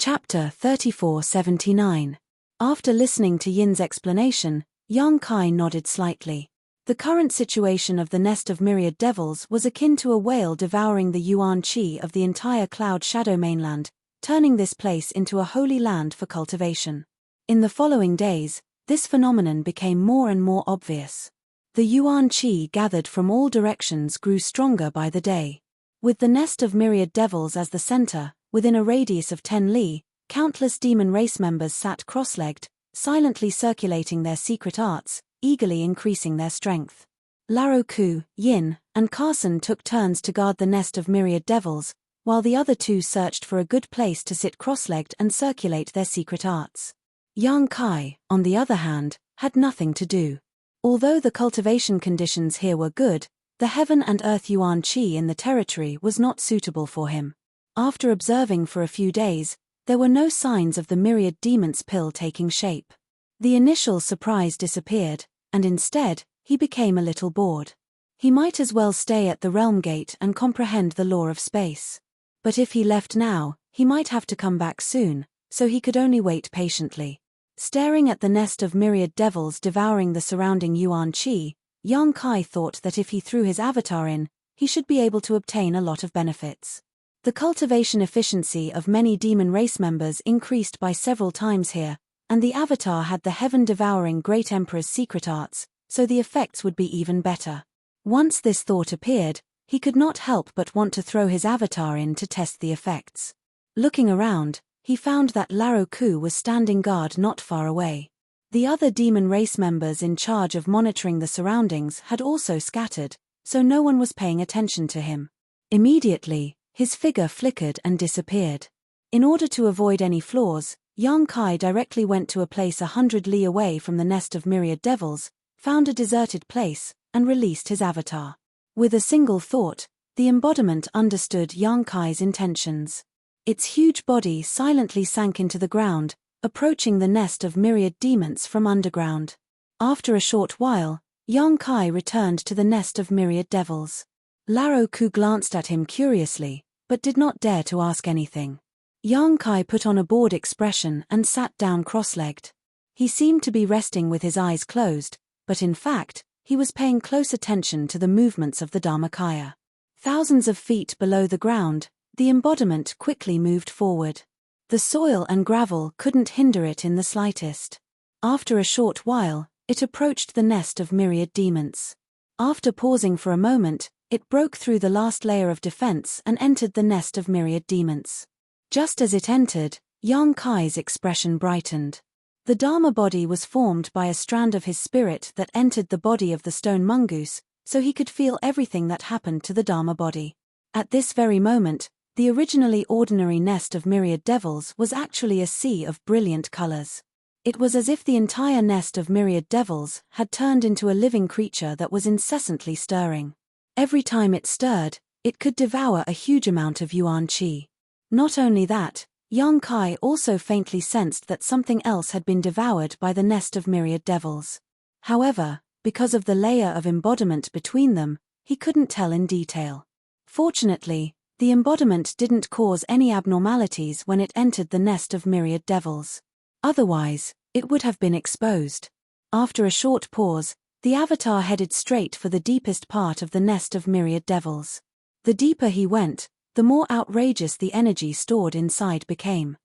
Chapter 3479. After listening to Yin's explanation, Yang Kai nodded slightly. The current situation of the nest of myriad devils was akin to a whale devouring the yuan qi of the entire cloud shadow mainland, turning this place into a holy land for cultivation. In the following days, this phenomenon became more and more obvious. The yuan qi gathered from all directions grew stronger by the day. With the nest of myriad devils as the center, within a radius of 10 li, countless demon race members sat cross-legged, silently circulating their secret arts, eagerly increasing their strength. Laroku, Yin, and Carson took turns to guard the nest of myriad devils, while the other two searched for a good place to sit cross-legged and circulate their secret arts. Yang Kai, on the other hand, had nothing to do. Although the cultivation conditions here were good, the heaven and earth yuan qi in the territory was not suitable for him. After observing for a few days, there were no signs of the myriad demon's pill taking shape. The initial surprise disappeared, and instead, he became a little bored. He might as well stay at the realm gate and comprehend the law of space. But if he left now, he might have to come back soon, so he could only wait patiently. Staring at the nest of myriad devils devouring the surrounding yuan qi, Yang Kai thought that if he threw his avatar in, he should be able to obtain a lot of benefits. The cultivation efficiency of many demon race members increased by several times here, and the avatar had the heaven-devouring Great Emperor's secret arts, so the effects would be even better. Once this thought appeared, he could not help but want to throw his avatar in to test the effects. Looking around, he found that Laroku was standing guard not far away. The other demon race members in charge of monitoring the surroundings had also scattered, so no one was paying attention to him. Immediately, his figure flickered and disappeared. In order to avoid any flaws, Yang Kai directly went to a place 100 li away from the nest of myriad devils, found a deserted place, and released his avatar. With a single thought, the embodiment understood Yang Kai's intentions. Its huge body silently sank into the ground, approaching the nest of myriad demons from underground. After a short while, Yang Kai returned to the nest of myriad devils. Laroku glanced at him curiously, but did not dare to ask anything. Yang Kai put on a bored expression and sat down cross-legged. He seemed to be resting with his eyes closed, but in fact, he was paying close attention to the movements of the Dharmakaya. Thousands of feet below the ground, the embodiment quickly moved forward. The soil and gravel couldn't hinder it in the slightest. After a short while, it approached the nest of myriad demons. After pausing for a moment, it broke through the last layer of defense and entered the nest of myriad demons. Just as it entered, Yang Kai's expression brightened. The Dharma body was formed by a strand of his spirit that entered the body of the stone mongoose, so he could feel everything that happened to the Dharma body. At this very moment, the originally ordinary nest of myriad devils was actually a sea of brilliant colors. It was as if the entire nest of myriad devils had turned into a living creature that was incessantly stirring. Every time it stirred, it could devour a huge amount of yuan qi. Not only that, Yang Kai also faintly sensed that something else had been devoured by the nest of myriad devils. However, because of the layer of embodiment between them, he couldn't tell in detail. Fortunately, the embodiment didn't cause any abnormalities when it entered the nest of myriad devils. Otherwise, it would have been exposed. After a short pause, the avatar headed straight for the deepest part of the nest of myriad devils. The deeper he went, the more outrageous the energy stored inside became.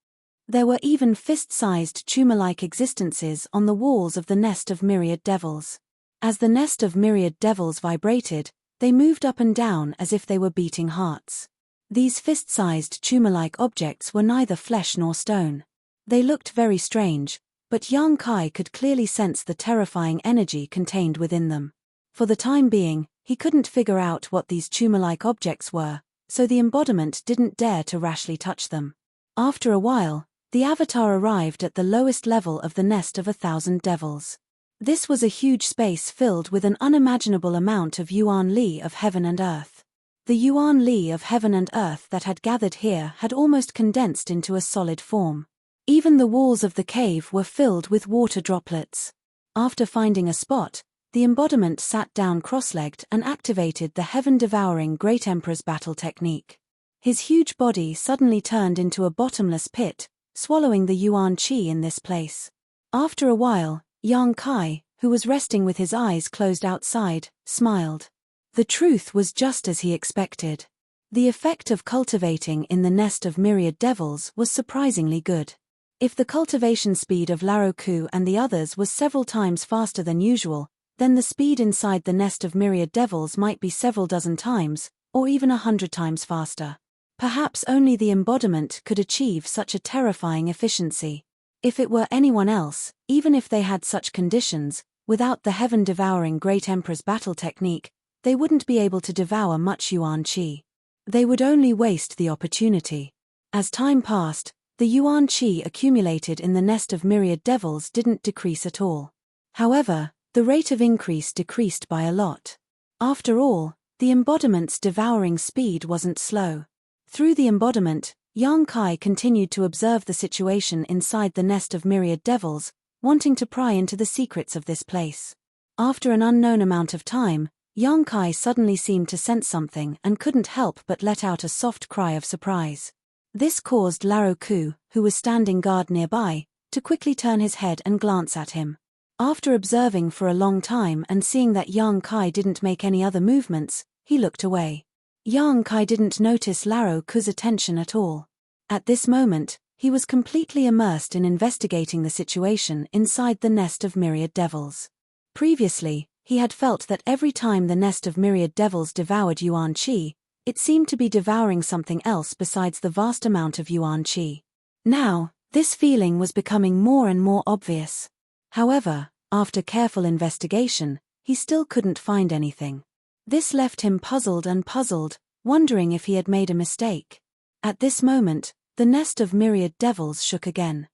There were even fist-sized tumor-like existences on the walls of the nest of myriad devils. As the nest of myriad devils vibrated, they moved up and down as if they were beating hearts. These fist-sized tumor-like objects were neither flesh nor stone. They looked very strange, but Yang Kai could clearly sense the terrifying energy contained within them. For the time being, he couldn't figure out what these tumor-like objects were, so the embodiment didn't dare to rashly touch them. After a while, the avatar arrived at the lowest level of the nest of 1,000 devils. This was a huge space filled with an unimaginable amount of yuan li of heaven and earth. The yuan li of heaven and earth that had gathered here had almost condensed into a solid form. Even the walls of the cave were filled with water droplets. After finding a spot, the embodiment sat down cross-legged and activated the heaven-devouring Great Emperor's battle technique. His huge body suddenly turned into a bottomless pit, swallowing the yuan qi in this place. After a while, Yang Kai, who was resting with his eyes closed outside, smiled. The truth was just as he expected. The effect of cultivating in the nest of myriad devils was surprisingly good. If the cultivation speed of Laroku and the others was several times faster than usual, then the speed inside the nest of myriad devils might be several dozen times, or even 100 times faster. Perhaps only the embodiment could achieve such a terrifying efficiency. If it were anyone else, even if they had such conditions, without the heaven-devouring Great Emperor's battle technique, they wouldn't be able to devour much yuan qi. They would only waste the opportunity. As time passed, the yuan qi accumulated in the nest of myriad devils didn't decrease at all. However, the rate of increase decreased by a lot. After all, the embodiment's devouring speed wasn't slow. Through the embodiment, Yang Kai continued to observe the situation inside the nest of myriad devils, wanting to pry into the secrets of this place. After an unknown amount of time, Yang Kai suddenly seemed to sense something and couldn't help but let out a soft cry of surprise. This caused Laroku, who was standing guard nearby, to quickly turn his head and glance at him. After observing for a long time and seeing that Yang Kai didn't make any other movements, he looked away. Yang Kai didn't notice Laroku's attention at all. At this moment, he was completely immersed in investigating the situation inside the nest of myriad devils. Previously, he had felt that every time the nest of myriad devils devoured yuan qi, it seemed to be devouring something else besides the vast amount of yuan qi. Now, this feeling was becoming more and more obvious. However, after careful investigation, he still couldn't find anything. This left him puzzled, wondering if he had made a mistake. At this moment, the nest of myriad devils shook again.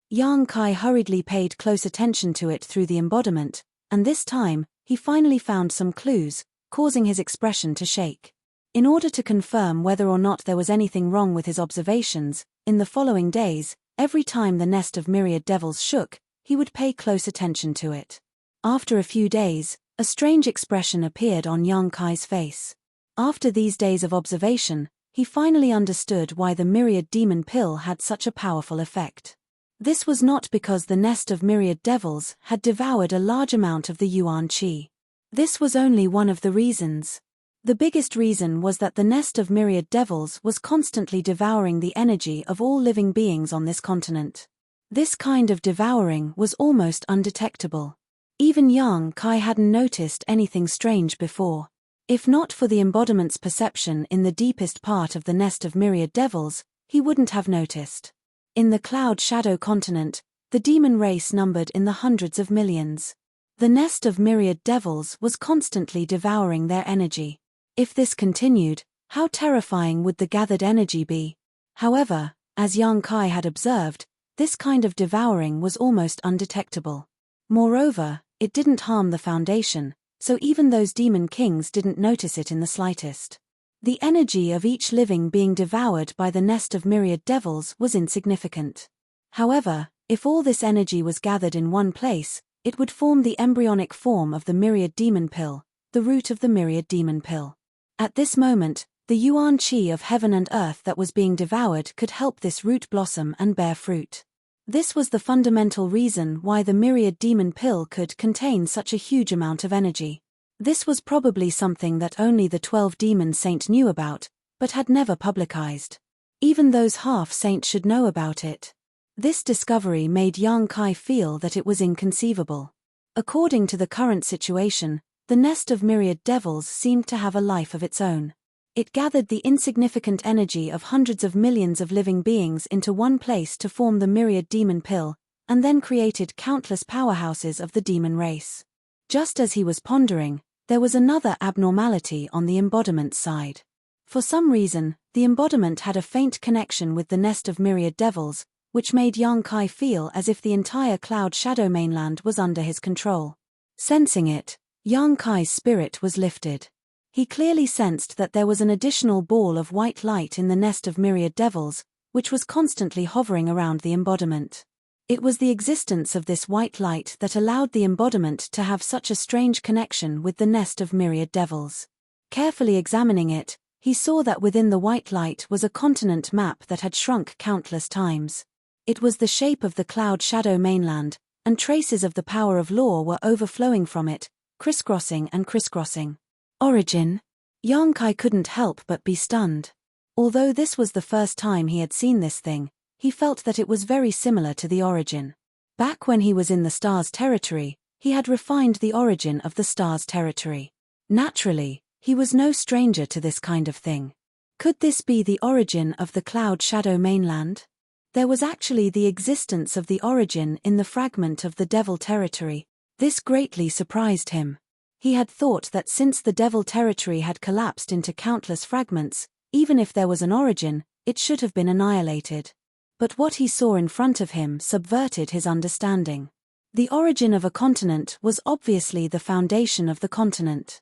Yang Kai hurriedly paid close attention to it through the embodiment, and this time, he finally found some clues, causing his expression to shake. In order to confirm whether or not there was anything wrong with his observations, in the following days, every time the nest of myriad devils shook, he would pay close attention to it. After a few days, a strange expression appeared on Yang Kai's face. After these days of observation, he finally understood why the myriad demon pill had such a powerful effect. This was not because the nest of myriad devils had devoured a large amount of the yuan qi. This was only one of the reasons. The biggest reason was that the nest of myriad devils was constantly devouring the energy of all living beings on this continent. This kind of devouring was almost undetectable. Even Yang Kai hadn't noticed anything strange before. If not for the embodiment's perception in the deepest part of the nest of myriad devils, he wouldn't have noticed. In the Cloud Shadow continent, the demon race numbered in the hundreds of millions. The nest of myriad devils was constantly devouring their energy. If this continued, how terrifying would the gathered energy be? However, as Yang Kai had observed, this kind of devouring was almost undetectable. Moreover, it didn't harm the foundation, so even those demon kings didn't notice it in the slightest. The energy of each living being devoured by the nest of myriad devils was insignificant. However, if all this energy was gathered in one place, it would form the embryonic form of the myriad demon pill, the root of the myriad demon pill. At this moment, the yuan qi of heaven and earth that was being devoured could help this root blossom and bear fruit. This was the fundamental reason why the myriad demon pill could contain such a huge amount of energy. This was probably something that only the 12 demon saint knew about, but had never publicized. Even those half-saints should know about it. This discovery made Yang Kai feel that it was inconceivable. According to the current situation, the nest of myriad devils seemed to have a life of its own. It gathered the insignificant energy of hundreds of millions of living beings into one place to form the myriad demon pill, and then created countless powerhouses of the demon race. Just as he was pondering, there was another abnormality on the embodiment side. For some reason, the embodiment had a faint connection with the nest of myriad devils, which made Yang Kai feel as if the entire Cloud Shadow mainland was under his control. Sensing it, Yang Kai's spirit was lifted. He clearly sensed that there was an additional ball of white light in the nest of myriad devils, which was constantly hovering around the embodiment. It was the existence of this white light that allowed the embodiment to have such a strange connection with the nest of myriad devils. Carefully examining it, he saw that within the white light was a continent map that had shrunk countless times. It was the shape of the cloud shadow mainland, and traces of the power of law were overflowing from it, crisscrossing and crisscrossing. Origin? Yang Kai couldn't help but be stunned. Although this was the first time he had seen this thing, he felt that it was very similar to the origin. Back when he was in the stars' territory, he had refined the origin of the stars' territory. Naturally, he was no stranger to this kind of thing. Could this be the origin of the cloud shadow mainland? There was actually the existence of the origin in the fragment of the devil territory. This greatly surprised him. He had thought that since the devil territory had collapsed into countless fragments, even if there was an origin, it should have been annihilated. But what he saw in front of him subverted his understanding. The origin of a continent was obviously the foundation of the continent.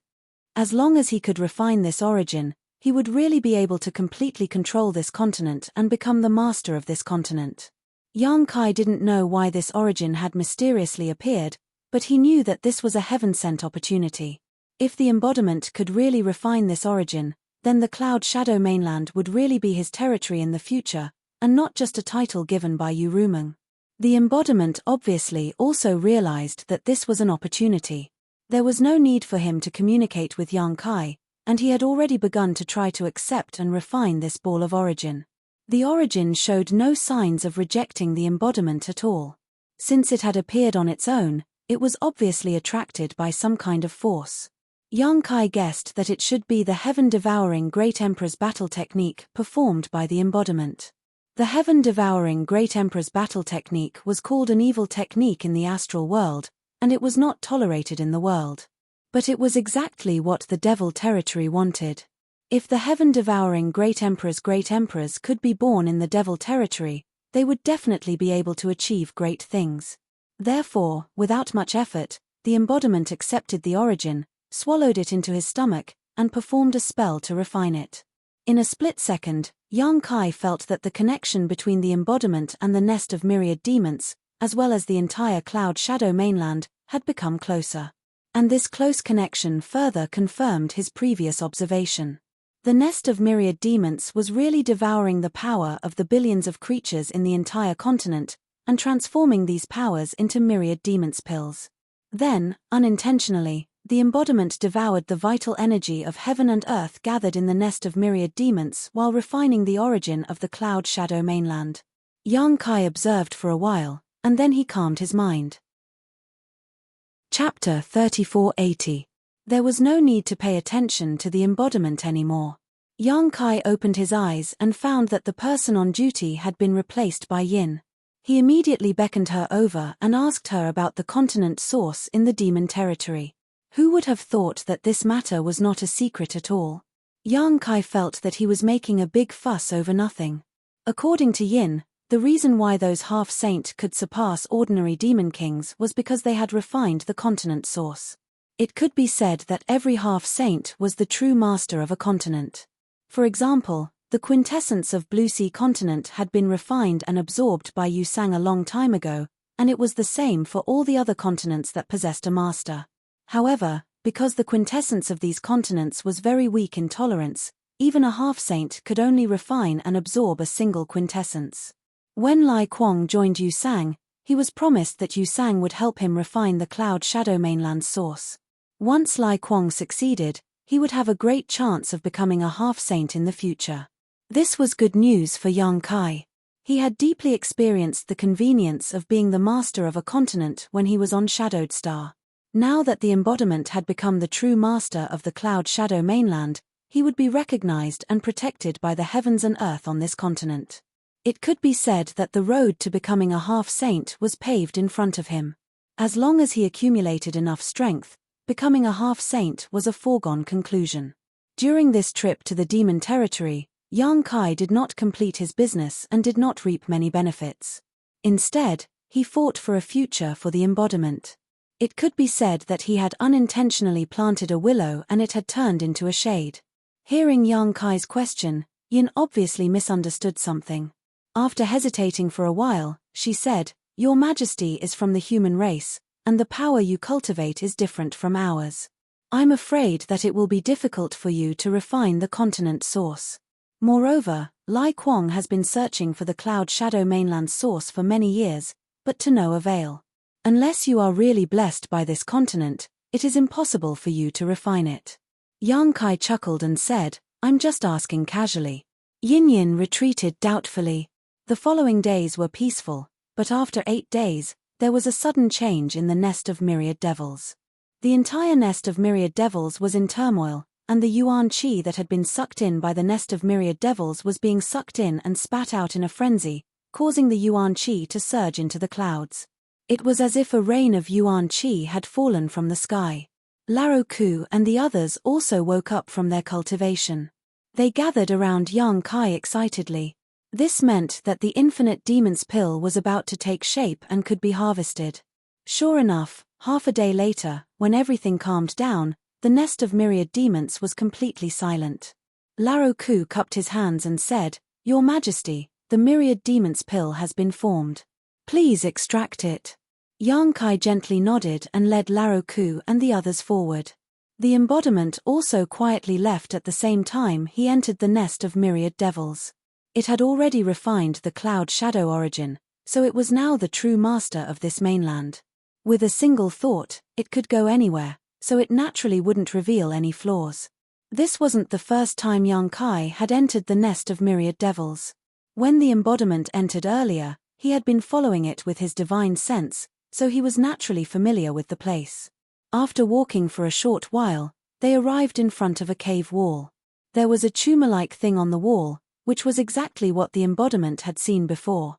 As long as he could refine this origin, he would really be able to completely control this continent and become the master of this continent. Yang Kai didn't know why this origin had mysteriously appeared, but he knew that this was a heaven-sent opportunity. If the embodiment could really refine this origin, then the cloud shadow mainland would really be his territory in the future, and not just a title given by Urumung. The embodiment obviously also realized that this was an opportunity. There was no need for him to communicate with Yang Kai, and he had already begun to try to accept and refine this ball of origin. The origin showed no signs of rejecting the embodiment at all. Since it had appeared on its own, it was obviously attracted by some kind of force. Yang Kai guessed that it should be the heaven-devouring Great Emperor's battle technique performed by the embodiment. The heaven-devouring Great Emperor's battle technique was called an evil technique in the astral world, and it was not tolerated in the world. But it was exactly what the devil territory wanted. If the heaven-devouring Great Emperors could be born in the devil territory, they would definitely be able to achieve great things. Therefore, without much effort, the embodiment accepted the origin, swallowed it into his stomach, and performed a spell to refine it. In a split second, Yang Kai felt that the connection between the embodiment and the nest of myriad demons, as well as the entire cloud shadow mainland, had become closer. And this close connection further confirmed his previous observation. The nest of myriad demons was really devouring the power of the billions of creatures in the entire continent, and transforming these powers into myriad demons pills. Then, unintentionally, the embodiment devoured the vital energy of heaven and earth gathered in the nest of myriad demons while refining the origin of the cloud shadow mainland. Yang Kai observed for a while, and then he calmed his mind. Chapter 3480. There was no need to pay attention to the embodiment anymore. Yang Kai opened his eyes and found that the person on duty had been replaced by Yin. He immediately beckoned her over and asked her about the continent source in the demon territory. Who would have thought that this matter was not a secret at all? Yang Kai felt that he was making a big fuss over nothing. According to Yin, the reason why those half-saint could surpass ordinary demon kings was because they had refined the continent source. It could be said that every half-saint was the true master of a continent. For example, the quintessence of Blue Sea continent had been refined and absorbed by Yusang a long time ago, and it was the same for all the other continents that possessed a master. However, because the quintessence of these continents was very weak in tolerance, even a half-saint could only refine and absorb a single quintessence. When Lai Kuang joined Yusang, he was promised that Yusang would help him refine the cloud shadow mainland source. Once Lai Kuang succeeded, he would have a great chance of becoming a half-saint in the future. This was good news for Yang Kai. He had deeply experienced the convenience of being the master of a continent when he was on Shadowed Star. Now that the embodiment had become the true master of the cloud shadow mainland, he would be recognized and protected by the heavens and earth on this continent. It could be said that the road to becoming a half-saint was paved in front of him. As long as he accumulated enough strength, becoming a half-saint was a foregone conclusion. During this trip to the demon territory, Yang Kai did not complete his business and did not reap many benefits. Instead, he fought for a future for the embodiment. It could be said that he had unintentionally planted a willow and it had turned into a shade. Hearing Yang Kai's question, Yin obviously misunderstood something. After hesitating for a while, she said, "Your Majesty is from the human race, and the power you cultivate is different from ours. I'm afraid that it will be difficult for you to refine the continent source. Moreover, Lai Kuang has been searching for the Cloud Shadow mainland's source for many years, but to no avail. Unless you are really blessed by this continent, it is impossible for you to refine it. Yang Kai chuckled and said, I'm just asking casually. Yin Yin retreated doubtfully. The following days were peaceful, but after 8 days, there was a sudden change in the nest of myriad devils. The entire nest of myriad devils was in turmoil, and the yuan qi that had been sucked in by the nest of myriad devils was being sucked in and spat out in a frenzy, causing the yuan qi to surge into the clouds. It was as if a rain of yuan qi had fallen from the sky. Laro Ku and the others also woke up from their cultivation. They gathered around Yang Kai excitedly. This meant that the infinite demon's pill was about to take shape and could be harvested. Sure enough, half a day later, when everything calmed down, the nest of myriad demons was completely silent. Laro Ku cupped his hands and said, Your Majesty, the myriad demon's pill has been formed. Please extract it. Yang Kai gently nodded and led Laro Ku and the others forward. The embodiment also quietly left at the same time he entered the nest of myriad devils. It had already refined the Cloud Shadow origin, so it was now the true master of this mainland. With a single thought, it could go anywhere, so it naturally wouldn't reveal any flaws. This wasn't the first time Yang Kai had entered the nest of myriad devils. When the embodiment entered earlier, he had been following it with his divine sense, so he was naturally familiar with the place. After walking for a short while, they arrived in front of a cave wall. There was a tumor-like thing on the wall, which was exactly what the embodiment had seen before.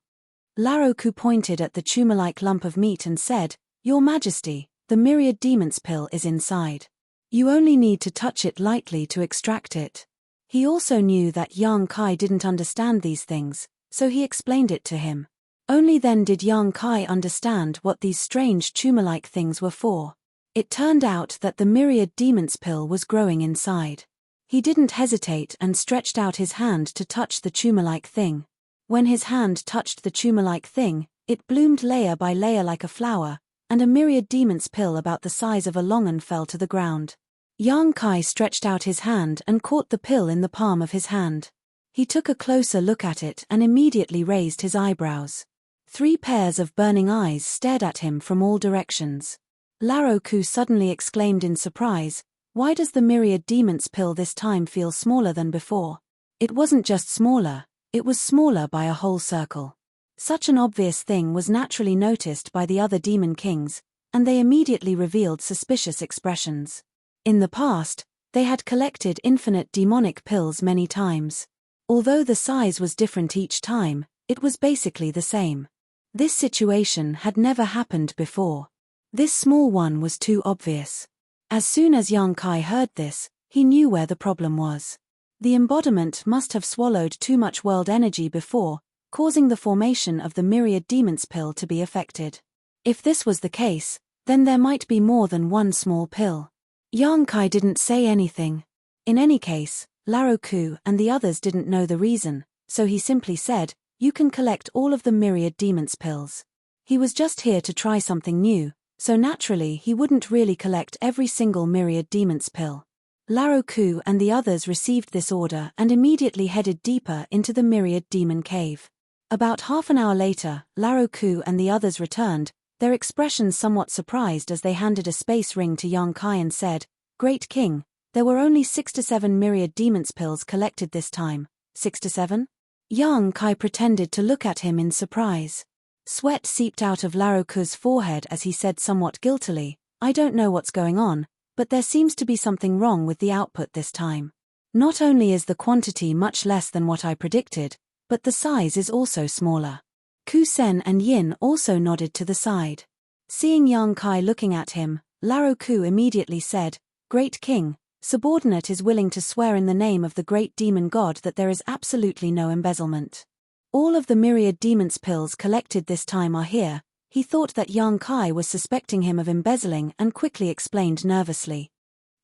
Laro Ku pointed at the tumor-like lump of meat and said, Your Majesty, the myriad demon's pill is inside. You only need to touch it lightly to extract it. He also knew that Yang Kai didn't understand these things, so he explained it to him. Only then did Yang Kai understand what these strange tumor-like things were for. It turned out that the myriad demon's pill was growing inside. He didn't hesitate and stretched out his hand to touch the tumor-like thing. When his hand touched the tumor-like thing, it bloomed layer by layer like a flower, and a myriad demon's pill about the size of a longan fell to the ground. Yang Kai stretched out his hand and caught the pill in the palm of his hand. He took a closer look at it and immediately raised his eyebrows. 3 pairs of burning eyes stared at him from all directions. Laro Ku suddenly exclaimed in surprise, Why does the myriad demon's pill this time feel smaller than before? It wasn't just smaller, it was smaller by a whole circle. Such an obvious thing was naturally noticed by the other demon kings, and they immediately revealed suspicious expressions. In the past, they had collected infinite demonic pills many times. Although the size was different each time, it was basically the same. This situation had never happened before. This small one was too obvious. As soon as Yang Kai heard this, he knew where the problem was. The embodiment must have swallowed too much world energy before, causing the formation of the myriad demon's pill to be affected. If this was the case, then there might be more than one small pill. Yang Kai didn't say anything. In any case, Laro Ku and the others didn't know the reason, so he simply said, You can collect all of the myriad demon's pills. He was just here to try something new, so naturally he wouldn't really collect every single myriad demon's pill. Laro Ku and the others received this order and immediately headed deeper into the myriad demon cave. About half an hour later, Laro Ku and the others returned, their expressions somewhat surprised as they handed a space ring to Yang Kai and said, Great King, there were only 6 to 7 myriad demon's pills collected this time. 6 to 7? Yang Kai pretended to look at him in surprise. Sweat seeped out of Laro Ku's forehead as he said somewhat guiltily, I don't know what's going on, but there seems to be something wrong with the output this time. Not only is the quantity much less than what I predicted, but the size is also smaller. Ku Sen and Yin also nodded to the side. Seeing Yang Kai looking at him, Laro Ku immediately said, Great King, subordinate is willing to swear in the name of the great demon god that there is absolutely no embezzlement. All of the myriad demon's pills collected this time are here. He thought that Yang Kai was suspecting him of embezzling and quickly explained nervously.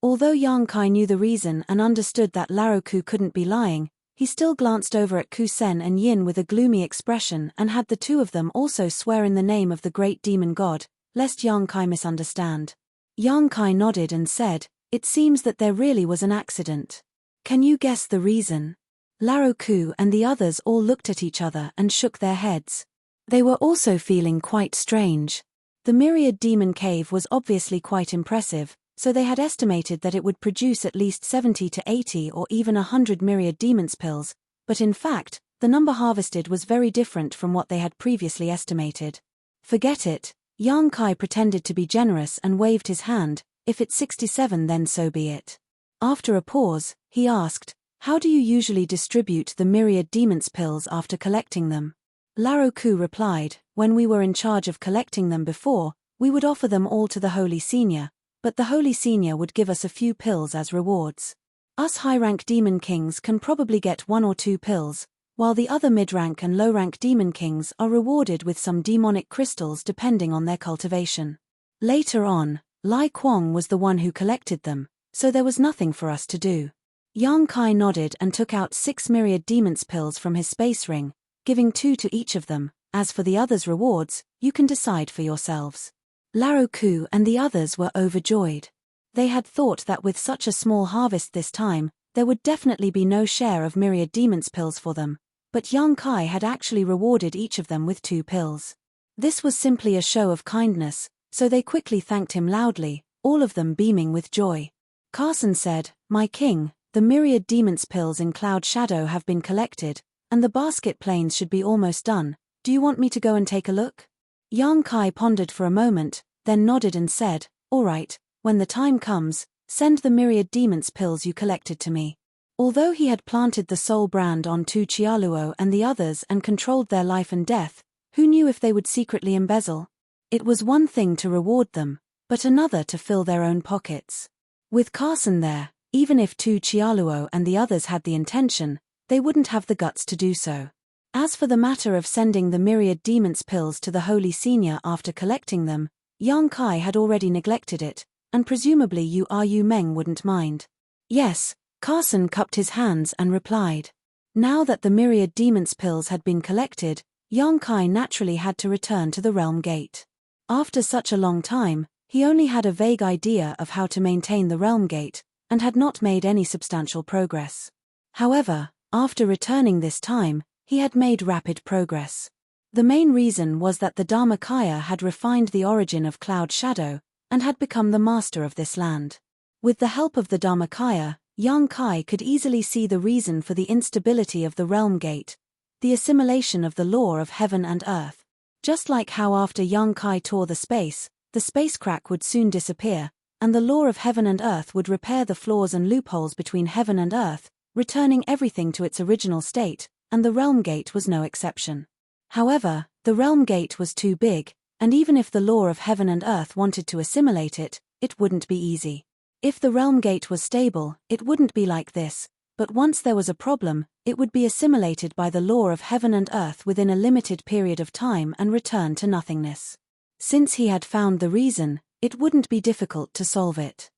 Although Yang Kai knew the reason and understood that Laro Ku couldn't be lying, he still glanced over at Ku Sen and Yin with a gloomy expression and had the two of them also swear in the name of the great demon god, lest Yang Kai misunderstand. Yang Kai nodded and said, It seems that there really was an accident. Can you guess the reason? Laroku and the others all looked at each other and shook their heads. They were also feeling quite strange. The myriad demon cave was obviously quite impressive, so they had estimated that it would produce at least 70 to 80 or even 100 myriad demons pills, but in fact, the number harvested was very different from what they had previously estimated. Forget it, Yang Kai pretended to be generous and waved his hand. If it's 67 then so be it. After a pause, he asked, how do you usually distribute the myriad demons pills after collecting them? Laroku replied, when we were in charge of collecting them before, we would offer them all to the Holy Senior, but the Holy Senior would give us a few pills as rewards. Us high-rank demon kings can probably get 1 or 2 pills, while the other mid-rank and low-rank demon kings are rewarded with some demonic crystals depending on their cultivation. Later on, Lai Kwong was the one who collected them, so there was nothing for us to do. Yang Kai nodded and took out 6 myriad demons pills from his space ring, giving 2 to each of them. As for the others' rewards, you can decide for yourselves. Laroku and the others were overjoyed. They had thought that with such a small harvest this time, there would definitely be no share of myriad demons pills for them, but Yang Kai had actually rewarded each of them with 2 pills. This was simply a show of kindness, so they quickly thanked him loudly, all of them beaming with joy. Carson said, "My king, the myriad demons pills in Cloud Shadow have been collected, and the basket planes should be almost done. Do you want me to go and take a look?" Yang Kai pondered for a moment, then nodded and said, "All right, when the time comes, send the myriad demons pills you collected to me." Although he had planted the soul brand on Tu Chialuo and the others and controlled their life and death, who knew if they would secretly embezzle? It was one thing to reward them, but another to fill their own pockets. With Carson there, even if Tu Chialuo and the others had the intention, they wouldn't have the guts to do so. As for the matter of sending the myriad demons pills to the Holy Senior after collecting them, Yang Kai had already neglected it, and presumably Yu Meng wouldn't mind. Yes, Carson cupped his hands and replied. Now that the myriad demons pills had been collected, Yang Kai naturally had to return to the Realm Gate. After such a long time, he only had a vague idea of how to maintain the Realm Gate, and had not made any substantial progress. However, after returning this time, he had made rapid progress. The main reason was that the Dharmakaya had refined the origin of Cloud Shadow, and had become the master of this land. With the help of the Dharmakaya, Yang Kai could easily see the reason for the instability of the Realm Gate, the assimilation of the law of heaven and earth. Just like how after Yang Kai tore the space crack would soon disappear, and the law of heaven and earth would repair the flaws and loopholes between heaven and earth, returning everything to its original state, and the Realm Gate was no exception. However, the Realm Gate was too big, and even if the law of heaven and earth wanted to assimilate it, it wouldn't be easy. If the Realm Gate was stable, it wouldn't be like this, but once there was a problem, it would be assimilated by the law of heaven and earth within a limited period of time and return to nothingness. Since he had found the reason, it wouldn't be difficult to solve it.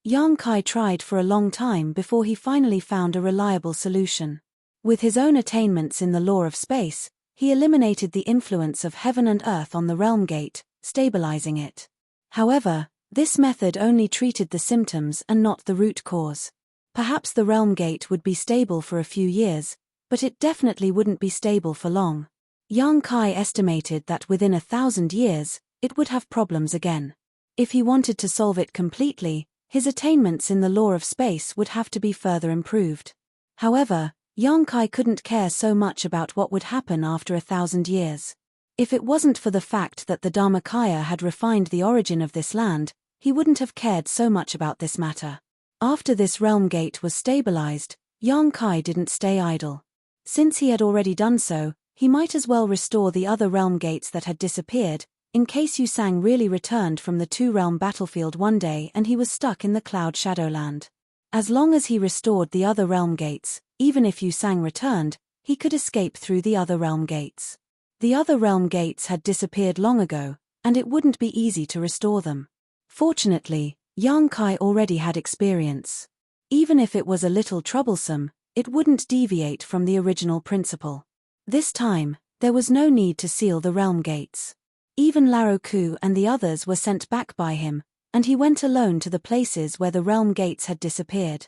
Yang Kai tried for a long time before he finally found a reliable solution. With his own attainments in the law of space, he eliminated the influence of heaven and earth on the Realm Gate, stabilizing it. However, this method only treated the symptoms and not the root cause. Perhaps the Realm Gate would be stable for a few years, but it definitely wouldn't be stable for long. Yang Kai estimated that within 1,000 years, it would have problems again. If he wanted to solve it completely, his attainments in the law of space would have to be further improved. However, Yang Kai couldn't care so much about what would happen after 1,000 years. If it wasn't for the fact that the Dharmakaya had refined the origin of this land, he wouldn't have cared so much about this matter. After this Realm Gate was stabilized, Yang Kai didn't stay idle. Since he had already done so, he might as well restore the other Realm Gates that had disappeared, in case Yu Sang really returned from the two-realm battlefield one day and he was stuck in the Cloud Shadowland. As long as he restored the other Realm Gates, even if Yu Sang returned, he could escape through the other Realm Gates. The other Realm Gates had disappeared long ago, and it wouldn't be easy to restore them. Fortunately, Yang Kai already had experience. Even if it was a little troublesome, it wouldn't deviate from the original principle. This time, there was no need to seal the Realm Gates. Even Laroku and the others were sent back by him, and he went alone to the places where the Realm Gates had disappeared.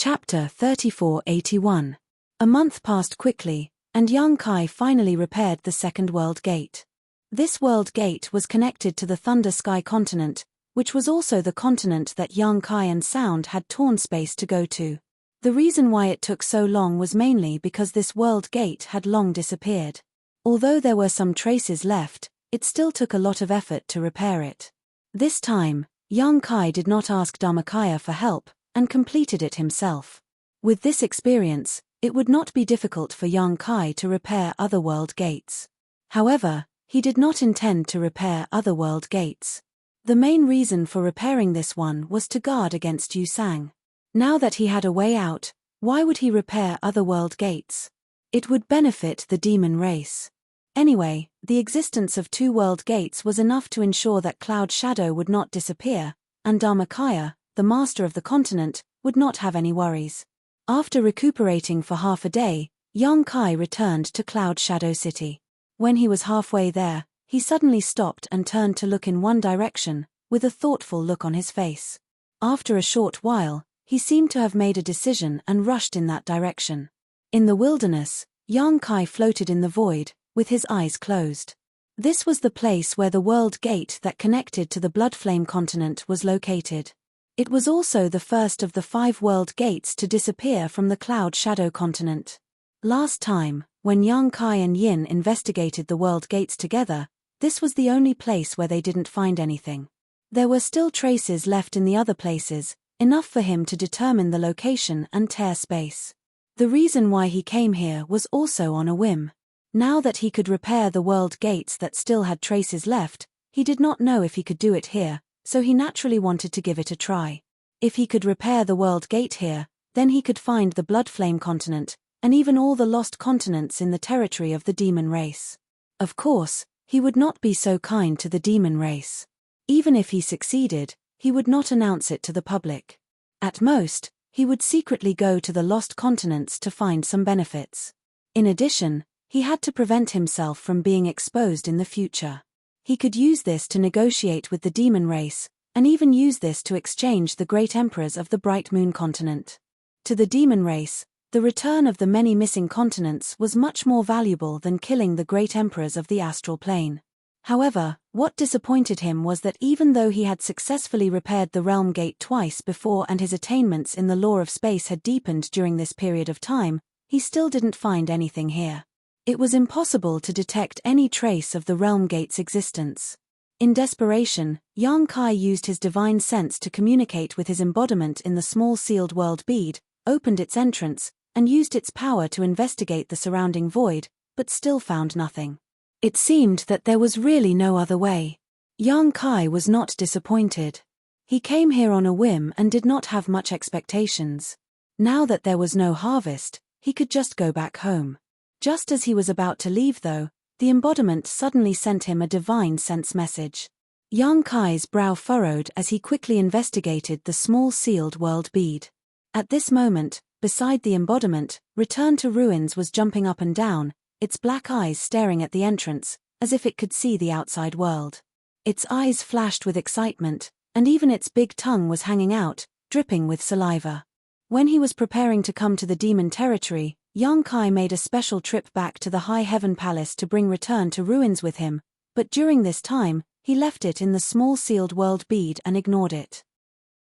Chapter 3481. A month passed quickly, and young Kai finally repaired the second world gate. This world gate was connected to the Thunder Sky continent, which was also the continent that young Kai and Sound had torn space to go to. The reason why it took so long was mainly because this world gate had long disappeared. Although there were some traces left, it still took a lot of effort to repair it. This time, young Kai did not ask Dharmakaya for help, and completed it himself. With this experience, it would not be difficult for young Kai to repair other world gates. However, he did not intend to repair other world gates. The main reason for repairing this one was to guard against Yusang. Now that he had a way out, why would he repair other world gates? It would benefit the demon race. Anyway, the existence of two world gates was enough to ensure that Cloud Shadow would not disappear, and Dharmakaya, the master of the continent, would not have any worries. After recuperating for half a day, young Kai returned to Cloud Shadow City. When he was halfway there, he suddenly stopped and turned to look in one direction, with a thoughtful look on his face. After a short while, he seemed to have made a decision and rushed in that direction. In the wilderness, young Kai floated in the void, with his eyes closed. This was the place where the world gate that connected to the Bloodflame continent was located. It was also the first of the 5 world gates to disappear from the Cloud Shadow continent. Last time, when young Kai and Yin investigated the world gates together, this was the only place where they didn't find anything. There were still traces left in the other places, enough for him to determine the location and tear space. The reason why he came here was also on a whim. Now that he could repair the world gates that still had traces left, he did not know if he could do it here, so he naturally wanted to give it a try. If he could repair the world gate here, then he could find the Bloodflame continent, and even all the lost continents in the territory of the demon race. Of course, he would not be so kind to the demon race. Even if he succeeded, he would not announce it to the public. At most, he would secretly go to the lost continents to find some benefits. In addition, he had to prevent himself from being exposed in the future. He could use this to negotiate with the demon race, and even use this to exchange the great emperors of the Bright Moon continent. To the demon race, the return of the many missing continents was much more valuable than killing the great emperors of the astral plane. However, what disappointed him was that even though he had successfully repaired the realm gate twice before and his attainments in the law of space had deepened during this period of time, he still didn't find anything here. It was impossible to detect any trace of the realm gate's existence. In desperation, young Kai used his divine sense to communicate with his embodiment in the small sealed world bead, opened its entrance, and used its power to investigate the surrounding void, but still found nothing. It seemed that there was really no other way. Young Kai was not disappointed. He came here on a whim and did not have much expectations. Now that there was no harvest, he could just go back home. Just as he was about to leave though, the embodiment suddenly sent him a divine sense message. Young Kai's brow furrowed as he quickly investigated the small sealed world bead. At this moment, beside the embodiment, Return to Ruins was jumping up and down, its black eyes staring at the entrance, as if it could see the outside world. Its eyes flashed with excitement, and even its big tongue was hanging out, dripping with saliva. When he was preparing to come to the demon territory, young Kai made a special trip back to the High Heaven Palace to bring Return to Ruins with him, but during this time, he left it in the small sealed world bead and ignored it.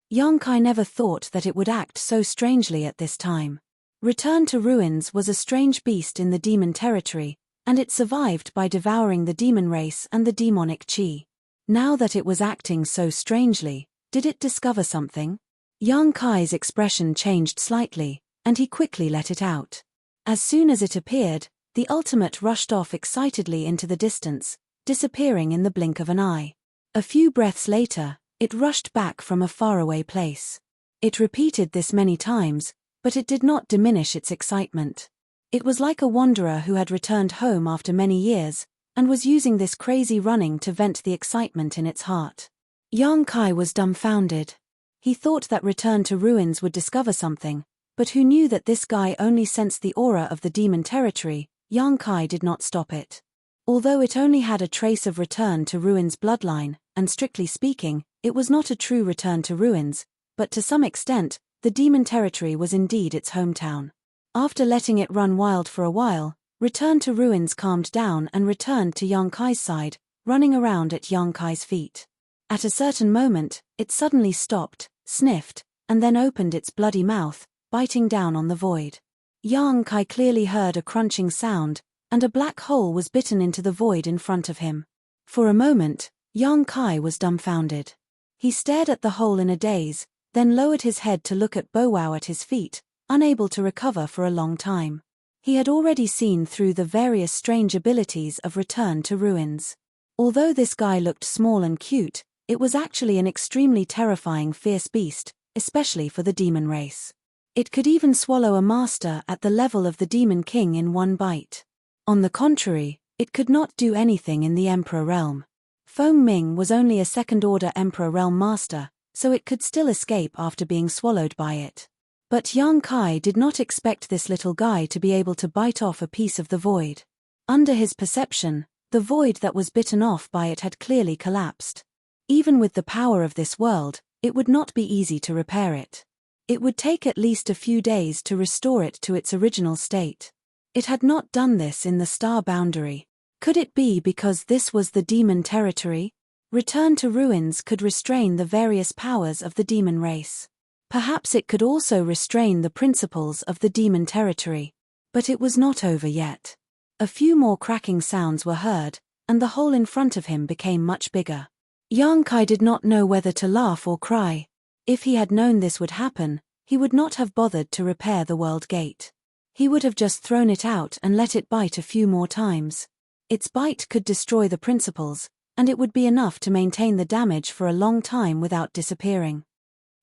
Young Kai never thought that it would act so strangely at this time. Return to Ruins was a strange beast in the demon territory, and it survived by devouring the demon race and the demonic chi. Now that it was acting so strangely, did it discover something? Young Kai's expression changed slightly, and he quickly let it out. As soon as it appeared, the ultimate rushed off excitedly into the distance, disappearing in the blink of an eye. A few breaths later, it rushed back from a faraway place. It repeated this many times, but it did not diminish its excitement. It was like a wanderer who had returned home after many years, and was using this crazy running to vent the excitement in its heart. Young Kai was dumbfounded. He thought that Return to Ruins would discover something, but who knew that this guy only sensed the aura of the demon territory? Young Kai did not stop it. Although it only had a trace of Return to Ruins bloodline, and strictly speaking, it was not a true Return to Ruins, but to some extent, the demon territory was indeed its hometown. After letting it run wild for a while, Return to Ruins calmed down and returned to Yang Kai's side, running around at Yang Kai's feet. At a certain moment, it suddenly stopped, sniffed, and then opened its bloody mouth, biting down on the void. Yang Kai clearly heard a crunching sound, and a black hole was bitten into the void in front of him. For a moment, Yang Kai was dumbfounded. He stared at the hole in a daze, then lowered his head to look at Bow Wow at his feet, unable to recover for a long time. He had already seen through the various strange abilities of Return to Ruins. Although this guy looked small and cute, it was actually an extremely terrifying fierce beast, especially for the demon race. It could even swallow a master at the level of the Demon King in one bite. On the contrary, it could not do anything in the Emperor realm. Feng Ming was only a second-order Emperor realm master, so it could still escape after being swallowed by it. But Yang Kai did not expect this little guy to be able to bite off a piece of the void. Under his perception, the void that was bitten off by it had clearly collapsed. Even with the power of this world, it would not be easy to repair it. It would take at least a few days to restore it to its original state. It had not done this in the star boundary. Could it be because this was the demon territory? Return to Ruins could restrain the various powers of the demon race. Perhaps it could also restrain the principles of the demon territory. But it was not over yet. A few more cracking sounds were heard, and the hole in front of him became much bigger. Yang Kai did not know whether to laugh or cry. If he had known this would happen, he would not have bothered to repair the world gate. He would have just thrown it out and let it bite a few more times. Its bite could destroy the principles, and it would be enough to maintain the damage for a long time without disappearing.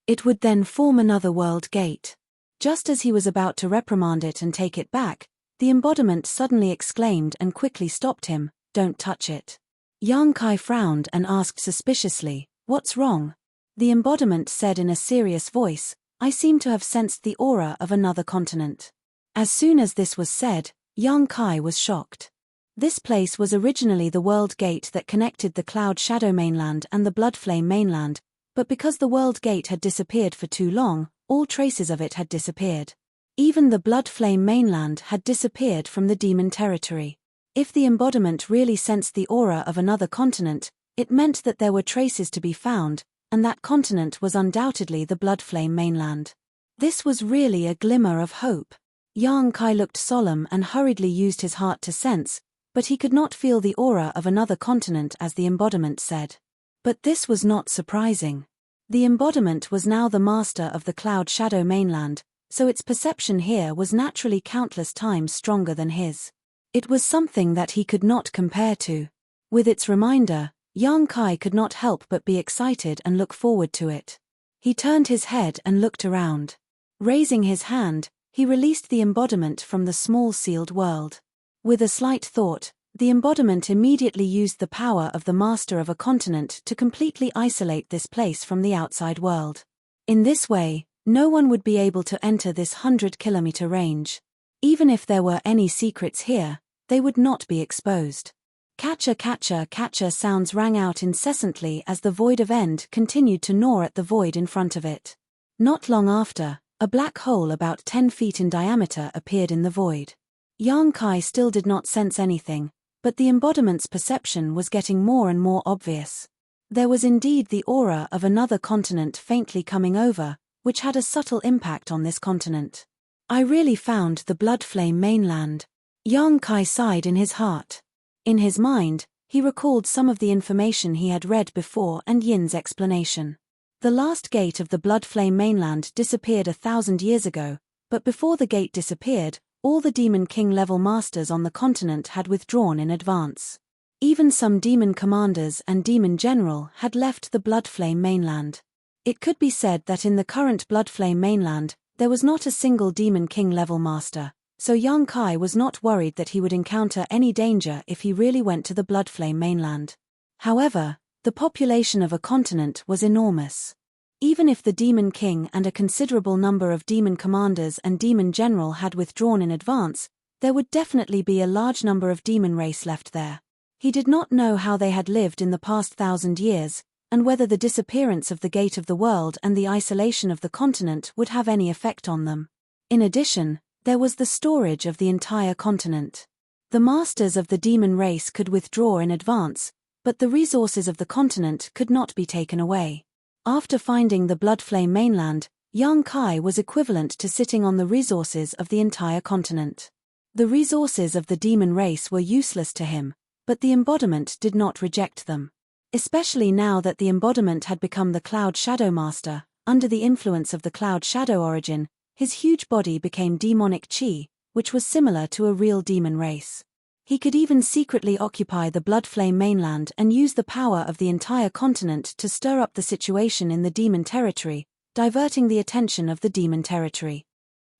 It would then form another world gate. Just as he was about to reprimand it and take it back, the embodiment suddenly exclaimed and quickly stopped him, "Don't touch it." Yang Kai frowned and asked suspiciously, "What's wrong?" The embodiment said in a serious voice, "I seem to have sensed the aura of another continent." As soon as this was said, Yang Kai was shocked. This place was originally the world gate that connected the Cloud Shadow mainland and the Bloodflame mainland, but because the world gate had disappeared for too long, all traces of it had disappeared. Even the Bloodflame mainland had disappeared from the demon territory. If the embodiment really sensed the aura of another continent, it meant that there were traces to be found, and that continent was undoubtedly the Bloodflame mainland. This was really a glimmer of hope. Yang Kai looked solemn and hurriedly used his heart to sense, but he could not feel the aura of another continent as the embodiment said. But this was not surprising. The embodiment was now the master of the Cloud Shadow mainland, so its perception here was naturally countless times stronger than his. It was something that he could not compare to. With its reminder, Yang Kai could not help but be excited and look forward to it. He turned his head and looked around. Raising his hand, he released the embodiment from the small sealed world. With a slight thought, the embodiment immediately used the power of the master of a continent to completely isolate this place from the outside world. In this way, no one would be able to enter this 100-kilometer range. Even if there were any secrets here, they would not be exposed. Catcher, catcher, catcher sounds rang out incessantly as the void of end continued to gnaw at the void in front of it. Not long after, a black hole about 10 feet in diameter appeared in the void. Yang Kai still did not sense anything, but the embodiment's perception was getting more and more obvious. There was indeed the aura of another continent faintly coming over, which had a subtle impact on this continent. I really found the Bloodflame mainland. Yang Kai sighed in his heart. In his mind, he recalled some of the information he had read before and Yin's explanation. The last gate of the Bloodflame mainland disappeared 1,000 years ago, but before the gate disappeared, all the Demon King level masters on the continent had withdrawn in advance. Even some demon commanders and demon general had left the Bloodflame mainland. It could be said that in the current Bloodflame mainland, there was not a single Demon King level master, so Yang Kai was not worried that he would encounter any danger if he really went to the Bloodflame mainland. However, the population of a continent was enormous. Even if the Demon King and a considerable number of demon commanders and demon general had withdrawn in advance, there would definitely be a large number of demon race left there. He did not know how they had lived in the past 1,000 years, and whether the disappearance of the gate of the world and the isolation of the continent would have any effect on them. In addition, there was the storage of the entire continent. The masters of the demon race could withdraw in advance, but the resources of the continent could not be taken away. After finding the Bloodflame mainland, Yang Kai was equivalent to sitting on the resources of the entire continent. The resources of the demon race were useless to him, but the embodiment did not reject them. Especially now that the embodiment had become the Cloud Shadow Master, under the influence of the Cloud Shadow origin, his huge body became demonic chi, which was similar to a real demon race. He could even secretly occupy the Bloodflame mainland and use the power of the entire continent to stir up the situation in the demon territory, diverting the attention of the demon territory.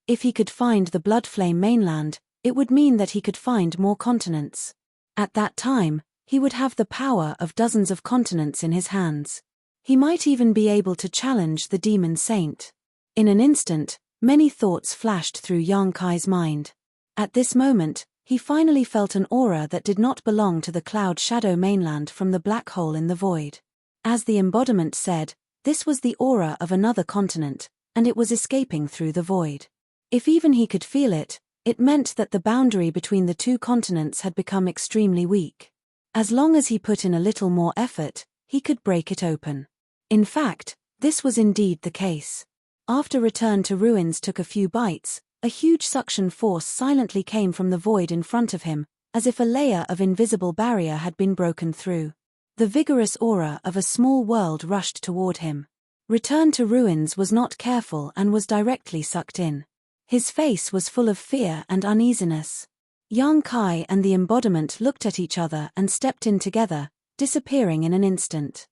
If he could find the Bloodflame mainland, it would mean that he could find more continents. At that time, he would have the power of dozens of continents in his hands. He might even be able to challenge the demon saint. In an instant, many thoughts flashed through Yang Kai's mind. At this moment, he finally felt an aura that did not belong to the Cloud Shadow mainland from the black hole in the void. As the embodiment said, this was the aura of another continent, and it was escaping through the void. If even he could feel it, it meant that the boundary between the two continents had become extremely weak. As long as he put in a little more effort, he could break it open. In fact, this was indeed the case. After Return to Ruins took a few bites, a huge suction force silently came from the void in front of him, as if a layer of invisible barrier had been broken through. The vigorous aura of a small world rushed toward him. Return to Ruins was not careful and was directly sucked in. His face was full of fear and uneasiness. Yang Kai and the embodiment looked at each other and stepped in together, disappearing in an instant.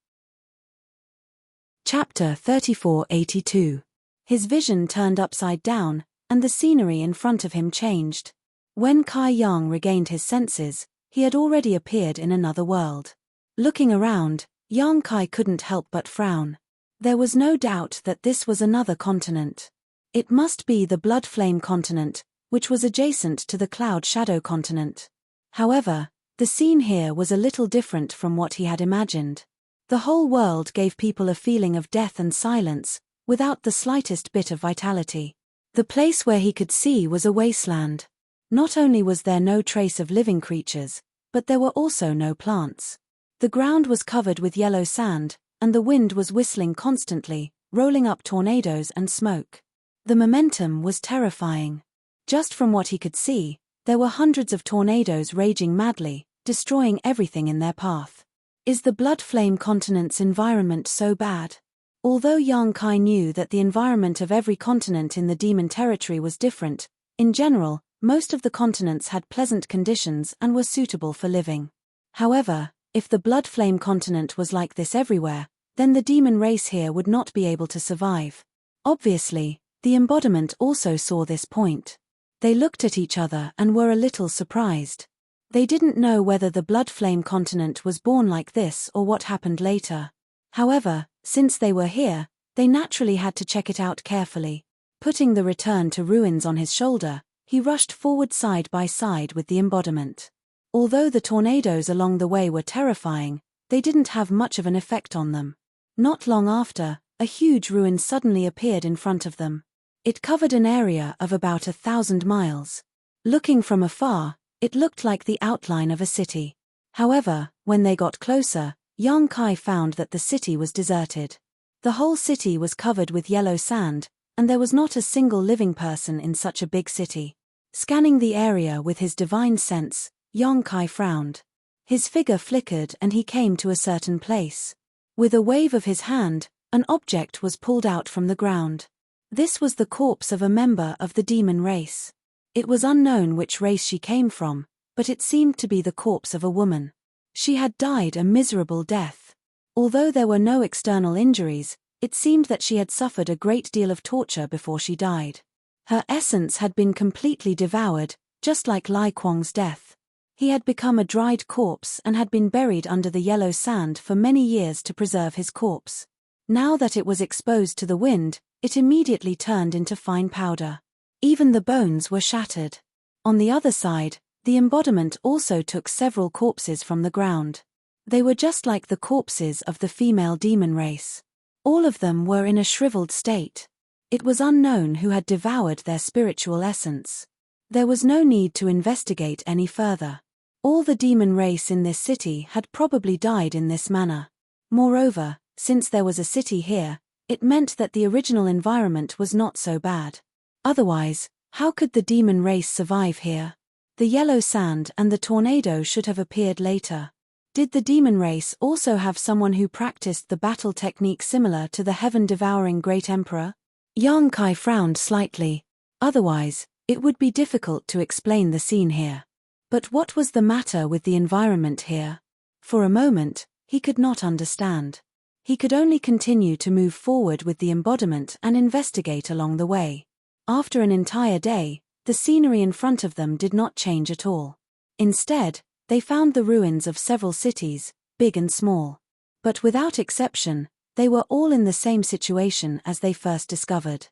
Chapter 3482. His vision turned upside down, and the scenery in front of him changed. When Kai Yang regained his senses, he had already appeared in another world. Looking around, Yang Kai couldn't help but frown. There was no doubt that this was another continent. It must be the Bloodflame continent, which was adjacent to the Cloud Shadow continent. However, the scene here was a little different from what he had imagined. The whole world gave people a feeling of death and silence, without the slightest bit of vitality. The place where he could see was a wasteland. Not only was there no trace of living creatures, but there were also no plants. The ground was covered with yellow sand, and the wind was whistling constantly, rolling up tornadoes and smoke. The momentum was terrifying. Just from what he could see, there were hundreds of tornadoes raging madly, destroying everything in their path. Is the Bloodflame continent's environment so bad? Although Yang Kai knew that the environment of every continent in the demon territory was different, in general, most of the continents had pleasant conditions and were suitable for living. However, if the Bloodflame continent was like this everywhere, then the demon race here would not be able to survive. Obviously, the embodiment also saw this point. They looked at each other and were a little surprised. They didn't know whether the Bloodflame continent was born like this or what happened later. However, since they were here, they naturally had to check it out carefully. Putting the Return to Ruins on his shoulder, he rushed forward side by side with the embodiment. Although the tornadoes along the way were terrifying, they didn't have much of an effect on them. Not long after, a huge ruin suddenly appeared in front of them. It covered an area of about 1,000 miles. Looking from afar, it looked like the outline of a city. However, when they got closer, Yang Kai found that the city was deserted. The whole city was covered with yellow sand, and there was not a single living person in such a big city. Scanning the area with his divine sense, Yang Kai frowned. His figure flickered and he came to a certain place. With a wave of his hand, an object was pulled out from the ground. This was the corpse of a member of the demon race. It was unknown which race she came from, but it seemed to be the corpse of a woman. She had died a miserable death. Although there were no external injuries, it seemed that she had suffered a great deal of torture before she died. Her essence had been completely devoured, just like Lai Kuang's death. He had become a dried corpse and had been buried under the yellow sand for many years to preserve his corpse. Now that it was exposed to the wind, it immediately turned into fine powder. Even the bones were shattered. On the other side, the embodiment also took several corpses from the ground. They were just like the corpses of the female demon race. All of them were in a shriveled state. It was unknown who had devoured their spiritual essence. There was no need to investigate any further. All the demon race in this city had probably died in this manner. Moreover, since there was a city here, it meant that the original environment was not so bad. Otherwise, how could the demon race survive here? The yellow sand and the tornado should have appeared later. Did the demon race also have someone who practiced the battle technique similar to the heaven-devouring Great Emperor? Yang Kai frowned slightly. Otherwise, it would be difficult to explain the scene here. But what was the matter with the environment here? For a moment, he could not understand. He could only continue to move forward with the embodiment and investigate along the way. After an entire day, the scenery in front of them did not change at all. Instead, they found the ruins of several cities, big and small. But without exception, they were all in the same situation as they first discovered.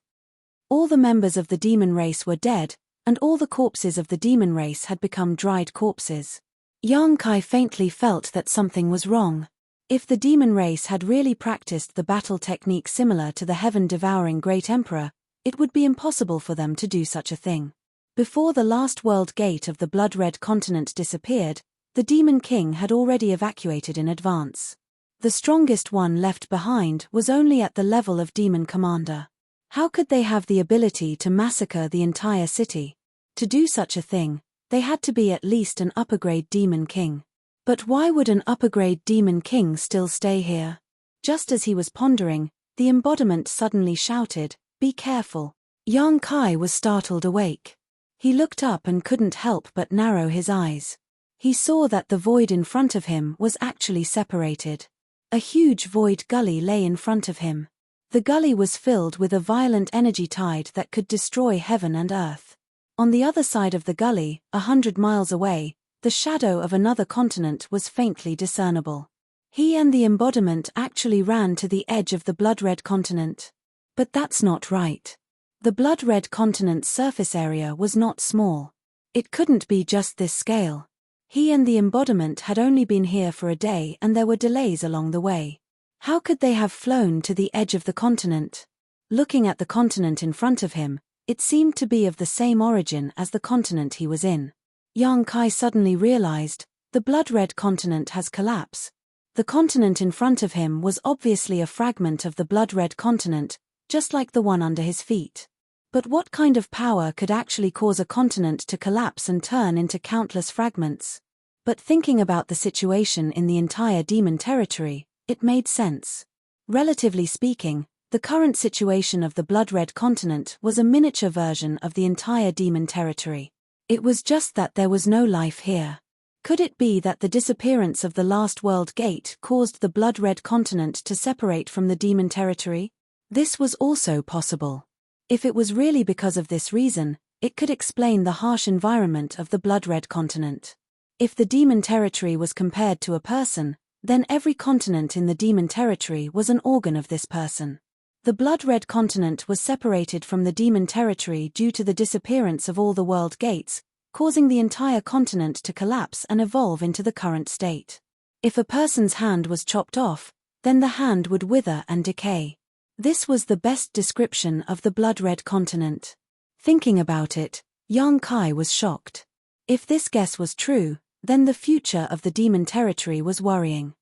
All the members of the demon race were dead, and all the corpses of the demon race had become dried corpses. Yang Kai faintly felt that something was wrong. If the demon race had really practiced the battle technique similar to the heaven-devouring Great Emperor, it would be impossible for them to do such a thing. Before the last world gate of the blood-red continent disappeared, the Demon King had already evacuated in advance. The strongest one left behind was only at the level of Demon Commander. How could they have the ability to massacre the entire city? To do such a thing, they had to be at least an upper-grade Demon King. But why would an upper-grade Demon King still stay here? Just as he was pondering, the embodiment suddenly shouted, "Be careful." Yang Kai was startled awake. He looked up and couldn't help but narrow his eyes. He saw that the void in front of him was actually separated. A huge void gully lay in front of him. The gully was filled with a violent energy tide that could destroy heaven and earth. On the other side of the gully, 100 miles away, the shadow of another continent was faintly discernible. He and the embodiment actually ran to the edge of the blood-red continent. But that's not right. The blood-red continent's surface area was not small. It couldn't be just this scale. He and the embodiment had only been here for a day and there were delays along the way. How could they have flown to the edge of the continent? Looking at the continent in front of him, it seemed to be of the same origin as the continent he was in. Yang Kai suddenly realized, the blood-red continent has collapsed. The continent in front of him was obviously a fragment of the blood-red continent, just like the one under his feet. But what kind of power could actually cause a continent to collapse and turn into countless fragments? But thinking about the situation in the entire demon territory, it made sense. Relatively speaking, the current situation of the blood-red continent was a miniature version of the entire demon territory. It was just that there was no life here. Could it be that the disappearance of the last world gate caused the blood-red continent to separate from the demon territory? This was also possible. If it was really because of this reason, it could explain the harsh environment of the blood-red continent. If the demon territory was compared to a person, then every continent in the demon territory was an organ of this person. The blood-red continent was separated from the demon territory due to the disappearance of all the world gates, causing the entire continent to collapse and evolve into the current state. If a person's hand was chopped off, then the hand would wither and decay. This was the best description of the blood-red continent. Thinking about it, Yang Kai was shocked. If this guess was true, then the future of the demon territory was worrying.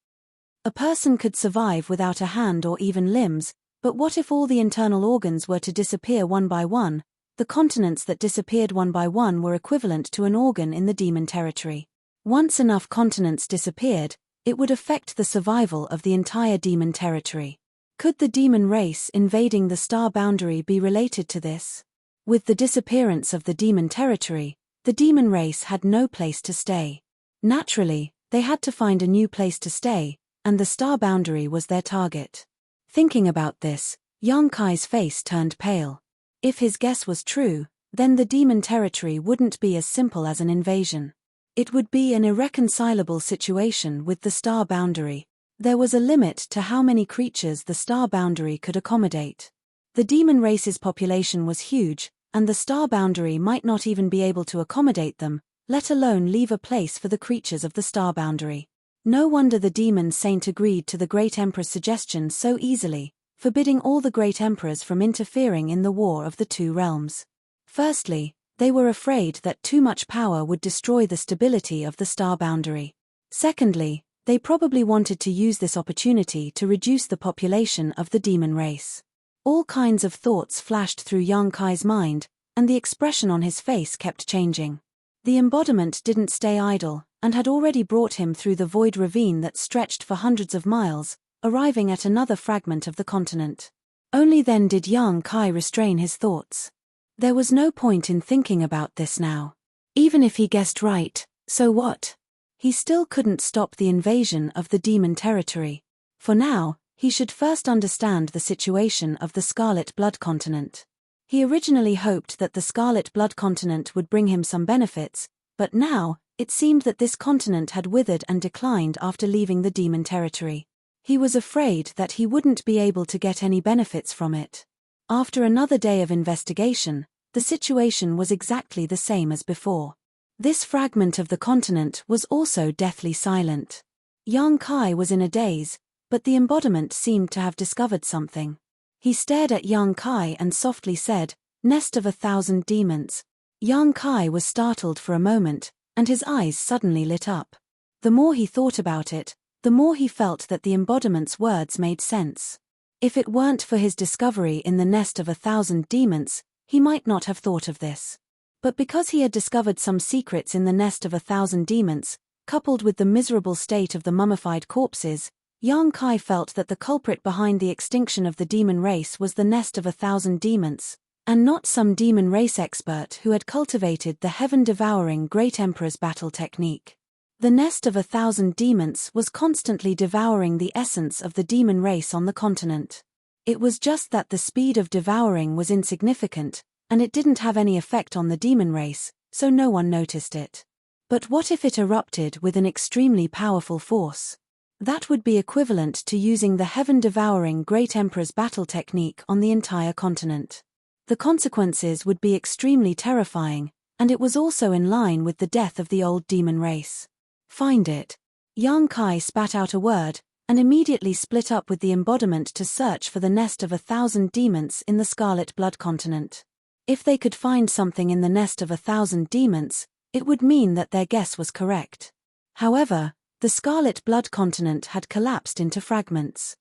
A person could survive without a hand or even limbs, but what if all the internal organs were to disappear one by one? The continents that disappeared one by one were equivalent to an organ in the demon territory. Once enough continents disappeared, it would affect the survival of the entire demon territory. Could the demon race invading the star boundary be related to this? With the disappearance of the demon territory, the demon race had no place to stay. Naturally, they had to find a new place to stay, and the star boundary was their target. Thinking about this, Yang Kai's face turned pale. If his guess was true, then the demon territory wouldn't be as simple as an invasion. It would be an irreconcilable situation with the star boundary. There was a limit to how many creatures the star boundary could accommodate. The demon race's population was huge, and the star boundary might not even be able to accommodate them, let alone leave a place for the creatures of the star boundary. No wonder the demon saint agreed to the great emperor's suggestion so easily, forbidding all the great emperors from interfering in the war of the two realms. Firstly, they were afraid that too much power would destroy the stability of the star boundary. Secondly, they probably wanted to use this opportunity to reduce the population of the demon race. All kinds of thoughts flashed through Yang Kai's mind, and the expression on his face kept changing. The embodiment didn't stay idle, and had already brought him through the void ravine that stretched for hundreds of miles, arriving at another fragment of the continent. Only then did Yang Kai restrain his thoughts. There was no point in thinking about this now. Even if he guessed right, so what? He still couldn't stop the invasion of the demon territory. For now, he should first understand the situation of the Scarlet Blood continent. He originally hoped that the Scarlet Blood continent would bring him some benefits, but now, it seemed that this continent had withered and declined after leaving the demon territory. He was afraid that he wouldn't be able to get any benefits from it. After another day of investigation, the situation was exactly the same as before. This fragment of the continent was also deathly silent. Yang Kai was in a daze, but the embodiment seemed to have discovered something. He stared at Yang Kai and softly said, "Nest of 1,000 demons." Yang Kai was startled for a moment, and his eyes suddenly lit up. The more he thought about it, the more he felt that the embodiment's words made sense. If it weren't for his discovery in the nest of 1,000 demons, he might not have thought of this. But because he had discovered some secrets in the nest of 1,000 demons, coupled with the miserable state of the mummified corpses, Yang Kai felt that the culprit behind the extinction of the demon race was the nest of 1,000 demons, and not some demon race expert who had cultivated the heaven-devouring Great Emperor's battle technique. The nest of 1,000 demons was constantly devouring the essence of the demon race on the continent. It was just that the speed of devouring was insignificant, and it didn't have any effect on the demon race, so no one noticed it. But what if it erupted with an extremely powerful force? That would be equivalent to using the heaven-devouring Great Emperor's battle technique on the entire continent. The consequences would be extremely terrifying, and it was also in line with the death of the old demon race. Find it. Yang Kai spat out a word, and immediately split up with the embodiment to search for the nest of 1,000 demons in the Scarlet Blood continent. If they could find something in the nest of 1,000 demons, it would mean that their guess was correct. However, the Scarlet Blood continent had collapsed into fragments.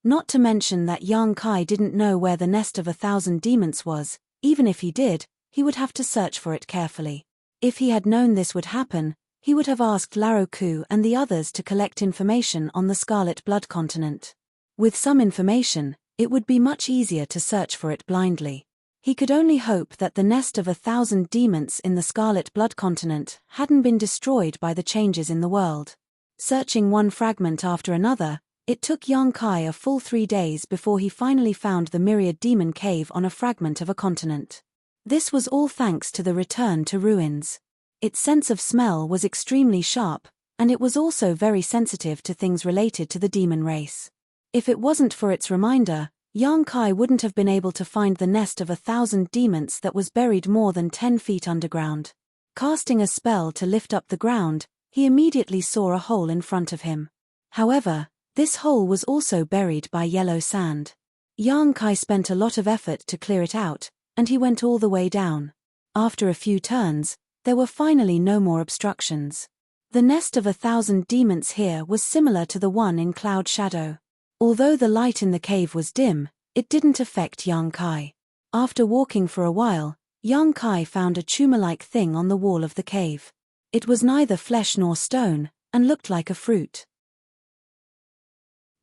Not to mention that Yang Kai didn't know where the nest of 1,000 demons was. Even if he did, he would have to search for it carefully. If he had known this would happen, he would have asked Laroku and the others to collect information on the Scarlet Blood continent. With some information, it would be much easier to search for it blindly. He could only hope that the nest of 1,000 demons in the Scarlet Blood continent hadn't been destroyed by the changes in the world. Searching one fragment after another, it took Yang Kai a full 3 days before he finally found the Myriad Demon Cave on a fragment of a continent. This was all thanks to the return to ruins. Its sense of smell was extremely sharp, and it was also very sensitive to things related to the demon race. If it wasn't for its reminder, Yang Kai wouldn't have been able to find the nest of 1,000 demons that was buried more than 10 feet underground. Casting a spell to lift up the ground, he immediately saw a hole in front of him. However, this hole was also buried by yellow sand. Yang Kai spent a lot of effort to clear it out, and he went all the way down. After a few turns, there were finally no more obstructions. The nest of 1,000 demons here was similar to the one in Cloud Shadow. Although the light in the cave was dim, it didn't affect Yang Kai. After walking for a while, Yang Kai found a tumor-like thing on the wall of the cave. It was neither flesh nor stone, and looked like a fruit.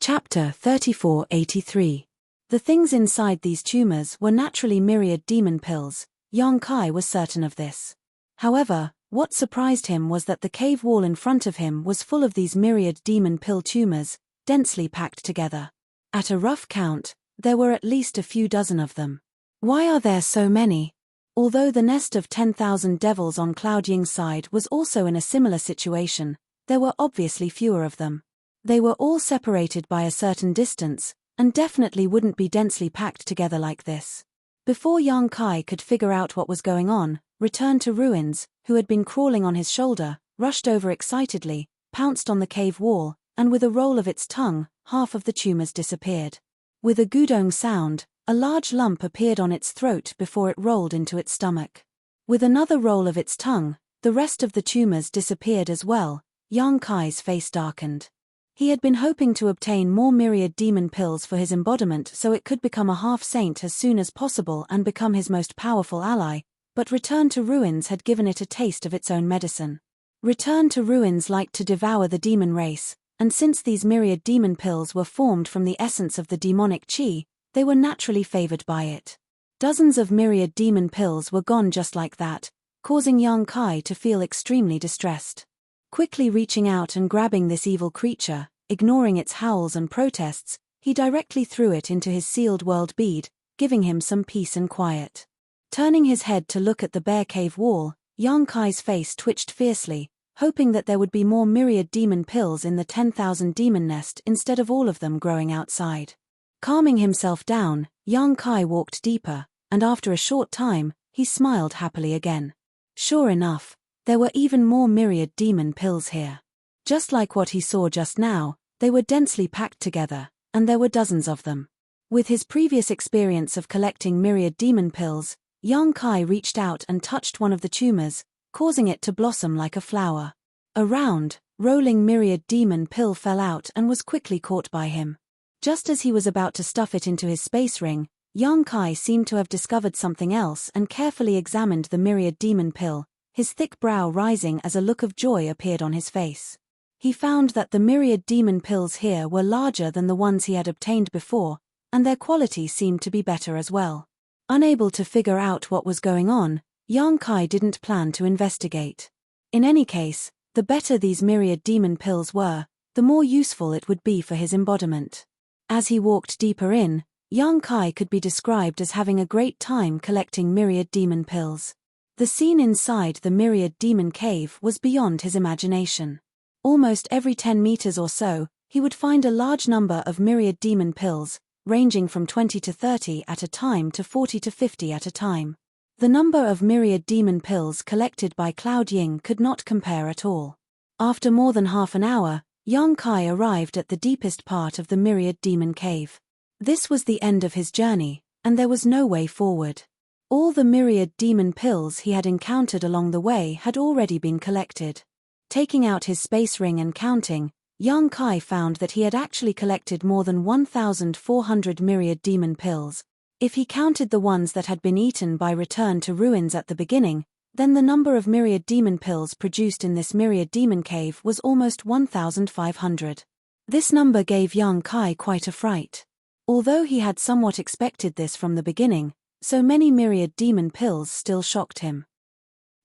Chapter 3483. The things inside these tumors were naturally myriad demon pills. Yang Kai was certain of this. However, what surprised him was that the cave wall in front of him was full of these myriad demon pill tumors, densely packed together. At a rough count, there were at least a few dozen of them. Why are there so many? Although the nest of 10,000 devils on Cloud Ying's side was also in a similar situation, there were obviously fewer of them. They were all separated by a certain distance, and definitely wouldn't be densely packed together like this. Before Yang Kai could figure out what was going on, Return to Ruins, who had been crawling on his shoulder, rushed over excitedly, pounced on the cave wall, and with a roll of its tongue, half of the tumors disappeared. With a gudong sound, a large lump appeared on its throat before it rolled into its stomach. With another roll of its tongue, the rest of the tumors disappeared as well. Yang Kai's face darkened. He had been hoping to obtain more myriad demon pills for his embodiment so it could become a half-saint as soon as possible and become his most powerful ally, but Return to Ruins had given it a taste of its own medicine. Return to Ruins liked to devour the demon race, and since these myriad demon pills were formed from the essence of the demonic chi, they were naturally favored by it. Dozens of myriad demon pills were gone just like that, causing Yang Kai to feel extremely distressed. Quickly reaching out and grabbing this evil creature, ignoring its howls and protests, he directly threw it into his sealed world bead, giving him some peace and quiet. Turning his head to look at the bare cave wall, Yang Kai's face twitched fiercely, hoping that there would be more myriad demon pills in the 10,000 demon nest instead of all of them growing outside. Calming himself down, Yang Kai walked deeper, and after a short time, he smiled happily again. Sure enough, there were even more myriad demon pills here. Just like what he saw just now, they were densely packed together, and there were dozens of them. With his previous experience of collecting myriad demon pills, Yang Kai reached out and touched one of the tumors, causing it to blossom like a flower. A round, rolling myriad demon pill fell out and was quickly caught by him. Just as he was about to stuff it into his space ring, Yang Kai seemed to have discovered something else and carefully examined the myriad demon pill, his thick brow rising as a look of joy appeared on his face. He found that the myriad demon pills here were larger than the ones he had obtained before, and their quality seemed to be better as well. Unable to figure out what was going on, Yang Kai didn't plan to investigate. In any case, the better these myriad demon pills were, the more useful it would be for his embodiment. As he walked deeper in, Yang Kai could be described as having a great time collecting myriad demon pills. The scene inside the myriad demon cave was beyond his imagination. Almost every 10 meters or so, he would find a large number of myriad demon pills, ranging from 20 to 30 at a time to 40 to 50 at a time. The number of myriad demon pills collected by Cloud Ying could not compare at all. After more than half an hour, Yang Kai arrived at the deepest part of the myriad demon cave. This was the end of his journey, and there was no way forward. All the myriad demon pills he had encountered along the way had already been collected. Taking out his space ring and counting, Yang Kai found that he had actually collected more than 1,400 myriad demon pills. If he counted the ones that had been eaten by Return to Ruins at the beginning, then the number of myriad demon pills produced in this myriad demon cave was almost 1,500. This number gave Yang Kai quite a fright. Although he had somewhat expected this from the beginning, so many myriad demon pills still shocked him.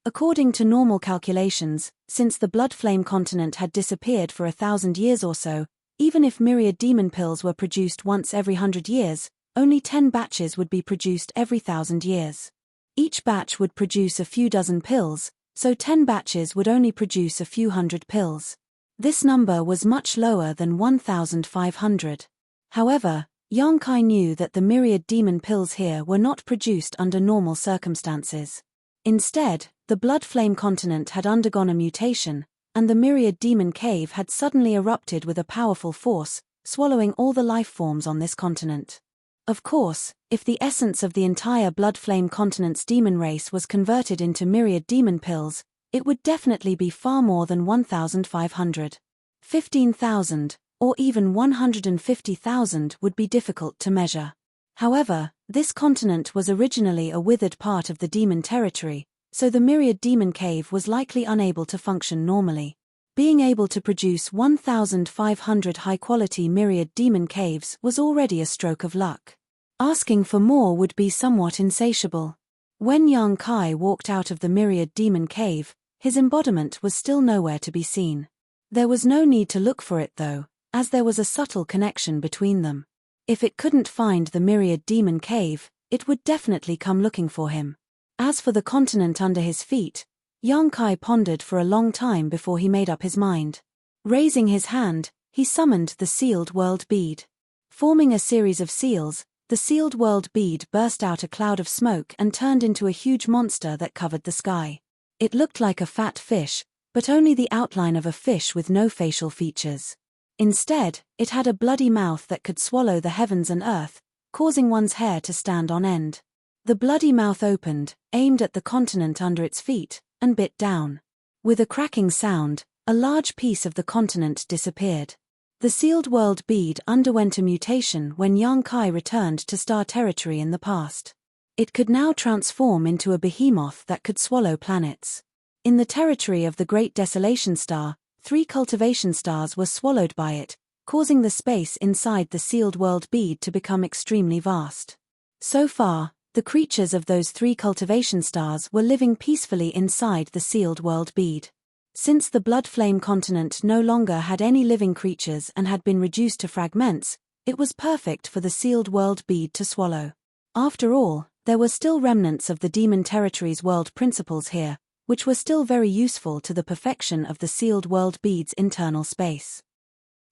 According to normal calculations, since the blood flame continent had disappeared for 1,000 years or so, even if myriad demon pills were produced once every 100 years, only 10 batches would be produced every 1,000 years. Each batch would produce a few dozen pills, so 10 batches would only produce a few hundred pills. This number was much lower than 1,500. However, Yang Kai knew that the myriad demon pills here were not produced under normal circumstances. Instead, the blood flame continent had undergone a mutation, and the myriad demon cave had suddenly erupted with a powerful force, swallowing all the life forms on this continent. Of course, if the essence of the entire blood flame continent's demon race was converted into myriad demon pills, it would definitely be far more than 1,500. 15,000, or even 150,000 would be difficult to measure. However, this continent was originally a withered part of the demon territory, so the myriad demon cave was likely unable to function normally. Being able to produce 1,500 high-quality myriad demon caves was already a stroke of luck. Asking for more would be somewhat insatiable. When Yang Kai walked out of the myriad demon cave, his embodiment was still nowhere to be seen. There was no need to look for it though, as there was a subtle connection between them. If it couldn't find the myriad demon cave, it would definitely come looking for him. As for the continent under his feet, Yang Kai pondered for a long time before he made up his mind. Raising his hand, he summoned the sealed world bead. Forming a series of seals, the sealed world bead burst out a cloud of smoke and turned into a huge monster that covered the sky. It looked like a fat fish, but only the outline of a fish with no facial features. Instead, it had a bloody mouth that could swallow the heavens and earth, causing one's hair to stand on end. The bloody mouth opened, aimed at the continent under its feet, and bit down. With a cracking sound, a large piece of the continent disappeared. The sealed world bead underwent a mutation when Yang Kai returned to star territory in the past. It could now transform into a behemoth that could swallow planets. In the territory of the Great Desolation Star, 3 cultivation stars were swallowed by it, causing the space inside the sealed world bead to become extremely vast. So far, the creatures of those 3 cultivation stars were living peacefully inside the sealed world bead. Since the blood flame continent no longer had any living creatures and had been reduced to fragments, it was perfect for the sealed world bead to swallow. After all, there were still remnants of the demon territory's world principles here, which were still very useful to the perfection of the sealed world bead's internal space.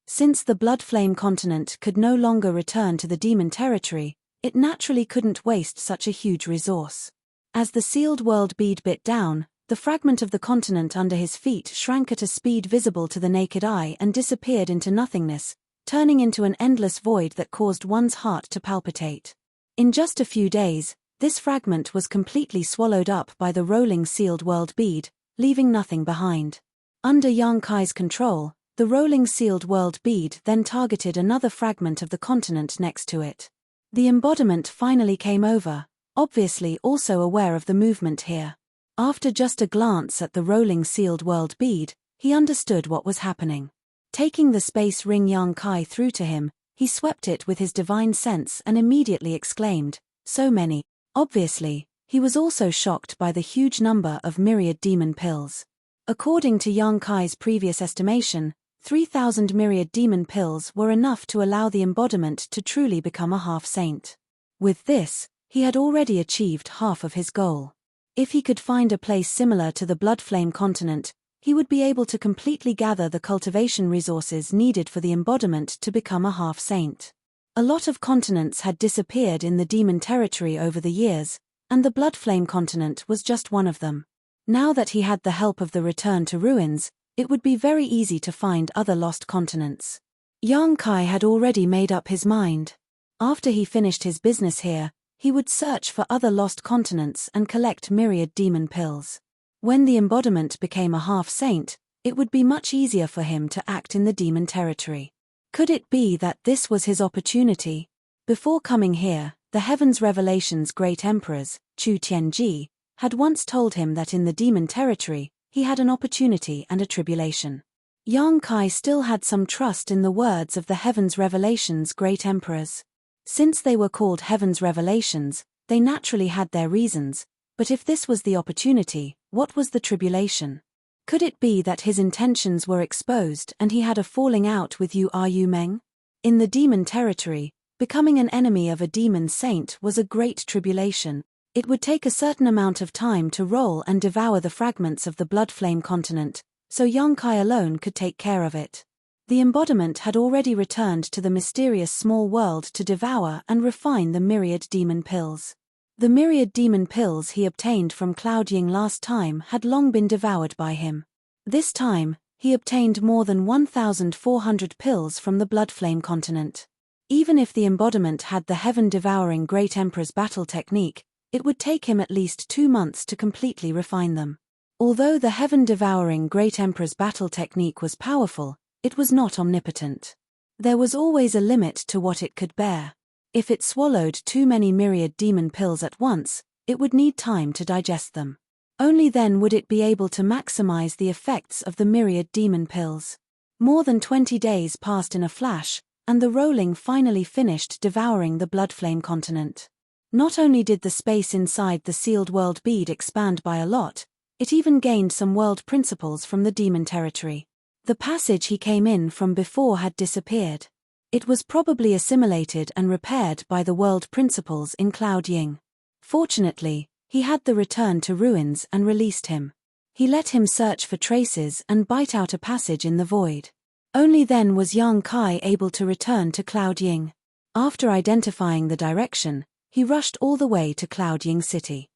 Since the blood flame continent could no longer return to the demon territory, it naturally couldn't waste such a huge resource. As the sealed world bead bit down, the fragment of the continent under his feet shrank at a speed visible to the naked eye and disappeared into nothingness, turning into an endless void that caused one's heart to palpitate. In just a few days, this fragment was completely swallowed up by the rolling sealed world bead, leaving nothing behind. Under Yang Kai's control, the rolling sealed world bead then targeted another fragment of the continent next to it. The embodiment finally came over, obviously also aware of the movement here. After just a glance at the rolling sealed world bead, he understood what was happening. Taking the space ring Yang Kai threw to him, he swept it with his divine sense and immediately exclaimed, "So many." Obviously, he was also shocked by the huge number of myriad demon pills. According to Yang Kai's previous estimation, 3,000 myriad demon pills were enough to allow the embodiment to truly become a half-saint. With this, he had already achieved half of his goal. If he could find a place similar to the Bloodflame continent, he would be able to completely gather the cultivation resources needed for the embodiment to become a half-saint. A lot of continents had disappeared in the demon territory over the years, and the Bloodflame continent was just one of them. Now that he had the help of the Return to Ruins, it would be very easy to find other lost continents. Yang Kai had already made up his mind. After he finished his business here, he would search for other lost continents and collect myriad demon pills. When the embodiment became a half-saint, it would be much easier for him to act in the demon territory. Could it be that this was his opportunity? Before coming here, the Heavens Revelation's great emperors, Chu Tianji, had once told him that in the demon territory, he had an opportunity and a tribulation. Yang Kai still had some trust in the words of the Heavens Revelation's great emperors. Since they were called Heavens Revelations, they naturally had their reasons, but if this was the opportunity, what was the tribulation? Could it be that his intentions were exposed and he had a falling out with Yu Meng? In the demon territory, becoming an enemy of a demon saint was a great tribulation. It would take a certain amount of time to roll and devour the fragments of the Bloodflame continent, so Yang Kai alone could take care of it. The embodiment had already returned to the mysterious small world to devour and refine the myriad demon pills. The myriad demon pills he obtained from Cloud Ying last time had long been devoured by him. This time, he obtained more than 1,400 pills from the Bloodflame continent. Even if the embodiment had the heaven-devouring Great Emperor's battle technique, it would take him at least 2 months to completely refine them. Although the heaven-devouring Great Emperor's battle technique was powerful, it was not omnipotent. There was always a limit to what it could bear. If it swallowed too many myriad demon pills at once, it would need time to digest them. Only then would it be able to maximize the effects of the myriad demon pills. More than 20 days passed in a flash, and the rolling finally finished devouring the Bloodflame continent. Not only did the space inside the sealed world bead expand by a lot, it even gained some world principles from the demon territory. The passage he came in from before had disappeared. It was probably assimilated and repaired by the world principles in Cloud Ying. Fortunately, he had the Return to Ruins and released him. He let him search for traces and bite out a passage in the void. Only then was Yang Kai able to return to Cloud Ying. After identifying the direction, he rushed all the way to Cloud Ying City.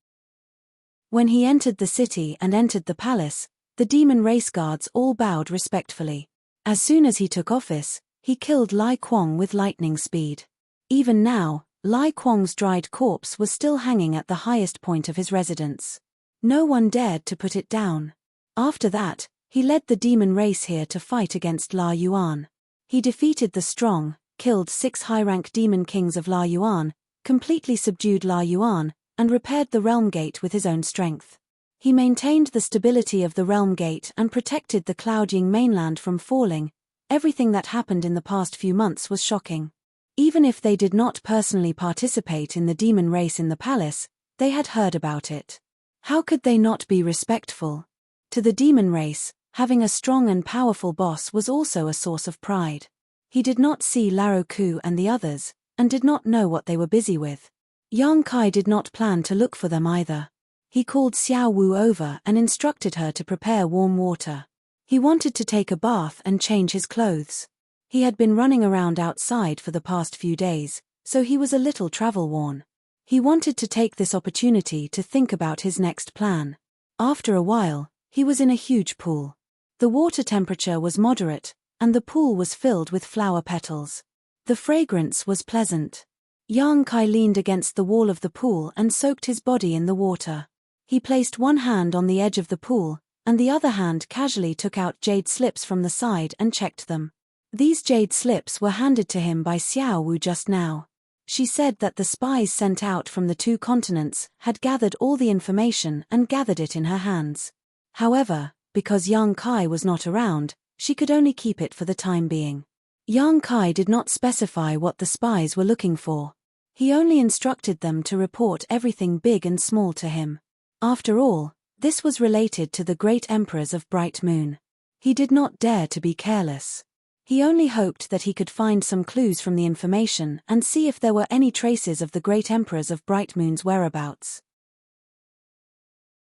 When he entered the city and entered the palace, The demon race guards all bowed respectfully. As soon as he took office, he killed Lai Kuang with lightning speed. Even now, Lai Kuang's dried corpse was still hanging at the highest point of his residence. No one dared to put it down. After that, he led the demon race here to fight against La Yuan. He defeated the strong, killed 6 high-rank demon kings of La Yuan, completely subdued La Yuan, and repaired the realm gate with his own strength. He maintained the stability of the realm gate and protected the Clouding mainland from falling. Everything that happened in the past few months was shocking. Even if they did not personally participate in the demon race in the palace, they had heard about it. How could they not be respectful? To the demon race, having a strong and powerful boss was also a source of pride. He did not see Laroku and the others, and did not know what they were busy with. Yang Kai did not plan to look for them either. He called Xiao Wu over and instructed her to prepare warm water. He wanted to take a bath and change his clothes. He had been running around outside for the past few days, so he was a little travel-worn. He wanted to take this opportunity to think about his next plan. After a while, he was in a huge pool. The water temperature was moderate, and the pool was filled with flower petals. The fragrance was pleasant. Yang Kai leaned against the wall of the pool and soaked his body in the water. He placed one hand on the edge of the pool, and the other hand casually took out jade slips from the side and checked them. These jade slips were handed to him by Xiao Wu just now. She said that the spies sent out from the 2 continents had gathered all the information and gathered it in her hands. However, because Yang Kai was not around, she could only keep it for the time being. Yang Kai did not specify what the spies were looking for. He only instructed them to report everything big and small to him. After all, this was related to the great emperors of Bright Moon. He did not dare to be careless. He only hoped that he could find some clues from the information and see if there were any traces of the great emperors of Bright Moon's whereabouts.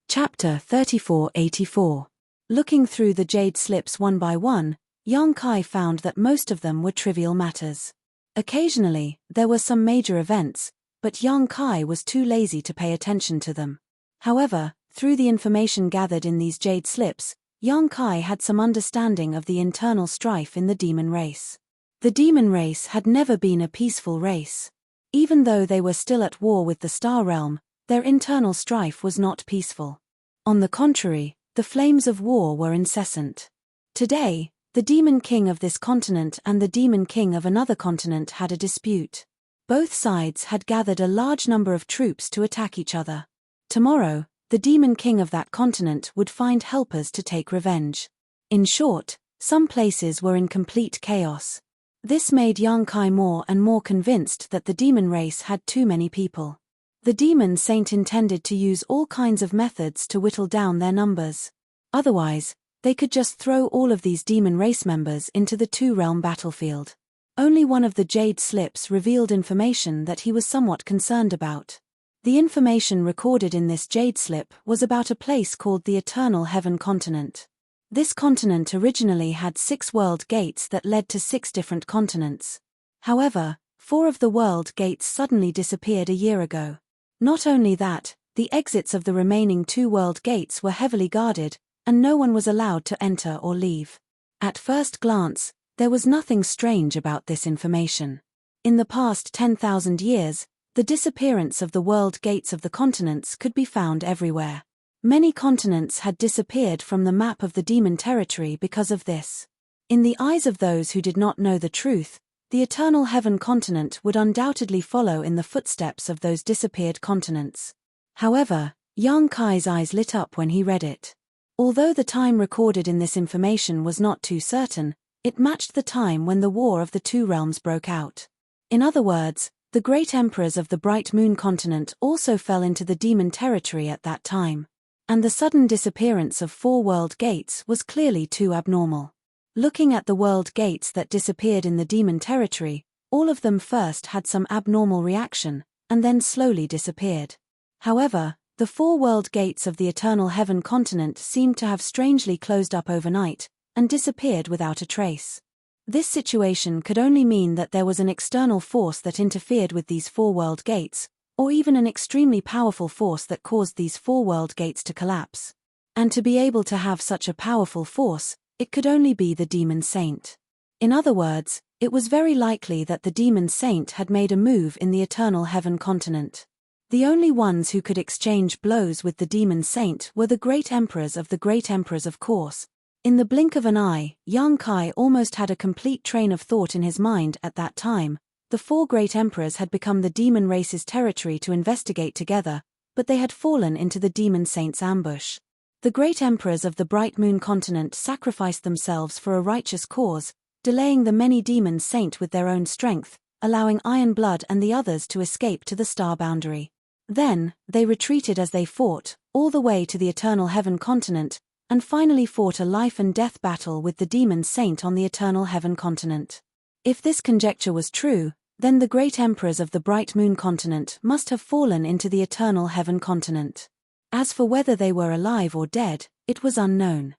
Chapter 3484. Looking through the jade slips one by one, Yang Kai found that most of them were trivial matters. Occasionally, there were some major events, but Yang Kai was too lazy to pay attention to them. However, through the information gathered in these jade slips, Yang Kai had some understanding of the internal strife in the demon race. The demon race had never been a peaceful race. Even though they were still at war with the Star Realm, their internal strife was not peaceful. On the contrary, the flames of war were incessant. Today, the demon king of this continent and the demon king of another continent had a dispute. Both sides had gathered a large number of troops to attack each other. Tomorrow, the demon king of that continent would find helpers to take revenge. In short, some places were in complete chaos. This made Yang Kai more and more convinced that the demon race had too many people. The demon saint intended to use all kinds of methods to whittle down their numbers. Otherwise, they could just throw all of these demon race members into the 2-realm battlefield. Only one of the jade slips revealed information that he was somewhat concerned about. The information recorded in this jade slip was about a place called the Eternal Heaven Continent. This continent originally had 6 world gates that led to 6 different continents. However, 4 of the world gates suddenly disappeared a year ago. Not only that, the exits of the remaining 2 world gates were heavily guarded, and no one was allowed to enter or leave. At first glance, there was nothing strange about this information. In the past 10,000 years, the disappearance of the world gates of the continents could be found everywhere. Many continents had disappeared from the map of the demon territory because of this. In the eyes of those who did not know the truth, the Eternal Heaven Continent would undoubtedly follow in the footsteps of those disappeared continents. However, Yang Kai's eyes lit up when he read it. Although the time recorded in this information was not too certain, it matched the time when the War of the 2 Realms broke out. In other words, the great emperors of the Bright Moon continent also fell into the demon territory at that time. And the sudden disappearance of 4 world gates was clearly too abnormal. Looking at the world gates that disappeared in the demon territory, all of them first had some abnormal reaction, and then slowly disappeared. However, the 4 world gates of the Eternal Heaven continent seemed to have strangely closed up overnight, and disappeared without a trace. This situation could only mean that there was an external force that interfered with these 4 world gates, or even an extremely powerful force that caused these 4 world gates to collapse. And to be able to have such a powerful force, it could only be the demon saint. In other words, it was very likely that the demon saint had made a move in the eternal heaven continent. The only ones who could exchange blows with the demon saint were the great emperors of the great emperors, of course. In the blink of an eye, Yang Kai almost had a complete train of thought in his mind at that time. The four great emperors had become the demon race's territory to investigate together, but they had fallen into the demon saint's ambush. The great emperors of the bright moon continent sacrificed themselves for a righteous cause, delaying the many demon saint with their own strength, allowing Iron Blood and the others to escape to the star boundary. Then, they retreated as they fought, all the way to the eternal heaven continent, and finally fought a life and death battle with the demon saint on the eternal heaven continent. If this conjecture was true, then the great emperors of the bright moon continent must have fallen into the eternal heaven continent. As for whether they were alive or dead, it was unknown.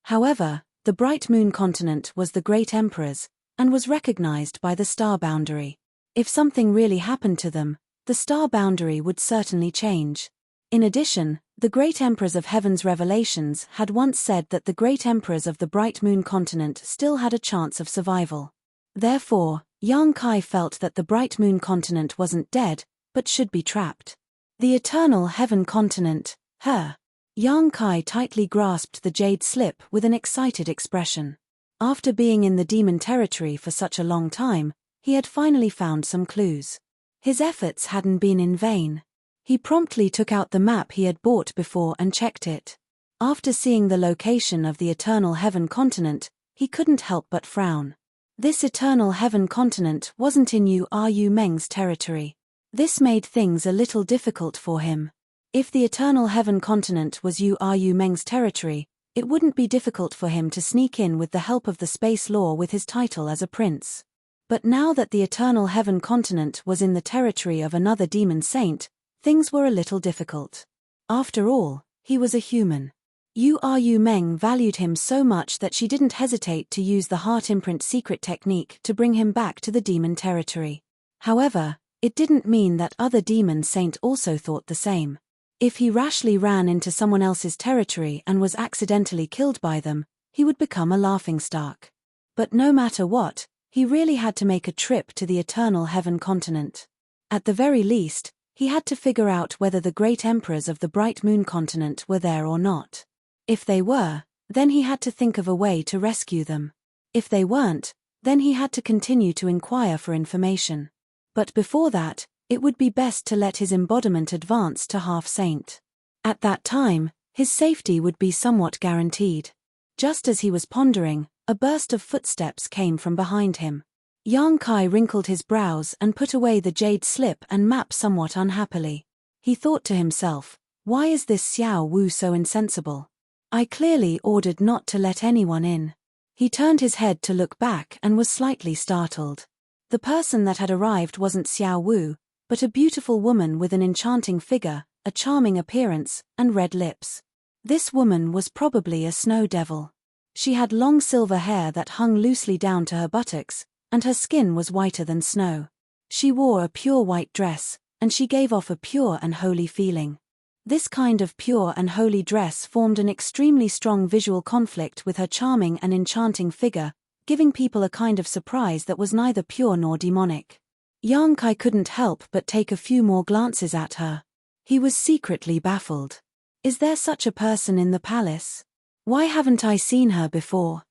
However, the bright moon continent was the great emperor's, and was recognized by the star boundary. If something really happened to them, the star boundary would certainly change. In addition, the great emperors of heaven's revelations had once said that the great emperors of the bright moon continent still had a chance of survival. Therefore, Yang Kai felt that the bright moon continent wasn't dead, but should be trapped. The eternal heaven continent, her. Yang Kai tightly grasped the jade slip with an excited expression. After being in the demon territory for such a long time, he had finally found some clues. His efforts hadn't been in vain. He promptly took out the map he had bought before and checked it. After seeing the location of the eternal heaven continent, he couldn't help but frown. This eternal heaven continent wasn't in Yu Meng's territory. This made things a little difficult for him. If the eternal heaven continent was Yu Meng's territory, it wouldn't be difficult for him to sneak in with the help of the space law with his title as a prince. But now that the eternal heaven continent was in the territory of another demon saint, things were a little difficult. After all, he was a human. Yu Meng valued him so much that she didn't hesitate to use the heart imprint secret technique to bring him back to the demon territory. However, it didn't mean that other demon saint also thought the same. If he rashly ran into someone else's territory and was accidentally killed by them, he would become a laughingstock. But no matter what, he really had to make a trip to the eternal heaven continent. At the very least, he had to figure out whether the great emperors of the bright moon continent were there or not. If they were, then he had to think of a way to rescue them. If they weren't, then he had to continue to inquire for information. But before that, it would be best to let his embodiment advance to half-saint. At that time, his safety would be somewhat guaranteed. Just as he was pondering, a burst of footsteps came from behind him. Yang Kai wrinkled his brows and put away the jade slip and map somewhat unhappily. He thought to himself, why is this Xiao Wu so insensible? I clearly ordered not to let anyone in. He turned his head to look back and was slightly startled. The person that had arrived wasn't Xiao Wu, but a beautiful woman with an enchanting figure, a charming appearance, and red lips. This woman was probably a snow devil. She had long silver hair that hung loosely down to her buttocks, and her skin was whiter than snow. She wore a pure white dress, and she gave off a pure and holy feeling. This kind of pure and holy dress formed an extremely strong visual conflict with her charming and enchanting figure, giving people a kind of surprise that was neither pure nor demonic. Yang Kai couldn't help but take a few more glances at her. He was secretly baffled. Is there such a person in the palace? Why haven't I seen her before?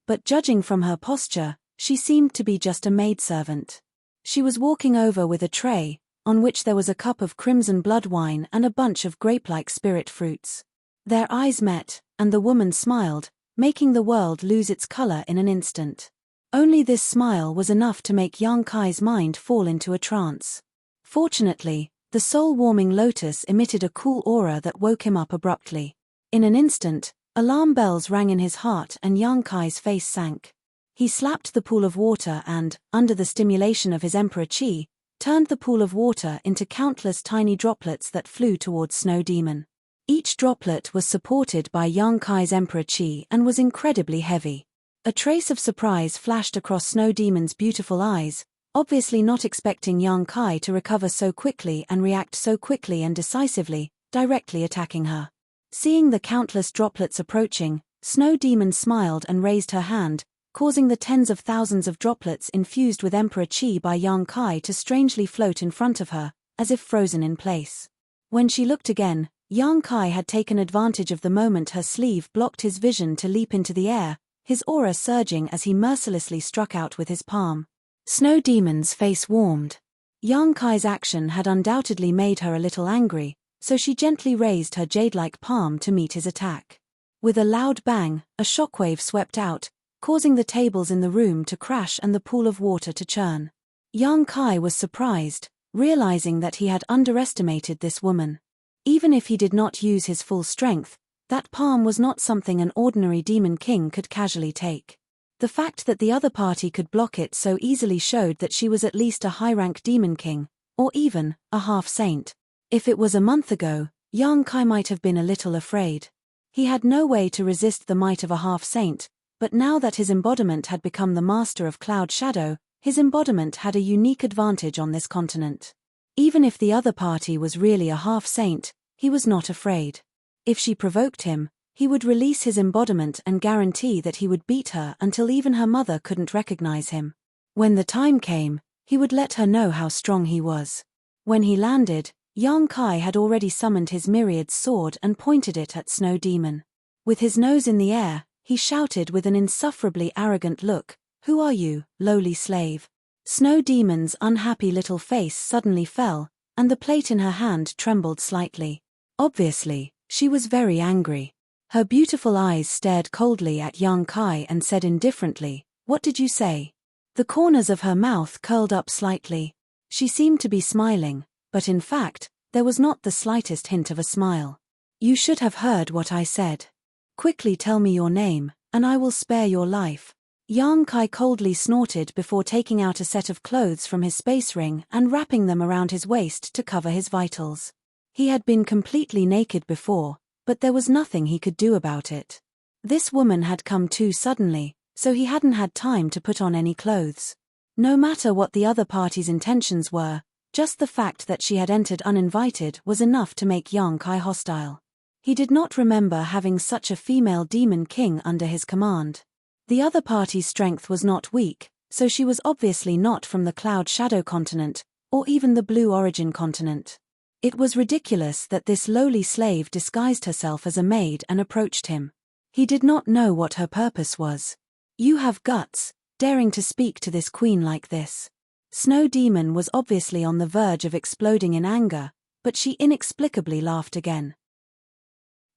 But judging from her posture, she seemed to be just a maidservant. She was walking over with a tray, on which there was a cup of crimson blood wine and a bunch of grape-like spirit fruits. Their eyes met, and the woman smiled, making the world lose its color in an instant. Only this smile was enough to make Yang Kai's mind fall into a trance. Fortunately, the soul-warming lotus emitted a cool aura that woke him up abruptly. In an instant, alarm bells rang in his heart and Yang Kai's face sank. He slapped the pool of water and, under the stimulation of his emperor chi, turned the pool of water into countless tiny droplets that flew towards Snow Demon. Each droplet was supported by Yang Kai's emperor chi and was incredibly heavy. A trace of surprise flashed across Snow Demon's beautiful eyes, obviously not expecting Yang Kai to recover so quickly and react so quickly and decisively. directly attacking her. Seeing the countless droplets approaching, Snow Demon smiled and raised her hand, causing the tens of thousands of droplets infused with Emperor Qi by Yang Kai to strangely float in front of her, as if frozen in place. When she looked again, Yang Kai had taken advantage of the moment her sleeve blocked his vision to leap into the air, his aura surging as he mercilessly struck out with his palm. Snow Demon's face warmed. Yang Kai's action had undoubtedly made her a little angry, so she gently raised her jade-like palm to meet his attack. With a loud bang, a shockwave swept out, causing the tables in the room to crash and the pool of water to churn. Yang Kai was surprised, realizing that he had underestimated this woman. Even if he did not use his full strength, that palm was not something an ordinary demon king could casually take. The fact that the other party could block it so easily showed that she was at least a high-rank demon king, or even a half-saint. If it was a month ago, Yang Kai might have been a little afraid. He had no way to resist the might of a half-saint, but now that his embodiment had become the master of Cloud Shadow, his embodiment had a unique advantage on this continent. Even if the other party was really a half-saint, he was not afraid. If she provoked him, he would release his embodiment and guarantee that he would beat her until even her mother couldn't recognize him. When the time came, he would let her know how strong he was. When he landed, Yang Kai had already summoned his myriad sword and pointed it at Snow Demon. With his nose in the air, he shouted with an insufferably arrogant look, "Who are you, lowly slave?" Snow Demon's unhappy little face suddenly fell, and the plate in her hand trembled slightly. Obviously, she was very angry. Her beautiful eyes stared coldly at Yang Kai and said indifferently, "What did you say?" The corners of her mouth curled up slightly. She seemed to be smiling, but in fact, there was not the slightest hint of a smile. "You should have heard what I said. Quickly tell me your name, and I will spare your life." Yang Kai coldly snorted before taking out a set of clothes from his space ring and wrapping them around his waist to cover his vitals. He had been completely naked before, but there was nothing he could do about it. This woman had come too suddenly, so he hadn't had time to put on any clothes. No matter what the other party's intentions were, just the fact that she had entered uninvited was enough to make Yang Kai hostile. He did not remember having such a female demon king under his command. The other party's strength was not weak, so she was obviously not from the Cloud Shadow continent, or even the Blue Origin continent. It was ridiculous that this lowly slave disguised herself as a maid and approached him. He did not know what her purpose was. "You have guts, daring to speak to this queen like this." Snow Demon was obviously on the verge of exploding in anger, but she inexplicably laughed again.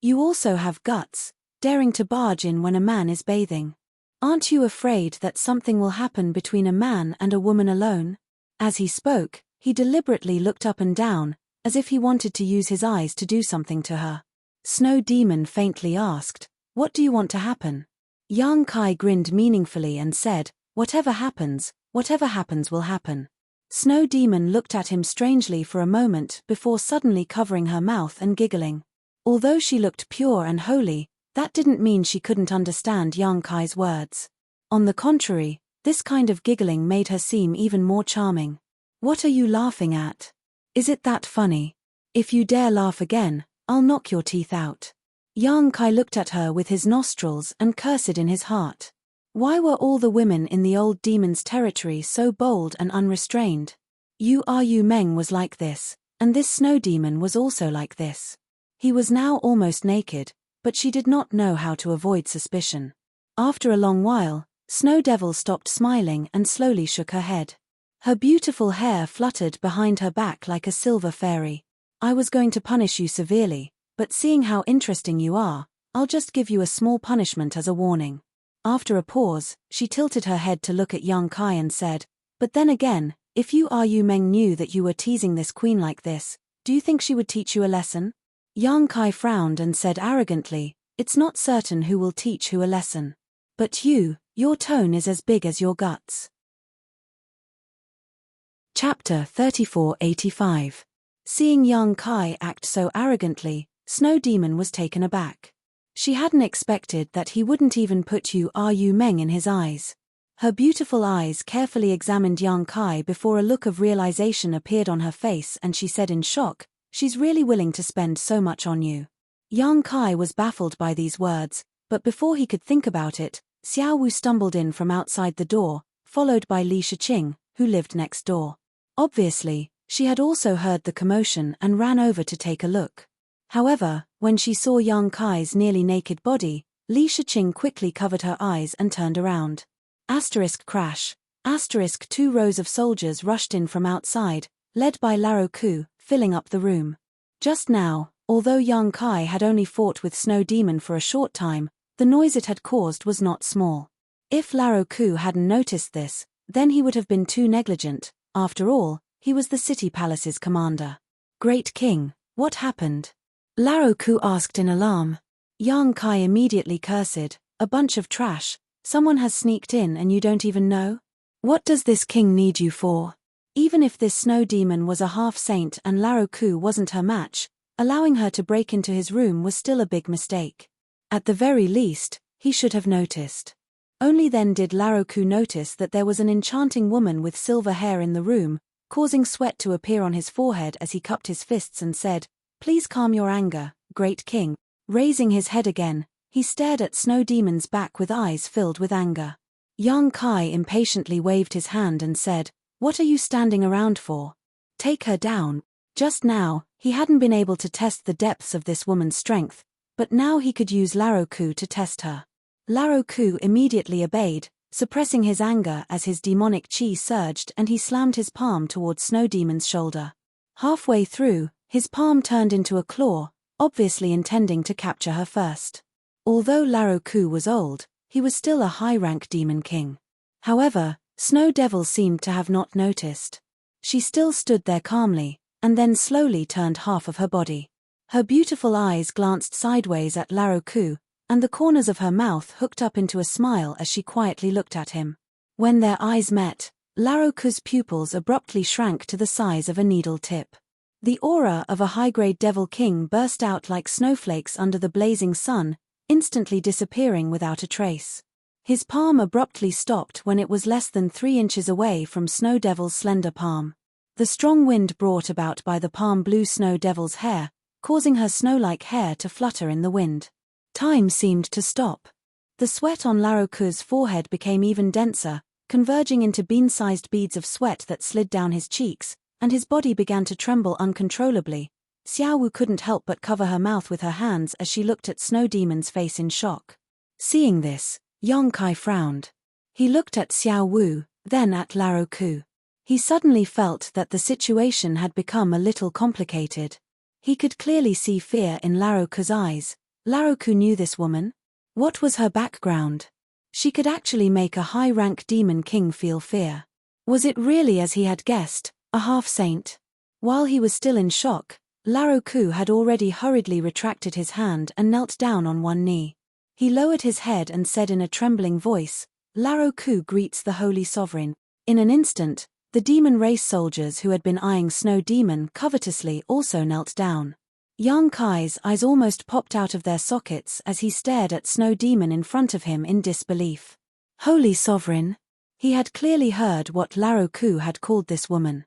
"You also have guts, daring to barge in when a man is bathing. Aren't you afraid that something will happen between a man and a woman alone?" As he spoke, he deliberately looked up and down, as if he wanted to use his eyes to do something to her. Snow Demon faintly asked, "What do you want to happen?" Yang Kai grinned meaningfully and said, whatever happens will happen." Snow Demon looked at him strangely for a moment before suddenly covering her mouth and giggling. Although she looked pure and holy, that didn't mean she couldn't understand Yang Kai's words. On the contrary, this kind of giggling made her seem even more charming. "What are you laughing at? Is it that funny? If you dare laugh again, I'll knock your teeth out." Yang Kai looked at her with his nostrils and cursed in his heart. Why were all the women in the old demon's territory so bold and unrestrained? Yu Meng was like this, and this Snow Demon was also like this. He was now almost naked, but she did not know how to avoid suspicion. After a long while, Snow Devil stopped smiling and slowly shook her head. Her beautiful hair fluttered behind her back like a silver fairy. "I was going to punish you severely, but seeing how interesting you are, I'll just give you a small punishment as a warning." After a pause, she tilted her head to look at Yang Kai and said, "But then again, if Yu Meng knew that you were teasing this queen like this, do you think she would teach you a lesson?" Yang Kai frowned and said arrogantly, "It's not certain who will teach who a lesson. But your tone is as big as your guts." Chapter 3485. Seeing Yang Kai act so arrogantly, Snow Demon was taken aback. She hadn't expected that he wouldn't even put Yu Meng in his eyes. Her beautiful eyes carefully examined Yang Kai before a look of realization appeared on her face and she said in shock, She's really willing to spend so much on you. Yang Kai was baffled by these words, but before he could think about it, Xiao Wu stumbled in from outside the door, followed by Li Shiqing, who lived next door. Obviously, she had also heard the commotion and ran over to take a look. However, when she saw Yang Kai's nearly naked body, Li Shiqing quickly covered her eyes and turned around. Crash. 2 rows of soldiers rushed in from outside, led by Laro Ku, filling up the room. Just now, although Yang Kai had only fought with Snow Demon for a short time, the noise it had caused was not small. If Laro Ku hadn't noticed this, then he would have been too negligent. After all, he was the city palace's commander. Great King, what happened? Laro Ku asked in alarm. Yang Kai immediately cursed, a bunch of trash, someone has sneaked in and you don't even know? What does this king need you for? Even if this snow demon was a half-saint and Laro Ku wasn't her match, allowing her to break into his room was still a big mistake. At the very least, he should have noticed. Only then did Laro Ku notice that there was an enchanting woman with silver hair in the room, causing sweat to appear on his forehead as he cupped his fists and said, "Please calm your anger, great king." Raising his head again, he stared at Snow Demon's back with eyes filled with anger. Yang Kai impatiently waved his hand and said, "What are you standing around for? Take her down." Just now, he hadn't been able to test the depths of this woman's strength, but now he could use Laro Ku to test her. Laro Ku immediately obeyed, suppressing his anger as his demonic chi surged and he slammed his palm towards Snow Demon's shoulder. Halfway through, his palm turned into a claw, obviously intending to capture her first. Although Laro Ku was old, he was still a high-rank demon king. However, Snow Devil seemed to have not noticed. She still stood there calmly, and then slowly turned half of her body. Her beautiful eyes glanced sideways at Laro Ku, and the corners of her mouth hooked up into a smile as she quietly looked at him. When their eyes met, Laro Ku's pupils abruptly shrank to the size of a needle tip. The aura of a high-grade devil king burst out like snowflakes under the blazing sun, instantly disappearing without a trace. His palm abruptly stopped when it was less than 3 inches away from Snow Devil's slender palm. The strong wind brought about by the palm blew Snow Devil's hair, causing her snow-like hair to flutter in the wind. Time seemed to stop. The sweat on Laro Ku's forehead became even denser, converging into bean-sized beads of sweat that slid down his cheeks, and his body began to tremble uncontrollably. Xiao Wu couldn't help but cover her mouth with her hands as she looked at Snow Demon's face in shock. Seeing this, Yang Kai frowned. He looked at Xiao Wu, then at Laro Ku. He suddenly felt that the situation had become a little complicated. He could clearly see fear in Laro Ku's eyes. Laro Ku knew this woman? What was her background? She could actually make a high-rank demon king feel fear. Was it really as he had guessed, a half-saint? While he was still in shock, Laro Ku had already hurriedly retracted his hand and knelt down on one knee. He lowered his head and said in a trembling voice, "Laro Ku greets the Holy Sovereign." In an instant, the demon race soldiers who had been eyeing Snow Demon covetously also knelt down. Yang Kai's eyes almost popped out of their sockets as he stared at Snow Demon in front of him in disbelief. Holy Sovereign? He had clearly heard what Laro Ku had called this woman.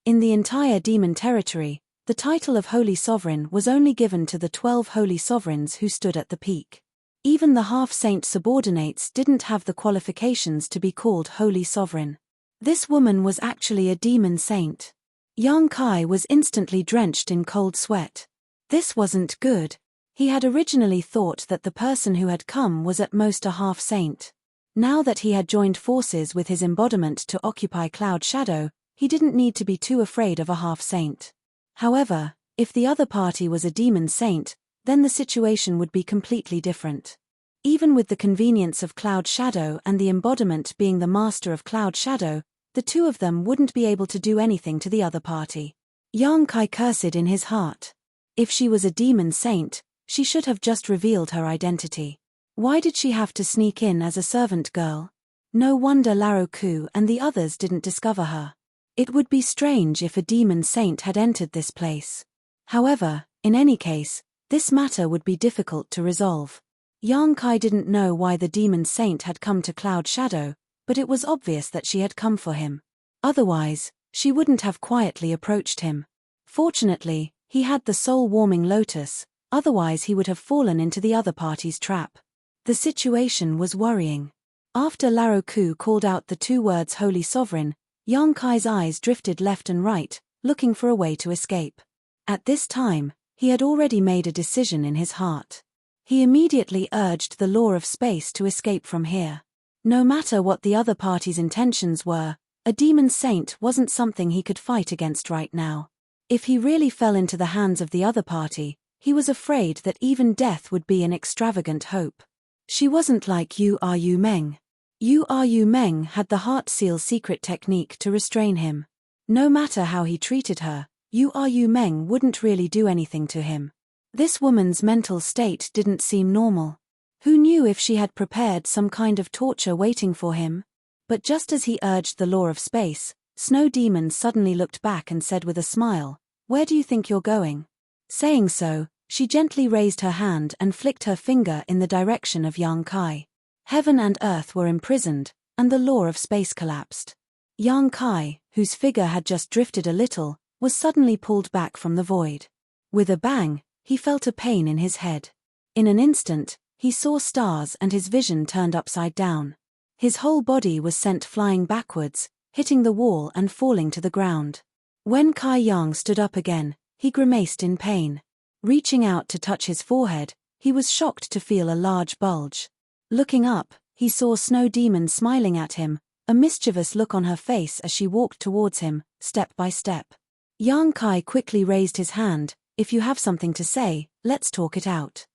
In the entire demon territory, the title of Holy Sovereign was only given to the 12 Holy Sovereigns who stood at the peak. Even the half-saint subordinates didn't have the qualifications to be called Holy Sovereign. This woman was actually a demon saint. Yang Kai was instantly drenched in cold sweat. This wasn't good. He had originally thought that the person who had come was at most a half-saint. Now that he had joined forces with his embodiment to occupy Cloud Shadow, he didn't need to be too afraid of a half-saint. However, if the other party was a demon saint, then the situation would be completely different. Even with the convenience of Cloud Shadow and the embodiment being the master of Cloud Shadow, the two of them wouldn't be able to do anything to the other party. Yang Kai cursed in his heart. If she was a demon saint, she should have just revealed her identity. Why did she have to sneak in as a servant girl? No wonder Laro Ku and the others didn't discover her. It would be strange if a demon saint had entered this place. However, in any case, this matter would be difficult to resolve. Yang Kai didn't know why the demon saint had come to Cloud Shadow, but it was obvious that she had come for him. Otherwise, she wouldn't have quietly approached him. Fortunately, he had the soul-warming lotus, otherwise he would have fallen into the other party's trap. The situation was worrying. After Laroku called out the two words Holy Sovereign, Yang Kai's eyes drifted left and right, looking for a way to escape. At this time, he had already made a decision in his heart. He immediately urged the law of space to escape from here. No matter what the other party's intentions were, a demon saint wasn't something he could fight against right now. If he really fell into the hands of the other party, he was afraid that even death would be an extravagant hope. She wasn't like Yu Meng. Yu Meng had the heart seal secret technique to restrain him. No matter how he treated her, Yu Meng wouldn't really do anything to him. This woman's mental state didn't seem normal. Who knew if she had prepared some kind of torture waiting for him? But just as he urged the law of space, Snow Demon suddenly looked back and said with a smile, "Where do you think you're going?" Saying so, she gently raised her hand and flicked her finger in the direction of Yang Kai. Heaven and earth were imprisoned, and the law of space collapsed. Yang Kai, whose figure had just drifted a little, was suddenly pulled back from the void. With a bang, he felt a pain in his head. In an instant, he saw stars and his vision turned upside down. His whole body was sent flying backwards, hitting the wall and falling to the ground. When Kai Yang stood up again, he grimaced in pain. Reaching out to touch his forehead, he was shocked to feel a large bulge. Looking up, he saw Snow Demon smiling at him, a mischievous look on her face as she walked towards him, step by step. Yang Kai quickly raised his hand. "If you have something to say, let's talk it out.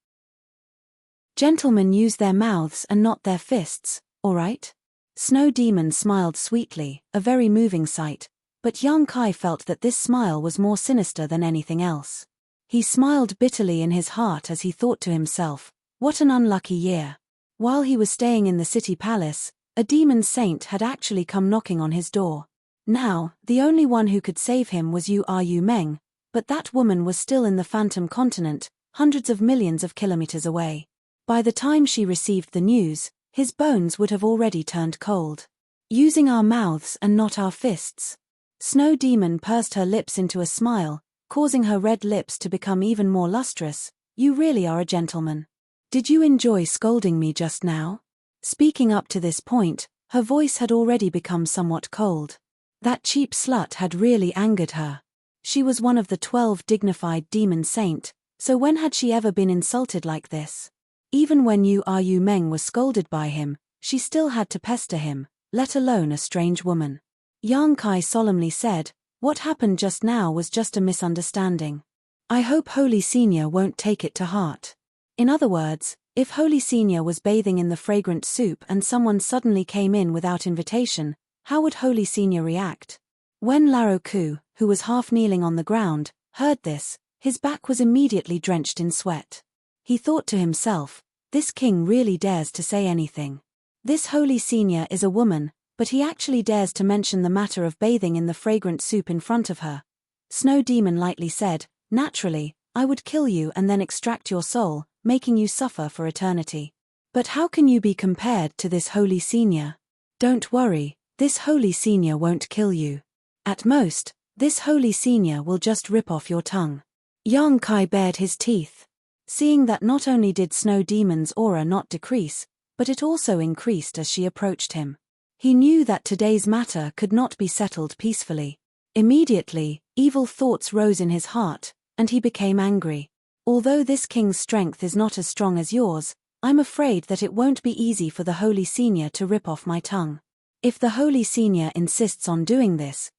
Gentlemen use their mouths and not their fists, all right?" Snow Demon smiled sweetly, a very moving sight, but Yang Kai felt that this smile was more sinister than anything else. He smiled bitterly in his heart as he thought to himself, what an unlucky year. While he was staying in the city palace, a demon saint had actually come knocking on his door. Now, the only one who could save him was Yu Meng, but that woman was still in the Phantom Continent, hundreds of millions of kilometers away. By the time she received the news, his bones would have already turned cold. Using our mouths and not our fists. Snow Demon pursed her lips into a smile, causing her red lips to become even more lustrous. "You really are a gentleman. Did you enjoy scolding me just now?" Speaking up to this point, her voice had already become somewhat cold. That cheap slut had really angered her. She was one of the 12 dignified demon saint, so when had she ever been insulted like this? Even when Yu Meng was scolded by him, she still had to pester him, let alone a strange woman. Yang Kai solemnly said, "What happened just now was just a misunderstanding. I hope Holy Senior won't take it to heart." In other words, if Holy Senior was bathing in the fragrant soup and someone suddenly came in without invitation, how would Holy Senior react? When Laroku, who was half kneeling on the ground, heard this, his back was immediately drenched in sweat. He thought to himself, this king really dares to say anything. This Holy Senior is a woman, but he actually dares to mention the matter of bathing in the fragrant soup in front of her. Snow Demon lightly said, "Naturally, I would kill you and then extract your soul, making you suffer for eternity. But how can you be compared to this Holy Senior? Don't worry, this Holy Senior won't kill you. At most, this Holy Senior will just rip off your tongue." Yang Kai bared his teeth. Seeing that not only did Snow Demon's aura not decrease, but it also increased as she approached him. He knew that today's matter could not be settled peacefully. Immediately, evil thoughts rose in his heart, and he became angry. "Although this king's strength is not as strong as yours, I'm afraid that it won't be easy for the Holy Senior to rip off my tongue. If the Holy Senior insists on doing this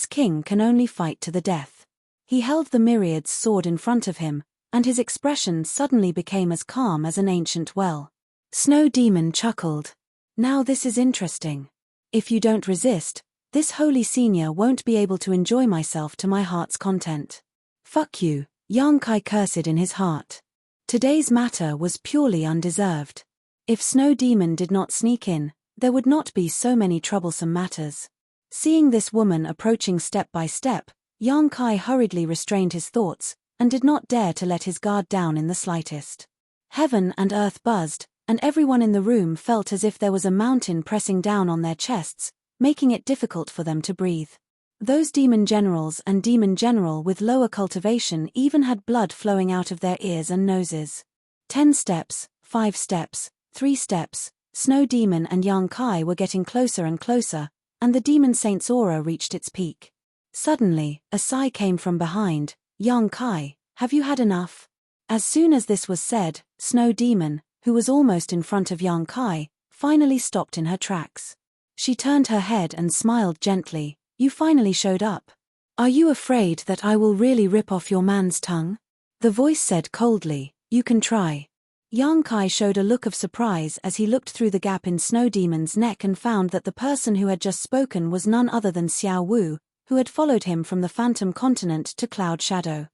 king can only fight to the death." He held the Myriad's sword in front of him, and his expression suddenly became as calm as an ancient well. Snow Demon chuckled. "Now this is interesting. If you don't resist, this Holy Senior won't be able to enjoy myself to my heart's content." "Fuck you," Yang Kai cursed in his heart. Today's matter was purely undeserved. If Snow Demon did not sneak in, there would not be so many troublesome matters. Seeing this woman approaching step by step, Yang Kai hurriedly restrained his thoughts, and did not dare to let his guard down in the slightest. Heaven and earth buzzed, and everyone in the room felt as if there was a mountain pressing down on their chests, making it difficult for them to breathe. Those demon generals and demon general with lower cultivation even had blood flowing out of their ears and noses. 10 steps, 5 steps, 3 steps, Snow Demon and Yang Kai were getting closer and closer, and the demon saint's aura reached its peak. Suddenly, a sigh came from behind. Yang Kai, have you had enough? As soon as this was said, Snow Demon, who was almost in front of Yang Kai, finally stopped in her tracks. She turned her head and smiled gently. You finally showed up. Are you afraid that I will really rip off your man's tongue? The voice said coldly, you can try. Yang Kai showed a look of surprise as he looked through the gap in Snow Demon's neck and found that the person who had just spoken was none other than Xiao Wu, who had followed him from the Phantom Continent to Cloud Shadow.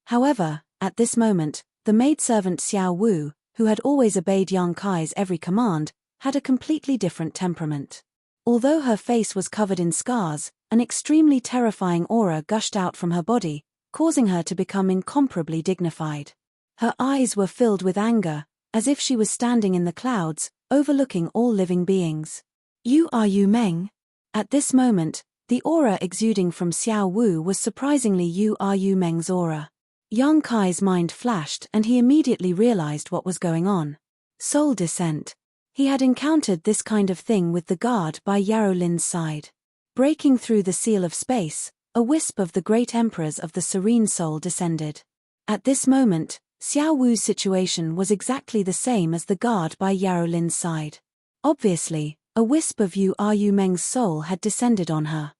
However, at this moment, the maidservant Xiao Wu, who had always obeyed Yang Kai's every command, had a completely different temperament. Although her face was covered in scars, an extremely terrifying aura gushed out from her body, causing her to become incomparably dignified. Her eyes were filled with anger, as if she was standing in the clouds, overlooking all living beings. You are Yu Meng? At this moment, the aura exuding from Xiao Wu was surprisingly Yu Meng's aura. Yang Kai's mind flashed and he immediately realized what was going on. Soul descent. He had encountered this kind of thing with the guard by Yarrow Lin's side. Breaking through the seal of space, a wisp of the great emperors of the Serene Soul descended. At this moment, Xiao Wu's situation was exactly the same as the guard by Yarrow Lin's side. Obviously, a wisp of Yu Meng's soul had descended on her.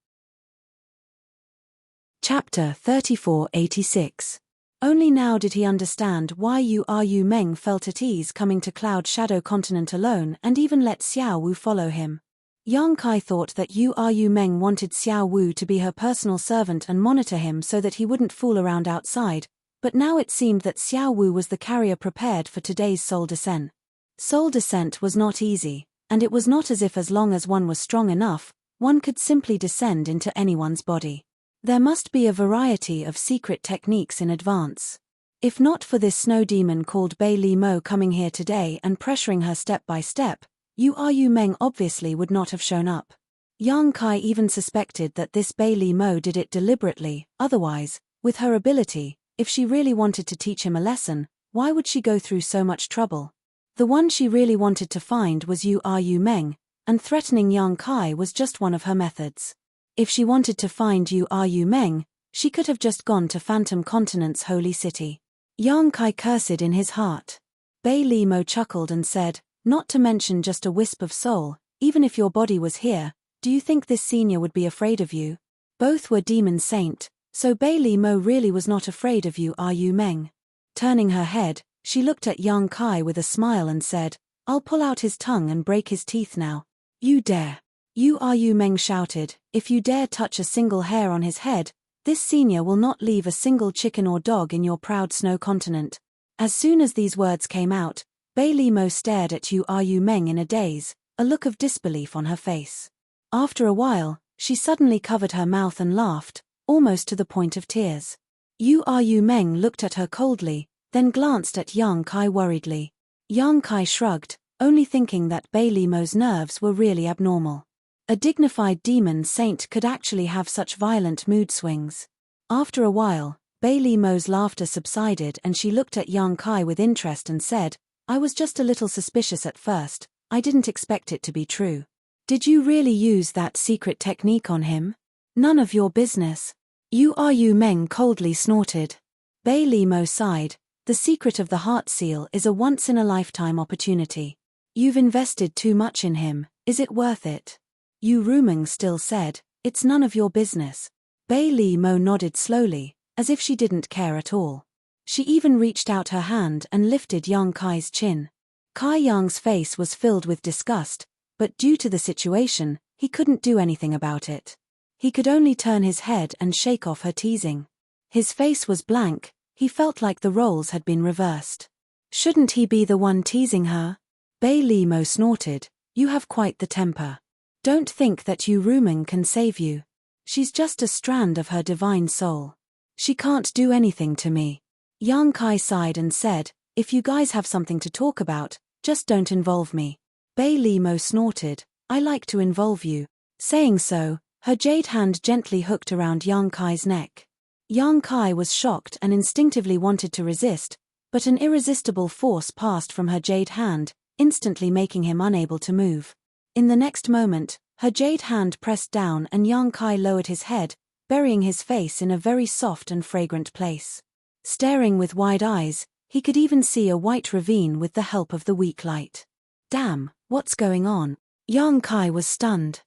Chapter 3486. Only now did he understand why Yu Meng felt at ease coming to Cloud Shadow Continent alone and even let Xiao Wu follow him. Yang Kai thought that Yu Meng wanted Xiao Wu to be her personal servant and monitor him so that he wouldn't fool around outside, but now it seemed that Xiao Wu was the carrier prepared for today's soul descent. Soul descent was not easy, and it was not as if as long as one was strong enough, one could simply descend into anyone's body. There must be a variety of secret techniques in advance. If not for this snow demon called Bei Li Mo coming here today and pressuring her step by step, Yu Meng obviously would not have shown up. Yang Kai even suspected that this Bei Li Mo did it deliberately, otherwise, with her ability, if she really wanted to teach him a lesson, why would she go through so much trouble? The one she really wanted to find was Yu Meng, and threatening Yang Kai was just one of her methods. If she wanted to find Yu Meng, she could have just gone to Phantom Continent's holy city. Yang Kai cursed in his heart. Bei Li Mo chuckled and said, not to mention just a wisp of soul, even if your body was here, do you think this senior would be afraid of you? Both were demon saint, so Bei Li Mo really was not afraid of Yu Meng. Turning her head, she looked at Yang Kai with a smile and said, I'll pull out his tongue and break his teeth now. You dare. Yu Meng shouted, if you dare touch a single hair on his head, this senior will not leave a single chicken or dog in your proud snow continent. As soon as these words came out, Bei Li Mo stared at Yu Meng in a daze, a look of disbelief on her face. After a while, she suddenly covered her mouth and laughed, almost to the point of tears. Yu Meng looked at her coldly, then glanced at Yang Kai worriedly. Yang Kai shrugged, only thinking that Bei Li Mo's nerves were really abnormal. A dignified demon saint could actually have such violent mood swings. After a while, Bei Li Mo's laughter subsided and she looked at Yang Kai with interest and said, I was just a little suspicious at first, I didn't expect it to be true. Did you really use that secret technique on him? None of your business. Yu Meng coldly snorted. Bei Li Mo sighed, the secret of the heart seal is a once-in-a-lifetime opportunity. You've invested too much in him, is it worth it? Yu Rumeng still said, it's none of your business. Bei Li Mo nodded slowly, as if she didn't care at all. She even reached out her hand and lifted Yang Kai's chin. Kai Yang's face was filled with disgust, but due to the situation, he couldn't do anything about it. He could only turn his head and shake off her teasing. His face was blank, he felt like the roles had been reversed. Shouldn't he be the one teasing her? Bei Li Mo snorted, you have quite the temper. Don't think that Yu Rumeng can save you. She's just a strand of her divine soul. She can't do anything to me. Yang Kai sighed and said, if you guys have something to talk about, just don't involve me. Bei Li Mo snorted, I like to involve you. Saying so, Her jade hand gently hooked around Yang Kai's neck. Yang Kai was shocked and instinctively wanted to resist, but an irresistible force passed from her jade hand, instantly making him unable to move. In the next moment, her jade hand pressed down and Yang Kai lowered his head, burying his face in a very soft and fragrant place. Staring with wide eyes, he could even see a white ravine with the help of the weak light. Damn, what's going on? Yang Kai was stunned.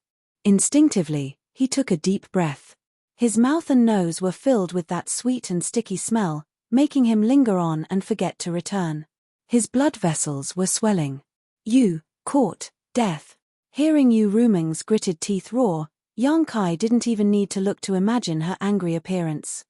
Instinctively, he took a deep breath. His mouth and nose were filled with that sweet and sticky smell, making him linger on and forget to return. His blood vessels were swelling. You, caught, death. Hearing Yu Ruming's gritted teeth roar, Yang Kai didn't even need to look to imagine her angry appearance.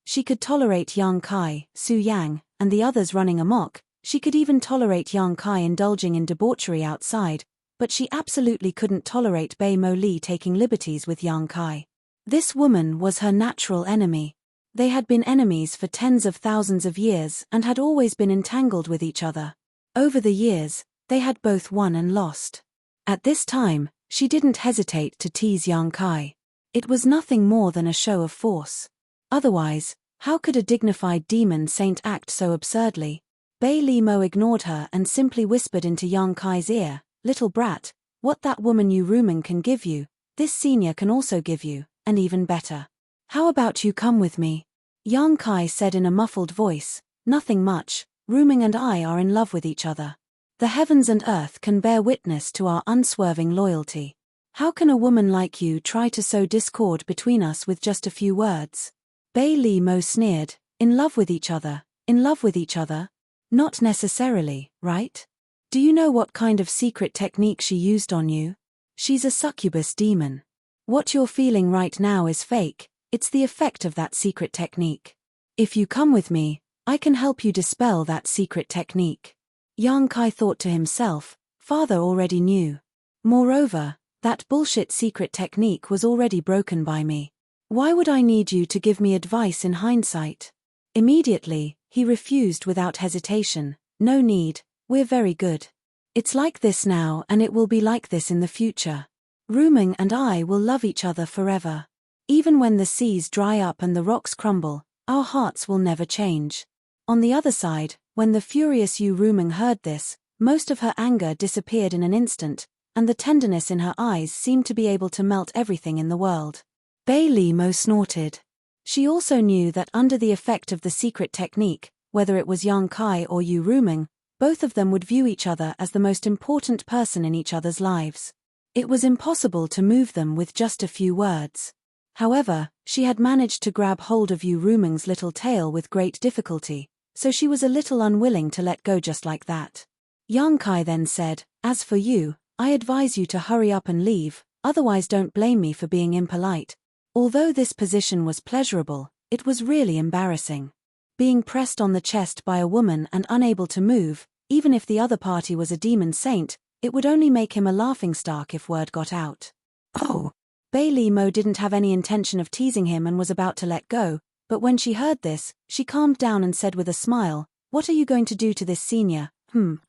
She could tolerate Yang Kai, Su Yang, and the others running amok. She could even tolerate Yang Kai indulging in debauchery outside, but she absolutely couldn't tolerate Bei Mo Li taking liberties with Yang Kai. This woman was her natural enemy. They had been enemies for tens of thousands of years and had always been entangled with each other. Over the years, they had both won and lost. At this time, she didn't hesitate to tease Yang Kai. It was nothing more than a show of force. Otherwise, how could a dignified demon saint act so absurdly? Bei Li Mo ignored her and simply whispered into Yang Kai's ear, "Little brat, what that woman Yu Ruming can give you, this senior can also give you, and even better. How about you come with me?" Yang Kai said in a muffled voice, "Nothing much, Ruming and I are in love with each other. The heavens and earth can bear witness to our unswerving loyalty. How can a woman like you try to sow discord between us with just a few words?" Bei Li Mo sneered, "In love with each other, in love with each other? Not necessarily, right? Do you know what kind of secret technique she used on you? She's a succubus demon. What you're feeling right now is fake, it's the effect of that secret technique. If you come with me, I can help you dispel that secret technique." Yang Kai thought to himself, father already knew. Moreover, that bullshit secret technique was already broken by me. Why would I need you to give me advice in hindsight? Immediately, he refused without hesitation, "No need, we're very good. It's like this now and it will be like this in the future. Ruming and I will love each other forever. Even when the seas dry up and the rocks crumble, our hearts will never change." On the other side, when the furious Yu Ruming heard this, most of her anger disappeared in an instant, and the tenderness in her eyes seemed to be able to melt everything in the world. Bei Li Mo snorted. She also knew that under the effect of the secret technique, whether it was Yang Kai or Yu Ruming, both of them would view each other as the most important person in each other's lives. It was impossible to move them with just a few words. However, she had managed to grab hold of Yu Ruming's little tail with great difficulty, so she was a little unwilling to let go just like that. Yang Kai then said, "As for you, I advise you to hurry up and leave, otherwise don't blame me for being impolite." Although this position was pleasurable, it was really embarrassing. Being pressed on the chest by a woman and unable to move, even if the other party was a demon saint, it would only make him a laughingstock if word got out. Oh! Bei Li Mo didn't have any intention of teasing him and was about to let go, but when she heard this, she calmed down and said with a smile, "What are you going to do to this senior?"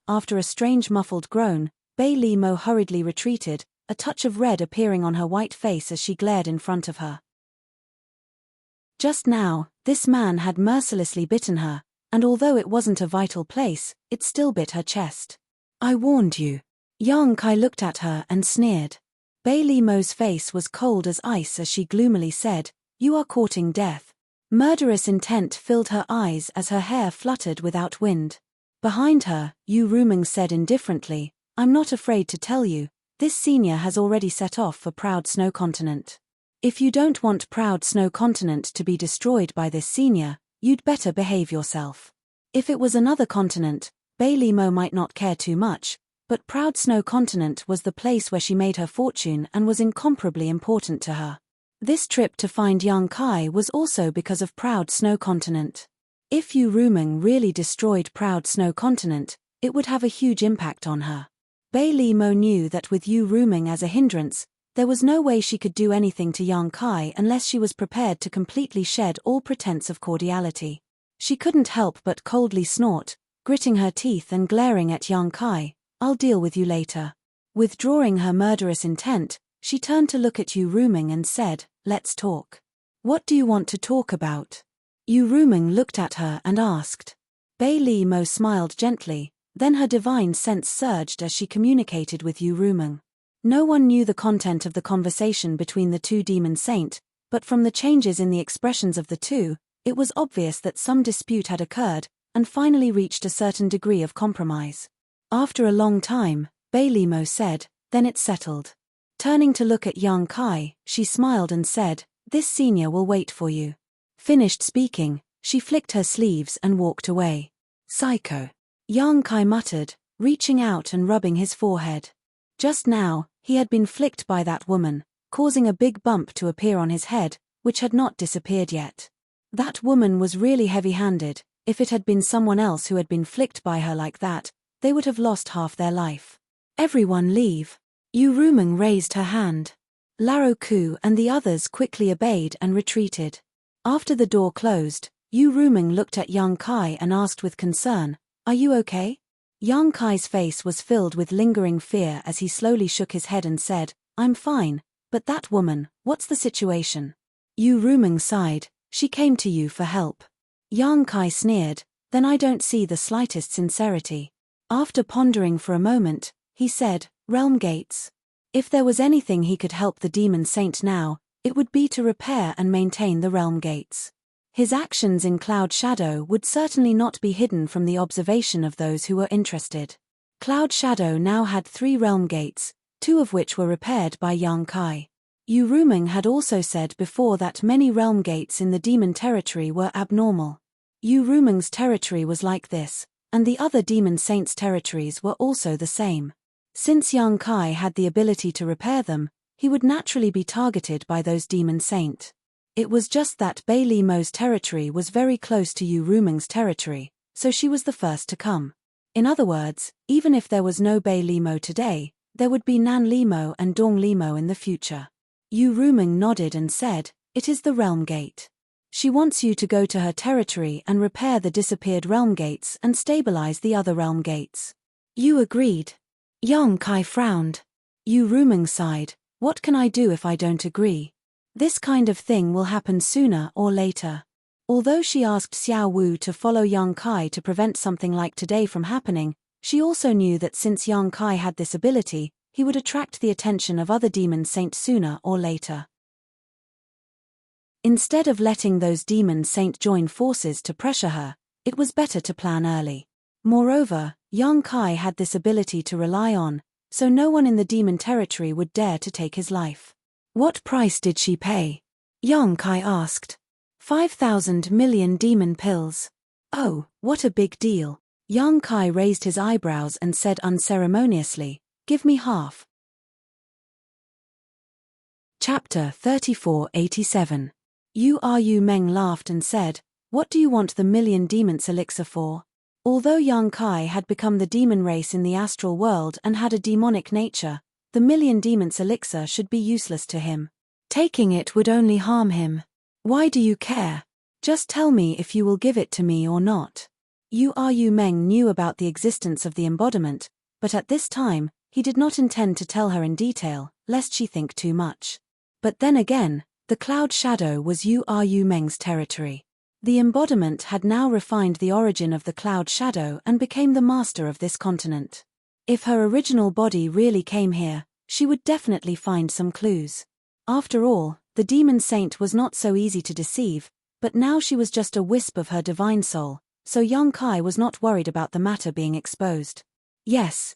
After a strange muffled groan, Bei Li Mo hurriedly retreated, a touch of red appearing on her white face as she glared in front of her. Just now, this man had mercilessly bitten her, and although it wasn't a vital place, it still bit her chest. "I warned you." Yang Kai looked at her and sneered. Bei Li Mo's face was cold as ice as she gloomily said, "You are courting death." Murderous intent filled her eyes as her hair fluttered without wind. Behind her, Yu Ruming said indifferently, "I'm not afraid to tell you, this senior has already set off for Proud Snow Continent. If you don't want Proud Snow Continent to be destroyed by this senior, you'd better behave yourself." If it was another continent, Bei Li Mo might not care too much, but Proud Snow Continent was the place where she made her fortune and was incomparably important to her. This trip to find Yang Kai was also because of Proud Snow Continent. If Yu Ruming really destroyed Proud Snow Continent, it would have a huge impact on her. Bei Li Mo knew that with Yu Ruming as a hindrance, there was no way she could do anything to Yang Kai unless she was prepared to completely shed all pretense of cordiality. She couldn't help but coldly snort, gritting her teeth and glaring at Yang Kai, "I'll deal with you later." Withdrawing her murderous intent, she turned to look at Yu Ruming and said, "Let's talk." "What do you want to talk about?" Yu Ruming looked at her and asked. Bei Li Mo smiled gently, then her divine sense surged as she communicated with Yu Ruming. No one knew the content of the conversation between the two demon saint, but from the changes in the expressions of the two, it was obvious that some dispute had occurred, and finally reached a certain degree of compromise. After a long time, Bei Li Mo said, "Then it's settled." Turning to look at Yang Kai, she smiled and said, "This senior will wait for you." Finished speaking, she flicked her sleeves and walked away. "Psycho," Yang Kai muttered, reaching out and rubbing his forehead. Just now, he had been flicked by that woman, causing a big bump to appear on his head, which had not disappeared yet. That woman was really heavy-handed. If it had been someone else who had been flicked by her like that, they would have lost half their life. "Everyone leave." Yu Ruming raised her hand. Laro Ku and the others quickly obeyed and retreated. After the door closed, Yu Ruming looked at Yang Kai and asked with concern, "Are you okay?" Yang Kai's face was filled with lingering fear as he slowly shook his head and said, "I'm fine, but that woman, what's the situation?" Yu Ruming sighed, "She came to you for help." Yang Kai sneered, "Then I don't see the slightest sincerity." After pondering for a moment, he said, "Realm gates." If there was anything he could help the demon saint now, it would be to repair and maintain the realm gates. His actions in Cloud Shadow would certainly not be hidden from the observation of those who were interested. Cloud Shadow now had 3 realm gates, 2 of which were repaired by Yang Kai. Yu Ruming had also said before that many realm gates in the demon territory were abnormal. Yu Ruming's territory was like this, and the other demon saints' territories were also the same. Since Yang Kai had the ability to repair them, he would naturally be targeted by those demon saint. It was just that Bei Li Mo's territory was very close to Yu Ruming's territory, so she was the first to come. In other words, even if there was no Bei Li Mo today, there would be Nan Li Mo and Dong Li Mo in the future. Yu Ruming nodded and said, "It is the realm gate. She wants you to go to her territory and repair the disappeared realm gates and stabilize the other realm gates." Yu agreed. Yang Kai frowned. Yu Ruming sighed, "What can I do if I don't agree? This kind of thing will happen sooner or later." Although she asked Xiao Wu to follow Yang Kai to prevent something like today from happening, she also knew that since Yang Kai had this ability, he would attract the attention of other demon saints sooner or later. Instead of letting those demon saint join forces to pressure her, it was better to plan early. Moreover, Yang Kai had this ability to rely on, so no one in the demon territory would dare to take his life. "What price did she pay?" Yang Kai asked. 5,000 million demon pills. "Oh, what a big deal." Yang Kai raised his eyebrows and said unceremoniously, "Give me half." Chapter 3487. Yu Meng laughed and said, "What do you want the million demons elixir for?" Although Yang Kai had become the demon race in the astral world and had a demonic nature, the million demons elixir should be useless to him. Taking it would only harm him. "Why do you care? Just tell me if you will give it to me or not." Yu Meng knew about the existence of the embodiment, but at this time, he did not intend to tell her in detail, lest she think too much. But then again, the Cloud Shadow was Yu Meng's territory. The embodiment had now refined the origin of the Cloud Shadow and became the master of this continent. If her original body really came here, she would definitely find some clues. After all, the demon saint was not so easy to deceive, but now she was just a wisp of her divine soul, so Yang Kai was not worried about the matter being exposed. Yes,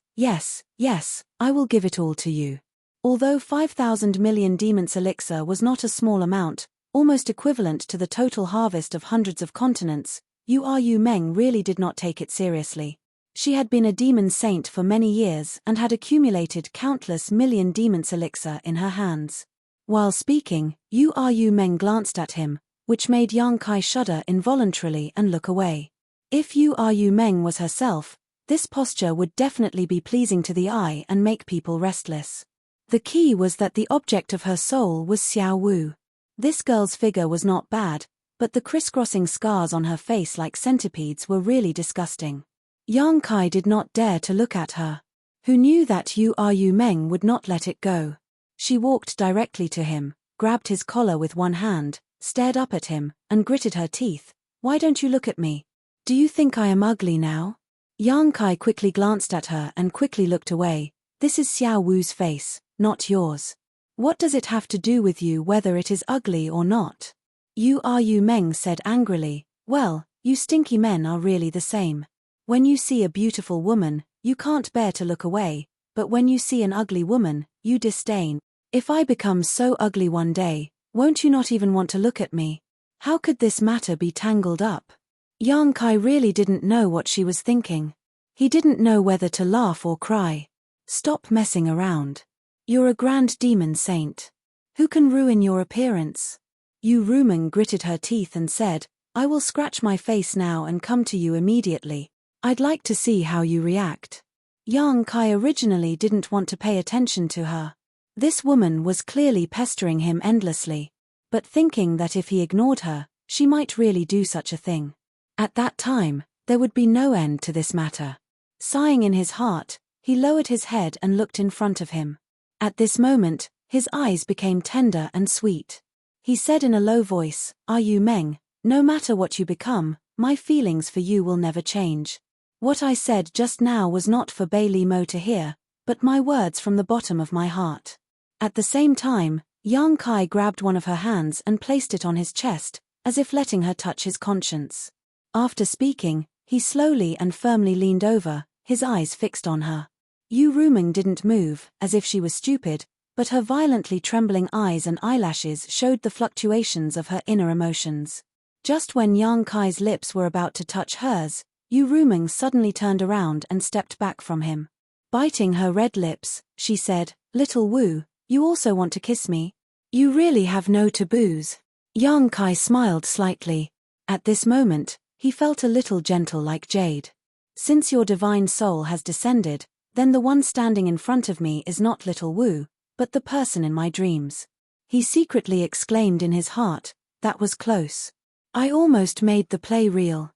I will give it all to you." Although 5,000 million demons elixir was not a small amount, almost equivalent to the total harvest of hundreds of continents, Yu Meng really did not take it seriously. She had been a demon saint for many years and had accumulated countless million demons elixir in her hands. While speaking, Yu Meng glanced at him, which made Yang Kai shudder involuntarily and look away. If Yu Meng was herself, this posture would definitely be pleasing to the eye and make people restless. The key was that the object of her soul was Xiao Wu. This girl's figure was not bad, but the crisscrossing scars on her face like centipedes were really disgusting. Yang Kai did not dare to look at her. Who knew that Yu Meng would not let it go? She walked directly to him, grabbed his collar with one hand, stared up at him, and gritted her teeth. Why don't you look at me? Do you think I am ugly now? Yang Kai quickly glanced at her and quickly looked away. This is Xiao Wu's face, not yours. What does it have to do with you whether it is ugly or not? Yu Meng said angrily, well, you stinky men are really the same. When you see a beautiful woman, you can't bear to look away, but when you see an ugly woman, you disdain. If I become so ugly one day, won't you not even want to look at me? How could this matter be tangled up? Yang Kai really didn't know what she was thinking. He didn't know whether to laugh or cry. Stop messing around. You're a grand demon saint. Who can ruin your appearance? Yu Rumeng gritted her teeth and said, I will scratch my face now and come to you immediately. I'd like to see how you react. Yang Kai originally didn't want to pay attention to her. This woman was clearly pestering him endlessly. But thinking that if he ignored her, she might really do such a thing. At that time, there would be no end to this matter. Sighing in his heart, he lowered his head and looked in front of him. At this moment, his eyes became tender and sweet. He said in a low voice, Yu Meng, no matter what you become, my feelings for you will never change. What I said just now was not for Bei Li Mo to hear, but my words from the bottom of my heart. At the same time, Yang Kai grabbed one of her hands and placed it on his chest, as if letting her touch his conscience. After speaking, he slowly and firmly leaned over, his eyes fixed on her. Yu Rumeng didn't move, as if she was stupid, but her violently trembling eyes and eyelashes showed the fluctuations of her inner emotions. Just when Yang Kai's lips were about to touch hers, Yu Rumeng suddenly turned around and stepped back from him. Biting her red lips, she said, Little Wu, you also want to kiss me? You really have no taboos. Yang Kai smiled slightly. At this moment, he felt a little gentle like jade. Since your divine soul has descended, then the one standing in front of me is not Little Wu, but the person in my dreams. He secretly exclaimed in his heart, that was close. I almost made the play real.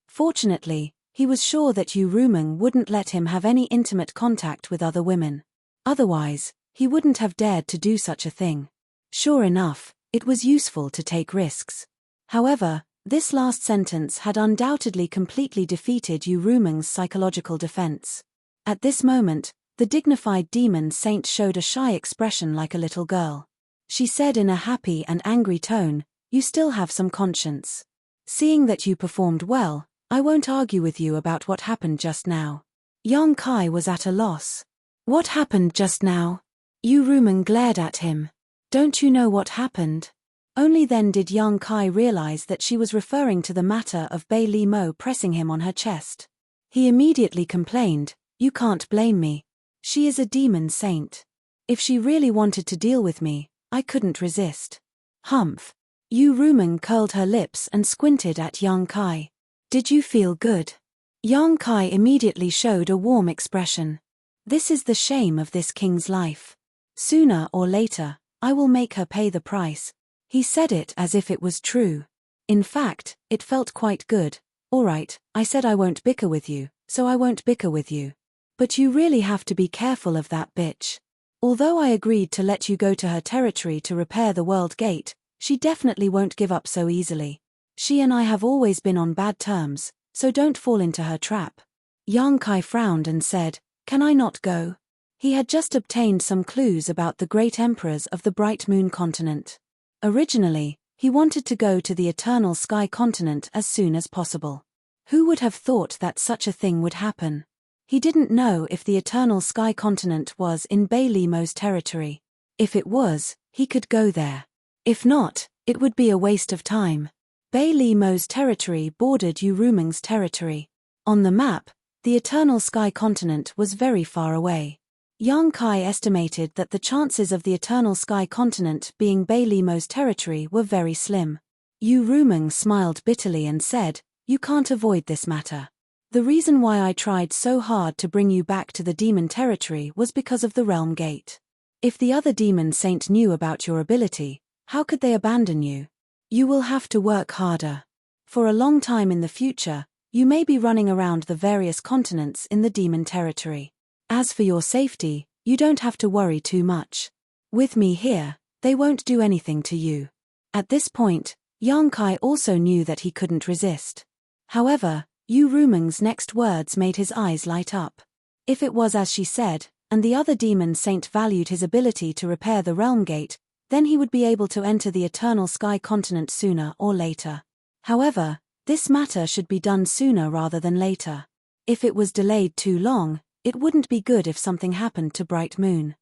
Fortunately, he was sure that Yu Rumeng wouldn't let him have any intimate contact with other women. Otherwise, he wouldn't have dared to do such a thing. Sure enough, it was useful to take risks. However, this last sentence had undoubtedly completely defeated Yu Rumeng's psychological defense. At this moment, the dignified demon saint showed a shy expression like a little girl. She said in a happy and angry tone, you still have some conscience. Seeing that you performed well, I won't argue with you about what happened just now. Yang Kai was at a loss. What happened just now? Yu Rumeng glared at him. Don't you know what happened? Only then did Yang Kai realize that she was referring to the matter of Bei Li Mo pressing him on her chest. He immediately complained, you can't blame me. She is a demon saint. If she really wanted to deal with me, I couldn't resist. Humph. Yu Rumeng curled her lips and squinted at Yang Kai. Did you feel good? Yang Kai immediately showed a warm expression. This is the shame of this king's life. Sooner or later, I will make her pay the price. He said it as if it was true. In fact, it felt quite good. All right, I said I won't bicker with you, so I won't bicker with you. But you really have to be careful of that bitch. Although I agreed to let you go to her territory to repair the world gate, she definitely won't give up so easily. She and I have always been on bad terms, so don't fall into her trap. Yang Kai frowned and said, can I not go? He had just obtained some clues about the great emperors of the Bright Moon continent. Originally, he wanted to go to the Eternal Sky continent as soon as possible. Who would have thought that such a thing would happen? He didn't know if the Eternal Sky continent was in Bei Li Mo's territory. If it was, he could go there. If not, it would be a waste of time. Bei Li Mo's territory bordered Yu Rumeng's territory. On the map, the Eternal Sky continent was very far away. Yang Kai estimated that the chances of the Eternal Sky continent being Bei Li Mo's territory were very slim. Yu Rumeng smiled bitterly and said, you can't avoid this matter. The reason why I tried so hard to bring you back to the demon territory was because of the realm gate. If the other demon saint knew about your ability, how could they abandon you? You will have to work harder. For a long time in the future, you may be running around the various continents in the demon territory. As for your safety, You don't have to worry too much. With me here, they won't do anything to you. At this point, Yang Kai also knew that he couldn't resist. However, Yu Rumeng's next words made his eyes light up. If it was as she said, and the other demon saint valued his ability to repair the realm gate, then he would be able to enter the Eternal Sky continent sooner or later. However, this matter should be done sooner rather than later. If it was delayed too long, it wouldn't be good if something happened to Bright Moon.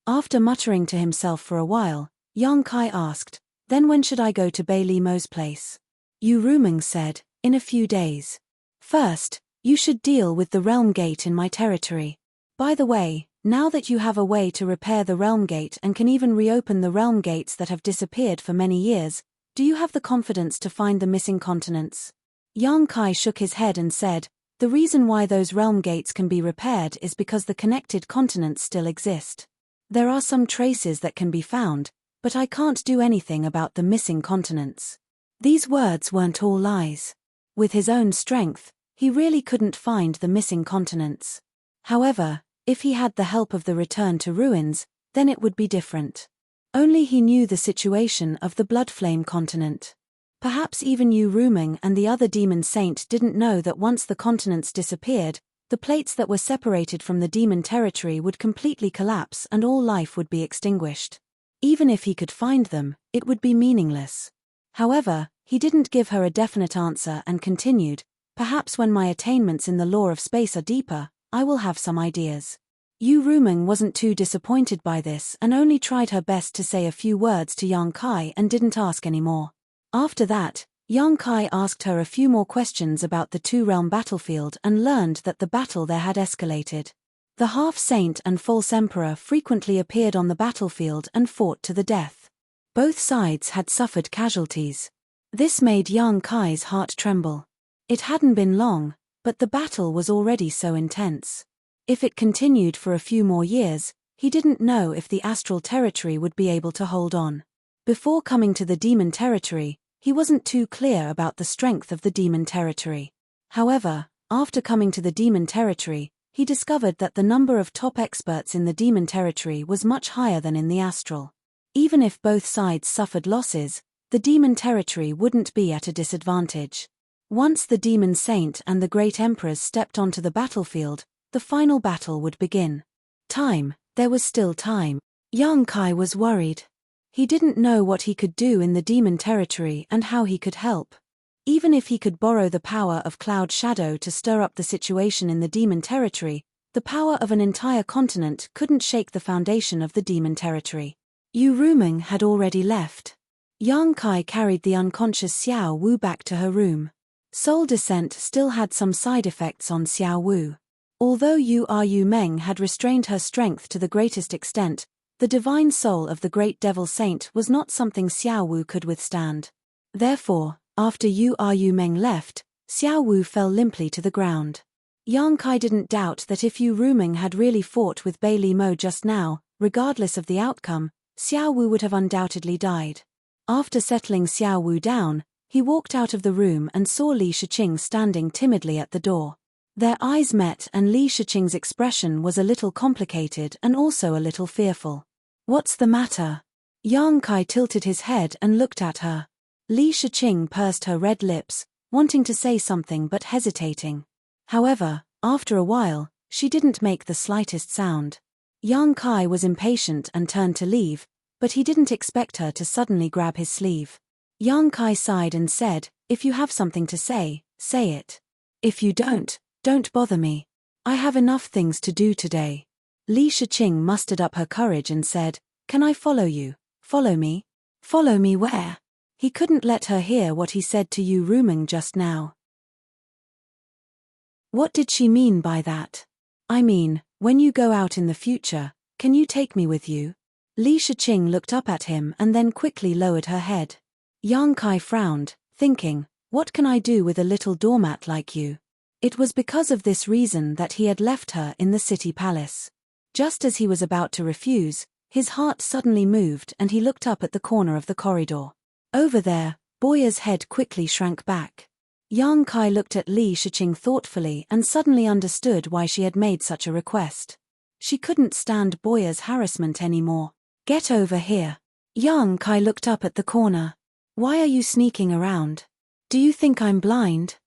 After muttering to himself for a while, Yang Kai asked, "Then when should I go to Bei Li Mo's place?" Yu Rumeng said, "In a few days. First, you should deal with the realm gate in my territory. By the way, now that you have a way to repair the realm gate and can even reopen the realm gates that have disappeared for many years, do you have the confidence to find the missing continents?" Yang Kai shook his head and said, "The reason why those realm gates can be repaired is because the connected continents still exist. There are some traces that can be found, but I can't do anything about the missing continents." These words weren't all lies. With his own strength, he really couldn't find the missing continents. However, if he had the help of the Return to Ruins, then it would be different. Only he knew the situation of the Bloodflame continent. Perhaps even Yu Rumeng and the other demon saint didn't know that once the continents disappeared, the plates that were separated from the demon territory would completely collapse and all life would be extinguished. Even if he could find them, it would be meaningless. However, he didn't give her a definite answer and continued, "Perhaps when my attainments in the law of space are deeper, I will have some ideas." Yu Rumeng wasn't too disappointed by this and only tried her best to say a few words to Yang Kai and didn't ask any more. After that, Yang Kai asked her a few more questions about the two-realm battlefield and learned that the battle there had escalated. The half-saint and false emperor frequently appeared on the battlefield and fought to the death. Both sides had suffered casualties. This made Yang Kai's heart tremble. It hadn't been long, but the battle was already so intense. If it continued for a few more years, he didn't know if the astral territory would be able to hold on. Before coming to the demon territory, he wasn't too clear about the strength of the demon territory. However, after coming to the demon territory, he discovered that the number of top experts in the demon territory was much higher than in the astral. Even if both sides suffered losses, the demon territory wouldn't be at a disadvantage. Once the demon saint and the great emperors stepped onto the battlefield, the final battle would begin. There was still time. Yang Kai was worried. He didn't know what he could do in the demon territory and how he could help. Even if he could borrow the power of Cloud Shadow to stir up the situation in the demon territory, the power of an entire continent couldn't shake the foundation of the demon territory. Yu Rumeng had already left. Yang Kai carried the unconscious Xiao Wu back to her room. Soul Descent still had some side effects on Xiao Wu. Although Yu Meng had restrained her strength to the greatest extent, the divine soul of the great devil saint was not something Xiao Wu could withstand. Therefore, after Yu Meng left, Xiao Wu fell limply to the ground. Yang Kai didn't doubt that if Yu Rumeng had really fought with Bei Li Mo just now, regardless of the outcome, Xiao Wu would have undoubtedly died. After settling Xiao Wu down, he walked out of the room and saw Li Shiqing standing timidly at the door. Their eyes met and Li Shiqing's expression was a little complicated and also a little fearful. "What's the matter?" Yang Kai tilted his head and looked at her. Li Shiqing pursed her red lips, wanting to say something but hesitating. However, after a while, she didn't make the slightest sound. Yang Kai was impatient and turned to leave, but he didn't expect her to suddenly grab his sleeve. Yang Kai sighed and said, "If you have something to say, say it. If you don't bother me. I have enough things to do today." Li Shiqing mustered up her courage and said, "Can I follow you?" "Follow me? Follow me where?" He couldn't let her hear what he said to Yu Rumeng just now. What did she mean by that? "I mean, when you go out in the future, can you take me with you?" Li Shiqing looked up at him and then quickly lowered her head. Yang Kai frowned, thinking, "What can I do with a little doormat like you?" It was because of this reason that he had left her in the city palace. Just as he was about to refuse, his heart suddenly moved and he looked up at the corner of the corridor. Over there, Boya's head quickly shrank back. Yang Kai looked at Li Shiqing thoughtfully and suddenly understood why she had made such a request. She couldn't stand Boya's harassment anymore. Get over here. Yang Kai looked up at the corner. Why are you sneaking around? Do you think I'm blind?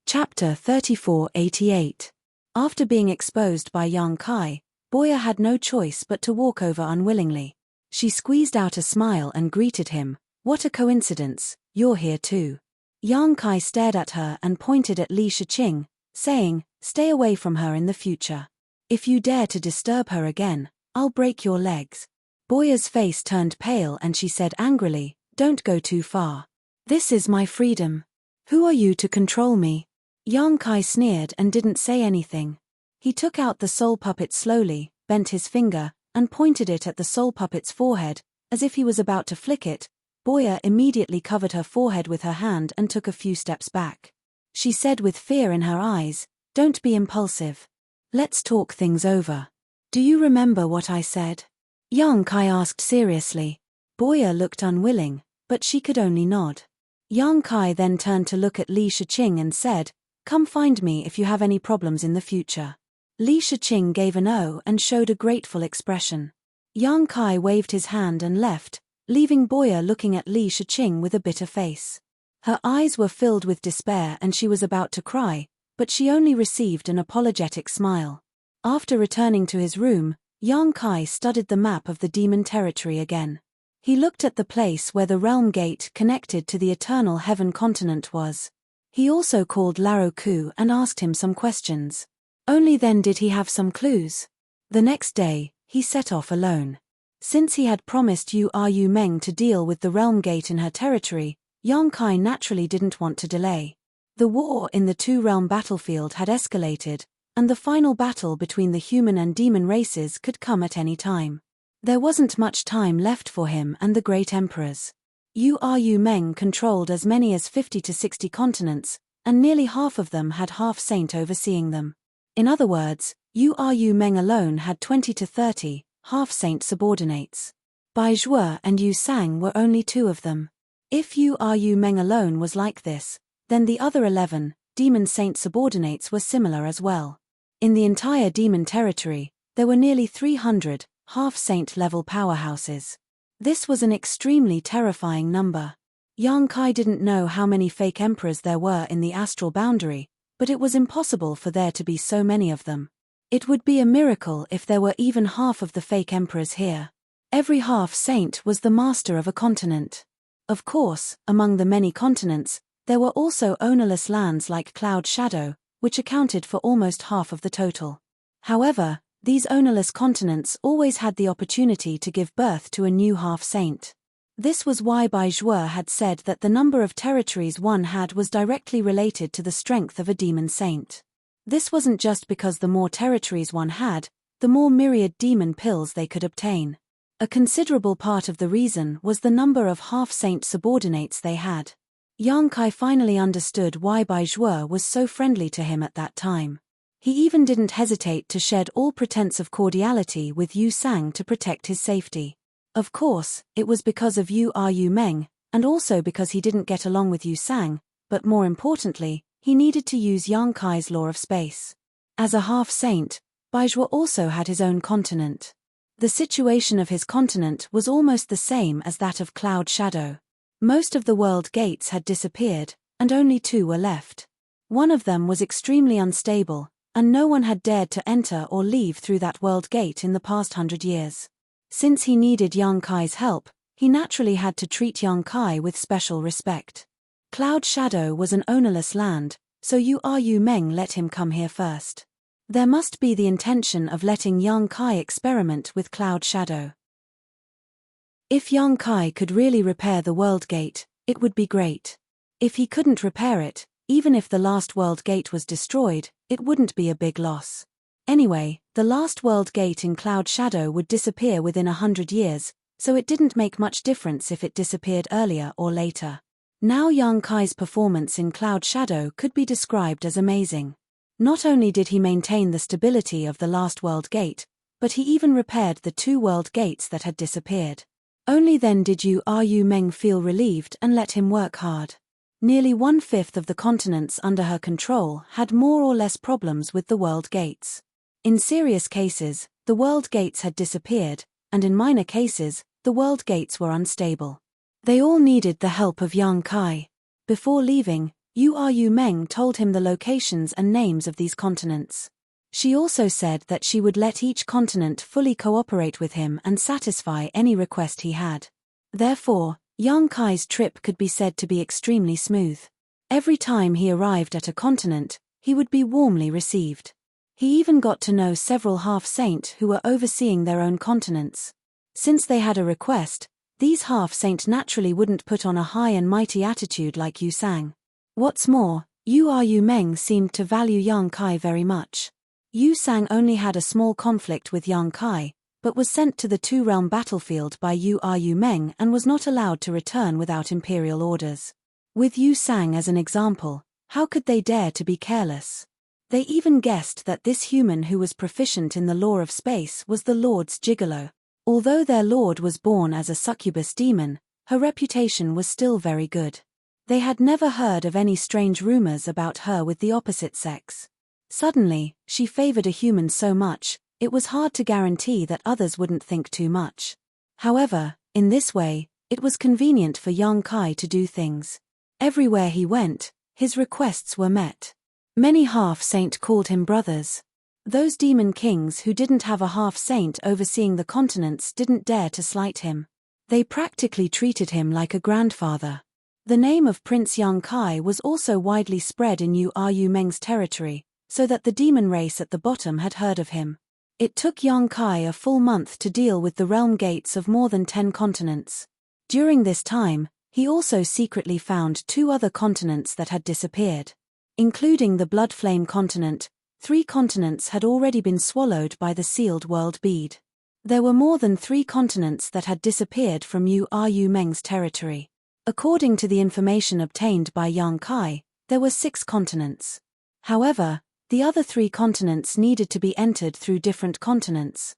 Chapter 3488. After being exposed by Yang Kai, Boya had no choice but to walk over unwillingly. She squeezed out a smile and greeted him. What a coincidence, you're here too. Yang Kai stared at her and pointed at Li Shiqing, saying, stay away from her in the future. If you dare to disturb her again, I'll break your legs. Boya's face turned pale and she said angrily, don't go too far. This is my freedom. Who are you to control me? Yang Kai sneered and didn't say anything. He took out the soul puppet slowly, bent his finger, and pointed it at the soul puppet's forehead, as if he was about to flick it. Boya immediately covered her forehead with her hand and took a few steps back. She said with fear in her eyes, don't be impulsive. Let's talk things over. Do you remember what I said? Yang Kai asked seriously. Boya looked unwilling, but she could only nod. Yang Kai then turned to look at Li Shiqing and said, come find me if you have any problems in the future. Li Shiqing gave an O and showed a grateful expression. Yang Kai waved his hand and left, leaving Boya looking at Li Shiqing with a bitter face. Her eyes were filled with despair and she was about to cry, but she only received an apologetic smile. After returning to his room, Yang Kai studied the map of the demon territory again. He looked at the place where the realm gate connected to the eternal heaven continent was. He also called Laro Ku and asked him some questions. Only then did he have some clues. The next day, he set off alone. Since he had promised Yu Meng to deal with the realm gate in her territory, Yang Kai naturally didn't want to delay. The war in the two-realm battlefield had escalated, and the final battle between the human and demon races could come at any time. There wasn't much time left for him and the great emperors. Yu Meng controlled as many as 50 to 60 continents, and nearly half of them had half-saint overseeing them. In other words, Yu Meng alone had 20 to 30 half-saint subordinates. Bai Zhuo and Yu Sang were only two of them. If Yu Meng alone was like this, then the other 11 demon saint subordinates were similar as well. In the entire demon territory, there were nearly 300 half-saint level powerhouses. This was an extremely terrifying number. Yang Kai didn't know how many fake emperors there were in the astral boundary, but it was impossible for there to be so many of them. It would be a miracle if there were even half of the fake emperors here. Every half-saint was the master of a continent. Of course, among the many continents, there were also ownerless lands like Cloud Shadow, which accounted for almost half of the total. However, these ownerless continents always had the opportunity to give birth to a new half-saint. This was why Bai Zhuo had said that the number of territories one had was directly related to the strength of a demon saint. This wasn't just because the more territories one had, the more myriad demon pills they could obtain. A considerable part of the reason was the number of half-saint subordinates they had. Yang Kai finally understood why Bai Zhuo was so friendly to him at that time. He even didn't hesitate to shed all pretense of cordiality with Yu Sang to protect his safety. Of course, it was because of Yu Meng, and also because he didn't get along with Yu Sang, but more importantly, he needed to use Yang Kai's law of space. As a half-saint, Bai Zhuo also had his own continent. The situation of his continent was almost the same as that of Cloud Shadow. Most of the world gates had disappeared, and only two were left. One of them was extremely unstable, and no one had dared to enter or leave through that world gate in the past 100 years. Since he needed Yang Kai's help, he naturally had to treat Yang Kai with special respect. Cloud Shadow was an ownerless land, so Yu Meng let him come here first. There must be the intention of letting Yang Kai experiment with Cloud Shadow. If Yang Kai could really repair the world gate, it would be great. If he couldn't repair it, even if the last world gate was destroyed, it wouldn't be a big loss. Anyway, the last world gate in Cloud Shadow would disappear within 100 years, so it didn't make much difference if it disappeared earlier or later. Now Yang Kai's performance in Cloud Shadow could be described as amazing. Not only did he maintain the stability of the last world gate, but he even repaired the two world gates that had disappeared. Only then did Yu Meng feel relieved and let him work hard. Nearly one-fifth of the continents under her control had more or less problems with the world gates. In serious cases, the world gates had disappeared, and in minor cases, the world gates were unstable. They all needed the help of Yang Kai. Before leaving, Yu Meng told him the locations and names of these continents. She also said that she would let each continent fully cooperate with him and satisfy any request he had. Therefore, Yang Kai's trip could be said to be extremely smooth. Every time he arrived at a continent, he would be warmly received. He even got to know several half-saint who were overseeing their own continents. Since they had a request, these half-saint naturally wouldn't put on a high and mighty attitude like Yu Sang. What's more, Yu Meng seemed to value Yang Kai very much. Yu Sang only had a small conflict with Yang Kai, but was sent to the two-realm battlefield by Yu Meng and was not allowed to return without imperial orders. With Yu Sang as an example, how could they dare to be careless? They even guessed that this human who was proficient in the law of space was the Lord's gigolo. Although their lord was born as a succubus demon, her reputation was still very good. They had never heard of any strange rumors about her with the opposite sex. Suddenly, she favored a human so much, it was hard to guarantee that others wouldn't think too much. However, in this way, it was convenient for Yang Kai to do things. Everywhere he went, his requests were met. Many half-saint called him brothers. Those demon kings who didn't have a half-saint overseeing the continents didn't dare to slight him. They practically treated him like a grandfather. The name of Prince Yang Kai was also widely spread in Yu Meng's territory, so that the demon race at the bottom had heard of him. It took Yang Kai a full month to deal with the realm gates of more than 10 continents. During this time, he also secretly found 2 other continents that had disappeared. Including the Blood Flame continent, 3 continents had already been swallowed by the sealed world bead. There were more than 3 continents that had disappeared from Yu Meng's territory. According to the information obtained by Yang Kai, there were 6 continents. However, the other 3 continents needed to be entered through different continents.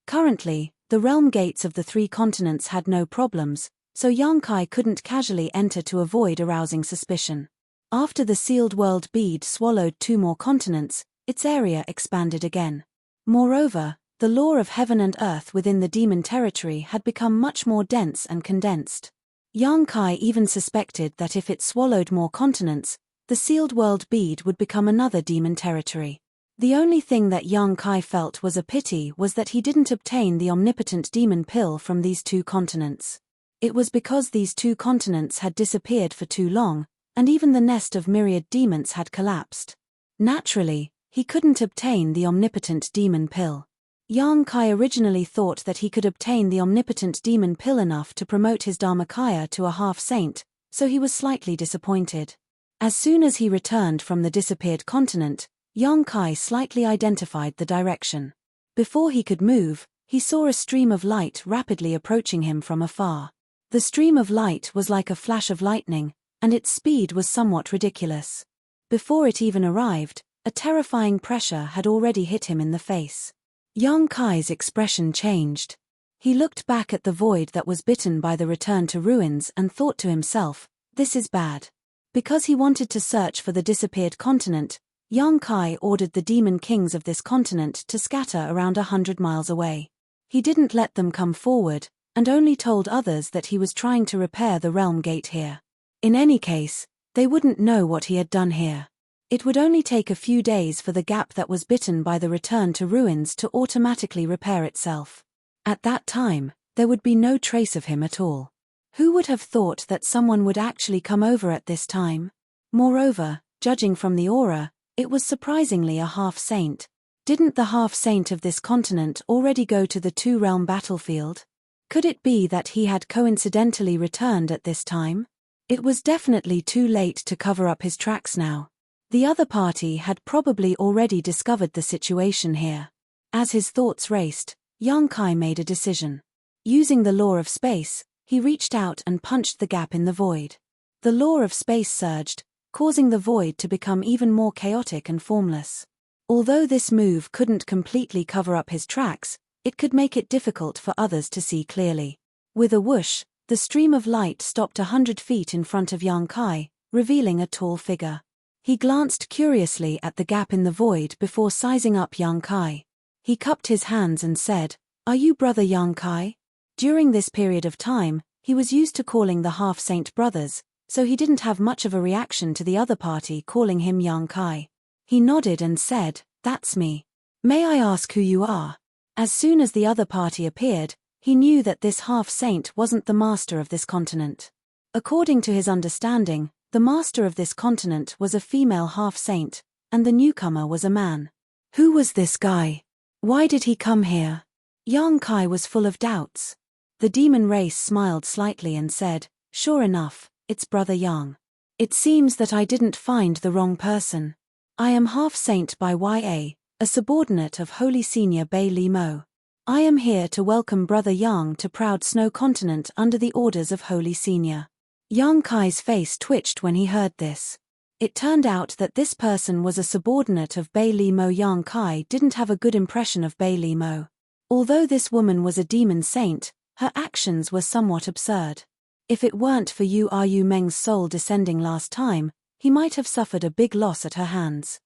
Currently, the realm gates of the 3 continents had no problems, so Yang Kai couldn't casually enter to avoid arousing suspicion. After the sealed world bead swallowed 2 more continents, its area expanded again. Moreover, the law of heaven and earth within the demon territory had become much more dense and condensed. Yang Kai even suspected that if it swallowed more continents, the sealed world bead would become another demon territory. The only thing that Yang Kai felt was a pity was that he didn't obtain the omnipotent demon pill from these 2 continents. It was because these 2 continents had disappeared for too long, and even the nest of myriad demons had collapsed. Naturally, he couldn't obtain the omnipotent demon pill. Yang Kai originally thought that he could obtain the omnipotent demon pill enough to promote his Dharmakaya to a half-saint, so he was slightly disappointed. As soon as he returned from the disappeared continent, Yang Kai slightly identified the direction. Before he could move, he saw a stream of light rapidly approaching him from afar. The stream of light was like a flash of lightning, and its speed was somewhat ridiculous. Before it even arrived, a terrifying pressure had already hit him in the face. Yang Kai's expression changed. He looked back at the void that was bitten by the return to ruins and thought to himself, this is bad. Because he wanted to search for the disappeared continent, Yang Kai ordered the demon kings of this continent to scatter around 100 miles away. He didn't let them come forward, and only told others that he was trying to repair the realm gate here. In any case, they wouldn't know what he had done here. It would only take a few days for the gap that was bitten by the return to ruins to automatically repair itself. At that time, there would be no trace of him at all. Who would have thought that someone would actually come over at this time? Moreover, judging from the aura, it was surprisingly a half-saint. Didn't the half-saint of this continent already go to the 2-realm battlefield? Could it be that he had coincidentally returned at this time? It was definitely too late to cover up his tracks now. The other party had probably already discovered the situation here. As his thoughts raced, Yang Kai made a decision. Using the law of space, he reached out and punched the gap in the void. The law of space surged, causing the void to become even more chaotic and formless. Although this move couldn't completely cover up his tracks, it could make it difficult for others to see clearly. With a whoosh, The stream of light stopped 100 feet in front of Yang Kai, revealing a tall figure. He glanced curiously at the gap in the void before sizing up Yang Kai. He cupped his hands and said, "Are you brother Yang Kai?" During this period of time, he was used to calling the half-saint brothers, so he didn't have much of a reaction to the other party calling him Yang Kai. He nodded and said, "That's me. May I ask who you are?" As soon as the other party appeared, he knew that this half-saint wasn't the master of this continent. According to his understanding, the master of this continent was a female half-saint, and the newcomer was a man. Who was this guy? Why did he come here? Yang Kai was full of doubts. The demon race smiled slightly and said, "Sure enough, it's Brother Yang. It seems that I didn't find the wrong person. I am half-saint by YA, a subordinate of Holy Senior Bei Li Mo. I am here to welcome Brother Yang to proud Snow Continent under the orders of Holy Senior." Yang Kai's face twitched when he heard this. It turned out that this person was a subordinate of Bei Li Mo. Yang Kai didn't have a good impression of Bei Li Mo. Although this woman was a demon saint, her actions were somewhat absurd. If it weren't for Yu Meng's soul descending last time, he might have suffered a big loss at her hands.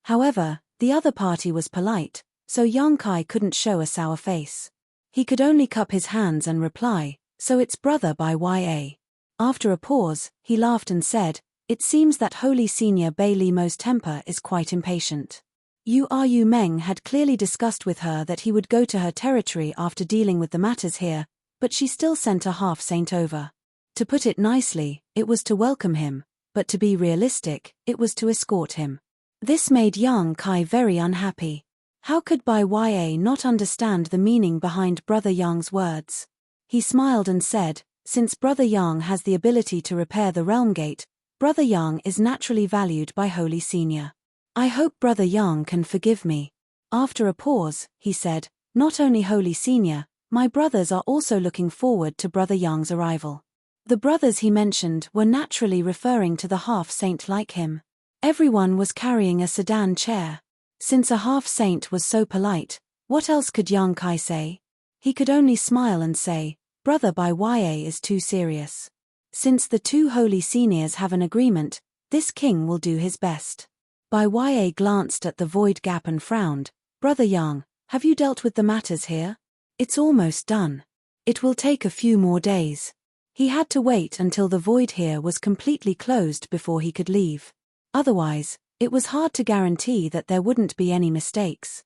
However, the other party was polite, so Yang Kai couldn't show a sour face. He could only cup his hands and reply, "So it's brother by YA." After a pause, he laughed and said, "It seems that Holy Senior Bei Li Mo's temper is quite impatient." Yu Meng had clearly discussed with her that he would go to her territory after dealing with the matters here, but she still sent a half-saint over. To put it nicely, it was to welcome him, but to be realistic, it was to escort him. This made Yang Kai very unhappy. How could Bai Ya not understand the meaning behind Brother Yang's words? He smiled and said, "Since Brother Yang has the ability to repair the realm gate, Brother Yang is naturally valued by Holy Senior. I hope Brother Yang can forgive me." After a pause, he said, "Not only Holy Senior, my brothers are also looking forward to Brother Yang's arrival." The brothers he mentioned were naturally referring to the half-saint like him. Everyone was carrying a sedan chair. Since a half-saint was so polite, what else could Yang Kai say? He could only smile and say, "Brother by YA is too serious. Since the two Holy Seniors have an agreement, this king will do his best." Bai Ya glanced at the void gap and frowned. "Brother Yang, have you dealt with the matters here? It's almost done. It will take a few more days." He had to wait until the void here was completely closed before he could leave. Otherwise, it was hard to guarantee that there wouldn't be any mistakes.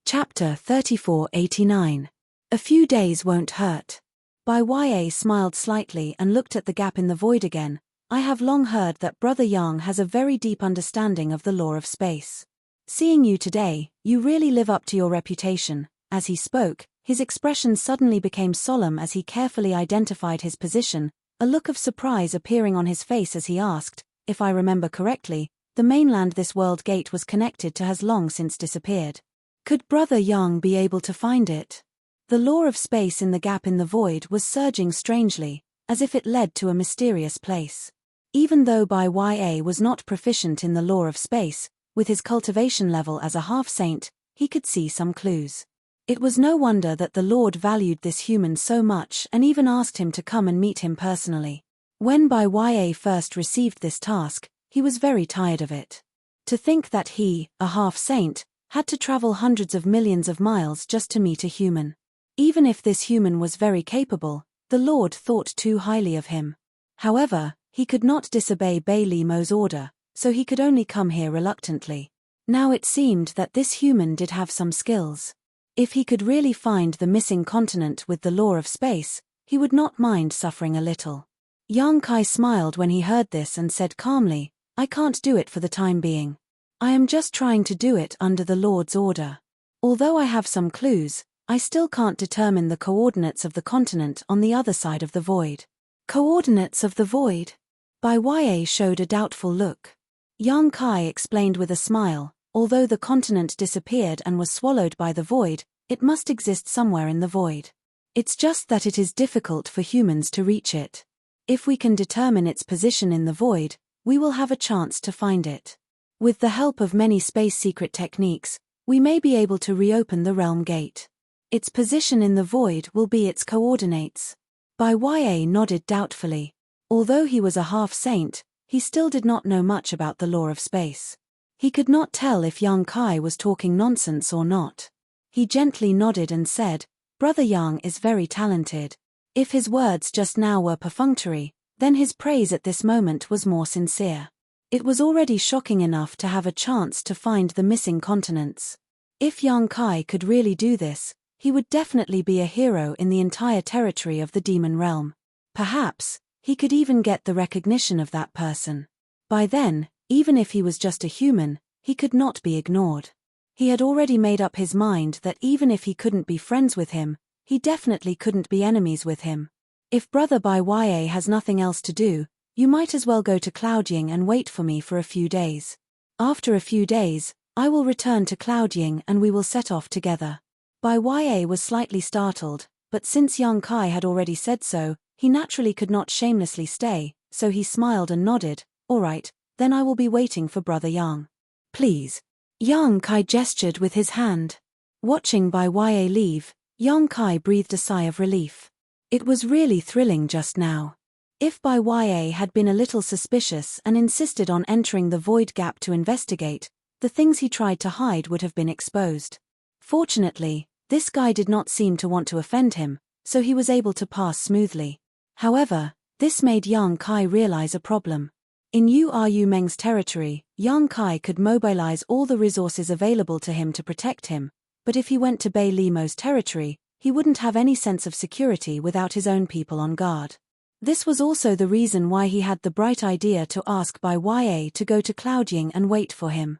Chapter 3489. A few days won't hurt. Bai Ya smiled slightly and looked at the gap in the void again. "I have long heard that Brother Yang has a very deep understanding of the law of space. Seeing you today, you really live up to your reputation." As he spoke, his expression suddenly became solemn as he carefully identified his position, a look of surprise appearing on his face as he asked, "If I remember correctly, the mainland this world gate was connected to has long since disappeared. Could Brother Yang be able to find it?" The law of space in the gap in the void was surging strangely, as if it led to a mysterious place. Even though Bai Ya was not proficient in the law of space, with his cultivation level as a half-saint, he could see some clues. It was no wonder that the Lord valued this human so much and even asked him to come and meet him personally. When Bai Ya first received this task, he was very tired of it. To think that he, a half-saint, had to travel hundreds of millions of miles just to meet a human. Even if this human was very capable, the Lord thought too highly of him. However, he could not disobey Bei Li Mo's order, so he could only come here reluctantly. Now it seemed that this human did have some skills. If he could really find the missing continent with the law of space, he would not mind suffering a little. Yang Kai smiled when he heard this and said calmly, "I can't do it for the time being. I am just trying to do it under the Lord's order. Although I have some clues, I still can't determine the coordinates of the continent on the other side of the void." Coordinates of the void? Bai Ya showed a doubtful look. Yang Kai explained with a smile, although the continent disappeared and was swallowed by the void, it must exist somewhere in the void. It's just that it is difficult for humans to reach it. If we can determine its position in the void, we will have a chance to find it. With the help of many space secret techniques, we may be able to reopen the realm gate. Its position in the void will be its coordinates. Bai Ya nodded doubtfully. Although he was a half-saint, he still did not know much about the law of space. He could not tell if Yang Kai was talking nonsense or not. He gently nodded and said, "Brother Yang is very talented. If his words just now were perfunctory, then his praise at this moment was more sincere. It was already shocking enough to have a chance to find the missing continents. If Yang Kai could really do this, he would definitely be a hero in the entire territory of the demon realm. Perhaps, he could even get the recognition of that person. By then, even if he was just a human, he could not be ignored. He had already made up his mind that even if he couldn't be friends with him, he definitely couldn't be enemies with him. If Brother Bai Ya has nothing else to do, you might as well go to Clouding and wait for me for a few days. After a few days, I will return to Clouding and we will set off together." Bai Ya was slightly startled, but since Yang Kai had already said so, he naturally could not shamelessly stay, so he smiled and nodded, "All right, then I will be waiting for Brother Yang. Please." Yang Kai gestured with his hand. Watching Bai Ya leave, Yang Kai breathed a sigh of relief. It was really thrilling just now. If Bai Ya had been a little suspicious and insisted on entering the void gap to investigate, the things he tried to hide would have been exposed. Fortunately, this guy did not seem to want to offend him, so he was able to pass smoothly. However, this made Yang Kai realize a problem. In Yu Meng's territory, Yang Kai could mobilize all the resources available to him to protect him, but if he went to Bai Limo's territory, he wouldn't have any sense of security without his own people on guard. This was also the reason why he had the bright idea to ask Bai Ya to go to Clouding and wait for him.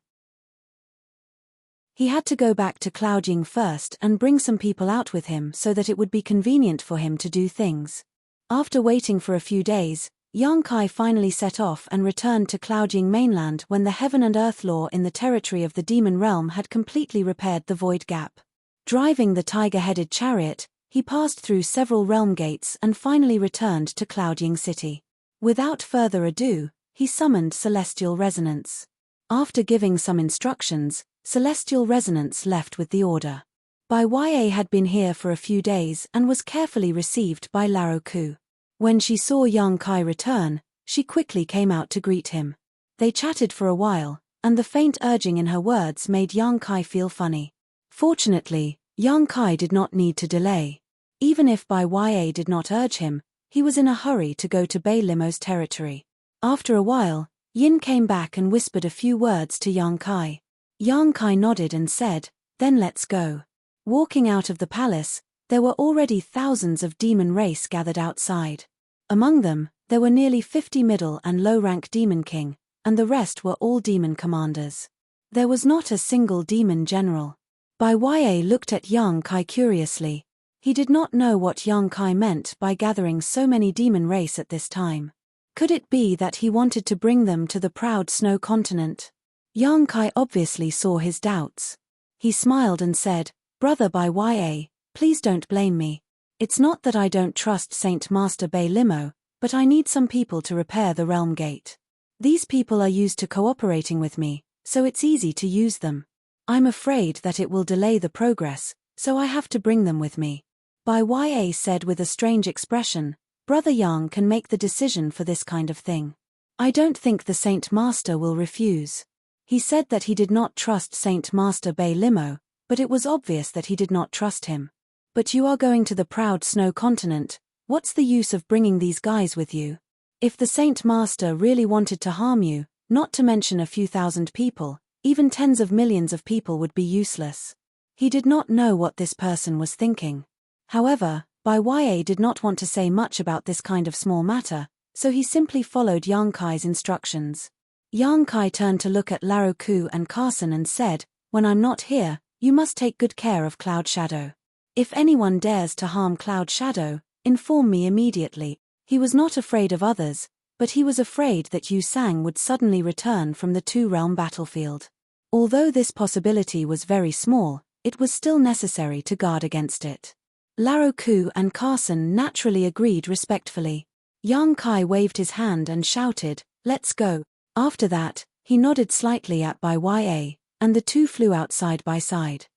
He had to go back to Clouding first and bring some people out with him so that it would be convenient for him to do things. After waiting for a few days, Yang Kai finally set off and returned to Clouding mainland when the heaven and earth law in the territory of the demon realm had completely repaired the void gap. Driving the tiger-headed chariot, he passed through several realm gates and finally returned to Clouding City. Without further ado, he summoned Celestial Resonance. After giving some instructions, Celestial Resonance left with the order. Bai Ya had been here for a few days and was carefully received by Laroku. When she saw Yang Kai return, she quickly came out to greet him. They chatted for a while, and the faint urging in her words made Yang Kai feel funny. Fortunately, Yang Kai did not need to delay. Even if Bai Ya did not urge him, he was in a hurry to go to Bai Limo's territory. After a while, Yin came back and whispered a few words to Yang Kai. Yang Kai nodded and said, "Then let's go." Walking out of the palace, there were already thousands of demon race gathered outside. Among them, there were nearly 50 middle and low-rank demon king, and the rest were all demon commanders. There was not a single demon general. Bai Ya looked at Yang Kai curiously. He did not know what Yang Kai meant by gathering so many demon race at this time. Could it be that he wanted to bring them to the proud snow continent? Yang Kai obviously saw his doubts. He smiled and said, "Brother Bai Ya, please don't blame me. It's not that I don't trust Saint Master Bai Limo, but I need some people to repair the realm gate. These people are used to cooperating with me, so it's easy to use them. I'm afraid that it will delay the progress, so I have to bring them with me." Bai Ya said with a strange expression, "Brother Yang can make the decision for this kind of thing. I don't think the Saint Master will refuse." He said that he did not trust Saint Master Bai Limo, but it was obvious that he did not trust him. "But you are going to the proud snow continent, what's the use of bringing these guys with you? If the Saint Master really wanted to harm you, not to mention a few thousand people, even tens of millions of people would be useless." He did not know what this person was thinking. However, Bai Ya did not want to say much about this kind of small matter, so he simply followed Yang Kai's instructions. Yang Kai turned to look at Laroku and Carson and said, "When I'm not here, you must take good care of Cloud Shadow. If anyone dares to harm Cloud Shadow, inform me immediately." He was not afraid of others, but he was afraid that Yu Sang would suddenly return from the two-realm battlefield. Although this possibility was very small, it was still necessary to guard against it. Laroku and Carson naturally agreed respectfully. Yang Kai waved his hand and shouted, "Let's go." After that, he nodded slightly at Bai Ya, and the two flew out side by side.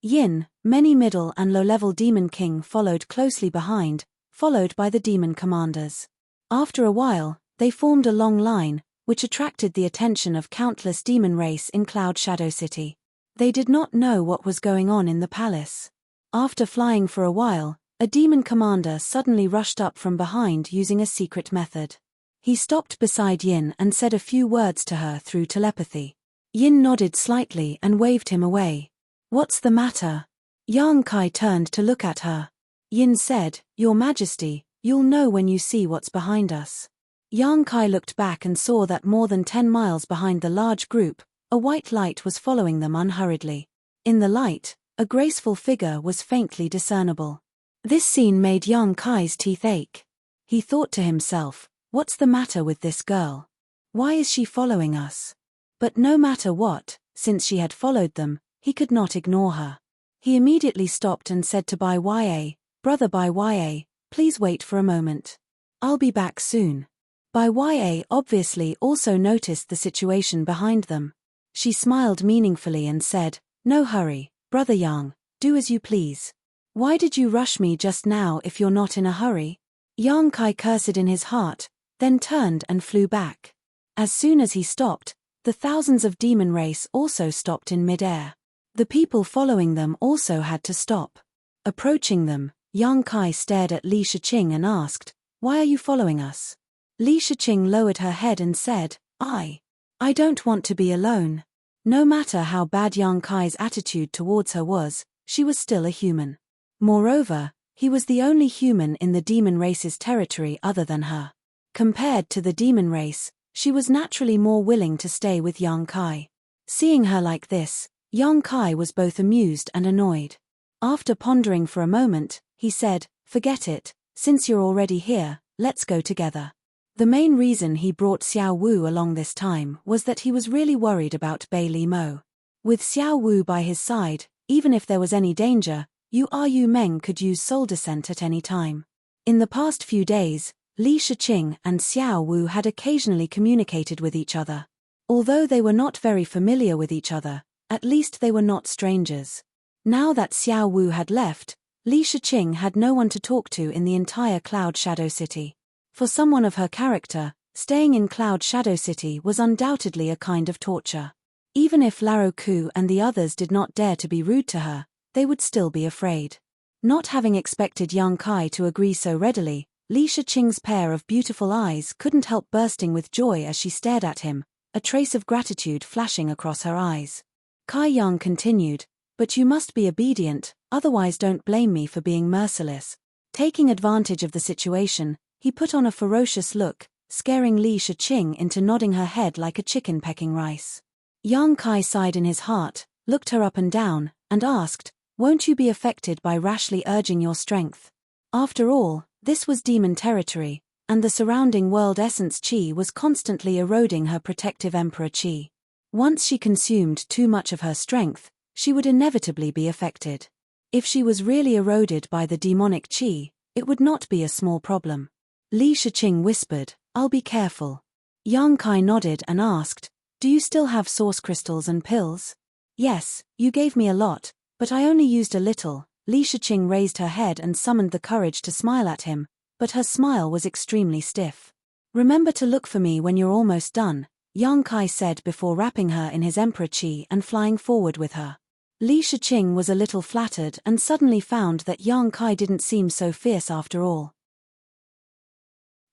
Yin, many middle and low-level demon king followed closely behind, followed by the demon commanders. After a while, they formed a long line, which attracted the attention of countless demon race in Cloud Shadow City. They did not know what was going on in the palace. After flying for a while, a demon commander suddenly rushed up from behind using a secret method. He stopped beside Yin and said a few words to her through telepathy. Yin nodded slightly and waved him away. "What's the matter?" Yang Kai turned to look at her. Yin said, "Your Majesty, you'll know when you see what's behind us." Yang Kai looked back and saw that more than 10 miles behind the large group, a white light was following them unhurriedly. In the light, a graceful figure was faintly discernible. This scene made Yang Kai's teeth ache. He thought to himself, "What's the matter with this girl? Why is she following us?" But no matter what, since she had followed them, he could not ignore her. He immediately stopped and said to Bai Ya, "Brother Bai Ya, please wait for a moment. I'll be back soon." Bai Ya obviously also noticed the situation behind them. She smiled meaningfully and said, "No hurry, Brother Yang, do as you please. Why did you rush me just now if you're not in a hurry?" Yang Kai cursed in his heart, then turned and flew back. As soon as he stopped, the thousands of demon race also stopped in midair. The people following them also had to stop. Approaching them, Yang Kai stared at Li Shiqing and asked, "Why are you following us?" Li Shiqing lowered her head and said, I don't want to be alone." No matter how bad Yang Kai's attitude towards her was, she was still a human. Moreover, he was the only human in the demon race's territory other than her. Compared to the demon race, she was naturally more willing to stay with Yang Kai. Seeing her like this, Yang Kai was both amused and annoyed. After pondering for a moment, he said, "Forget it, since you're already here, let's go together." The main reason he brought Xiao Wu along this time was that he was really worried about Bai Li Mo. With Xiao Wu by his side, even if there was any danger, Yu Meng could use soul descent at any time. In the past few days, Li Shiqing and Xiao Wu had occasionally communicated with each other. Although they were not very familiar with each other, at least they were not strangers. Now that Xiao Wu had left, Li Shiqing had no one to talk to in the entire Cloud Shadow City. For someone of her character, staying in Cloud Shadow City was undoubtedly a kind of torture. Even if Laro Ku and the others did not dare to be rude to her, they would still be afraid. Not having expected Yang Kai to agree so readily, Li Shiqing's pair of beautiful eyes couldn't help bursting with joy as she stared at him, a trace of gratitude flashing across her eyes. Kai Yang continued, "But you must be obedient, otherwise don't blame me for being merciless." Taking advantage of the situation, he put on a ferocious look, scaring Li Shiqing into nodding her head like a chicken pecking rice. Yang Kai sighed in his heart, looked her up and down, and asked, "Won't you be affected by rashly urging your strength?" After all, this was demon territory, and the surrounding world essence chi was constantly eroding her protective emperor chi. Once she consumed too much of her strength, she would inevitably be affected. If she was really eroded by the demonic chi, it would not be a small problem. Li Shiqing whispered, "I'll be careful." Yang Kai nodded and asked, "Do you still have source crystals and pills?" "Yes, you gave me a lot, but I only used a little." Li Shiqing raised her head and summoned the courage to smile at him, but her smile was extremely stiff. "Remember to look for me when you're almost done," Yang Kai said before wrapping her in his emperor chi and flying forward with her. Li Shiqing was a little flattered and suddenly found that Yang Kai didn't seem so fierce after all.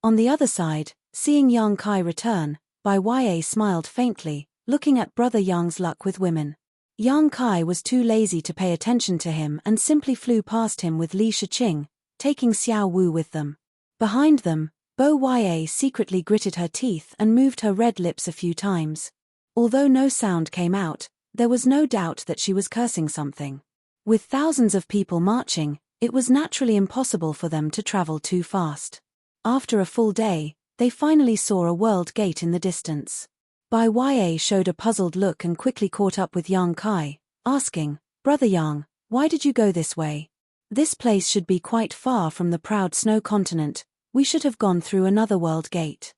On the other side, seeing Yang Kai return, Bai Ya smiled faintly, looking at Brother Yang's luck with women. Yang Kai was too lazy to pay attention to him and simply flew past him with Li Shiqing, taking Xiao Wu with them. Behind them, Bo Ya secretly gritted her teeth and moved her red lips a few times. Although no sound came out, there was no doubt that she was cursing something. With thousands of people marching, it was naturally impossible for them to travel too fast. After a full day, they finally saw a world gate in the distance. Bai Ya showed a puzzled look and quickly caught up with Yang Kai, asking, "Brother Yang, why did you go this way? This place should be quite far from the proud snow continent, we should have gone through another world gate."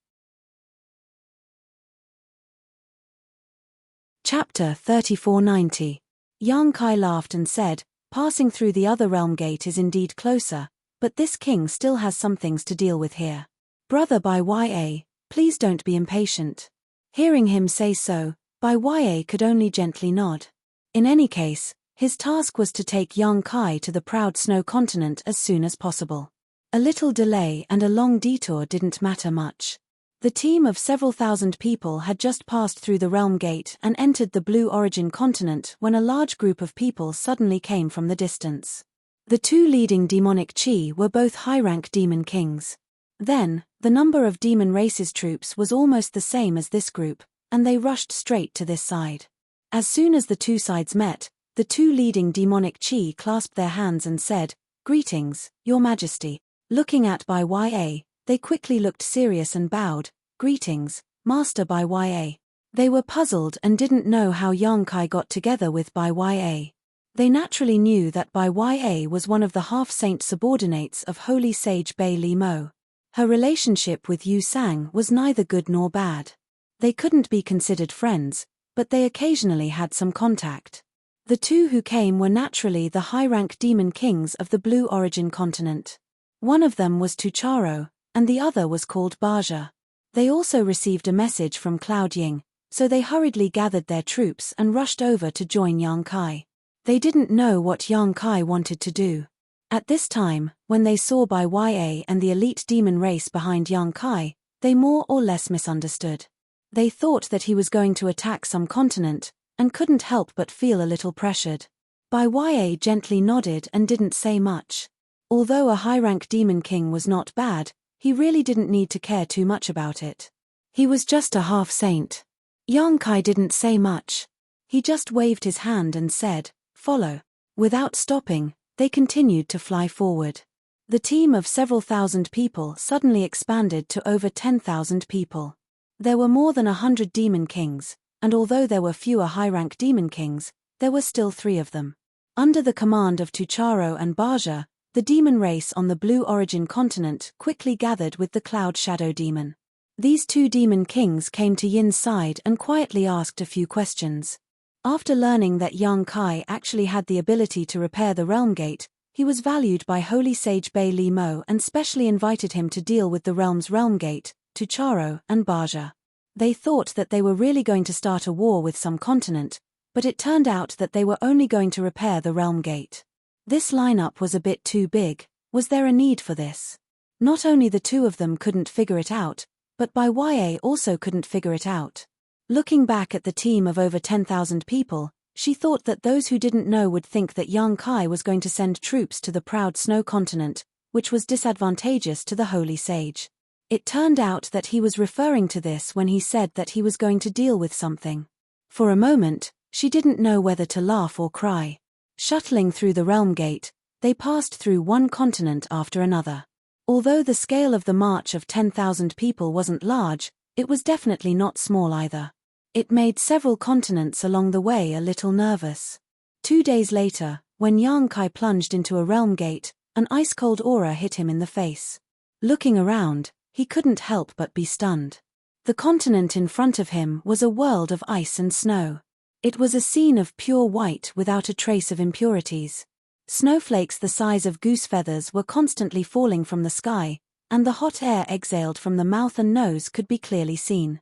Chapter 3490. Yang Kai laughed and said, "Passing through the other realm gate is indeed closer, but this king still has some things to deal with here. Brother Bai Ya, please don't be impatient." Hearing him say so, Bai Ya could only gently nod. In any case, his task was to take Yang Kai to the proud snow continent as soon as possible. A little delay and a long detour didn't matter much. The team of several thousand people had just passed through the realm gate and entered the Blue Origin continent when a large group of people suddenly came from the distance. The two leading demonic chi were both high-rank demon kings. Then, the number of demon races troops was almost the same as this group, and they rushed straight to this side. As soon as the two sides met, the two leading demonic chi clasped their hands and said, "Greetings, Your Majesty." Looking at Bai Ya, they quickly looked serious and bowed, "Greetings, Master Bai Ya." They were puzzled and didn't know how Yang Kai got together with Bai Ya. They naturally knew that Bai Ya was one of the half-saint subordinates of Holy Sage Bai Li Mo. Her relationship with Yu Sang was neither good nor bad. They couldn't be considered friends, but they occasionally had some contact. The two who came were naturally the high-rank demon kings of the Blue Origin continent. One of them was Tucharo, and the other was called Baja. They also received a message from Cloud Ying, so they hurriedly gathered their troops and rushed over to join Yang Kai. They didn't know what Yang Kai wanted to do. At this time, when they saw Bai Ya and the elite demon race behind Yang Kai, they more or less misunderstood. They thought that he was going to attack some continent, and couldn't help but feel a little pressured. Bai Ya gently nodded and didn't say much. Although a high-rank demon king was not bad, he really didn't need to care too much about it. He was just a half-saint. Yang Kai didn't say much. He just waved his hand and said, "Follow." Without stopping, they continued to fly forward. The team of several thousand people suddenly expanded to over 10,000 people. There were more than 100 demon kings, and although there were fewer high-rank demon kings, there were still 3 of them. Under the command of Tucharo and Baja, the demon race on the Blue Origin continent quickly gathered with the Cloud Shadow Demon. These 2 demon kings came to Yin's side and quietly asked a few questions. After learning that Yang Kai actually had the ability to repair the realm gate, he was valued by Holy Sage Bai Li Mo and specially invited him to deal with the realm's realm gate, Tucharo and Baja. They thought that they were really going to start a war with some continent, but it turned out that they were only going to repair the realm gate. This lineup was a bit too big. Was there a need for this? Not only the 2 of them couldn't figure it out, but Bai Ya also couldn't figure it out. Looking back at the team of over 10,000 people, she thought that those who didn't know would think that Yang Kai was going to send troops to the proud snow continent, which was disadvantageous to the Holy Sage. It turned out that he was referring to this when he said that he was going to deal with something. For a moment, she didn't know whether to laugh or cry. Shuttling through the realm gate, they passed through one continent after another. Although the scale of the march of 10,000 people wasn't large, it was definitely not small either. It made several continents along the way a little nervous. 2 days later, when Yang Kai plunged into a realm gate, an ice-cold aura hit him in the face. Looking around, he couldn't help but be stunned. The continent in front of him was a world of ice and snow. It was a scene of pure white without a trace of impurities. Snowflakes the size of goose feathers were constantly falling from the sky, and the hot air exhaled from the mouth and nose could be clearly seen.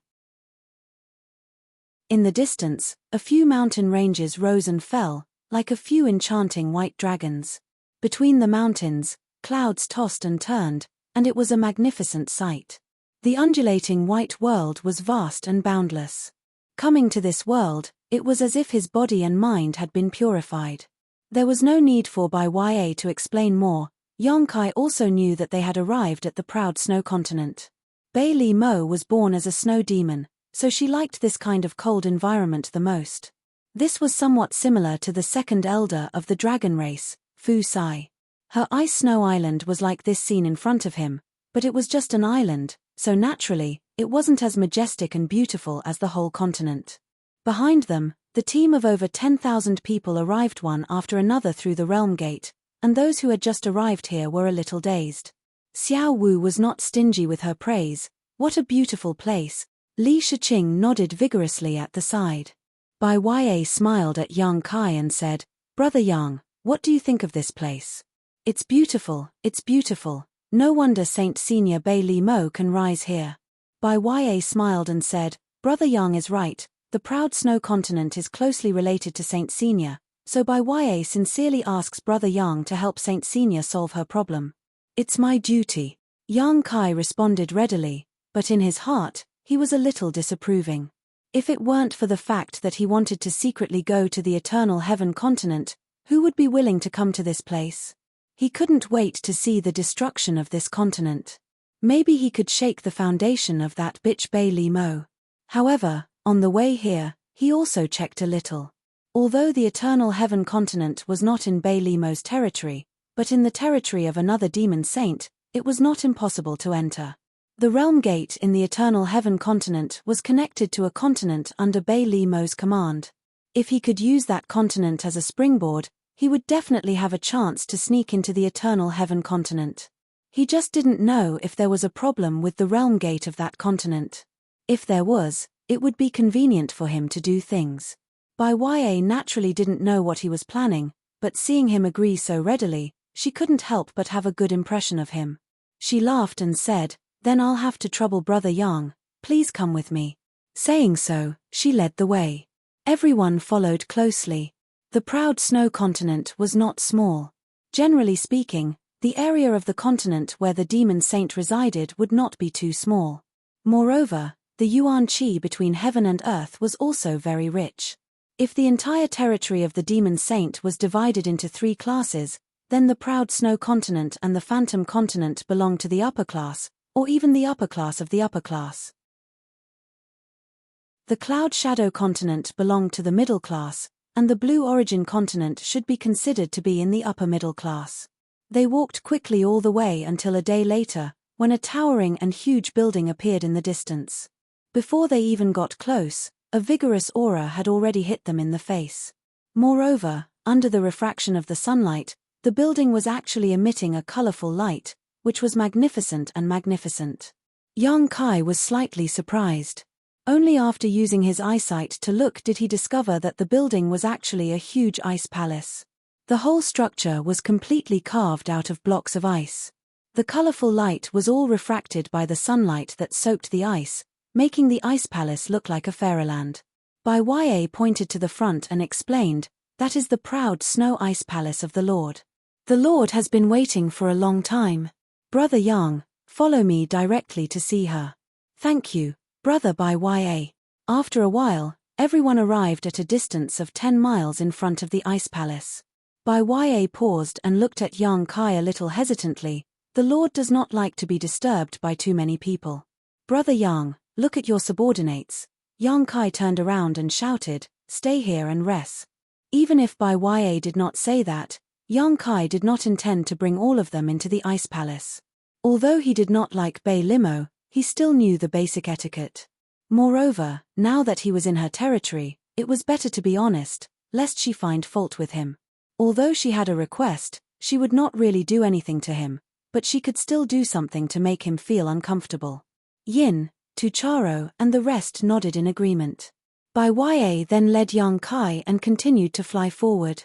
In the distance, a few mountain ranges rose and fell, like a few enchanting white dragons. Between the mountains, clouds tossed and turned, and it was a magnificent sight. The undulating white world was vast and boundless. Coming to this world, it was as if his body and mind had been purified. There was no need for Bai Ya to explain more. Yang Kai also knew that they had arrived at the proud snow continent. Bai Li Mo was born as a snow demon, so she liked this kind of cold environment the most. This was somewhat similar to the second elder of the dragon race, Fu Sai. Her ice snow island was like this scene in front of him, but it was just an island, so naturally, it wasn't as majestic and beautiful as the whole continent. Behind them, the team of over 10,000 people arrived one after another through the realm gate, and those who had just arrived here were a little dazed. Xiao Wu was not stingy with her praise. "What a beautiful place." Li Shiqing nodded vigorously at the side. Bai Ya smiled at Yang Kai and said, "Brother Yang, what do you think of this place? It's beautiful, it's beautiful. No wonder Saint Senior Bai Li Mo can rise here." Bai Ya smiled and said, "Brother Yang is right, the proud snow continent is closely related to Saint Senior, so Bai Ya sincerely asks Brother Yang to help Saint Senior solve her problem." "It's my duty," Yang Kai responded readily, but in his heart, he was a little disapproving. If it weren't for the fact that he wanted to secretly go to the Eternal Heaven continent, who would be willing to come to this place? He couldn't wait to see the destruction of this continent. Maybe he could shake the foundation of that bitch Bai Li Mo. However, on the way here, he also checked a little. Although the Eternal Heaven continent was not in Bai Li Mo's territory, but in the territory of another demon saint, it was not impossible to enter. The realm gate in the Eternal Heaven continent was connected to a continent under Bai Li Mo's command. If he could use that continent as a springboard, he would definitely have a chance to sneak into the Eternal Heaven continent. He just didn't know if there was a problem with the realm gate of that continent. If there was, it would be convenient for him to do things. Bai Ya naturally didn't know what he was planning, but seeing him agree so readily, she couldn't help but have a good impression of him. She laughed and said, "Then I'll have to trouble Brother Yang, please come with me." Saying so, she led the way. Everyone followed closely. The proud snow continent was not small. Generally speaking, the area of the continent where the demon saint resided would not be too small. Moreover, the yuan qi between heaven and earth was also very rich. If the entire territory of the demon saint was divided into 3 classes, then the proud snow continent and the phantom continent belonged to the upper class, or even the upper class of the upper class. The cloud shadow continent belonged to the middle class, and the blue origin continent should be considered to be in the upper middle class. They walked quickly all the way until a day later, when a towering and huge building appeared in the distance. Before they even got close, a vigorous aura had already hit them in the face. Moreover, under the refraction of the sunlight, the building was actually emitting a colorful light, which was magnificent and magnificent. Yang Kai was slightly surprised. Only after using his eyesight to look did he discover that the building was actually a huge ice palace. The whole structure was completely carved out of blocks of ice. The colorful light was all refracted by the sunlight that soaked the ice, making the ice palace look like a fairyland. Bai Ya pointed to the front and explained, "That is the proud snow ice palace of the Lord. The Lord has been waiting for a long time. Brother Yang, follow me directly to see her." "Thank you, Brother Bai Ya." After a while, everyone arrived at a distance of 10 miles in front of the ice palace. Bai Ya paused and looked at Yang Kai a little hesitantly. The Lord does not like to be disturbed by too many people. "Brother Yang, look at your subordinates." Yang Kai turned around and shouted, "Stay here and rest." Even if Bai Ya did not say that, Yang Kai did not intend to bring all of them into the ice palace. Although he did not like Bai Limo, he still knew the basic etiquette. Moreover, now that he was in her territory, it was better to be honest, lest she find fault with him. Although she had a request, she would not really do anything to him, but she could still do something to make him feel uncomfortable. Yin, Tucharo and the rest nodded in agreement. Bai Ya then led Yang Kai and continued to fly forward.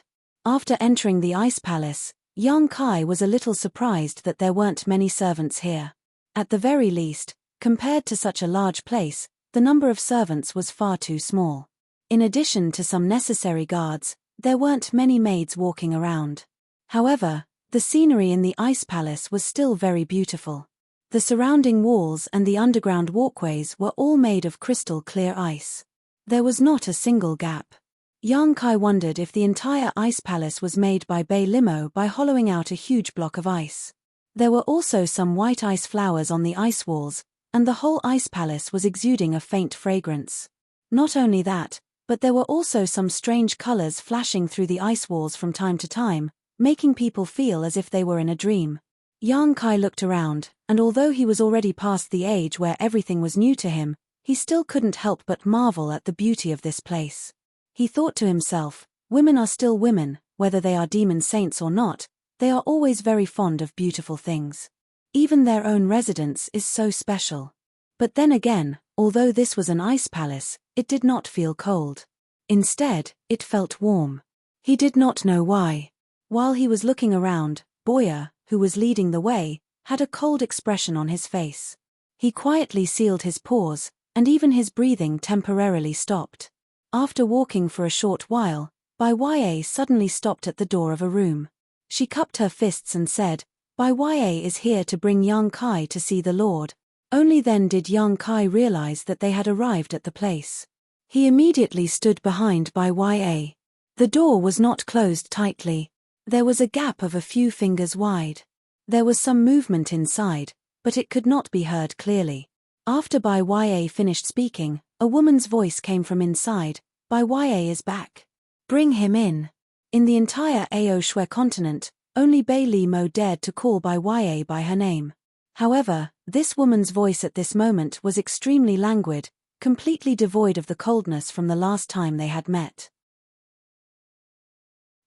After entering the ice palace, Yang Kai was a little surprised that there weren't many servants here. At the very least, compared to such a large place, the number of servants was far too small. In addition to some necessary guards, there weren't many maids walking around. However, the scenery in the ice palace was still very beautiful. The surrounding walls and the underground walkways were all made of crystal clear ice. There was not a single gap. Yang Kai wondered if the entire ice palace was made by Bai Limo by hollowing out a huge block of ice. There were also some white ice flowers on the ice walls, and the whole ice palace was exuding a faint fragrance. Not only that, but there were also some strange colors flashing through the ice walls from time to time, making people feel as if they were in a dream. Yang Kai looked around, and although he was already past the age where everything was new to him, he still couldn't help but marvel at the beauty of this place. He thought to himself, women are still women, whether they are demon saints or not, they are always very fond of beautiful things. Even their own residence is so special. But then again, although this was an ice palace, it did not feel cold. Instead, it felt warm. He did not know why. While he was looking around, Boyer, who was leading the way, had a cold expression on his face. He quietly sealed his pores, and even his breathing temporarily stopped. After walking for a short while, Bai suddenly stopped at the door of a room. She cupped her fists and said, Bai is here to bring Yang Kai to see the Lord. Only then did Yang Kai realize that they had arrived at the place. He immediately stood behind Bai. The door was not closed tightly. There was a gap of a few fingers wide. There was some movement inside, but it could not be heard clearly. After Bai finished speaking, a woman's voice came from inside. Bai is back. Bring him in. In the entire Ao Shui continent, only Bei Li Mo dared to call Bai by her name. However, this woman's voice at this moment was extremely languid, completely devoid of the coldness from the last time they had met.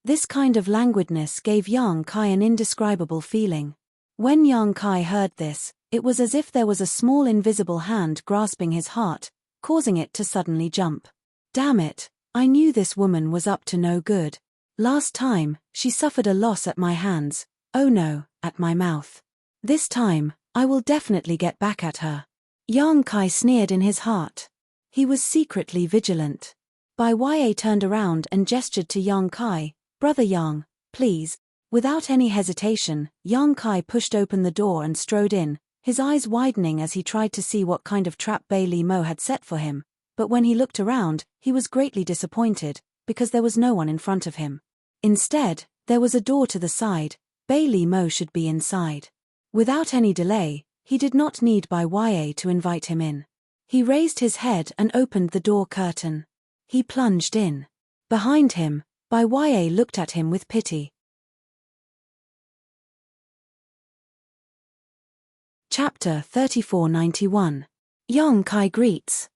This kind of languidness gave Yang Kai an indescribable feeling. When Yang Kai heard this, it was as if there was a small invisible hand grasping his heart, causing it to suddenly jump. Damn it, I knew this woman was up to no good. Last time, she suffered a loss at my hands, oh no, at my mouth. This time, I will definitely get back at her. Yang Kai sneered in his heart. He was secretly vigilant. Bai turned around and gestured to Yang Kai, Brother Yang, please. Without any hesitation, Yang Kai pushed open the door and strode in, his eyes widening as he tried to see what kind of trap Bei Li Mo had set for him, but when he looked around, he was greatly disappointed, because there was no one in front of him. Instead, there was a door to the side. Bei Li Mo should be inside. Without any delay, he did not need Bai to invite him in. He raised his head and opened the door curtain. He plunged in. Behind him, Bai looked at him with pity. Chapter 3491. Yang Kai greets.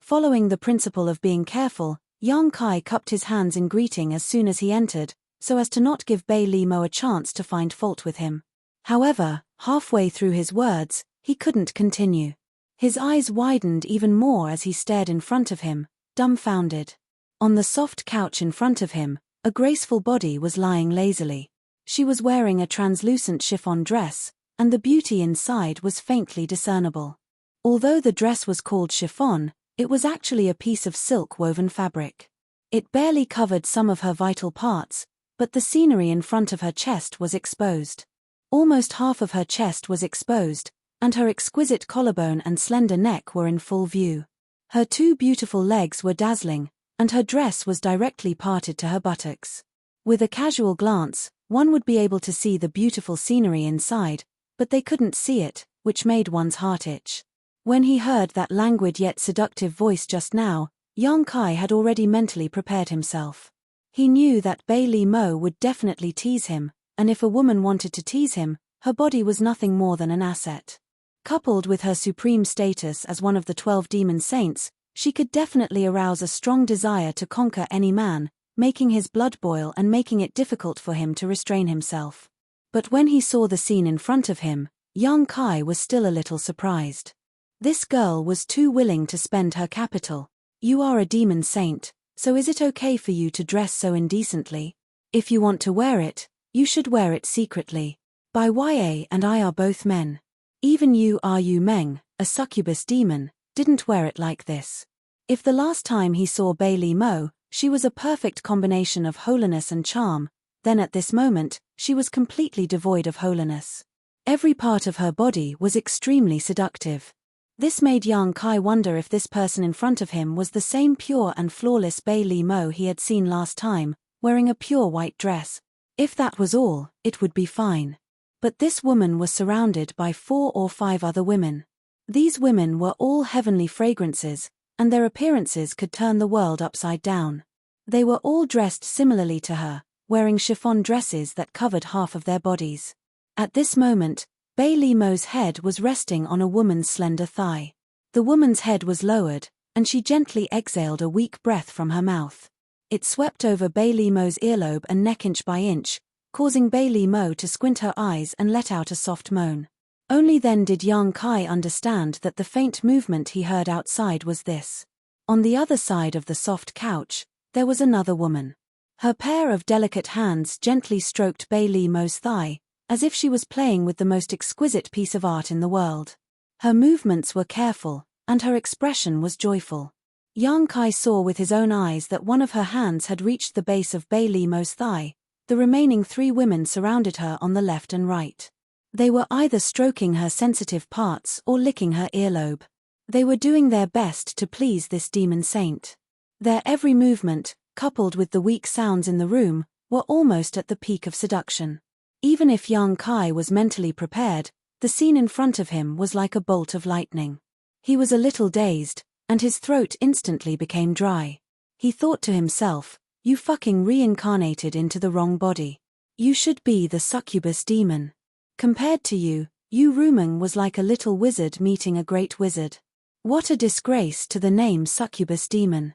Following the principle of being careful, Yang Kai cupped his hands in greeting as soon as he entered, so as to not give Bei Li Mo a chance to find fault with him. However, halfway through his words, he couldn't continue. His eyes widened even more as he stared in front of him, dumbfounded. On the soft couch in front of him, a graceful body was lying lazily. She was wearing a translucent chiffon dress, and the beauty inside was faintly discernible. Although the dress was called chiffon, it was actually a piece of silk-woven fabric. It barely covered some of her vital parts, but the scenery in front of her chest was exposed. Almost half of her chest was exposed, and her exquisite collarbone and slender neck were in full view. Her two beautiful legs were dazzling, and her dress was directly parted to her buttocks. With a casual glance, one would be able to see the beautiful scenery inside, but they couldn't see it, which made one's heart itch. When he heard that languid yet seductive voice just now, Yang Kai had already mentally prepared himself. He knew that Bei Li Mo would definitely tease him, and if a woman wanted to tease him, her body was nothing more than an asset. Coupled with her supreme status as one of the 12 demon saints, she could definitely arouse a strong desire to conquer any man, making his blood boil and making it difficult for him to restrain himself. But when he saw the scene in front of him, Yang Kai was still a little surprised. This girl was too willing to spend her capital. You are a demon saint, so is it okay for you to dress so indecently? If you want to wear it, you should wear it secretly. Bai and I are both men. Even you Yu Meng, a succubus demon, didn't wear it like this. If the last time he saw Bei Li Mo, she was a perfect combination of holiness and charm, then at this moment, she was completely devoid of holiness. Every part of her body was extremely seductive. This made Yang Kai wonder if this person in front of him was the same pure and flawless Bei Li Mo he had seen last time, wearing a pure white dress. If that was all, it would be fine. But this woman was surrounded by 4 or 5 other women. These women were all heavenly fragrances, and their appearances could turn the world upside down. They were all dressed similarly to her, wearing chiffon dresses that covered half of their bodies. At this moment, Bei Li Mo's head was resting on a woman's slender thigh. The woman's head was lowered, and she gently exhaled a weak breath from her mouth. It swept over Bei Li Mo's earlobe and neck inch by inch, causing Bei Li Mo to squint her eyes and let out a soft moan. Only then did Yang Kai understand that the faint movement he heard outside was this. On the other side of the soft couch, there was another woman. Her pair of delicate hands gently stroked Bailey Mo's thigh, as if she was playing with the most exquisite piece of art in the world. Her movements were careful, and her expression was joyful. Yang Kai saw with his own eyes that one of her hands had reached the base of Bailey Mo's thigh. The remaining 3 women surrounded her on the left and right. They were either stroking her sensitive parts or licking her earlobe. They were doing their best to please this demon saint. Their every movement, coupled with the weak sounds in the room, were almost at the peak of seduction. Even if Yang Kai was mentally prepared, the scene in front of him was like a bolt of lightning. He was a little dazed, and his throat instantly became dry. He thought to himself, "You fucking reincarnated into the wrong body. You should be the succubus demon. Compared to you, Yu Rumeng was like a little wizard meeting a great wizard. What a disgrace to the name succubus demon.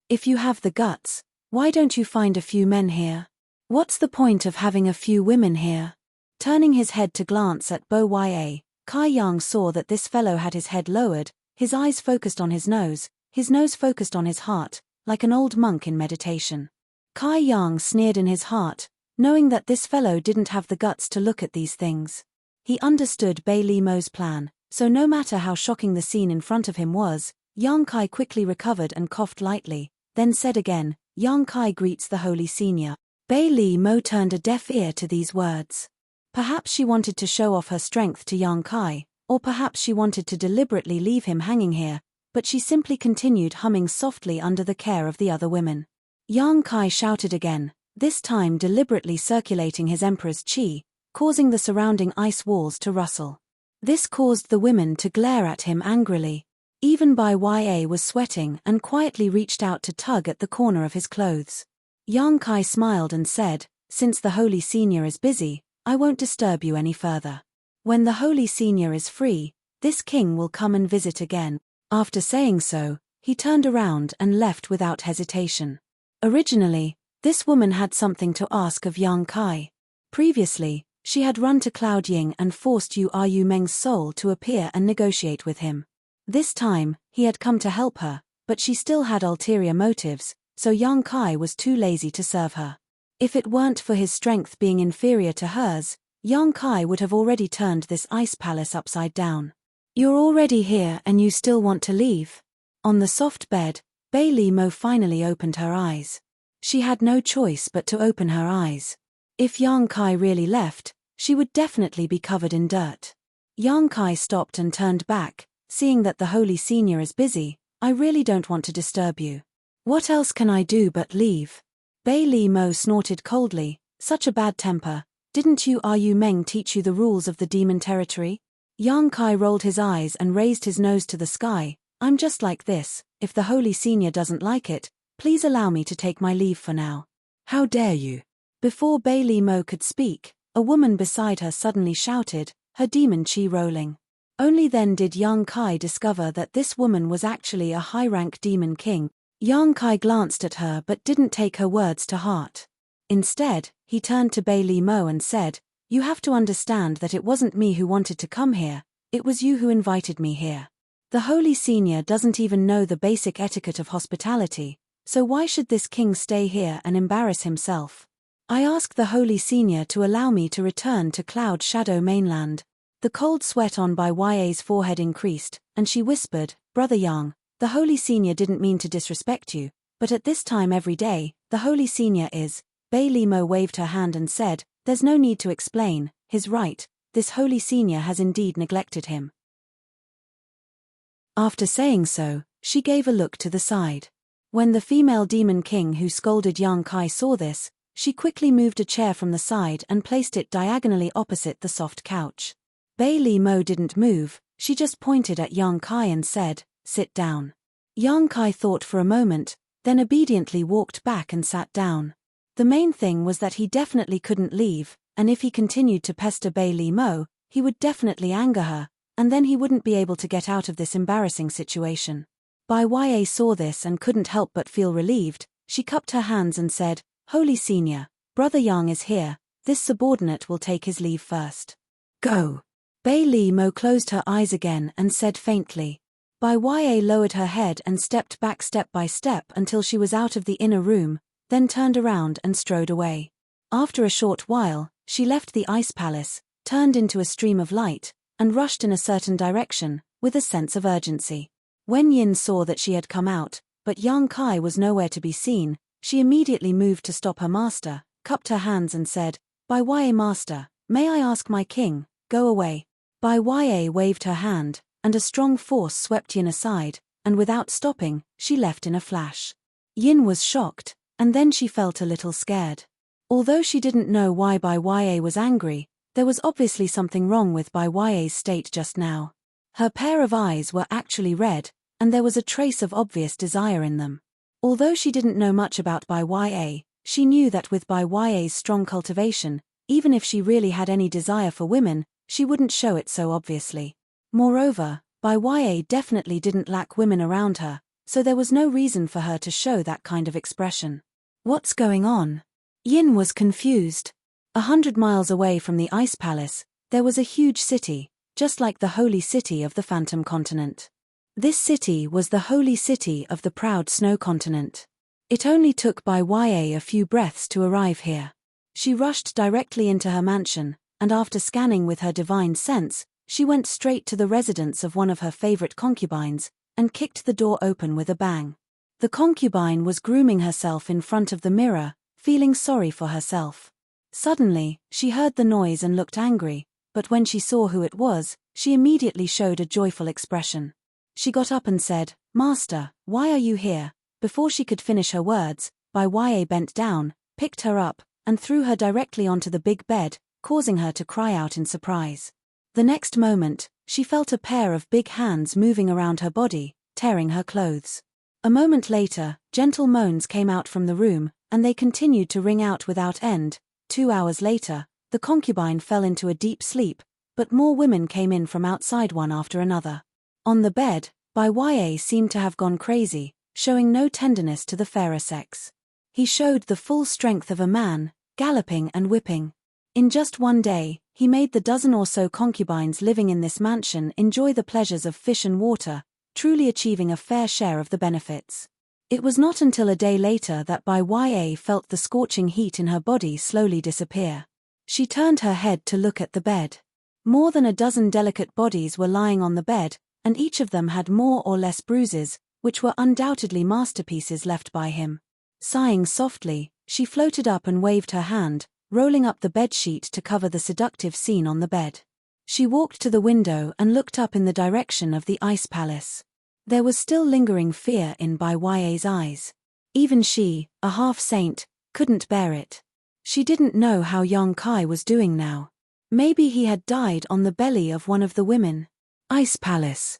If you have the guts, why don't you find a few men here? What's the point of having a few women here?" Turning his head to glance at Bo Ya, Kai Yang saw that this fellow had his head lowered, his eyes focused on his nose focused on his heart, like an old monk in meditation. Kai Yang sneered in his heart, knowing that this fellow didn't have the guts to look at these things. He understood Bailey Mo's plan, so no matter how shocking the scene in front of him was, Yang Kai quickly recovered and coughed lightly, then said again, "Yang Kai greets the Holy Senior." Bailey Mo turned a deaf ear to these words. Perhaps she wanted to show off her strength to Yang Kai, or perhaps she wanted to deliberately leave him hanging here, but she simply continued humming softly under the care of the other women. Yang Kai shouted again, this time deliberately circulating his emperor's qi, causing the surrounding ice walls to rustle. This caused the women to glare at him angrily. Even Bai Ya was sweating and quietly reached out to tug at the corner of his clothes. Yang Kai smiled and said, "Since the Holy Senior is busy, I won't disturb you any further. When the Holy Senior is free, this king will come and visit again." After saying so, he turned around and left without hesitation. Originally, this woman had something to ask of Yang Kai. Previously, she had run to Cloud Ying and forced Yu Meng's soul to appear and negotiate with him. This time, he had come to help her, but she still had ulterior motives, so Yang Kai was too lazy to serve her. If it weren't for his strength being inferior to hers, Yang Kai would have already turned this ice palace upside down. "You're already here and you still want to leave?" On the soft bed, Bailey Mo finally opened her eyes. She had no choice but to open her eyes. If Yang Kai really left, she would definitely be covered in dirt. Yang Kai stopped and turned back, seeing that the Holy Senior is busy. "I really don't want to disturb you. What else can I do but leave?" Bailey Mo snorted coldly, "Such a bad temper. Didn't Yu Meng teach you the rules of the demon territory?" Yang Kai rolled his eyes and raised his nose to the sky. "I'm just like this. If the Holy Senior doesn't like it, please allow me to take my leave for now." "How dare you?" Before Bailey Mo could speak, a woman beside her suddenly shouted, her demon chi rolling. Only then did Yang Kai discover that this woman was actually a high-rank demon king. Yang Kai glanced at her but didn't take her words to heart. Instead, he turned to Bailey Mo and said, "You have to understand that it wasn't me who wanted to come here, it was you who invited me here. The Holy Senior doesn't even know the basic etiquette of hospitality, so why should this king stay here and embarrass himself? I ask the Holy Senior to allow me to return to Cloud Shadow mainland." The cold sweat on Bai Ya's forehead increased, and she whispered, "Brother Yang, the Holy Senior didn't mean to disrespect you, but at this time every day, the Holy Senior is..." Bailey Mo waved her hand and said, "There's no need to explain, he's right, this Holy Senior has indeed neglected him." After saying so, she gave a look to the side. When the female demon king who scolded Yang Kai saw this, she quickly moved a chair from the side and placed it diagonally opposite the soft couch. Bailey Mo didn't move, she just pointed at Yang Kai and said, "Sit down." Yang Kai thought for a moment, then obediently walked back and sat down. The main thing was that he definitely couldn't leave, and if he continued to pester Bailey Mo, he would definitely anger her, and then he wouldn't be able to get out of this embarrassing situation. Bai Ya saw this and couldn't help but feel relieved. She cupped her hands and said, "Holy Senior, Brother Yang is here, this subordinate will take his leave first." "Go." Bailey Mo closed her eyes again and said faintly, Bai Ya lowered her head and stepped back step by step until she was out of the inner room, then turned around and strode away. After a short while, she left the ice palace, turned into a stream of light, and rushed in a certain direction, with a sense of urgency. When Yin saw that she had come out, but Yang Kai was nowhere to be seen, she immediately moved to stop her master, cupped her hands and said, "Bai Ya master, may I ask my king, go away." Bai Ya waved her hand, and a strong force swept Yin aside, and without stopping, she left in a flash. Yin was shocked, and then she felt a little scared. Although she didn't know why Bai Ya was angry, there was obviously something wrong with Bai Ya's state just now. Her pair of eyes were actually red, and there was a trace of obvious desire in them. Although she didn't know much about Bai Ya, she knew that with Bai Ya's strong cultivation, even if she really had any desire for women, she wouldn't show it so obviously. Moreover, Bai Ya definitely didn't lack women around her, so there was no reason for her to show that kind of expression. What's going on? Yin was confused. 100 miles away from the ice palace, there was a huge city, just like the holy city of the Phantom Continent. This city was the holy city of the proud snow continent. It only took Bai Ya a few breaths to arrive here. She rushed directly into her mansion, and after scanning with her divine sense, she went straight to the residence of one of her favorite concubines, and kicked the door open with a bang. The concubine was grooming herself in front of the mirror, feeling sorry for herself. Suddenly, she heard the noise and looked angry, but when she saw who it was, she immediately showed a joyful expression. She got up and said, "Master, why are you here?" Before she could finish her words, Bai Ya bent down, picked her up, and threw her directly onto the big bed, causing her to cry out in surprise. The next moment, she felt a pair of big hands moving around her body, tearing her clothes. A moment later, gentle moans came out from the room, and they continued to ring out without end. 2 hours later, the concubine fell into a deep sleep, but more women came in from outside one after another. On the bed, Bai Ya seemed to have gone crazy, showing no tenderness to the fairer sex. He showed the full strength of a man, galloping and whipping. In just one day, he made the dozen or so concubines living in this mansion enjoy the pleasures of fish and water, truly achieving a fair share of the benefits. It was not until a day later that Bai Ya felt the scorching heat in her body slowly disappear. She turned her head to look at the bed. More than a dozen delicate bodies were lying on the bed, and each of them had more or less bruises, which were undoubtedly masterpieces left by him. Sighing softly, she floated up and waved her hand, rolling up the bedsheet to cover the seductive scene on the bed. She walked to the window and looked up in the direction of the ice palace. There was still lingering fear in Bai Ya's eyes. Even she, a half-saint, couldn't bear it. She didn't know how Yang Kai was doing now. Maybe he had died on the belly of one of the women. Ice Palace.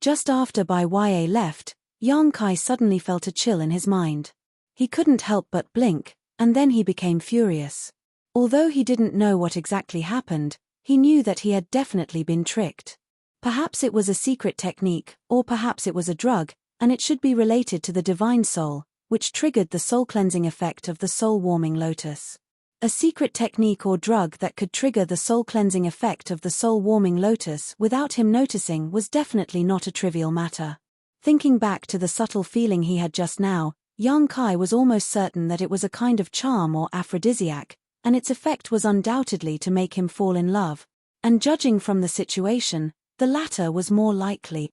Just after Bai Ya left, Yang Kai suddenly felt a chill in his mind. He couldn't help but blink, and then he became furious. Although he didn't know what exactly happened, he knew that he had definitely been tricked. Perhaps it was a secret technique, or perhaps it was a drug, and it should be related to the divine soul, which triggered the soul-cleansing effect of the soul-warming lotus. A secret technique or drug that could trigger the soul-cleansing effect of the soul-warming lotus without him noticing was definitely not a trivial matter. Thinking back to the subtle feeling he had just now, Yang Kai was almost certain that it was a kind of charm or aphrodisiac, and its effect was undoubtedly to make him fall in love. And judging from the situation, the latter was more likely.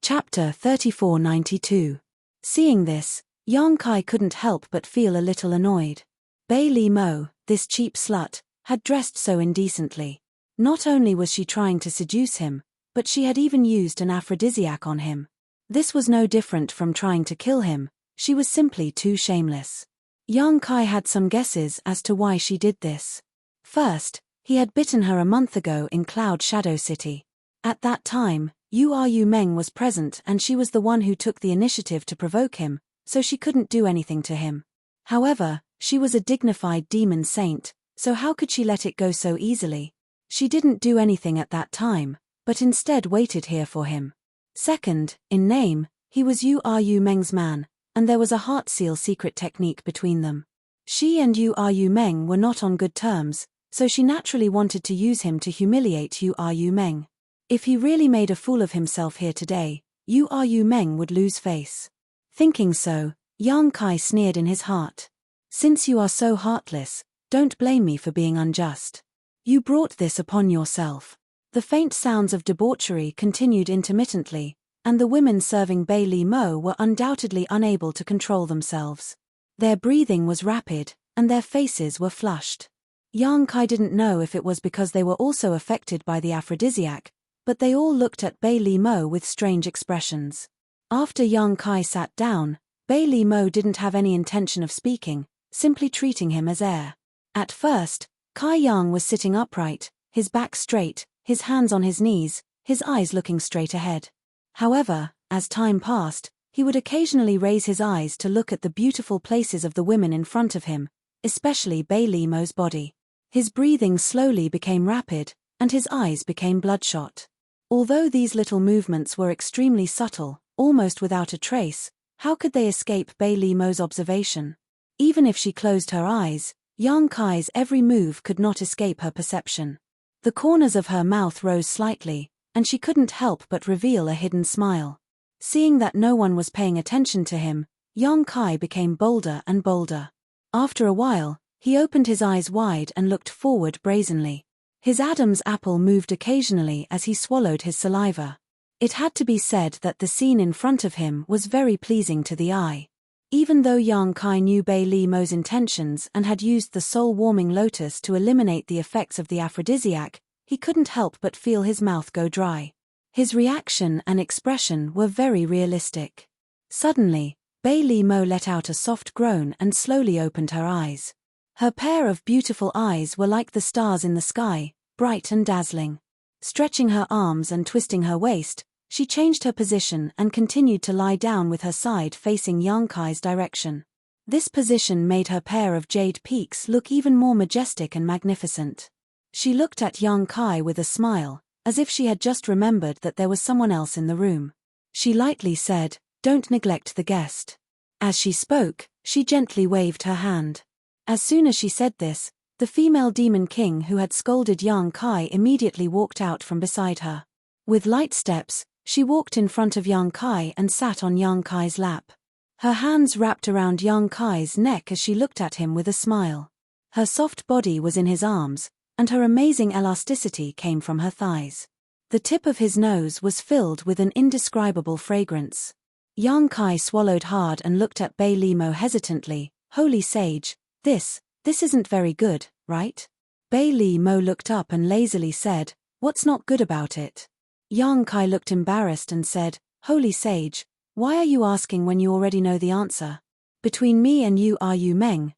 Chapter 3492. Seeing this, Yang Kai couldn't help but feel a little annoyed. Bai Li Mo, this cheap slut, had dressed so indecently. Not only was she trying to seduce him, but she had even used an aphrodisiac on him. This was no different from trying to kill him, she was simply too shameless. Yang Kai had some guesses as to why she did this. First, he had bitten her a month ago in Cloud Shadow City. At that time, Yu Meng was present and she was the one who took the initiative to provoke him, so she couldn't do anything to him. However, she was a dignified demon saint, so how could she let it go so easily? She didn't do anything at that time, but instead waited here for him. Second, in name, he was Yu Meng's man, and there was a heart seal secret technique between them. She and Yu Meng were not on good terms, so she naturally wanted to use him to humiliate Yu Meng. If he really made a fool of himself here today, Yu Meng would lose face. Thinking so, Yang Kai sneered in his heart. Since you are so heartless, don't blame me for being unjust. You brought this upon yourself. The faint sounds of debauchery continued intermittently, and the women serving Bei Li Mo were undoubtedly unable to control themselves. Their breathing was rapid, and their faces were flushed. Yang Kai didn't know if it was because they were also affected by the aphrodisiac, but they all looked at Bei Li Mo with strange expressions. After Yang Kai sat down, Bei Li Mo didn't have any intention of speaking, simply treating him as heir. At first, Kai Yang was sitting upright, his back straight, his hands on his knees, his eyes looking straight ahead. However, as time passed, he would occasionally raise his eyes to look at the beautiful places of the women in front of him, especially Bei Li Mo's body. His breathing slowly became rapid, and his eyes became bloodshot. Although these little movements were extremely subtle, almost without a trace, how could they escape Bei Li Mo's observation? Even if she closed her eyes, Yang Kai's every move could not escape her perception. The corners of her mouth rose slightly, and she couldn't help but reveal a hidden smile. Seeing that no one was paying attention to him, Yang Kai became bolder and bolder. After a while, he opened his eyes wide and looked forward brazenly. His Adam's apple moved occasionally as he swallowed his saliva. It had to be said that the scene in front of him was very pleasing to the eye. Even though Yang Kai knew Bei Li Mo's intentions and had used the soul-warming lotus to eliminate the effects of the aphrodisiac, he couldn't help but feel his mouth go dry. His reaction and expression were very realistic. Suddenly, Bei Li Mo let out a soft groan and slowly opened her eyes. Her pair of beautiful eyes were like the stars in the sky, bright and dazzling. Stretching her arms and twisting her waist, she changed her position and continued to lie down with her side facing Yang Kai's direction. This position made her pair of jade peaks look even more majestic and magnificent. She looked at Yang Kai with a smile, as if she had just remembered that there was someone else in the room. She lightly said, "Don't neglect the guest." As she spoke, she gently waved her hand. As soon as she said this, the female demon king who had scolded Yang Kai immediately walked out from beside her. With light steps, she walked in front of Yang Kai and sat on Yang Kai's lap. Her hands wrapped around Yang Kai's neck as she looked at him with a smile. Her soft body was in his arms, and her amazing elasticity came from her thighs. The tip of his nose was filled with an indescribable fragrance. Yang Kai swallowed hard and looked at Bei Li Mo hesitantly. "Holy sage, this isn't very good, right?" Bei Li Mo looked up and lazily said, "What's not good about it?" Yang Kai looked embarrassed and said, "Holy sage, why are you asking when you already know the answer? Between me and Yu Meng,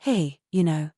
hey, you know.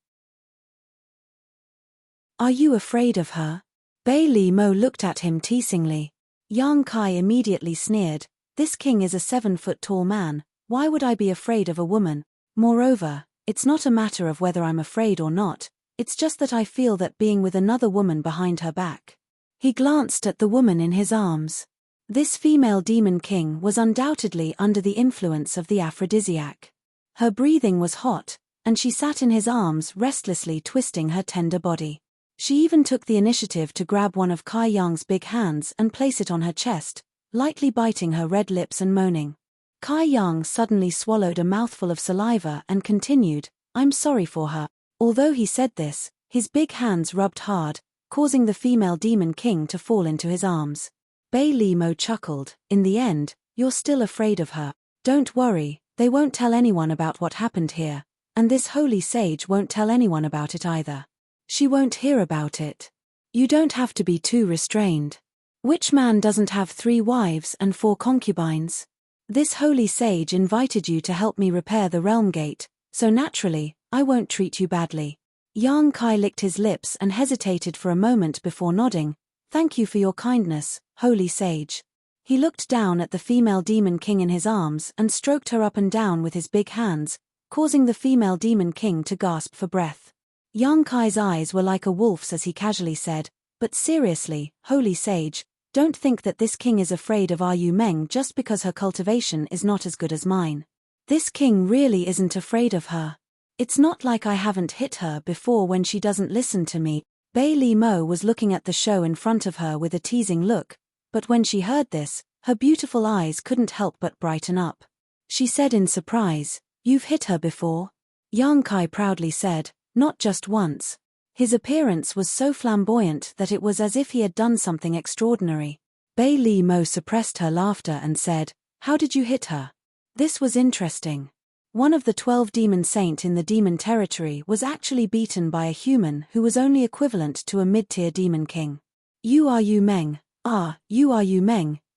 Are you afraid of her?" Bei Li Mo looked at him teasingly. Yang Kai immediately sneered, "This king is a 7-foot-tall man, why would I be afraid of a woman? Moreover, it's not a matter of whether I'm afraid or not, it's just that I feel that being with another woman behind her back." He glanced at the woman in his arms. This female demon king was undoubtedly under the influence of the aphrodisiac. Her breathing was hot, and she sat in his arms restlessly twisting her tender body. She even took the initiative to grab one of Kai Yang's big hands and place it on her chest, lightly biting her red lips and moaning. Kai Yang suddenly swallowed a mouthful of saliva and continued, "I'm sorry for her." Although he said this, his big hands rubbed hard, causing the female demon king to fall into his arms. Bei Li Mo chuckled, "In the end, you're still afraid of her. Don't worry, they won't tell anyone about what happened here, and this holy sage won't tell anyone about it either. She won't hear about it. You don't have to be too restrained. Which man doesn't have 3 wives and 4 concubines? This holy sage invited you to help me repair the realm gate, so naturally, I won't treat you badly." Yang Kai licked his lips and hesitated for a moment before nodding, "Thank you for your kindness, holy sage." He looked down at the female demon king in his arms and stroked her up and down with his big hands, causing the female demon king to gasp for breath. Yang Kai's eyes were like a wolf's as he casually said, "But seriously, holy sage, don't think that this king is afraid of Yu Meng just because her cultivation is not as good as mine. This king really isn't afraid of her. It's not like I haven't hit her before when she doesn't listen to me. Bailey Mo was looking at the show in front of her with a teasing look, but when she heard this, her beautiful eyes couldn't help but brighten up. She said in surprise, "You've hit her before?" Yang Kai proudly said, "Not just once." His appearance was so flamboyant that it was as if he had done something extraordinary. Bailey Mo suppressed her laughter and said, "How did you hit her?" This was interesting. One of the 12 demon saint in the demon territory was actually beaten by a human who was only equivalent to a mid-tier demon king. You Meng,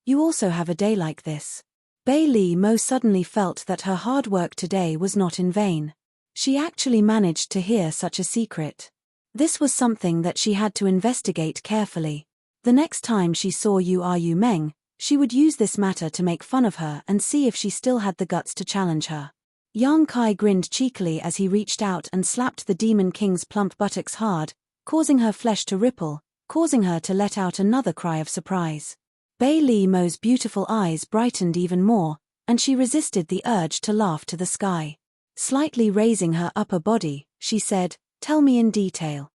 you also have a day like this. Bailey Mo suddenly felt that her hard work today was not in vain. She actually managed to hear such a secret. This was something that she had to investigate carefully. The next time she saw Yu Meng, she would use this matter to make fun of her and see if she still had the guts to challenge her. Yang Kai grinned cheekily as he reached out and slapped the Demon King's plump buttocks hard, causing her flesh to ripple, causing her to let out another cry of surprise. Bailey Mo's beautiful eyes brightened even more, and she resisted the urge to laugh to the sky. Slightly raising her upper body, she said, "Tell me in detail."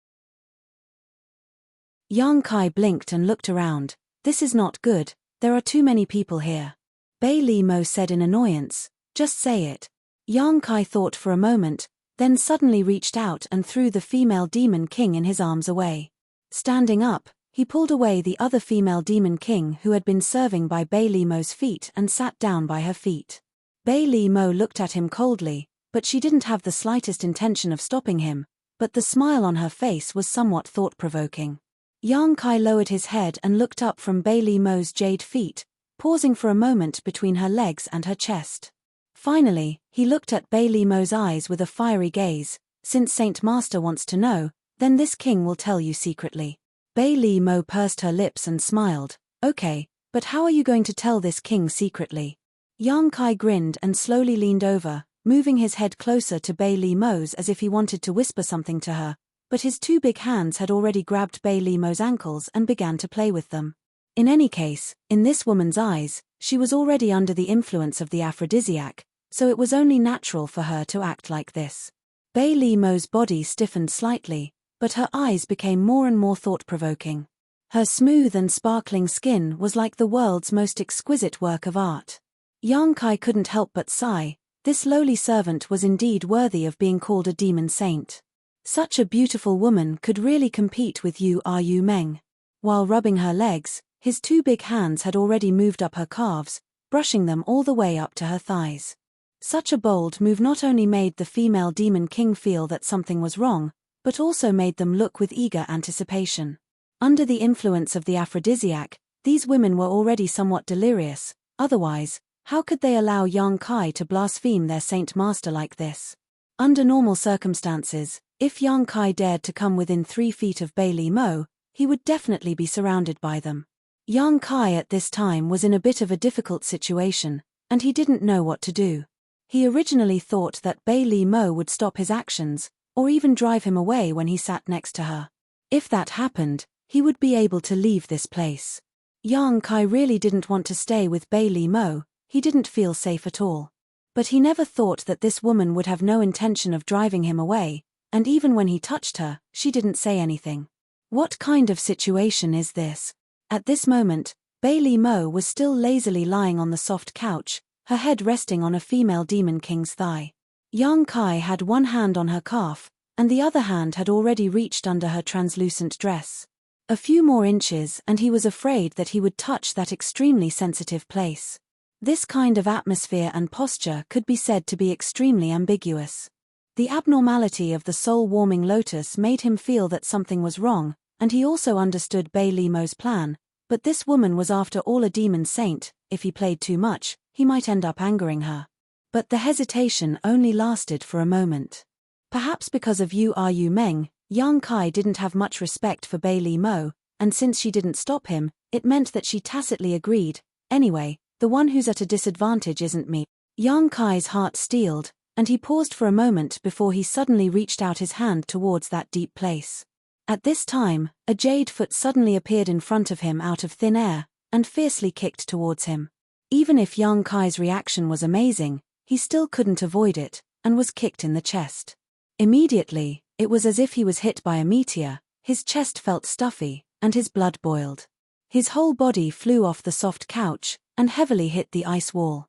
Yang Kai blinked and looked around. "This is not good, there are too many people here." Bailey Mo said in annoyance, "Just say it." Yang Kai thought for a moment, then suddenly reached out and threw the female demon king in his arms away. Standing up, he pulled away the other female demon king who had been serving by Bailey Mo's feet and sat down by her feet. Bailey Mo looked at him coldly, but she didn't have the slightest intention of stopping him, but the smile on her face was somewhat thought-provoking. Yang Kai lowered his head and looked up from Bailey Mo's jade feet, pausing for a moment between her legs and her chest. Finally, he looked at Bailey Mo's eyes with a fiery gaze. "Since Saint Master wants to know, then this king will tell you secretly." Bailey Mo pursed her lips and smiled. "Okay, but how are you going to tell this king secretly?" Yang Kai grinned and slowly leaned over, moving his head closer to Bailey Mo's as if he wanted to whisper something to her, but his two big hands had already grabbed Bailey Mo's ankles and began to play with them. In any case, in this woman's eyes, she was already under the influence of the aphrodisiac, so it was only natural for her to act like this. Bailey Mo's body stiffened slightly, but her eyes became more and more thought-provoking. Her smooth and sparkling skin was like the world's most exquisite work of art. Yang Kai couldn't help but sigh. This lowly servant was indeed worthy of being called a demon saint. Such a beautiful woman could really compete with Yu Meng. While rubbing her legs, his two big hands had already moved up her calves, brushing them all the way up to her thighs. Such a bold move not only made the female demon king feel that something was wrong, but also made them look with eager anticipation. Under the influence of the aphrodisiac, these women were already somewhat delirious, otherwise, how could they allow Yang Kai to blaspheme their saint master like this? Under normal circumstances, if Yang Kai dared to come within 3 feet of Bailey Mo, he would definitely be surrounded by them. Yang Kai at this time was in a bit of a difficult situation, and he didn't know what to do. He originally thought that Bailey Mo would stop his actions, or even drive him away when he sat next to her. If that happened, he would be able to leave this place. Yang Kai really didn't want to stay with Bailey Mo, he didn't feel safe at all. But he never thought that this woman would have no intention of driving him away, and even when he touched her, she didn't say anything. What kind of situation is this? At this moment, Bailey Mo was still lazily lying on the soft couch, her head resting on a female demon king's thigh. Yang Kai had one hand on her calf, and the other hand had already reached under her translucent dress. A few more inches and he was afraid that he would touch that extremely sensitive place. This kind of atmosphere and posture could be said to be extremely ambiguous. The abnormality of the soul-warming lotus made him feel that something was wrong, and he also understood Bailey Mo's plan, but this woman was after all a demon saint. If he played too much, he might end up angering her. But the hesitation only lasted for a moment. Perhaps because of Yu Meng, Yang Kai didn't have much respect for Bailey Mo, and since she didn't stop him, it meant that she tacitly agreed. Anyway, the one who's at a disadvantage isn't me. Yang Kai's heart steeled, and he paused for a moment before he suddenly reached out his hand towards that deep place. At this time, a jade foot suddenly appeared in front of him out of thin air, and fiercely kicked towards him. Even if Yang Kai's reaction was amazing, he still couldn't avoid it, and was kicked in the chest. Immediately, it was as if he was hit by a meteor. His chest felt stuffy, and his blood boiled. His whole body flew off the soft couch, and heavily hit the ice wall.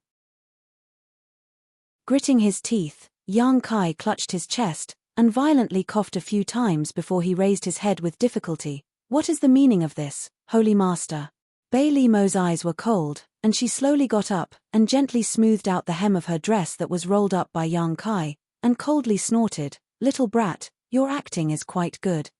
Gritting his teeth, Yang Kai clutched his chest, and violently coughed a few times before he raised his head with difficulty. "What is the meaning of this, Holy Master?" Bei Li Mo's eyes were cold, and she slowly got up, and gently smoothed out the hem of her dress that was rolled up by Yang Kai, and coldly snorted, "Little brat, your acting is quite good."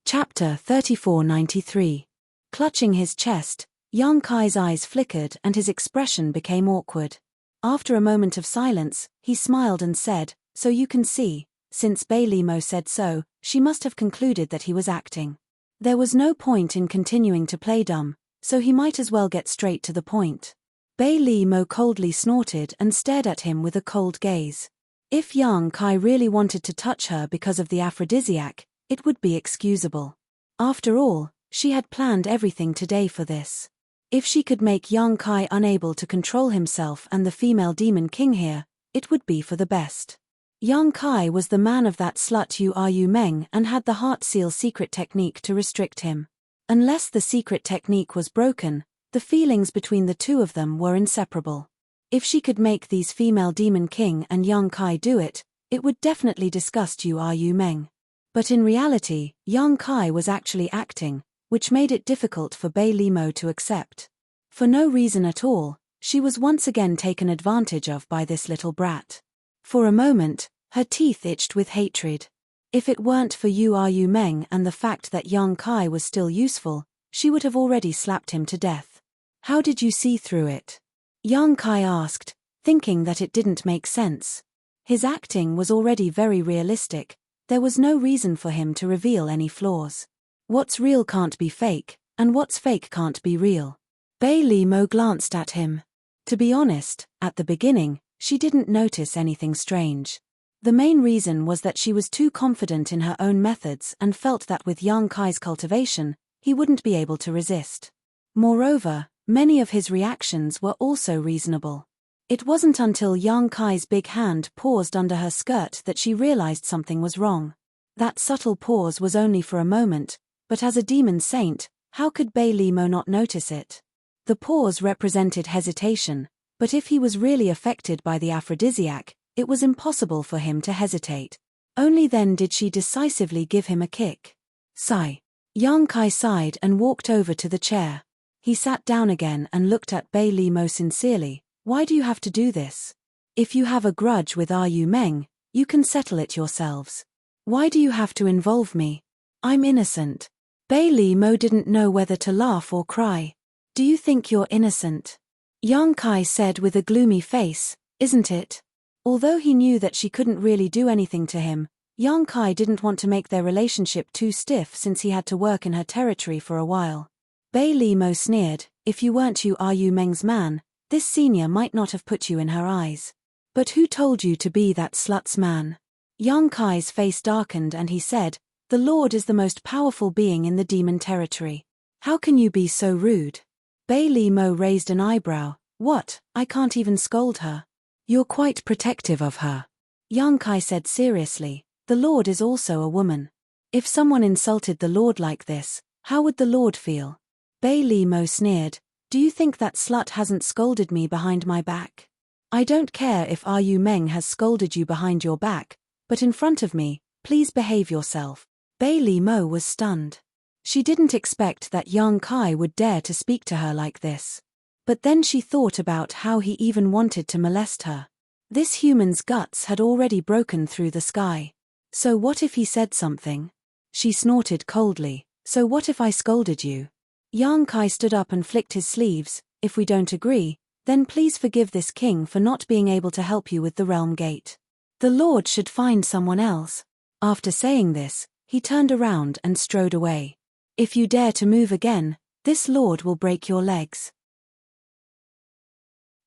Chapter 3493. Clutching his chest, Yang Kai's eyes flickered and his expression became awkward. After a moment of silence, he smiled and said, "So you can see, since Bei Li Mo said so, she must have concluded that he was acting. There was no point in continuing to play dumb, so he might as well get straight to the point." Bei Li Mo coldly snorted and stared at him with a cold gaze. If Yang Kai really wanted to touch her because of the aphrodisiac, it would be excusable. After all, she had planned everything today for this. If she could make Yang Kai unable to control himself and the female demon king here, it would be for the best. Yang Kai was the man of that slut Yu Meng and had the heart seal secret technique to restrict him. Unless the secret technique was broken, the feelings between the two of them were inseparable. If she could make these female demon king and Yang Kai do it, it would definitely disgust Yu Meng. But in reality, Yang Kai was actually acting, which made it difficult for Bei Li Mo to accept. For no reason at all, she was once again taken advantage of by this little brat. For a moment, her teeth itched with hatred. If it weren't for Yu Meng and the fact that Yang Kai was still useful, she would have already slapped him to death. "How did you see through it?" Yang Kai asked, thinking that it didn't make sense. His acting was already very realistic. There was no reason for him to reveal any flaws. What's real can't be fake, and what's fake can't be real. Bei Li Mo glanced at him. To be honest, at the beginning, she didn't notice anything strange. The main reason was that she was too confident in her own methods and felt that with Yang Kai's cultivation, he wouldn't be able to resist. Moreover, many of his reactions were also reasonable. It wasn't until Yang Kai's big hand paused under her skirt that she realized something was wrong. That subtle pause was only for a moment, but as a demon saint, how could Bei Li Mo not notice it? The pause represented hesitation, but if he was really affected by the aphrodisiac, it was impossible for him to hesitate. Only then did she decisively give him a kick. Sigh. Yang Kai sighed and walked over to the chair. He sat down again and looked at Bei Li Mo sincerely. "Why do you have to do this? If you have a grudge with Yu Meng, you can settle it yourselves. Why do you have to involve me? I'm innocent." Bei Li Mo didn't know whether to laugh or cry. "Do you think you're innocent?" Yang Kai said with a gloomy face, "Isn't it?" Although he knew that she couldn't really do anything to him, Yang Kai didn't want to make their relationship too stiff since he had to work in her territory for a while. Bei Li Mo sneered, "If you weren't Yu Meng's man, this senior might not have put you in her eyes. But who told you to be that slut's man?" Yang Kai's face darkened and he said, "The Lord is the most powerful being in the demon territory. How can you be so rude?" Bei Li Mo raised an eyebrow. "What, I can't even scold her? You're quite protective of her." Yang Kai said seriously, "The Lord is also a woman. If someone insulted the Lord like this, how would the Lord feel?" Bei Li Mo sneered, "Do you think that slut hasn't scolded me behind my back? I don't care if Yu Meng has scolded you behind your back, but in front of me, please behave yourself." Bei Li Mo was stunned. She didn't expect that Yang Kai would dare to speak to her like this. But then she thought about how he even wanted to molest her. This human's guts had already broken through the sky. So what if he said something? She snorted coldly, "So what if I scolded you?" Yang Kai stood up and flicked his sleeves. "If we don't agree, then please forgive this king for not being able to help you with the realm gate. The Lord should find someone else." After saying this, he turned around and strode away. "If you dare to move again, this Lord will break your legs."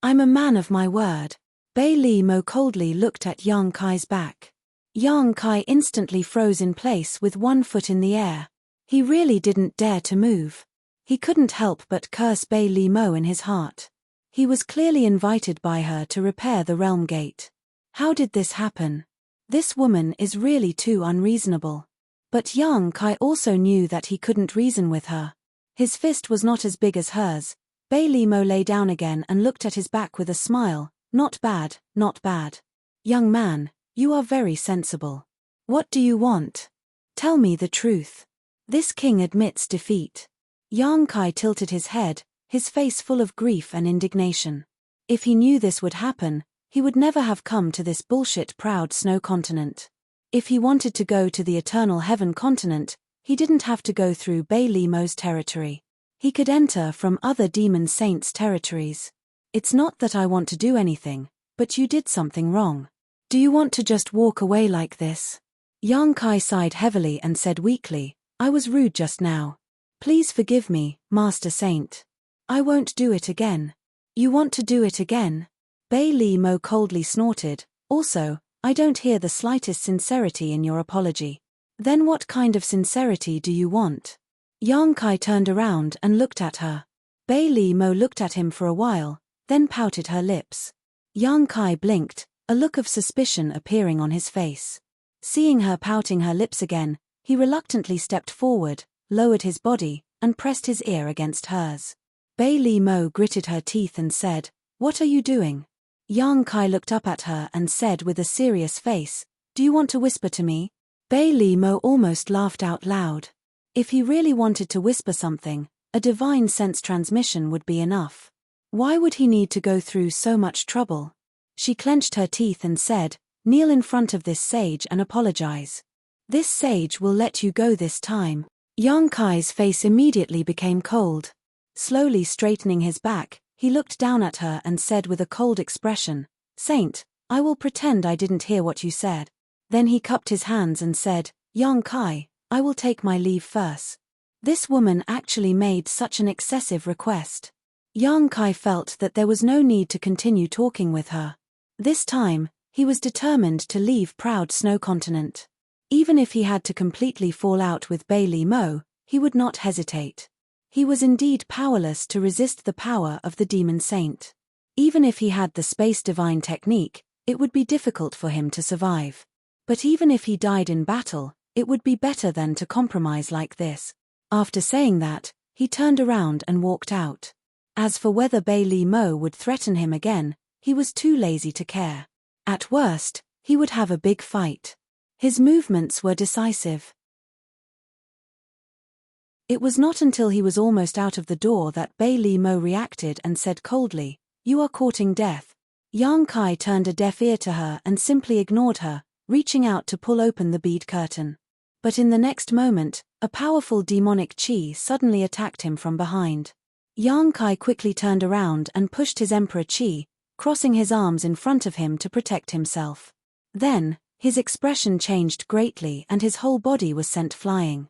"I'm a man of my word." Bei Li Mo coldly looked at Yang Kai's back. Yang Kai instantly froze in place with one foot in the air. He really didn't dare to move. He couldn't help but curse Bei Li Mo in his heart. He was clearly invited by her to repair the realm gate. How did this happen? This woman is really too unreasonable. But Yang Kai also knew that he couldn't reason with her. His fist was not as big as hers. Bei Li Mo lay down again and looked at his back with a smile. Not bad, not bad. Young man, you are very sensible. What do you want? Tell me the truth. This king admits defeat. Yang Kai tilted his head, his face full of grief and indignation. If he knew this would happen, he would never have come to this bullshit-proud snow continent. If he wanted to go to the eternal heaven continent, he didn't have to go through Bei Li Mo's territory. He could enter from other demon saints' territories. It's not that I want to do anything, but you did something wrong. Do you want to just walk away like this? Yang Kai sighed heavily and said weakly, I was rude just now. Please forgive me, Master Saint. I won't do it again. You want to do it again? Bei Li Mo coldly snorted. Also, I don't hear the slightest sincerity in your apology. Then what kind of sincerity do you want? Yang Kai turned around and looked at her. Bei Li Mo looked at him for a while, then pouted her lips. Yang Kai blinked, a look of suspicion appearing on his face. Seeing her pouting her lips again, he reluctantly stepped forward, lowered his body, and pressed his ear against hers. Bei Li Mo gritted her teeth and said, What are you doing? Yang Kai looked up at her and said with a serious face, Do you want to whisper to me? Bei Li Mo almost laughed out loud. If he really wanted to whisper something, a divine sense transmission would be enough. Why would he need to go through so much trouble? She clenched her teeth and said, Kneel in front of this sage and apologize. This sage will let you go this time. Yang Kai's face immediately became cold. Slowly straightening his back, he looked down at her and said with a cold expression, Saint, I will pretend I didn't hear what you said. Then he cupped his hands and said, Yang Kai, I will take my leave first. This woman actually made such an excessive request. Yang Kai felt that there was no need to continue talking with her. This time, he was determined to leave proud snow continent. Even if he had to completely fall out with Bei Li Mo, he would not hesitate. He was indeed powerless to resist the power of the demon saint. Even if he had the space divine technique, it would be difficult for him to survive. But even if he died in battle, it would be better than to compromise like this. After saying that, he turned around and walked out. As for whether Bei Li Mo would threaten him again, he was too lazy to care. At worst, he would have a big fight. His movements were decisive. It was not until he was almost out of the door that Bei Li Mo reacted and said coldly, You are courting death. Yang Kai turned a deaf ear to her and simply ignored her, reaching out to pull open the bead curtain. But in the next moment, a powerful demonic chi suddenly attacked him from behind. Yang Kai quickly turned around and pushed his emperor chi, crossing his arms in front of him to protect himself. Then, his expression changed greatly and his whole body was sent flying.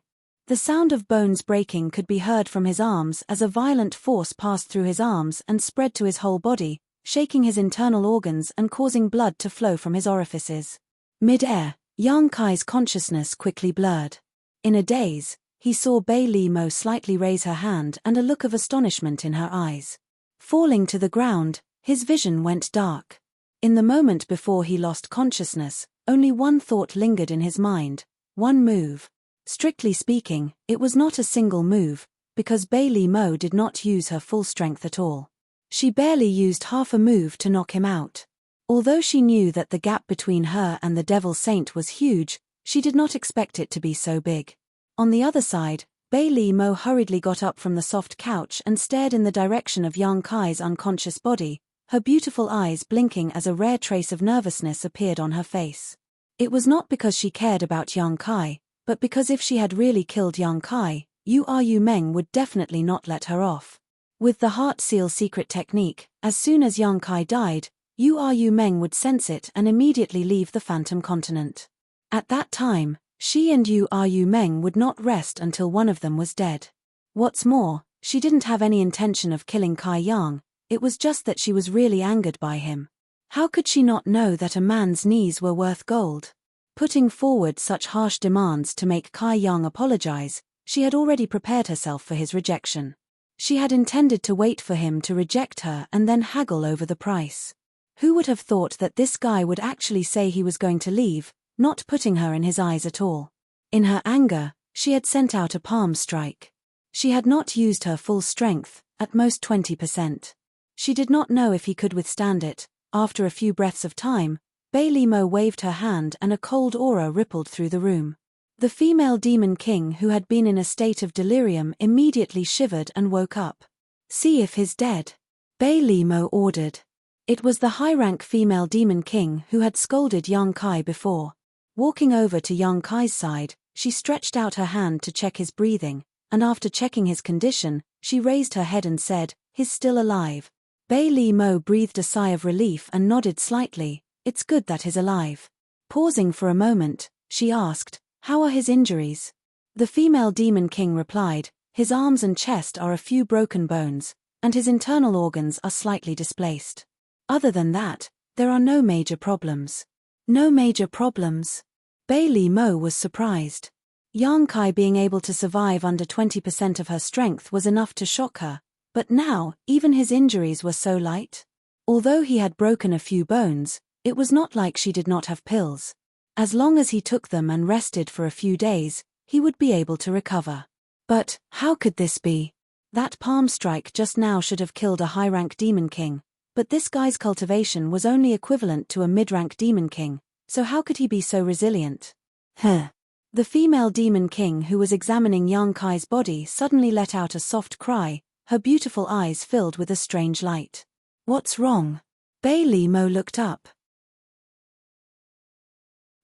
The sound of bones breaking could be heard from his arms as a violent force passed through his arms and spread to his whole body, shaking his internal organs and causing blood to flow from his orifices. Mid-air, Yang Kai's consciousness quickly blurred. In a daze, he saw Bei Li Mo slightly raise her hand and a look of astonishment in her eyes. Falling to the ground, his vision went dark. In the moment before he lost consciousness, only one thought lingered in his mind, one move. Strictly speaking, it was not a single move, because Bei Li Mo did not use her full strength at all. She barely used half a move to knock him out. Although she knew that the gap between her and the Devil Saint was huge, she did not expect it to be so big. On the other side, Bei Li Mo hurriedly got up from the soft couch and stared in the direction of Yang Kai's unconscious body, her beautiful eyes blinking as a rare trace of nervousness appeared on her face. It was not because she cared about Yang Kai, but because if she had really killed Yang Kai, Yu Meng would definitely not let her off. With the Heart Seal secret technique, as soon as Yang Kai died, Yu Meng would sense it and immediately leave the Phantom Continent. At that time, she and Yu Meng would not rest until one of them was dead. What's more, she didn't have any intention of killing Kai Yang, it was just that she was really angered by him. How could she not know that a man's knees were worth gold? Putting forward such harsh demands to make Kai Yang apologize, she had already prepared herself for his rejection. She had intended to wait for him to reject her and then haggle over the price. Who would have thought that this guy would actually say he was going to leave, not putting her in his eyes at all? In her anger, she had sent out a palm strike. She had not used her full strength, at most 20%. She did not know if he could withstand it. After a few breaths of time, Bailimo waved her hand and a cold aura rippled through the room. The female demon king, who had been in a state of delirium, immediately shivered and woke up. "See if he's dead," Bailimo ordered. It was the high-rank female demon king who had scolded Yang Kai before. Walking over to Yang Kai's side, she stretched out her hand to check his breathing, and after checking his condition, she raised her head and said, "He's still alive." Bailimo breathed a sigh of relief and nodded slightly. "It's good that he's alive." Pausing for a moment, she asked, "How are his injuries?" The female demon king replied, "His arms and chest are a few broken bones, and his internal organs are slightly displaced. Other than that, there are no major problems." No major problems? Bailimo was surprised. Yang Kai being able to survive under 20% of her strength was enough to shock her, but now, even his injuries were so light? Although he had broken a few bones, it was not like she did not have pills. As long as he took them and rested for a few days, he would be able to recover. But, how could this be? That palm strike just now should have killed a high-rank demon king, but this guy's cultivation was only equivalent to a mid-rank demon king, so how could he be so resilient? The female demon king who was examining Yang Kai's body suddenly let out a soft cry, her beautiful eyes filled with a strange light. "What's wrong?" Bailimo looked up.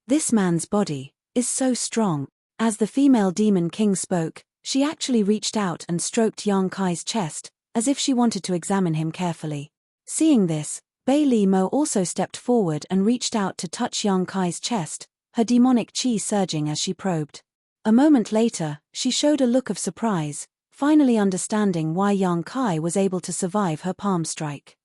"This man's body is so strong." As the female demon king spoke, she actually reached out and stroked Yang Kai's chest, as if she wanted to examine him carefully. Seeing this, Bailimo also stepped forward and reached out to touch Yang Kai's chest, her demonic chi surging as she probed. A moment later, she showed a look of surprise, finally understanding why Yang Kai was able to survive her palm strike.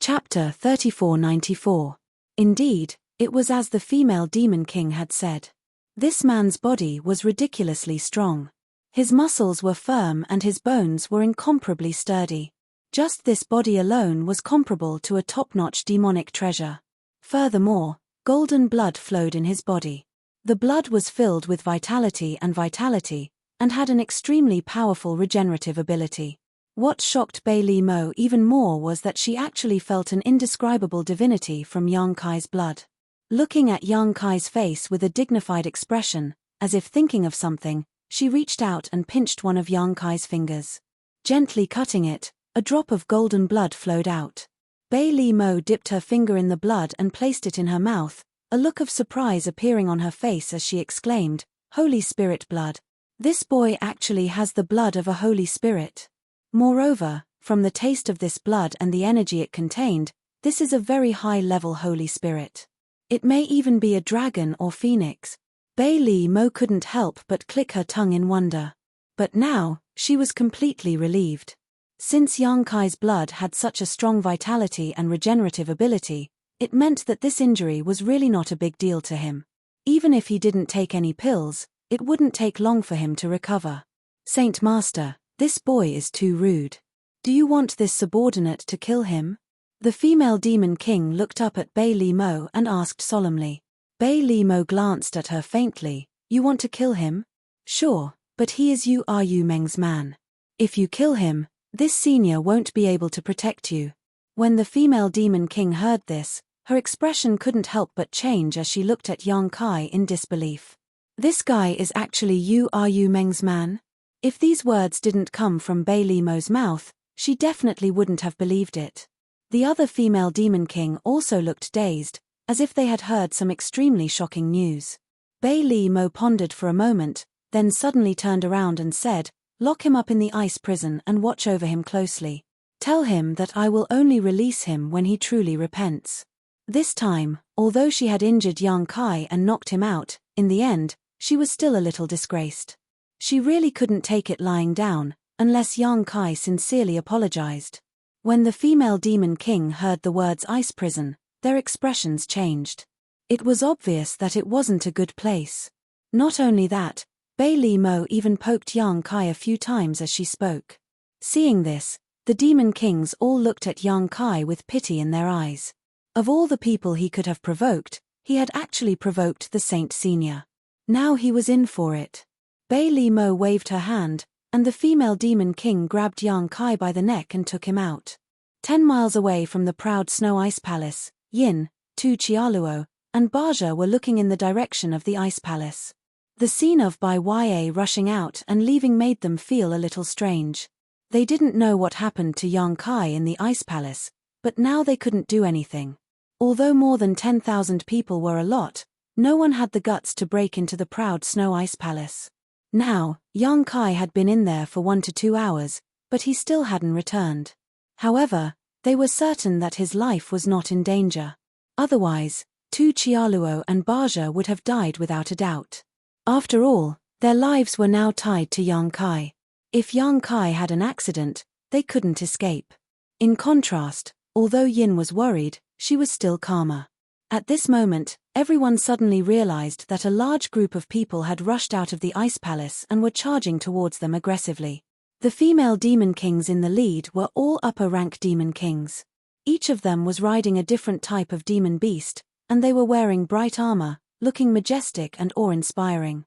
Chapter 3494. Indeed, it was as the female demon king had said. This man's body was ridiculously strong. His muscles were firm and his bones were incomparably sturdy. Just this body alone was comparable to a top-notch demonic treasure. Furthermore, golden blood flowed in his body. The blood was filled with vitality, and had an extremely powerful regenerative ability. What shocked Bailimo even more was that she actually felt an indescribable divinity from Yang Kai's blood. Looking at Yang Kai's face with a dignified expression, as if thinking of something, she reached out and pinched one of Yang Kai's fingers. Gently cutting it, a drop of golden blood flowed out. Bailimo dipped her finger in the blood and placed it in her mouth, a look of surprise appearing on her face as she exclaimed, "Holy Spirit blood. This boy actually has the blood of a Holy Spirit. Moreover, from the taste of this blood and the energy it contained, this is a very high-level Holy Spirit. It may even be a dragon or phoenix." Bailimo couldn't help but click her tongue in wonder. But now, she was completely relieved. Since Yang Kai's blood had such a strong vitality and regenerative ability, it meant that this injury was really not a big deal to him. Even if he didn't take any pills, it wouldn't take long for him to recover. "Saint Master, this boy is too rude. Do you want this subordinate to kill him?" The female demon king looked up at Bailimo and asked solemnly. Bailimo glanced at her faintly. "You want to kill him? Sure, but he is Yu Meng's man. If you kill him, this senior won't be able to protect you." When the female demon king heard this, her expression couldn't help but change as she looked at Yang Kai in disbelief. This guy is actually Yu Meng's man? If these words didn't come from Bailimo's mouth, she definitely wouldn't have believed it. The other female demon king also looked dazed, as if they had heard some extremely shocking news. Bailimo pondered for a moment, then suddenly turned around and said, "Lock him up in the ice prison and watch over him closely. Tell him that I will only release him when he truly repents." This time, although she had injured Yang Kai and knocked him out, in the end, she was still a little disgraced. She really couldn't take it lying down, unless Yang Kai sincerely apologized. When the female demon king heard the words ice prison, their expressions changed. It was obvious that it wasn't a good place. Not only that, Bei Mo even poked Yang Kai a few times as she spoke. Seeing this, the demon kings all looked at Yang Kai with pity in their eyes. Of all the people he could have provoked, he had actually provoked the Saint Senior. Now he was in for it. Bei Mo waved her hand, and the female demon king grabbed Yang Kai by the neck and took him out. 10 miles away from the proud Snow Ice Palace, Yin, Tu Qiaoluo, and Baja were looking in the direction of the Ice Palace. The scene of Bai Ya rushing out and leaving made them feel a little strange. They didn't know what happened to Yang Kai in the Ice Palace, but now they couldn't do anything. Although more than 10,000 people were a lot, no one had the guts to break into the proud Snow Ice Palace. Now, Yang Kai had been in there for 1 to 2 hours, but he still hadn't returned. However, they were certain that his life was not in danger. Otherwise, Tu Qiaoluo and Baja would have died without a doubt. After all, their lives were now tied to Yang Kai. If Yang Kai had an accident, they couldn't escape. In contrast, although Yin was worried, she was still calmer. At this moment, everyone suddenly realized that a large group of people had rushed out of the Ice Palace and were charging towards them aggressively. The female demon kings in the lead were all upper-rank demon kings. Each of them was riding a different type of demon beast, and they were wearing bright armor, looking majestic and awe-inspiring.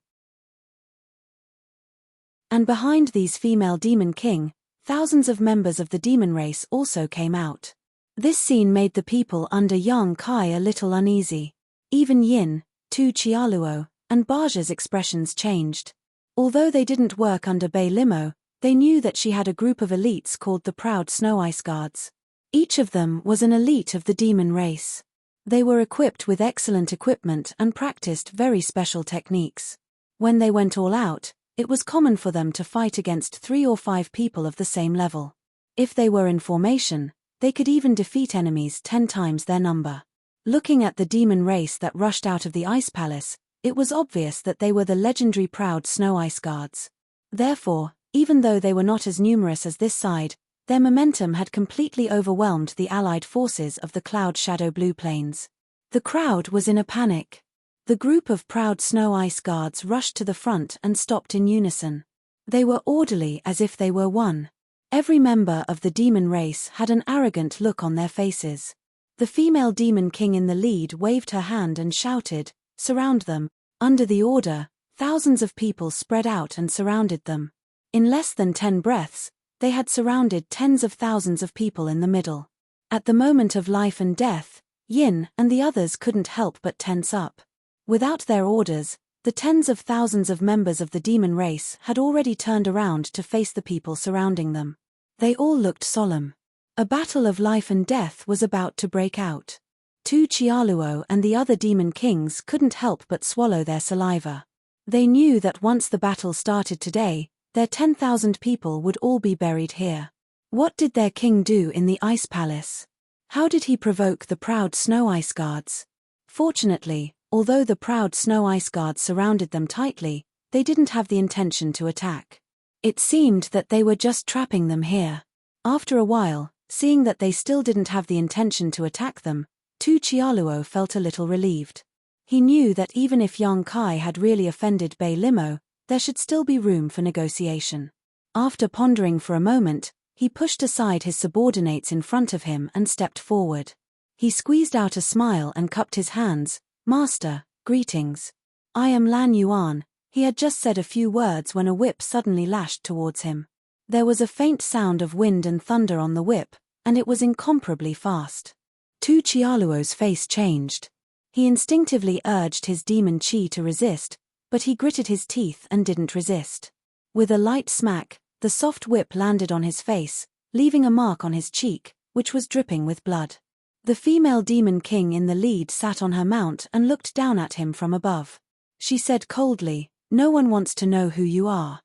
And behind these female demon king, thousands of members of the demon race also came out. This scene made the people under Yang Kai a little uneasy. Even Yin, Tu Qiaoluo, and Baja's expressions changed. Although they didn't work under Bei Mo, they knew that she had a group of elites called the Proud Snow Ice Guards. Each of them was an elite of the demon race. They were equipped with excellent equipment and practiced very special techniques. When they went all out, it was common for them to fight against 3 or 5 people of the same level. If they were in formation, they could even defeat enemies 10 times their number. Looking at the demon race that rushed out of the Ice Palace, it was obvious that they were the legendary Proud Snow Ice Guards. Therefore, even though they were not as numerous as this side, their momentum had completely overwhelmed the allied forces of the Cloud Shadow Blue Plains. The crowd was in a panic. The group of Proud Snow Ice Guards rushed to the front and stopped in unison. They were orderly as if they were one. Every member of the demon race had an arrogant look on their faces. The female demon king in the lead waved her hand and shouted, "Surround them." Under the order, thousands of people spread out and surrounded them. In less than 10 breaths, they had surrounded tens of thousands of people in the middle. At the moment of life and death, Yin and the others couldn't help but tense up. Without their orders, the tens of thousands of members of the demon race had already turned around to face the people surrounding them. They all looked solemn. A battle of life and death was about to break out. Tu Qiaoluo and the other demon kings couldn't help but swallow their saliva. They knew that once the battle started today, their 10,000 people would all be buried here. What did their king do in the Ice Palace? How did he provoke the Proud Snow Ice Guards? Fortunately, although the Proud Snow Ice Guards surrounded them tightly, they didn't have the intention to attack. It seemed that they were just trapping them here. After a while, seeing that they still didn't have the intention to attack them, Tu Qiaoluo felt a little relieved. He knew that even if Yang Kai had really offended Bei Mo, there should still be room for negotiation. After pondering for a moment, he pushed aside his subordinates in front of him and stepped forward. He squeezed out a smile and cupped his hands. "Master, greetings. I am Lan Yuan." He had just said a few words when a whip suddenly lashed towards him. There was a faint sound of wind and thunder on the whip, and it was incomparably fast. Tu Qiaoluo's face changed. He instinctively urged his demon chi to resist, but he gritted his teeth and didn't resist. With a light smack, the soft whip landed on his face, leaving a mark on his cheek, which was dripping with blood. The female demon king in the lead sat on her mount and looked down at him from above. She said coldly, "No one wants to know who you are.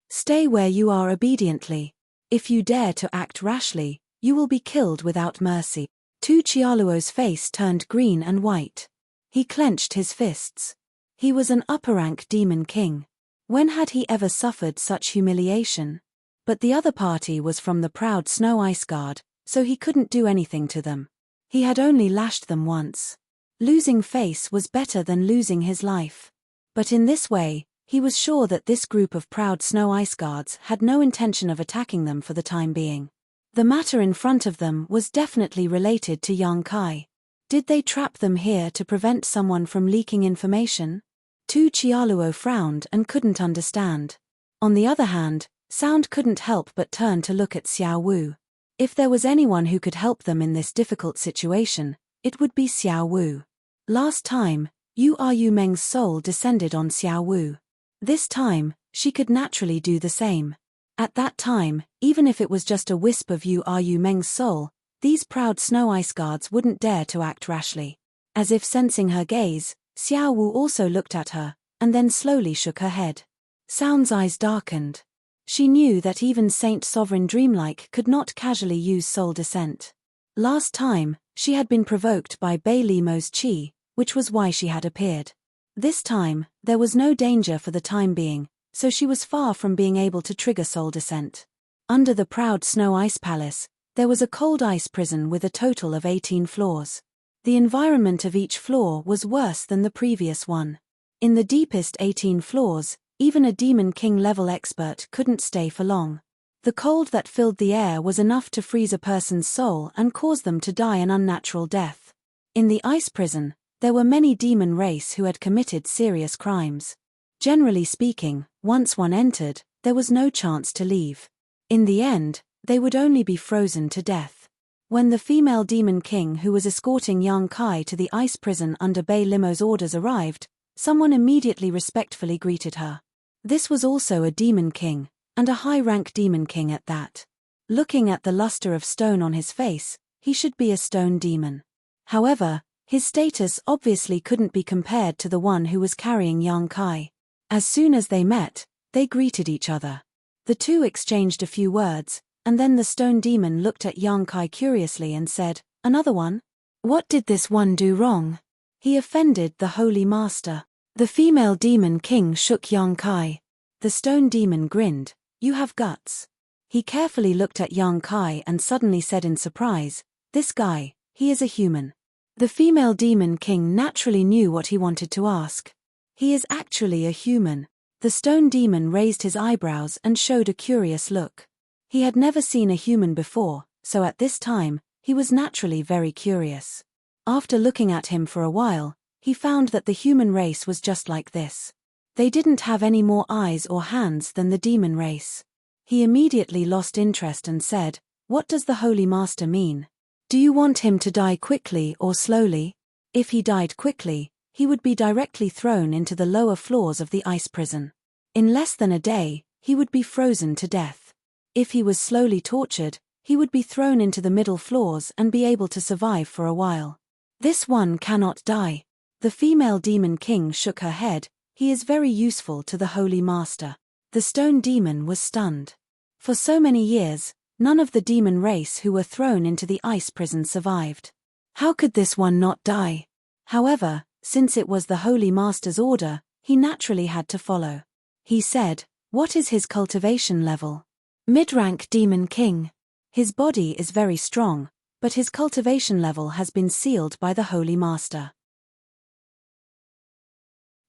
Stay where you are obediently. If you dare to act rashly, you will be killed without mercy." Tu Qiaoluo's face turned green and white. He clenched his fists. He was an upper-rank demon king. When had he ever suffered such humiliation? But the other party was from the Proud Snow Ice Guard, so he couldn't do anything to them. He had only lashed them once. Losing face was better than losing his life. But in this way, he was sure that this group of proud snow ice guards had no intention of attacking them for the time being. The matter in front of them was definitely related to young Kai. Did they trap them here to prevent someone from leaking information? Tu Qiaoluo frowned and couldn't understand. On the other hand, Sound couldn't help but turn to look at Xiao Wu. If there was anyone who could help them in this difficult situation, it would be Xiao Wu. Last time, Yu Meng's soul descended on Xiao Wu. This time, she could naturally do the same. At that time, even if it was just a wisp of Yu Meng's soul, these proud snow ice guards wouldn't dare to act rashly. As if sensing her gaze, Xiao Wu also looked at her, and then slowly shook her head. Sound's eyes darkened. She knew that even Saint Sovereign Dreamlike could not casually use soul descent. Last time, she had been provoked by Bei Limo's chi, which was why she had appeared. This time, there was no danger for the time being, so she was far from being able to trigger soul descent. Under the proud snow ice palace, there was a cold ice prison with a total of 18 floors. The environment of each floor was worse than the previous one. In the deepest 18 floors, even a Demon King level expert couldn't stay for long. The cold that filled the air was enough to freeze a person's soul and cause them to die an unnatural death. In the ice prison, there were many demon race who had committed serious crimes. Generally speaking, once one entered, there was no chance to leave. In the end, they would only be frozen to death. When the female Demon King who was escorting young Kai to the ice prison under Bei Limo's orders arrived, someone immediately respectfully greeted her. This was also a Demon King, and a high-rank Demon King at that. Looking at the luster of stone on his face, he should be a stone demon. However, his status obviously couldn't be compared to the one who was carrying young Kai. As soon as they met, they greeted each other. The two exchanged a few words, and then the stone demon looked at young Kai curiously and said, "Another one? What did this one do wrong? He offended the Holy Master." The female Demon King shook young Kai. The stone demon grinned, "You have guts." He carefully looked at young Kai and suddenly said in surprise, "This guy, he is a human." The female Demon King naturally knew what he wanted to ask. "He is actually a human." The stone demon raised his eyebrows and showed a curious look. He had never seen a human before, so at this time, he was naturally very curious. After looking at him for a while, he found that the human race was just like this. They didn't have any more eyes or hands than the demon race. He immediately lost interest and said, "What does the Holy Master mean? Do you want him to die quickly or slowly?" If he died quickly, he would be directly thrown into the lower floors of the ice prison. In less than a day, he would be frozen to death. If he was slowly tortured, he would be thrown into the middle floors and be able to survive for a while. "This one cannot die." The female Demon King shook her head, "He is very useful to the Holy Master." The stone demon was stunned. For so many years, none of the demon race who were thrown into the ice prison survived. How could this one not die? However, since it was the Holy Master's order, he naturally had to follow. He said, "What is his cultivation level?" "Mid-rank Demon King. His body is very strong, but his cultivation level has been sealed by the Holy Master."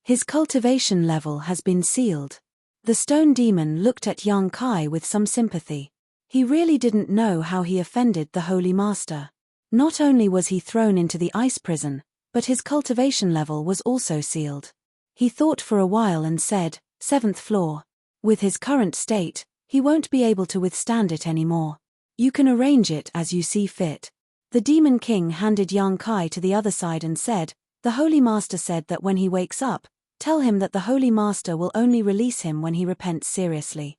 His cultivation level has been sealed. The stone demon looked at young Kai with some sympathy. He really didn't know how he offended the Holy Master. Not only was he thrown into the ice prison, but his cultivation level was also sealed. He thought for a while and said, "7th floor. With his current state, he won't be able to withstand it anymore. You can arrange it as you see fit." The Demon King handed young Kai to the other side and said, "The Holy Master said that when he wakes up, tell him that the Holy Master will only release him when he repents seriously."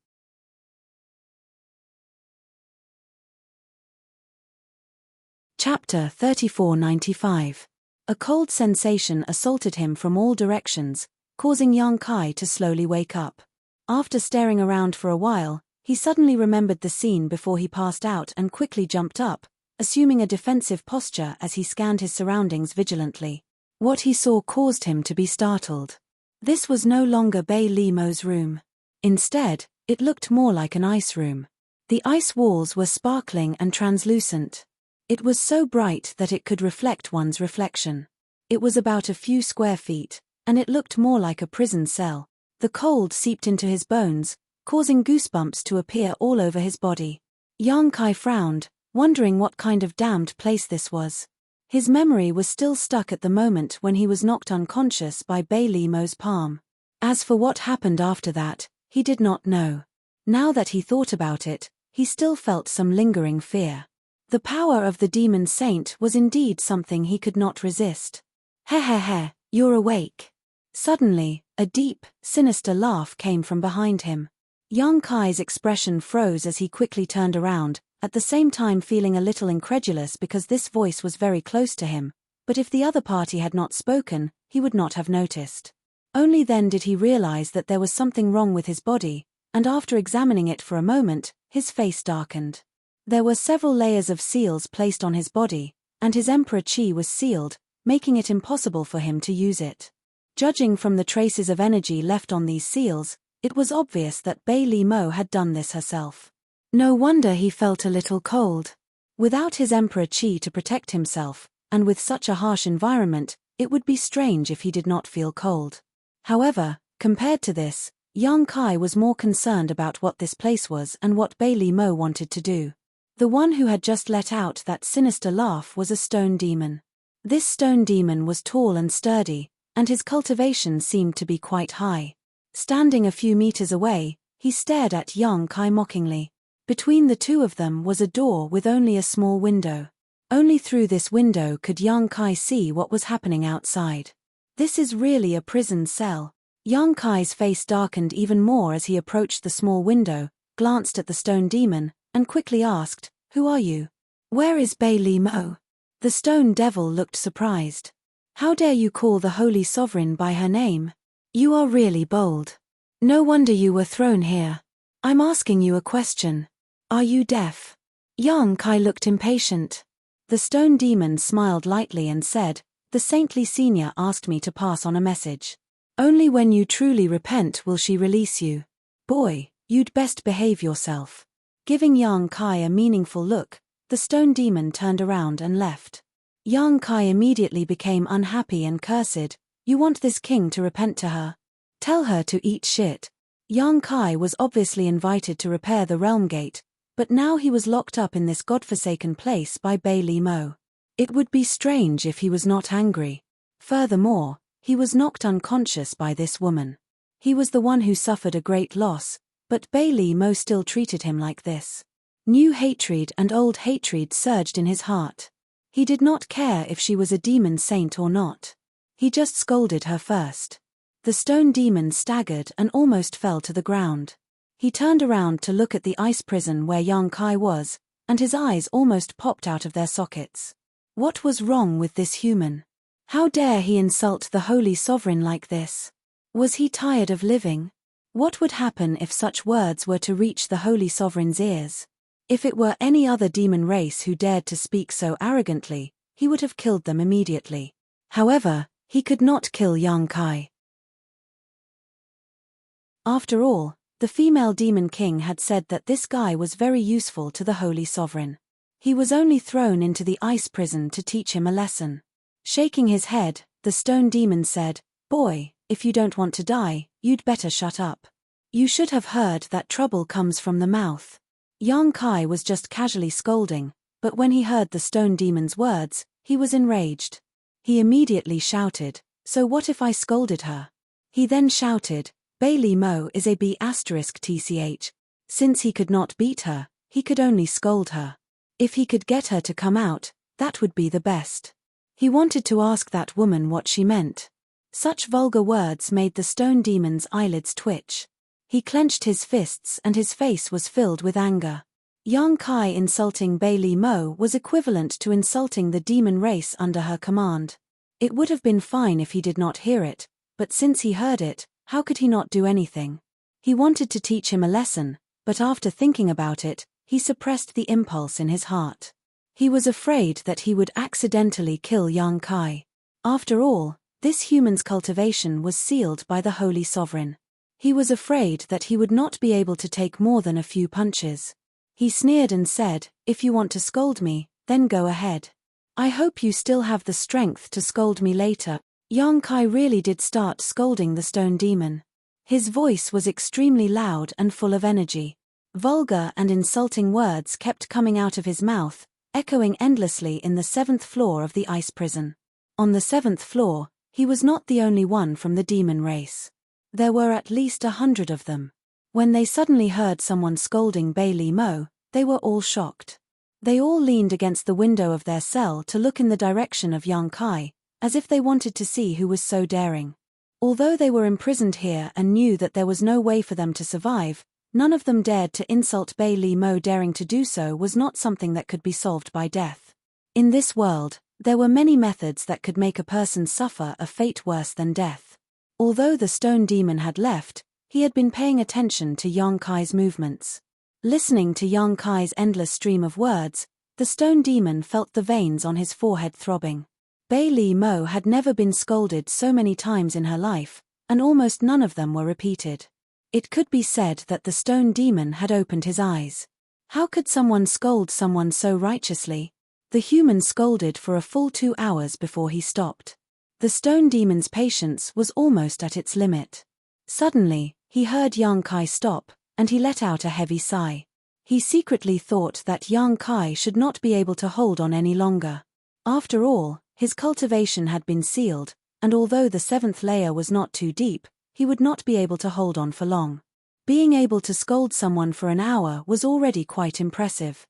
Chapter 3495. A cold sensation assaulted him from all directions, causing young Kai to slowly wake up. After staring around for a while, he suddenly remembered the scene before he passed out and quickly jumped up, assuming a defensive posture as he scanned his surroundings vigilantly. What he saw caused him to be startled. This was no longer Bei Limo's room. Instead, it looked more like an ice room. The ice walls were sparkling and translucent. It was so bright that it could reflect one's reflection. It was about a few square feet, and it looked more like a prison cell. The cold seeped into his bones, causing goosebumps to appear all over his body. Yang Kai frowned, wondering what kind of damned place this was. His memory was still stuck at the moment when he was knocked unconscious by Bei Li Mo's palm. As for what happened after that, he did not know. Now that he thought about it, he still felt some lingering fear. The power of the demon saint was indeed something he could not resist. He, you're awake. Suddenly, a deep, sinister laugh came from behind him. Yang Kai's expression froze as he quickly turned around, at the same time feeling a little incredulous because this voice was very close to him, but if the other party had not spoken, he would not have noticed. Only then did he realize that there was something wrong with his body, and after examining it for a moment, his face darkened. There were several layers of seals placed on his body, and his Emperor Qi was sealed, making it impossible for him to use it. Judging from the traces of energy left on these seals, it was obvious that Bei Li Mo had done this herself. No wonder he felt a little cold. Without his Emperor Qi to protect himself, and with such a harsh environment, it would be strange if he did not feel cold. However, compared to this, Yang Kai was more concerned about what this place was and what Bei Li Mo wanted to do. The one who had just let out that sinister laugh was a stone demon. This stone demon was tall and sturdy, and his cultivation seemed to be quite high. Standing a few meters away, he stared at Yang Kai mockingly. Between the two of them was a door with only a small window. Only through this window could Yang Kai see what was happening outside. This is really a prison cell. Yang Kai's face darkened even more as he approached the small window, glanced at the stone demon, and quickly asked, "Who are you? Where is Bei Li Mo?" The stone devil looked surprised. "How dare you call the Holy Sovereign by her name? You are really bold. No wonder you were thrown here. I'm asking you a question. Are you deaf?" Yang Kai looked impatient. The stone demon smiled lightly and said, "The saintly senior asked me to pass on a message. Only when you truly repent will she release you. Boy, you'd best behave yourself." Giving Yang Kai a meaningful look, the stone demon turned around and left. Yang Kai immediately became unhappy and cursed. "You want this king to repent to her? Tell her to eat shit." Yang Kai was obviously invited to repair the realm gate, but now he was locked up in this godforsaken place by Bei Li Mo. It would be strange if he was not angry. Furthermore, he was knocked unconscious by this woman. He was the one who suffered a great loss, but Bei Li Mo still treated him like this. New hatred and old hatred surged in his heart. He did not care if she was a demon saint or not. He just scolded her first. The stone demon staggered and almost fell to the ground. He turned around to look at the ice prison where Yang Kai was, and his eyes almost popped out of their sockets. What was wrong with this human? How dare he insult the Holy Sovereign like this? Was he tired of living? What would happen if such words were to reach the Holy Sovereign's ears? If it were any other demon race who dared to speak so arrogantly, he would have killed them immediately. However, he could not kill Yang Kai. After all, the female demon king had said that this guy was very useful to the Holy Sovereign. He was only thrown into the ice prison to teach him a lesson. Shaking his head, the stone demon said, "Boy, if you don't want to die, you'd better shut up. You should have heard that trouble comes from the mouth." Yang Kai was just casually scolding, but when he heard the stone demon's words, he was enraged. He immediately shouted, "So what if I scolded her?" He then shouted, "Bei Li Mo is a B***tch. Since he could not beat her, he could only scold her. If he could get her to come out, that would be the best." He wanted to ask that woman what she meant. Such vulgar words made the stone demon's eyelids twitch. He clenched his fists and his face was filled with anger. Yang Kai insulting Bei Li Mo was equivalent to insulting the demon race under her command. It would have been fine if he did not hear it, but since he heard it, how could he not do anything? He wanted to teach him a lesson, but after thinking about it, he suppressed the impulse in his heart. He was afraid that he would accidentally kill Yang Kai. After all, this human's cultivation was sealed by the Holy Sovereign. He was afraid that he would not be able to take more than a few punches. He sneered and said, "If you want to scold me, then go ahead. I hope you still have the strength to scold me later." Yang Kai really did start scolding the stone demon. His voice was extremely loud and full of energy. Vulgar and insulting words kept coming out of his mouth, echoing endlessly in the 7th floor of the ice prison. On the 7th floor, he was not the only one from the demon race. There were at least 100 of them. When they suddenly heard someone scolding Bailey Mo, they were all shocked. They all leaned against the window of their cell to look in the direction of Yang Kai, as if they wanted to see who was so daring. Although they were imprisoned here and knew that there was no way for them to survive, none of them dared to insult Bailey Mo. Daring to do so was not something that could be solved by death. In this world, there were many methods that could make a person suffer a fate worse than death. Although the stone demon had left, he had been paying attention to Yang Kai's movements. Listening to Yang Kai's endless stream of words, the stone demon felt the veins on his forehead throbbing. Bailey Mo had never been scolded so many times in her life, and almost none of them were repeated. It could be said that the stone demon had opened his eyes. How could someone scold someone so righteously? The human scolded for a full 2 hours before he stopped. The stone demon's patience was almost at its limit. Suddenly, he heard Yang Kai stop, and he let out a heavy sigh. He secretly thought that Yang Kai should not be able to hold on any longer. After all, his cultivation had been sealed, and although the 7th layer was not too deep, he would not be able to hold on for long. Being able to scold someone for an hour was already quite impressive.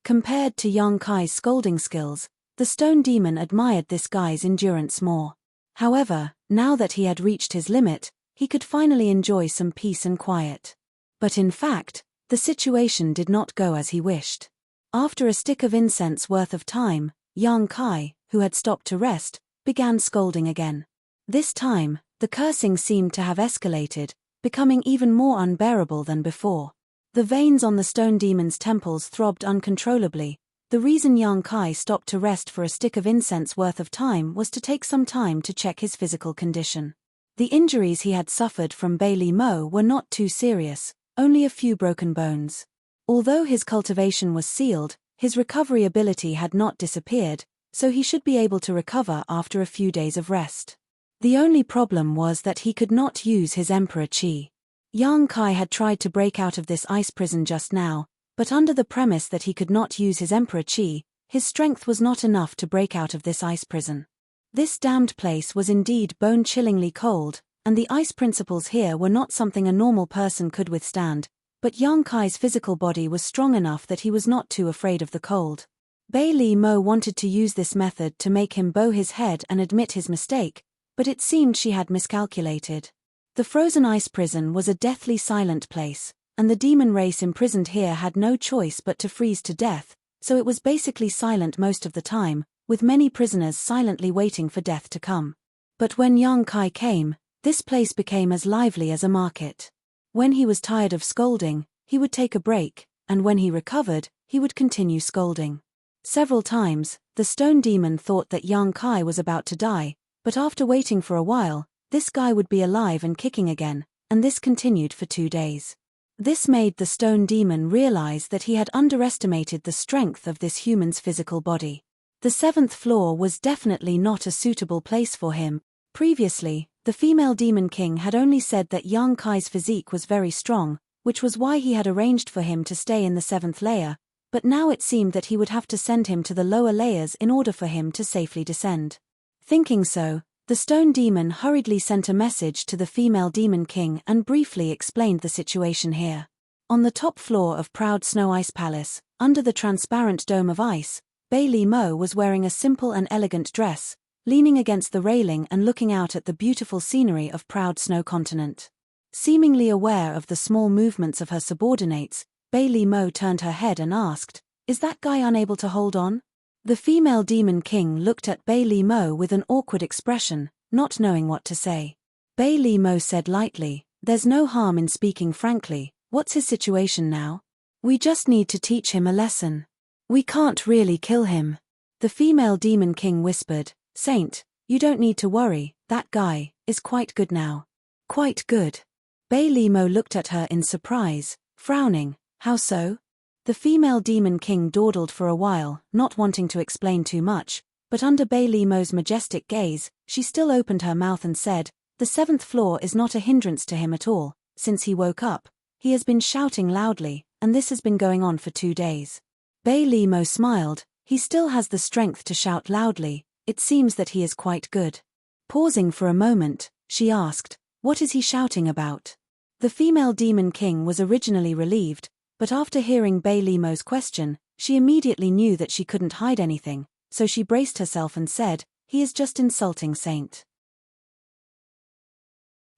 Compared to Yang Kai's scolding skills, the stone demon admired this guy's endurance more. However, now that he had reached his limit, he could finally enjoy some peace and quiet. But in fact, the situation did not go as he wished. After a stick of incense worth of time, Yang Kai, who had stopped to rest, began scolding again. This time, the cursing seemed to have escalated, becoming even more unbearable than before. The veins on the stone demon's temples throbbed uncontrollably. The reason Yang Kai stopped to rest for a stick of incense worth of time was to take some time to check his physical condition. The injuries he had suffered from Bailey Mo were not too serious, only a few broken bones. Although his cultivation was sealed, his recovery ability had not disappeared, so he should be able to recover after a few days of rest. The only problem was that he could not use his Emperor Chi. Yang Kai had tried to break out of this ice prison just now, but under the premise that he could not use his Emperor Chi, his strength was not enough to break out of this ice prison. This damned place was indeed bone-chillingly cold, and the ice principles here were not something a normal person could withstand, but Yang Kai's physical body was strong enough that he was not too afraid of the cold. Bailey Mo wanted to use this method to make him bow his head and admit his mistake, but it seemed she had miscalculated. The frozen ice prison was a deathly silent place, and the demon race imprisoned here had no choice but to freeze to death, so it was basically silent most of the time, with many prisoners silently waiting for death to come. But when Yang Kai came, this place became as lively as a market. When he was tired of scolding, he would take a break, and when he recovered, he would continue scolding. Several times, the stone demon thought that Yang Kai was about to die, but after waiting for a while, this guy would be alive and kicking again, and this continued for 2 days. This made the stone demon realize that he had underestimated the strength of this human's physical body. The 7th floor was definitely not a suitable place for him. Previously, the female demon king had only said that Yang Kai's physique was very strong, which was why he had arranged for him to stay in the 7th layer, but now it seemed that he would have to send him to the lower layers in order for him to safely descend. Thinking so, the stone demon hurriedly sent a message to the female demon king and briefly explained the situation here. On the top floor of Proud Snow Ice Palace, under the transparent dome of ice, Bailey Mo was wearing a simple and elegant dress, leaning against the railing and looking out at the beautiful scenery of Proud Snow Continent. Seemingly aware of the small movements of her subordinates, Bailey Mo turned her head and asked, "Is that guy unable to hold on?" The female demon king looked at Bailey Mo with an awkward expression, not knowing what to say. Bailey Mo said lightly, "There's no harm in speaking frankly. What's his situation now? We just need to teach him a lesson. We can't really kill him." The female demon king whispered, "Saint, you don't need to worry, that guy is quite good now." "Quite good?" Bailey Mo looked at her in surprise, frowning. "How so?" The female demon king dawdled for a while, not wanting to explain too much, but under Bei Li Mo's majestic gaze, she still opened her mouth and said, "The 7th floor is not a hindrance to him at all. Since he woke up, he has been shouting loudly, and this has been going on for 2 days." Bei Li Mo smiled. "He still has the strength to shout loudly. It seems that he is quite good." Pausing for a moment, she asked, "What is he shouting about?" The female demon king was originally relieved, but after hearing Bei Li Mo's question, she immediately knew that she couldn't hide anything, so she braced herself and said, "He is just insulting Saint."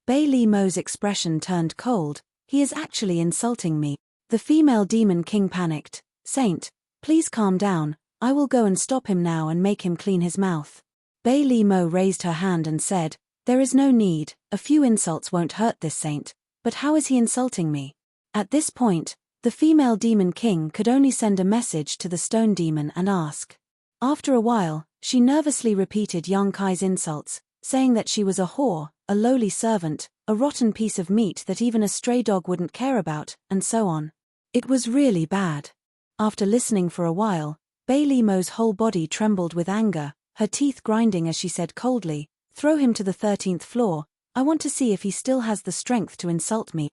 Bei Li Mo's expression turned cold. "He is actually insulting me." The female demon king panicked. "Saint, please calm down. I will go and stop him now and make him clean his mouth." Bei Li Mo raised her hand and said, "There is no need. A few insults won't hurt this saint. But how is he insulting me?" At this point, the female demon king could only send a message to the stone demon and ask. After a while, she nervously repeated Yang Kai's insults, saying that she was a whore, a lowly servant, a rotten piece of meat that even a stray dog wouldn't care about, and so on. It was really bad. After listening for a while, Bei Li Mo's whole body trembled with anger, her teeth grinding as she said coldly, "Throw him to the 13th floor. I want to see if he still has the strength to insult me."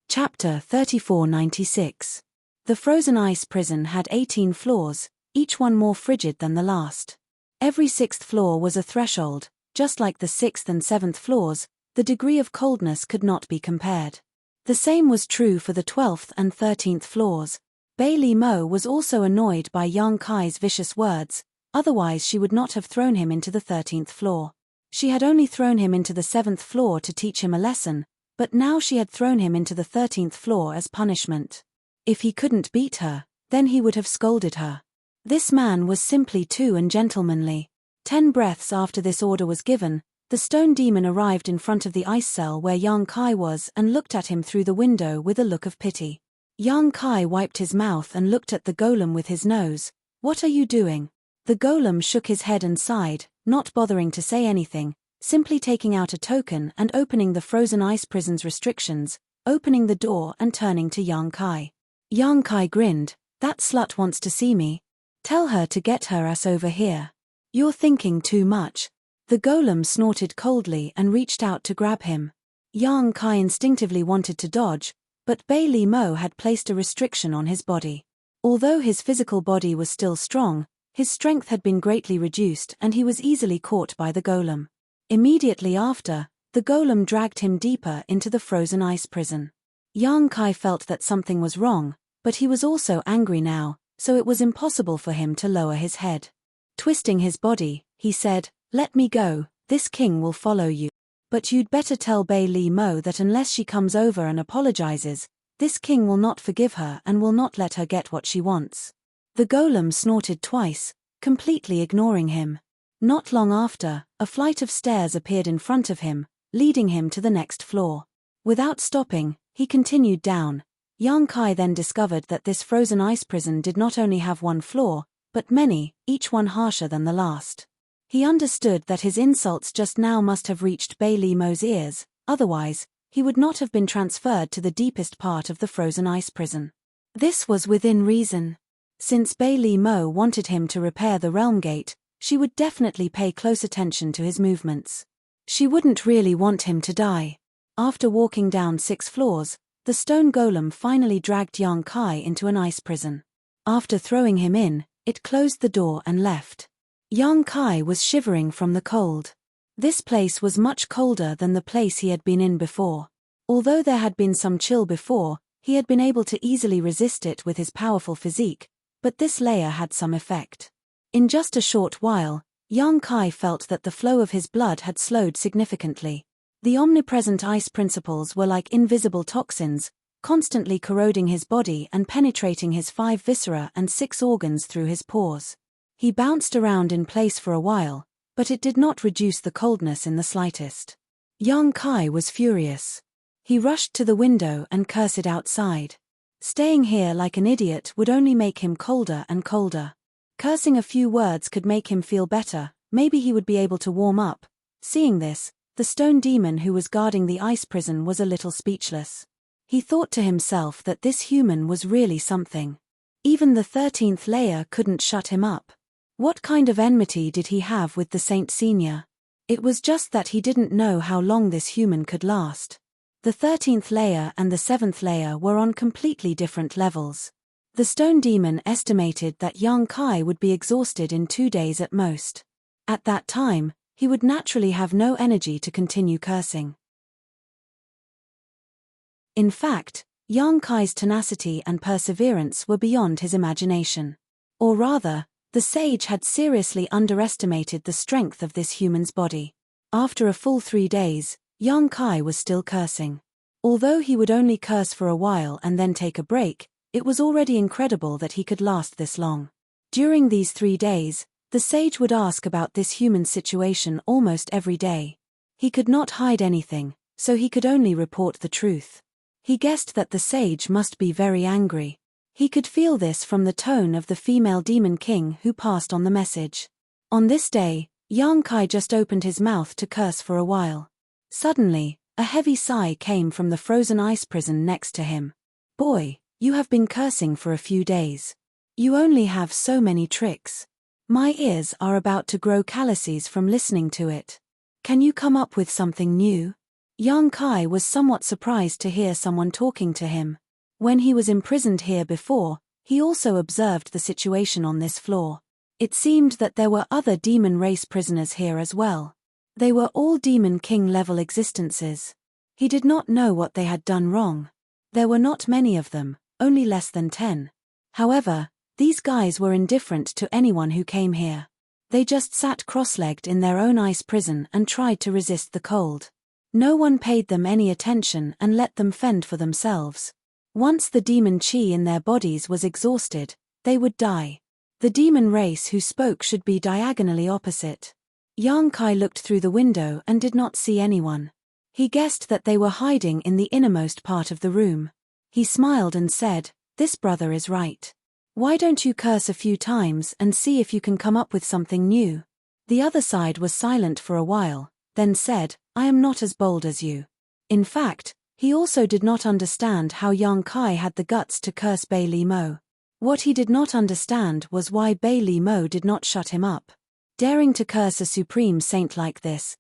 Chapter 3496. The frozen ice prison had 18 floors, each one more frigid than the last. Every 6th floor was a threshold. Just like the 6th and 7th floors, the degree of coldness could not be compared. The same was true for the 12th and 13th floors. Bei Li Mo was also annoyed by Yang Kai's vicious words, otherwise she would not have thrown him into the 13th floor. She had only thrown him into the 7th floor to teach him a lesson, but now she had thrown him into the 13th floor as punishment. If he couldn't beat her, then he would have scolded her. This man was simply too ungentlemanly. 10 breaths after this order was given, the stone demon arrived in front of the ice cell where Yang Kai was and looked at him through the window with a look of pity. Yang Kai wiped his mouth and looked at the golem with his nose. "What are you doing?" The golem shook his head and sighed, not bothering to say anything, simply taking out a token and opening the frozen ice prison's restrictions, opening the door and turning to Yang Kai. Yang Kai grinned. "That slut wants to see me. Tell her to get her ass over here. You're thinking too much." The golem snorted coldly and reached out to grab him. Yang Kai instinctively wanted to dodge, but Bei Li Mo had placed a restriction on his body. Although his physical body was still strong, his strength had been greatly reduced and he was easily caught by the golem. Immediately after, the golem dragged him deeper into the frozen ice prison. Yang Kai felt that something was wrong, but he was also angry now, so it was impossible for him to lower his head. Twisting his body, he said, "Let me go, this king will follow you. But you'd better tell Bei Li Mo that unless she comes over and apologizes, this king will not forgive her and will not let her get what she wants." The golem snorted twice, completely ignoring him. Not long after, a flight of stairs appeared in front of him, leading him to the next floor. Without stopping, he continued down. Yang Kai then discovered that this frozen ice prison did not only have one floor, but many, each one harsher than the last. He understood that his insults just now must have reached Bei Li Mo's ears, otherwise, he would not have been transferred to the deepest part of the frozen ice prison. This was within reason. Since Bei Li Mo wanted him to repair the realm gate, she would definitely pay close attention to his movements. She wouldn't really want him to die. After walking down 6 floors, the stone golem finally dragged Yang Kai into an ice prison. After throwing him in, it closed the door and left. Yang Kai was shivering from the cold. This place was much colder than the place he had been in before. Although there had been some chill before, he had been able to easily resist it with his powerful physique, but this layer had some effect. In just a short while, Yang Kai felt that the flow of his blood had slowed significantly. The omnipresent ice principles were like invisible toxins, constantly corroding his body and penetrating his 5 viscera and 6 organs through his pores. He bounced around in place for a while, but it did not reduce the coldness in the slightest. Yang Kai was furious. He rushed to the window and cursed it outside. Staying here like an idiot would only make him colder and colder. Cursing a few words could make him feel better, maybe he would be able to warm up. Seeing this, the stone demon who was guarding the ice prison was a little speechless. He thought to himself that this human was really something. Even the 13th layer couldn't shut him up. What kind of enmity did he have with the Saint Senior? It was just that he didn't know how long this human could last. The 13th layer and the 7th layer were on completely different levels. The stone demon estimated that young Kai would be exhausted in 2 days at most. At that time, he would naturally have no energy to continue cursing. In fact, young Kai's tenacity and perseverance were beyond his imagination. Or rather, the sage had seriously underestimated the strength of this human's body. After a full 3 days, young Kai was still cursing. Although he would only curse for a while and then take a break, it was already incredible that he could last this long. During these 3 days, the sage would ask about this human's situation almost every day. He could not hide anything, so he could only report the truth. He guessed that the sage must be very angry. He could feel this from the tone of the female demon king who passed on the message. On this day, young Kai just opened his mouth to curse for a while. Suddenly, a heavy sigh came from the frozen ice prison next to him. "Boy, you have been cursing for a few days. You only have so many tricks. My ears are about to grow calluses from listening to it. Can you come up with something new?" Young Kai was somewhat surprised to hear someone talking to him. When he was imprisoned here before, he also observed the situation on this floor. It seemed that there were other demon race prisoners here as well. They were all demon king level existences. He did not know what they had done wrong. There were not many of them, only less than 10. However, these guys were indifferent to anyone who came here. They just sat cross-legged in their own ice prison and tried to resist the cold. No one paid them any attention and let them fend for themselves. Once the demon chi in their bodies was exhausted, they would die. The demon race who spoke should be diagonally opposite. Young Kai looked through the window and did not see anyone. He guessed that they were hiding in the innermost part of the room. He smiled and said, "This brother is right. Why don't you curse a few times and see if you can come up with something new?" The other side was silent for a while, then said, "I am not as bold as you." In fact, he also did not understand how young Kai had the guts to curse Bei Li Mo. What he did not understand was why Bei Li Mo did not shut him up. Daring to curse a supreme saint like this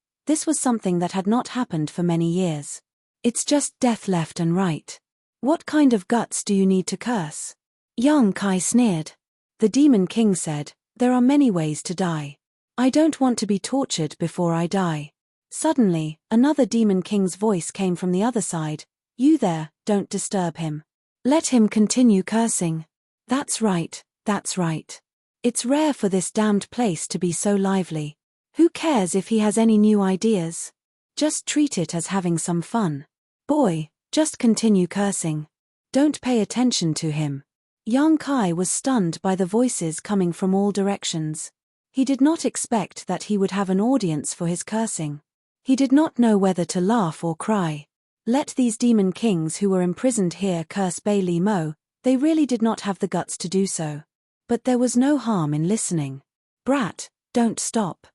was something that had not happened for many years. It's just death left and right. What kind of guts do you need to curse? Young Kai sneered. The Demon King said, "There are many ways to die. I don't want to be tortured before I die." Suddenly, another Demon King's voice came from the other side. "You there, don't disturb him. Let him continue cursing. That's right, that's right. It's rare for this damned place to be so lively. Who cares if he has any new ideas? Just treat it as having some fun. Boy, just continue cursing. Don't pay attention to him." Young Kai was stunned by the voices coming from all directions. He did not expect that he would have an audience for his cursing. He did not know whether to laugh or cry. Let these demon kings who were imprisoned here curse Bei Li Mo, they really did not have the guts to do so. But there was no harm in listening. "Brat, don't stop.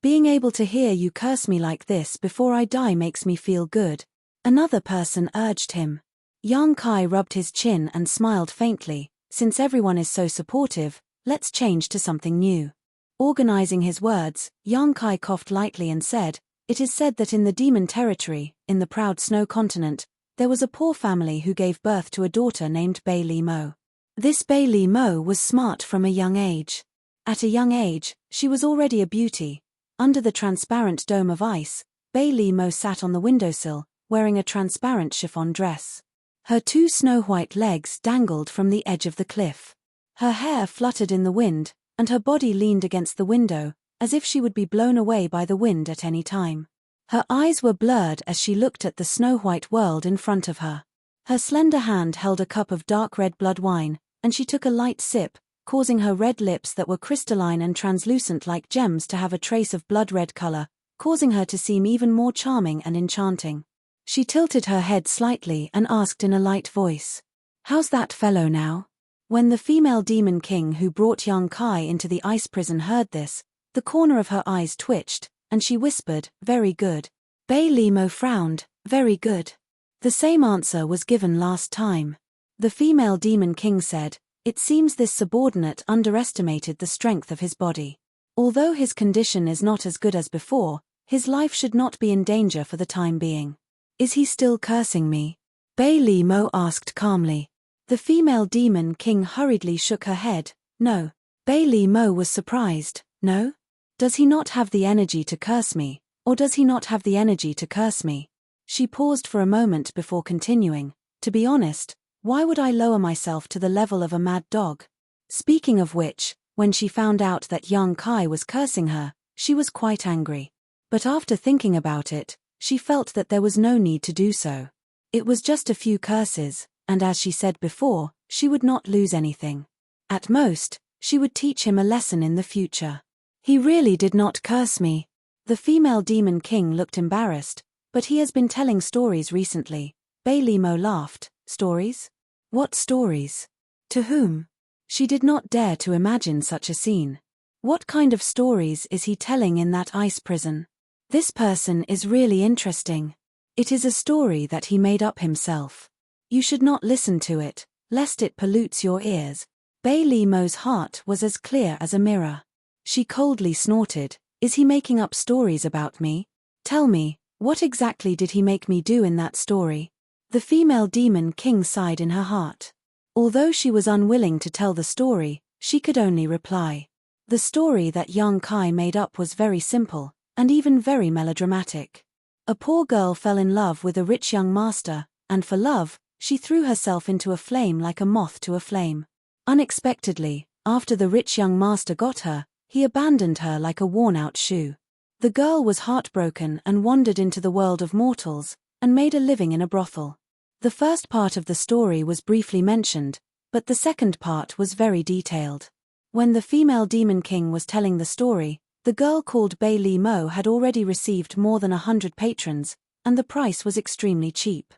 Being able to hear you curse me like this before I die makes me feel good," another person urged him. Young Kai rubbed his chin and smiled faintly. "Since everyone is so supportive, let's change to something new." Organizing his words, Young Kai coughed lightly and said, "It is said that in the demon territory, in the proud snow continent, there was a poor family who gave birth to a daughter named Bei Li Mo. This Bei Li Mo was smart from a young age. At a young age, she was already a beauty. Under the transparent dome of ice, Bei Li Mo sat on the windowsill, wearing a transparent chiffon dress. Her 2 snow-white legs dangled from the edge of the cliff. Her hair fluttered in the wind, and her body leaned against the window, as if she would be blown away by the wind at any time. Her eyes were blurred as she looked at the snow-white world in front of her. Her slender hand held a cup of dark red blood wine, and she took a light sip, causing her red lips that were crystalline and translucent like gems to have a trace of blood-red color, causing her to seem even more charming and enchanting. She tilted her head slightly and asked in a light voice, "How's that fellow now?" When the female demon king who brought young Kai into the ice prison heard this, the corner of her eyes twitched, and she whispered, "Very good." Bei Li Mo frowned, "Very good. The same answer was given last time." The female demon king said, "It seems this subordinate underestimated the strength of his body. Although his condition is not as good as before, his life should not be in danger for the time being. Is he still cursing me?" Bei Li Mo asked calmly. The female demon king hurriedly shook her head. "No." Bei Li Mo was surprised. "No? Does he not have the energy to curse me, or does he not have the energy to curse me?" She paused for a moment before continuing. "To be honest, why would I lower myself to the level of a mad dog? Speaking of which, when she found out that young Kai was cursing her, she was quite angry. But after thinking about it, she felt that there was no need to do so. It was just a few curses, and as she said before, she would not lose anything. At most, she would teach him a lesson in the future. He really did not curse me." The female demon king looked embarrassed, "But he has been telling stories recently." Bei Li Mo laughed. "Stories? What stories? To whom?" She did not dare to imagine such a scene. What kind of stories is he telling in that ice prison? This person is really interesting. It is a story that he made up himself. You should not listen to it, lest it pollutes your ears. Bei Li Mo's heart was as clear as a mirror. She coldly snorted, "Is he making up stories about me? Tell me, what exactly did he make me do in that story?" The female demon king sighed in her heart. Although she was unwilling to tell the story, she could only reply. The story that young Kai made up was very simple, and even very melodramatic. A poor girl fell in love with a rich young master, and for love, she threw herself into a flame like a moth to a flame. Unexpectedly, after the rich young master got her, he abandoned her like a worn-out shoe. The girl was heartbroken and wandered into the world of mortals, and made a living in a brothel. The first part of the story was briefly mentioned, but the second part was very detailed. When the female demon king was telling the story, the girl called Bei Li Mo had already received more than 100 patrons, and the price was extremely cheap.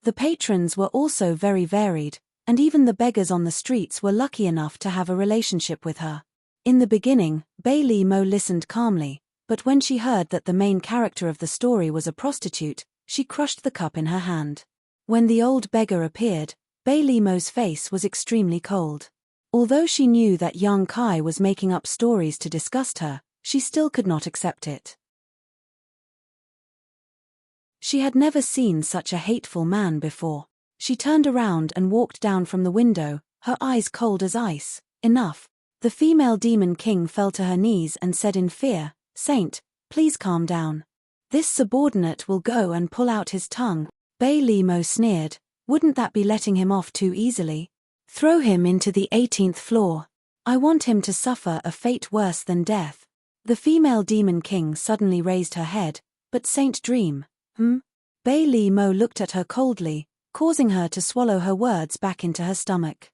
The patrons were also very varied, and even the beggars on the streets were lucky enough to have a relationship with her. In the beginning, Bei Li Mo listened calmly, but when she heard that the main character of the story was a prostitute, she crushed the cup in her hand. When the old beggar appeared, Bei Li Mo's face was extremely cold. Although she knew that young Kai was making up stories to disgust her, she still could not accept it. She had never seen such a hateful man before. She turned around and walked down from the window, her eyes cold as ice. "Enough." The female demon king fell to her knees and said in fear, "Saint, please calm down. This subordinate will go and pull out his tongue." Bei Li Mo sneered, "Wouldn't that be letting him off too easily? Throw him into the 18th floor. I want him to suffer a fate worse than death." The female demon king suddenly raised her head. "But Saint Dream, Bei Li Mo looked at her coldly, causing her to swallow her words back into her stomach.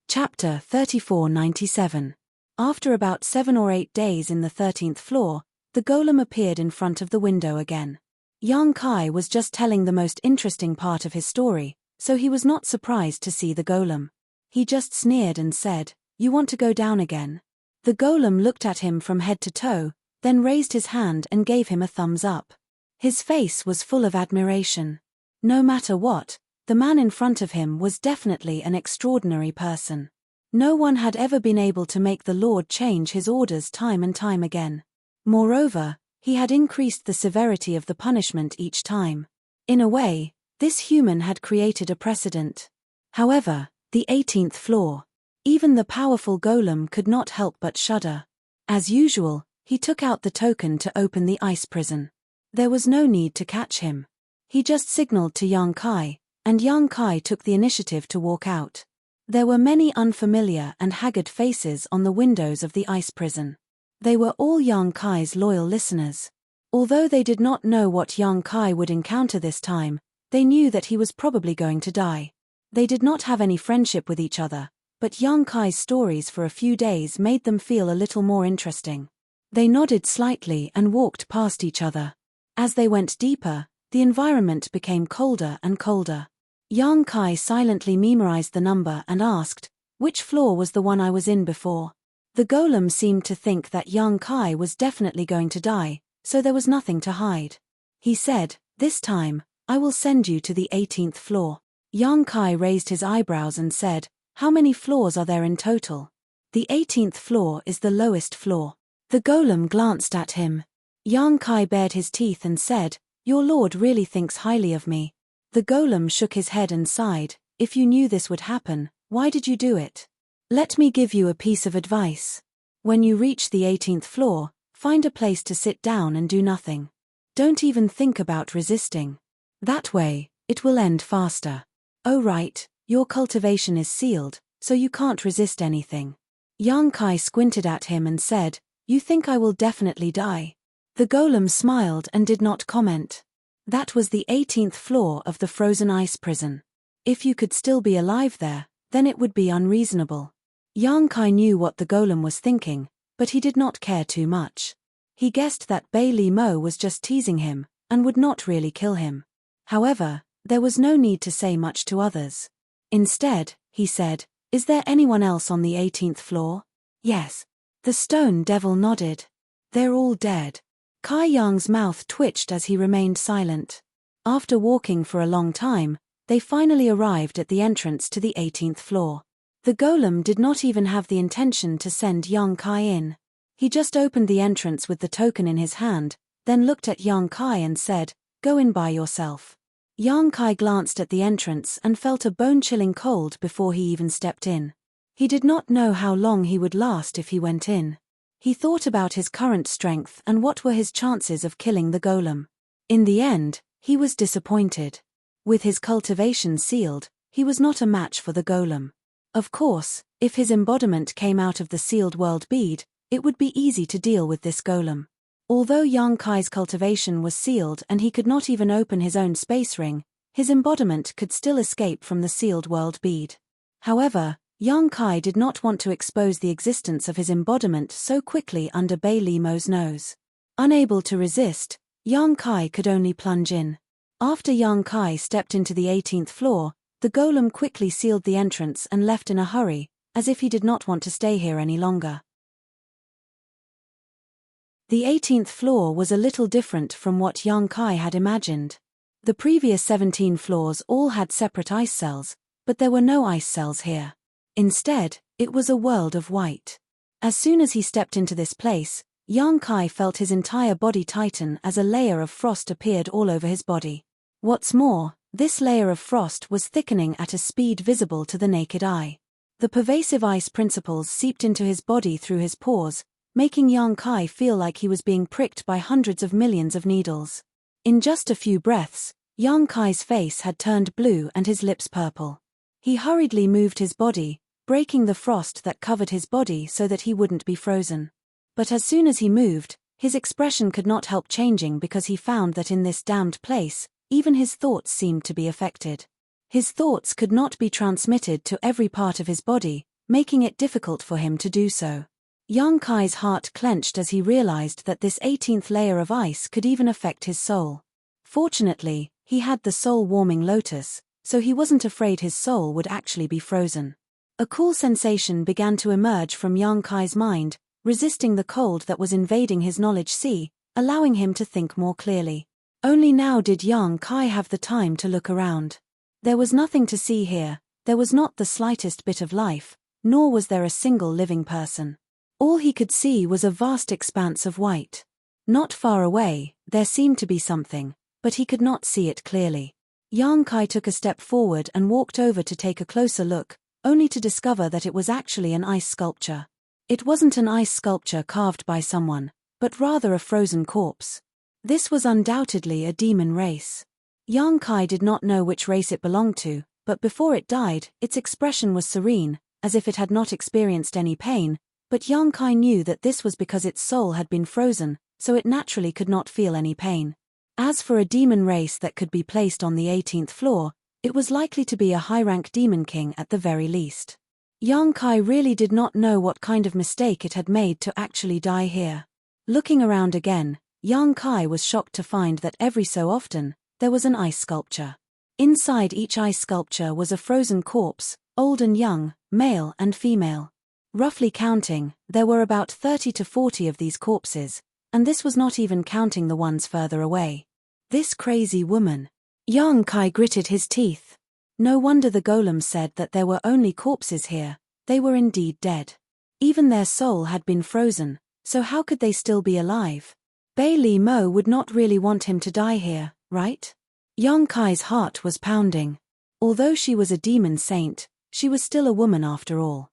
Chapter 3497. After about 7 or 8 days in the 13th floor, the golem appeared in front of the window again. Young Kai was just telling the most interesting part of his story, so he was not surprised to see the golem. He just sneered and said, "You want to go down again?" The golem looked at him from head to toe, then raised his hand and gave him a thumbs up. His face was full of admiration. No matter what, the man in front of him was definitely an extraordinary person. No one had ever been able to make the Lord change his orders time and time again. Moreover, he had increased the severity of the punishment each time. In a way, this human had created a precedent. However, the 18th floor. Even the powerful golem could not help but shudder. As usual, he took out the token to open the ice prison. There was no need to catch him. He just signaled to young Kai, and young Kai took the initiative to walk out. There were many unfamiliar and haggard faces on the windows of the ice prison. They were all young Kai's loyal listeners. Although they did not know what young Kai would encounter this time, they knew that he was probably going to die. They did not have any friendship with each other, but young Kai's stories for a few days made them feel a little more interesting. They nodded slightly and walked past each other. As they went deeper, the environment became colder and colder. Young Kai silently memorized the number and asked, "Which floor was the one I was in before?" The golem seemed to think that young Kai was definitely going to die, so there was nothing to hide. He said, This time, I will send you to the 18th floor. Yang Kai raised his eyebrows and said, how many floors are there in total? The 18th floor is the lowest floor. The golem glanced at him. Yang Kai bared his teeth and said, your lord really thinks highly of me. The golem shook his head and sighed, if you knew this would happen, why did you do it? Let me give you a piece of advice. When you reach the 18th floor, find a place to sit down and do nothing. Don't even think about resisting. That way, it will end faster. Oh right, your cultivation is sealed, so you can't resist anything. Yang Kai squinted at him and said, you think I will definitely die? The golem smiled and did not comment. That was the 18th floor of the frozen ice prison. If you could still be alive there, then it would be unreasonable. Yang Kai knew what the golem was thinking, but he did not care too much. He guessed that Bei Li Mo was just teasing him, and would not really kill him. However, there was no need to say much to others. Instead, he said, is there anyone else on the 18th floor? Yes. The stone devil nodded. They're all dead. Kai Yang's mouth twitched as he remained silent. After walking for a long time, they finally arrived at the entrance to the 18th floor. The golem did not even have the intention to send Yang Kai in. He just opened the entrance with the token in his hand, then looked at Yang Kai and said, go in by yourself. Yang Kai glanced at the entrance and felt a bone-chilling cold before he even stepped in. He did not know how long he would last if he went in. He thought about his current strength and what were his chances of killing the golem. In the end, he was disappointed. With his cultivation sealed, he was not a match for the golem. Of course, if his embodiment came out of the sealed world bead, it would be easy to deal with this golem. Although Yang Kai's cultivation was sealed and he could not even open his own space ring, his embodiment could still escape from the sealed world bead. However, Yang Kai did not want to expose the existence of his embodiment so quickly under Bei Li Mo's nose. Unable to resist, Yang Kai could only plunge in. After Yang Kai stepped into the 18th floor, the golem quickly sealed the entrance and left in a hurry, as if he did not want to stay here any longer. The 18th floor was a little different from what Yang Kai had imagined. The previous 17 floors all had separate ice cells, but there were no ice cells here. Instead, it was a world of white. As soon as he stepped into this place, Yang Kai felt his entire body tighten as a layer of frost appeared all over his body. What's more, this layer of frost was thickening at a speed visible to the naked eye. The pervasive ice principles seeped into his body through his pores, making Yang Kai feel like he was being pricked by hundreds of millions of needles. In just a few breaths, Yang Kai's face had turned blue and his lips purple. He hurriedly moved his body, breaking the frost that covered his body so that he wouldn't be frozen. But as soon as he moved, his expression could not help changing because he found that in this damned place, even his thoughts seemed to be affected. His thoughts could not be transmitted to every part of his body, making it difficult for him to do so. Yang Kai's heart clenched as he realized that this 18th layer of ice could even affect his soul. Fortunately, he had the soul-warming lotus, so he wasn't afraid his soul would actually be frozen. A cool sensation began to emerge from Yang Kai's mind, resisting the cold that was invading his knowledge sea, allowing him to think more clearly. Only now did Yang Kai have the time to look around. There was nothing to see here, there was not the slightest bit of life, nor was there a single living person. All he could see was a vast expanse of white. Not far away, there seemed to be something, but he could not see it clearly. Yang Kai took a step forward and walked over to take a closer look, only to discover that it was actually an ice sculpture. It wasn't an ice sculpture carved by someone, but rather a frozen corpse. This was undoubtedly a demon race. Yang Kai did not know which race it belonged to, but before it died, its expression was serene, as if it had not experienced any pain, but Yang Kai knew that this was because its soul had been frozen, so it naturally could not feel any pain. As for a demon race that could be placed on the 18th floor, it was likely to be a high-rank demon king at the very least. Yang Kai really did not know what kind of mistake it had made to actually die here. Looking around again, Yang Kai was shocked to find that every so often, there was an ice sculpture. Inside each ice sculpture was a frozen corpse, old and young, male and female. Roughly counting, there were about 30 to 40 of these corpses, and this was not even counting the ones further away. This crazy woman. Yang Kai gritted his teeth. No wonder the golem said that there were only corpses here, they were indeed dead. Even their soul had been frozen, so how could they still be alive? Bei Li Mo would not really want him to die here, right? Yang Kai's heart was pounding. Although she was a demon saint, she was still a woman after all.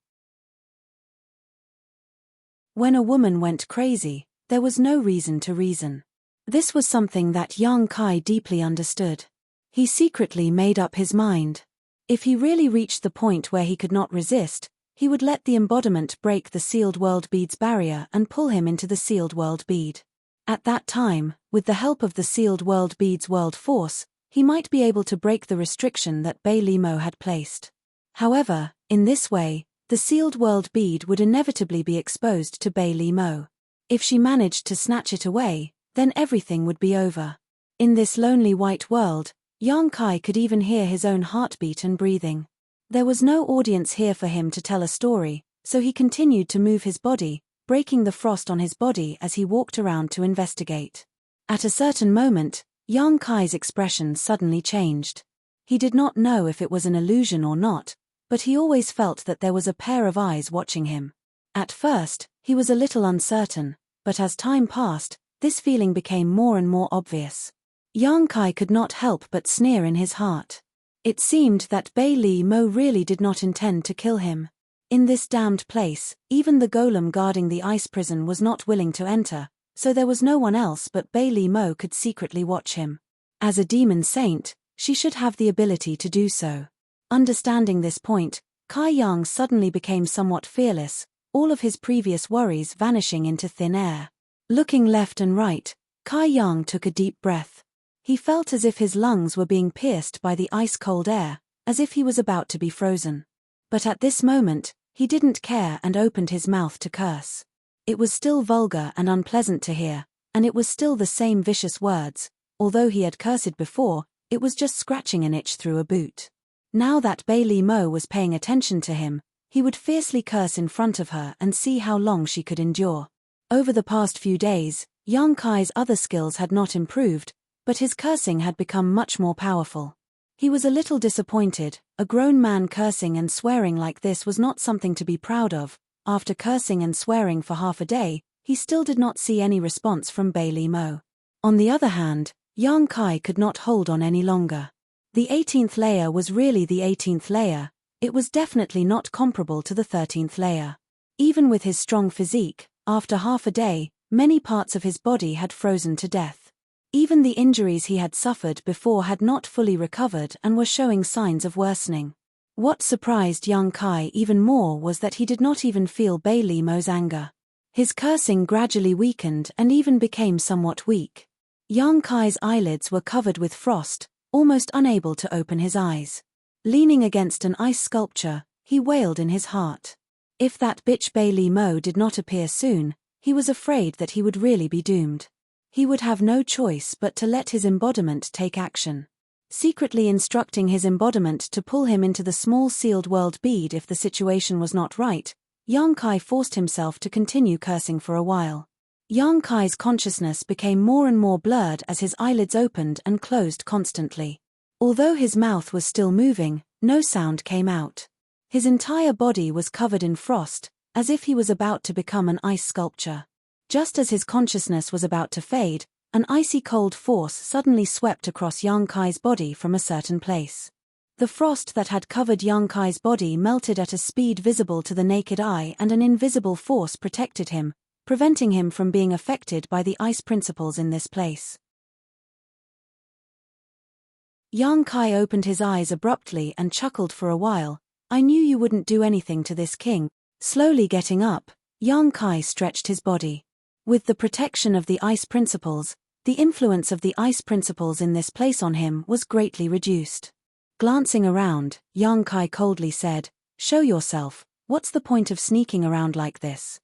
When a woman went crazy, there was no reason to reason. This was something that Yang Kai deeply understood. He secretly made up his mind. If he really reached the point where he could not resist, he would let the embodiment break the sealed world bead's barrier and pull him into the sealed world bead. At that time, with the help of the sealed world bead's world force, he might be able to break the restriction that Bei Li Mo had placed. However, in this way, the sealed world bead would inevitably be exposed to Bei Li Mo. If she managed to snatch it away, then everything would be over. In this lonely white world, Yang Kai could even hear his own heartbeat and breathing. There was no audience here for him to tell a story, so he continued to move his body, breaking the frost on his body as he walked around to investigate. At a certain moment, Yang Kai's expression suddenly changed. He did not know if it was an illusion or not, but he always felt that there was a pair of eyes watching him. At first, he was a little uncertain, but as time passed, this feeling became more and more obvious. Yang Kai could not help but sneer in his heart. It seemed that Bei Li Mo really did not intend to kill him. In this damned place, even the golem guarding the ice prison was not willing to enter, so there was no one else but Bei Li Mo could secretly watch him. As a demon saint, she should have the ability to do so. Understanding this point, Kai Yang suddenly became somewhat fearless, all of his previous worries vanishing into thin air. Looking left and right, Kai Yang took a deep breath. He felt as if his lungs were being pierced by the ice-cold air, as if he was about to be frozen. But at this moment, he didn't care and opened his mouth to curse. It was still vulgar and unpleasant to hear, and it was still the same vicious words. Although he had cursed before, it was just scratching an itch through a boot. Now that Bei Li Mo was paying attention to him, he would fiercely curse in front of her and see how long she could endure. Over the past few days, Yang Kai's other skills had not improved, but his cursing had become much more powerful. He was a little disappointed. A grown man cursing and swearing like this was not something to be proud of. After cursing and swearing for half a day, he still did not see any response from Bei Li Mo. On the other hand, Yang Kai could not hold on any longer. The 18th layer was really the 18th layer. It was definitely not comparable to the 13th layer. Even with his strong physique, after half a day, many parts of his body had frozen to death. Even the injuries he had suffered before had not fully recovered and were showing signs of worsening. What surprised Yang Kai even more was that he did not even feel Bei Li Mo's anger. His cursing gradually weakened and even became somewhat weak. Yang Kai's eyelids were covered with frost, almost unable to open his eyes. Leaning against an ice sculpture, he wailed in his heart. If that bitch Bei Li Mo did not appear soon, he was afraid that he would really be doomed. He would have no choice but to let his embodiment take action. Secretly instructing his embodiment to pull him into the small sealed world bead if the situation was not right, Yang Kai forced himself to continue cursing for a while. Yang Kai's consciousness became more and more blurred as his eyelids opened and closed constantly. Although his mouth was still moving, no sound came out. His entire body was covered in frost, as if he was about to become an ice sculpture. Just as his consciousness was about to fade, an icy cold force suddenly swept across Yang Kai's body from a certain place. The frost that had covered Yang Kai's body melted at a speed visible to the naked eye, and an invisible force protected him, preventing him from being affected by the ice principles in this place. Yang Kai opened his eyes abruptly and chuckled for a while. "I knew you wouldn't do anything to this king." Slowly getting up, Yang Kai stretched his body. With the protection of the ice principles, the influence of the ice principles in this place on him was greatly reduced. Glancing around, Yang Kai coldly said, "Show yourself, what's the point of sneaking around like this?"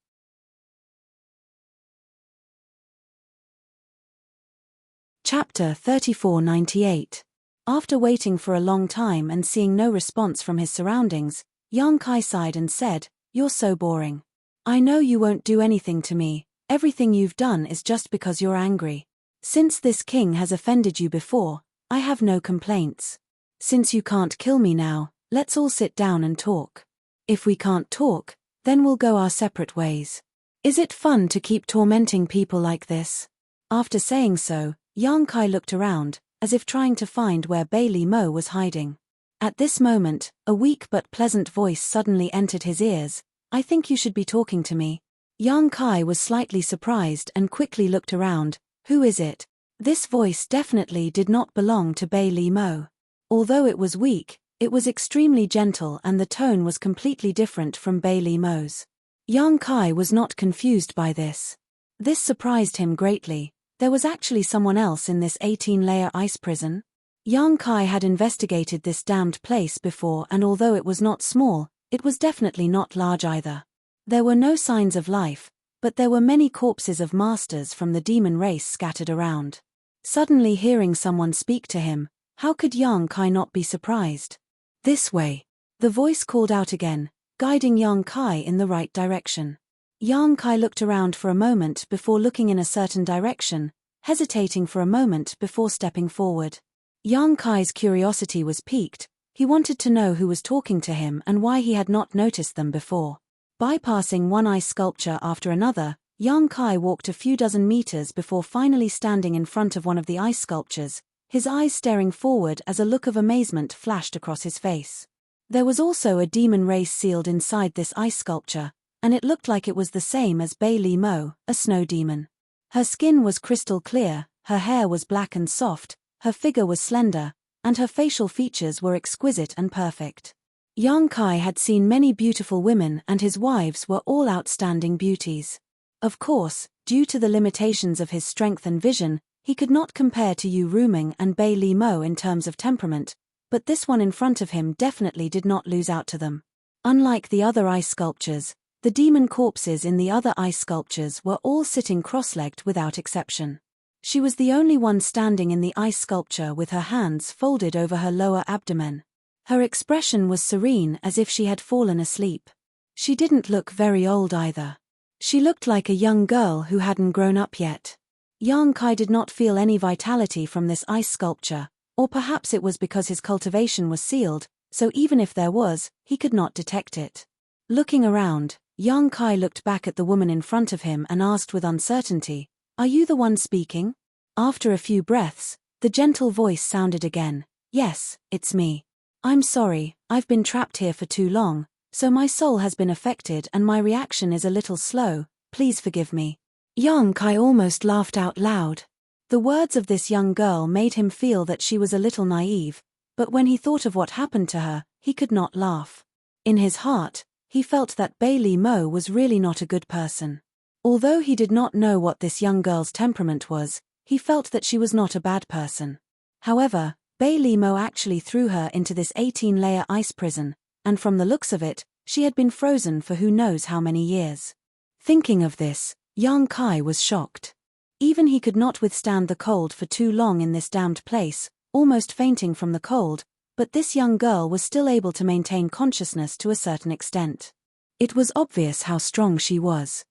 Chapter 3498. After waiting for a long time and seeing no response from his surroundings, Yang Kai sighed and said, "You're so boring. I know you won't do anything to me. Everything you've done is just because you're angry." Since this king has offended you before, I have no complaints. Since you can't kill me now, let's all sit down and talk. If we can't talk, then we'll go our separate ways. Is it fun to keep tormenting people like this? After saying so, Yang Kai looked around, as if trying to find where Bailey Mo was hiding. At this moment, a weak but pleasant voice suddenly entered his ears. I think you should be talking to me. Yang Kai was slightly surprised and quickly looked around. Who is it? This voice definitely did not belong to Bailey Mo. Although it was weak, it was extremely gentle and the tone was completely different from Bailey Mo's. Yang Kai was not confused by this. This surprised him greatly. There was actually someone else in this 18-layer ice prison. Yang Kai had investigated this damned place before, and although it was not small, it was definitely not large either. There were no signs of life, but there were many corpses of masters from the demon race scattered around. Suddenly hearing someone speak to him, how could Yang Kai not be surprised? This way. The voice called out again, guiding Yang Kai in the right direction. Yang Kai looked around for a moment before looking in a certain direction, hesitating for a moment before stepping forward. Yang Kai's curiosity was piqued. He wanted to know who was talking to him and why he had not noticed them before. Bypassing one ice sculpture after another, Yang Kai walked a few dozen meters before finally standing in front of one of the ice sculptures, his eyes staring forward as a look of amazement flashed across his face. There was also a demon race sealed inside this ice sculpture, and it looked like it was the same as Bailey Mo, a snow demon. Her skin was crystal clear, her hair was black and soft, her figure was slender, and her facial features were exquisite and perfect. Yang Kai had seen many beautiful women and his wives were all outstanding beauties. Of course, due to the limitations of his strength and vision, he could not compare to Yu Ruming and Bailey Mo in terms of temperament, but this one in front of him definitely did not lose out to them. Unlike the other ice sculptures, the demon corpses in the other ice sculptures were all sitting cross-legged without exception. She was the only one standing in the ice sculpture with her hands folded over her lower abdomen. Her expression was serene as if she had fallen asleep. She didn't look very old either. She looked like a young girl who hadn't grown up yet. Yang Kai did not feel any vitality from this ice sculpture, or perhaps it was because his cultivation was sealed, so even if there was, he could not detect it. Looking around, Yang Kai looked back at the woman in front of him and asked with uncertainty, "Are you the one speaking?" After a few breaths, the gentle voice sounded again, "Yes, it's me. I'm sorry, I've been trapped here for too long, so my soul has been affected and my reaction is a little slow, please forgive me." Yang Kai almost laughed out loud. The words of this young girl made him feel that she was a little naive, but when he thought of what happened to her, he could not laugh. In his heart, he felt that Bailey Mo was really not a good person. Although he did not know what this young girl's temperament was, he felt that she was not a bad person. However, Bailey Mo actually threw her into this 18-layer ice prison, and from the looks of it, she had been frozen for who knows how many years. Thinking of this, Yang Kai was shocked. Even he could not withstand the cold for too long in this damned place, almost fainting from the cold, but this young girl was still able to maintain consciousness to a certain extent. It was obvious how strong she was.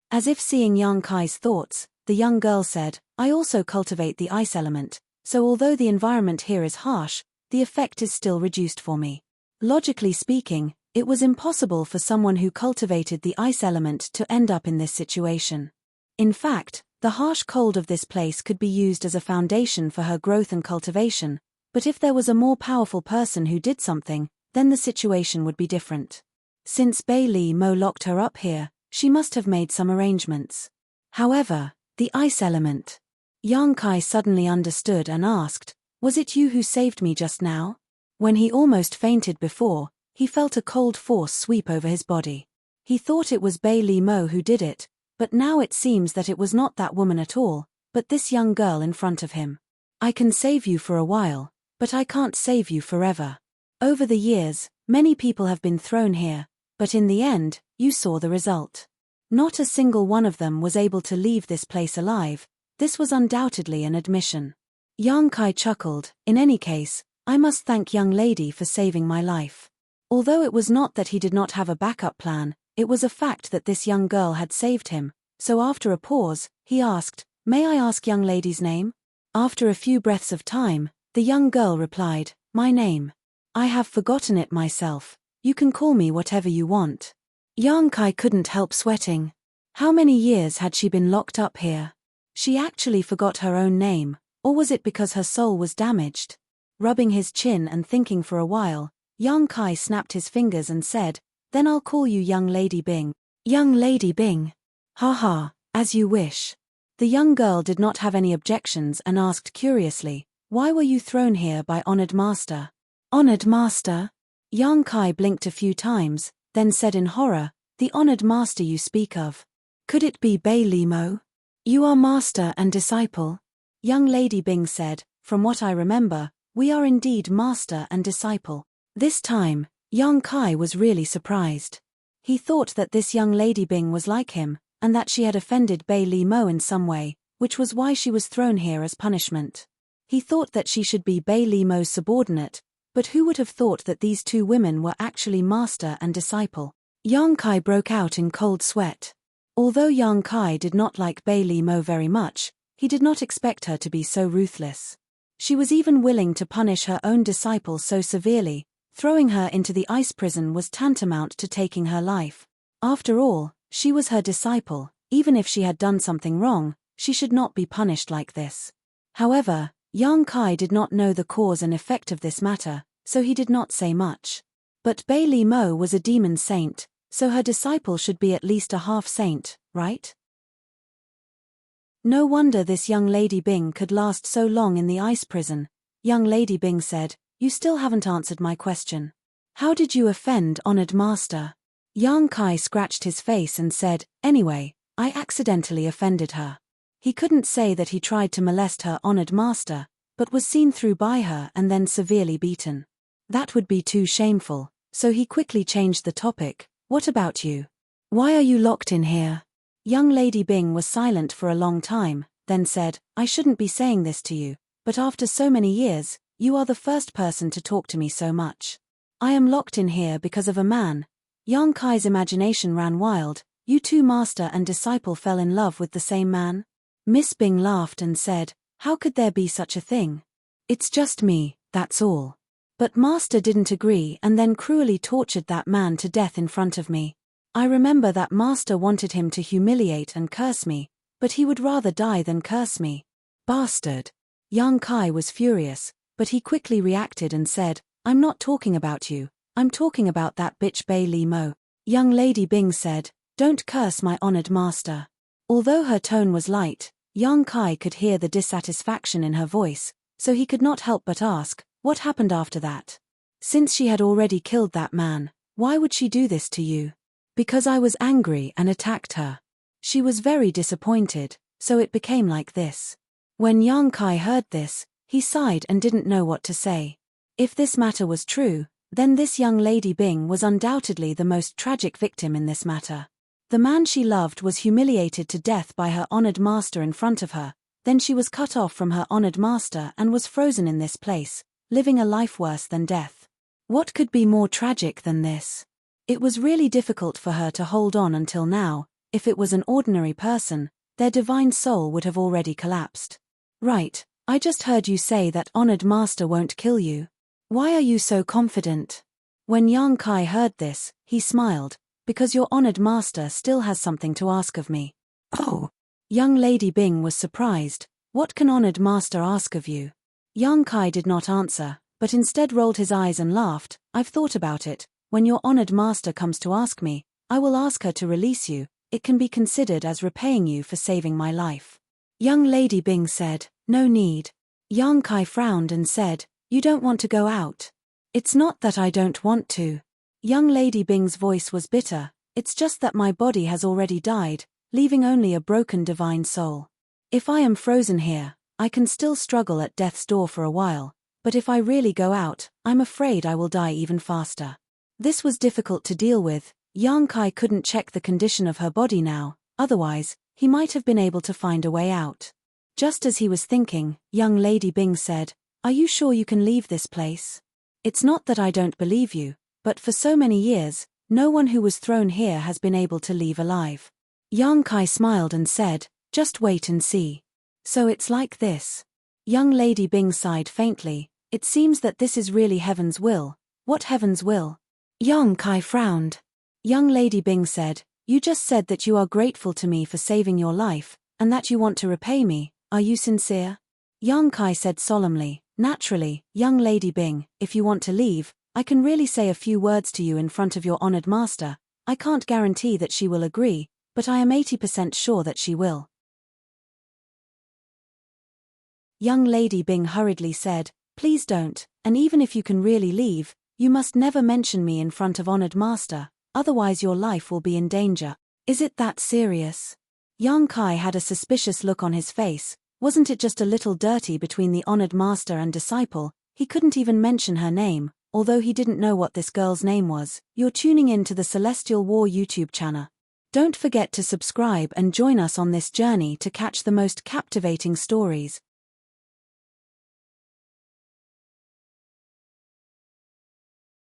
As if seeing Yang Kai's thoughts, the young girl said, "I also cultivate the ice element, so although the environment here is harsh, the effect is still reduced for me." Logically speaking, it was impossible for someone who cultivated the ice element to end up in this situation. In fact, the harsh cold of this place could be used as a foundation for her growth and cultivation, but if there was a more powerful person who did something, then the situation would be different. Since Bailey Mo locked her up here, she must have made some arrangements. However, the ice element. Yang Kai suddenly understood and asked, "Was it you who saved me just now?" When he almost fainted before, he felt a cold force sweep over his body. He thought it was Bailey Mo who did it, but now it seems that it was not that woman at all, but this young girl in front of him. "I can save you for a while, but I can't save you forever. Over the years, many people have been thrown here, but in the end, you saw the result. Not a single one of them was able to leave this place alive." This was undoubtedly an admission. Yang Kai chuckled, "In any case, I must thank young lady for saving my life." Although it was not that he did not have a backup plan, it was a fact that this young girl had saved him, so after a pause, he asked, "May I ask young lady's name?" After a few breaths of time, the young girl replied, "My name. I have forgotten it myself. You can call me whatever you want." Yang Kai couldn't help sweating. How many years had she been locked up here? She actually forgot her own name, or was it because her soul was damaged? Rubbing his chin and thinking for a while, Yang Kai snapped his fingers and said, "Then I'll call you Young Lady Bing." Young Lady Bing. Ha ha, as you wish. The young girl did not have any objections and asked curiously, "Why were you thrown here by Honored Master?" Honored Master? Yang Kai blinked a few times, then said in horror, "The Honored Master you speak of. Could it be Bei Limo? You are master and disciple?" Young Lady Bing said, "From what I remember, we are indeed master and disciple." This time, Yang Kai was really surprised. He thought that this young Lady Bing was like him, and that she had offended Bei Limo in some way, which was why she was thrown here as punishment. He thought that she should be Bei Limo's subordinate, but who would have thought that these two women were actually master and disciple? Yang Kai broke out in cold sweat. Although Yang Kai did not like Bei Limo very much, he did not expect her to be so ruthless. She was even willing to punish her own disciple so severely. Throwing her into the ice prison was tantamount to taking her life. After all, she was her disciple. Even if she had done something wrong, she should not be punished like this. However, Yang Kai did not know the cause and effect of this matter, so he did not say much. But Bei Limo was a demon saint, so her disciple should be at least a half saint, right? No wonder this young Lady Bing could last so long in the ice prison. Young Lady Bing said, "You still haven't answered my question. How did you offend Honored Master?" Yang Kai scratched his face and said, "Anyway, I accidentally offended her." He couldn't say that he tried to molest her Honored Master, but was seen through by her and then severely beaten. That would be too shameful, so he quickly changed the topic. "What about you? Why are you locked in here?" Young Lady Bing was silent for a long time, then said, "I shouldn't be saying this to you, but after so many years, you are the first person to talk to me so much. I am locked in here because of a man." Yang Kai's imagination ran wild. "You two master and disciple fell in love with the same man?" Miss Bing laughed and said, "How could there be such a thing? It's just me, that's all. But master didn't agree and then cruelly tortured that man to death in front of me. I remember that master wanted him to humiliate and curse me, but he would rather die than curse me. Bastard." Yang Kai was furious, but he quickly reacted and said, "I'm not talking about you, I'm talking about that bitch Bei Limo." Young Lady Bing said, "Don't curse my honored master." Although her tone was light, Yang Kai could hear the dissatisfaction in her voice, so he could not help but ask, "What happened after that? Since she had already killed that man, why would she do this to you?" "Because I was angry and attacked her. She was very disappointed, so it became like this." When Yang Kai heard this, he sighed and didn't know what to say. If this matter was true, then this young Lady Bing was undoubtedly the most tragic victim in this matter. The man she loved was humiliated to death by her honored master in front of her, then she was cut off from her honored master and was frozen in this place, living a life worse than death. What could be more tragic than this? It was really difficult for her to hold on until now. If it was an ordinary person, their divine soul would have already collapsed. "Right, I just heard you say that honored master won't kill you. Why are you so confident?" When Yang Kai heard this, he smiled, "Because your honored master still has something to ask of me." "Oh." Young Lady Bing was surprised. "What can honored master ask of you?" Yang Kai did not answer, but instead rolled his eyes and laughed. "I've thought about it. When your honored master comes to ask me, I will ask her to release you. It can be considered as repaying you for saving my life." Young Lady Bing said, "No need." Yang Kai frowned and said, "You don't want to go out?" "It's not that I don't want to." Young Lady Bing's voice was bitter. "It's just that my body has already died, leaving only a broken divine soul. If I am frozen here, I can still struggle at death's door for a while, but if I really go out, I'm afraid I will die even faster." This was difficult to deal with. Yang Kai couldn't check the condition of her body now, otherwise, he might have been able to find a way out. Just as he was thinking, Young Lady Bing said, "Are you sure you can leave this place? It's not that I don't believe you, but for so many years, no one who was thrown here has been able to leave alive. Yang Kai smiled and said, "Just wait and see." "So it's like this." Young Lady Bing sighed faintly. "It seems that this is really heaven's will." "What heaven's will?" Yang Kai frowned. Young Lady Bing said, "You just said that you are grateful to me for saving your life, and that you want to repay me. Are you sincere?" Yang Kai said solemnly, "Naturally, young Lady Bing, if you want to leave, I can really say a few words to you in front of your honored master. I can't guarantee that she will agree, but I am 80% sure that she will." Young Lady Bing hurriedly said, "Please don't, and even if you can really leave, you must never mention me in front of honored master, otherwise your life will be in danger." "Is it that serious?" Yang Kai had a suspicious look on his face. Wasn't it just a little dirty between the honored master and disciple? He couldn't even mention her name, although he didn't know what this girl's name was. You're tuning in to the Celestial War YouTube channel. Don't forget to subscribe and join us on this journey to catch the most captivating stories.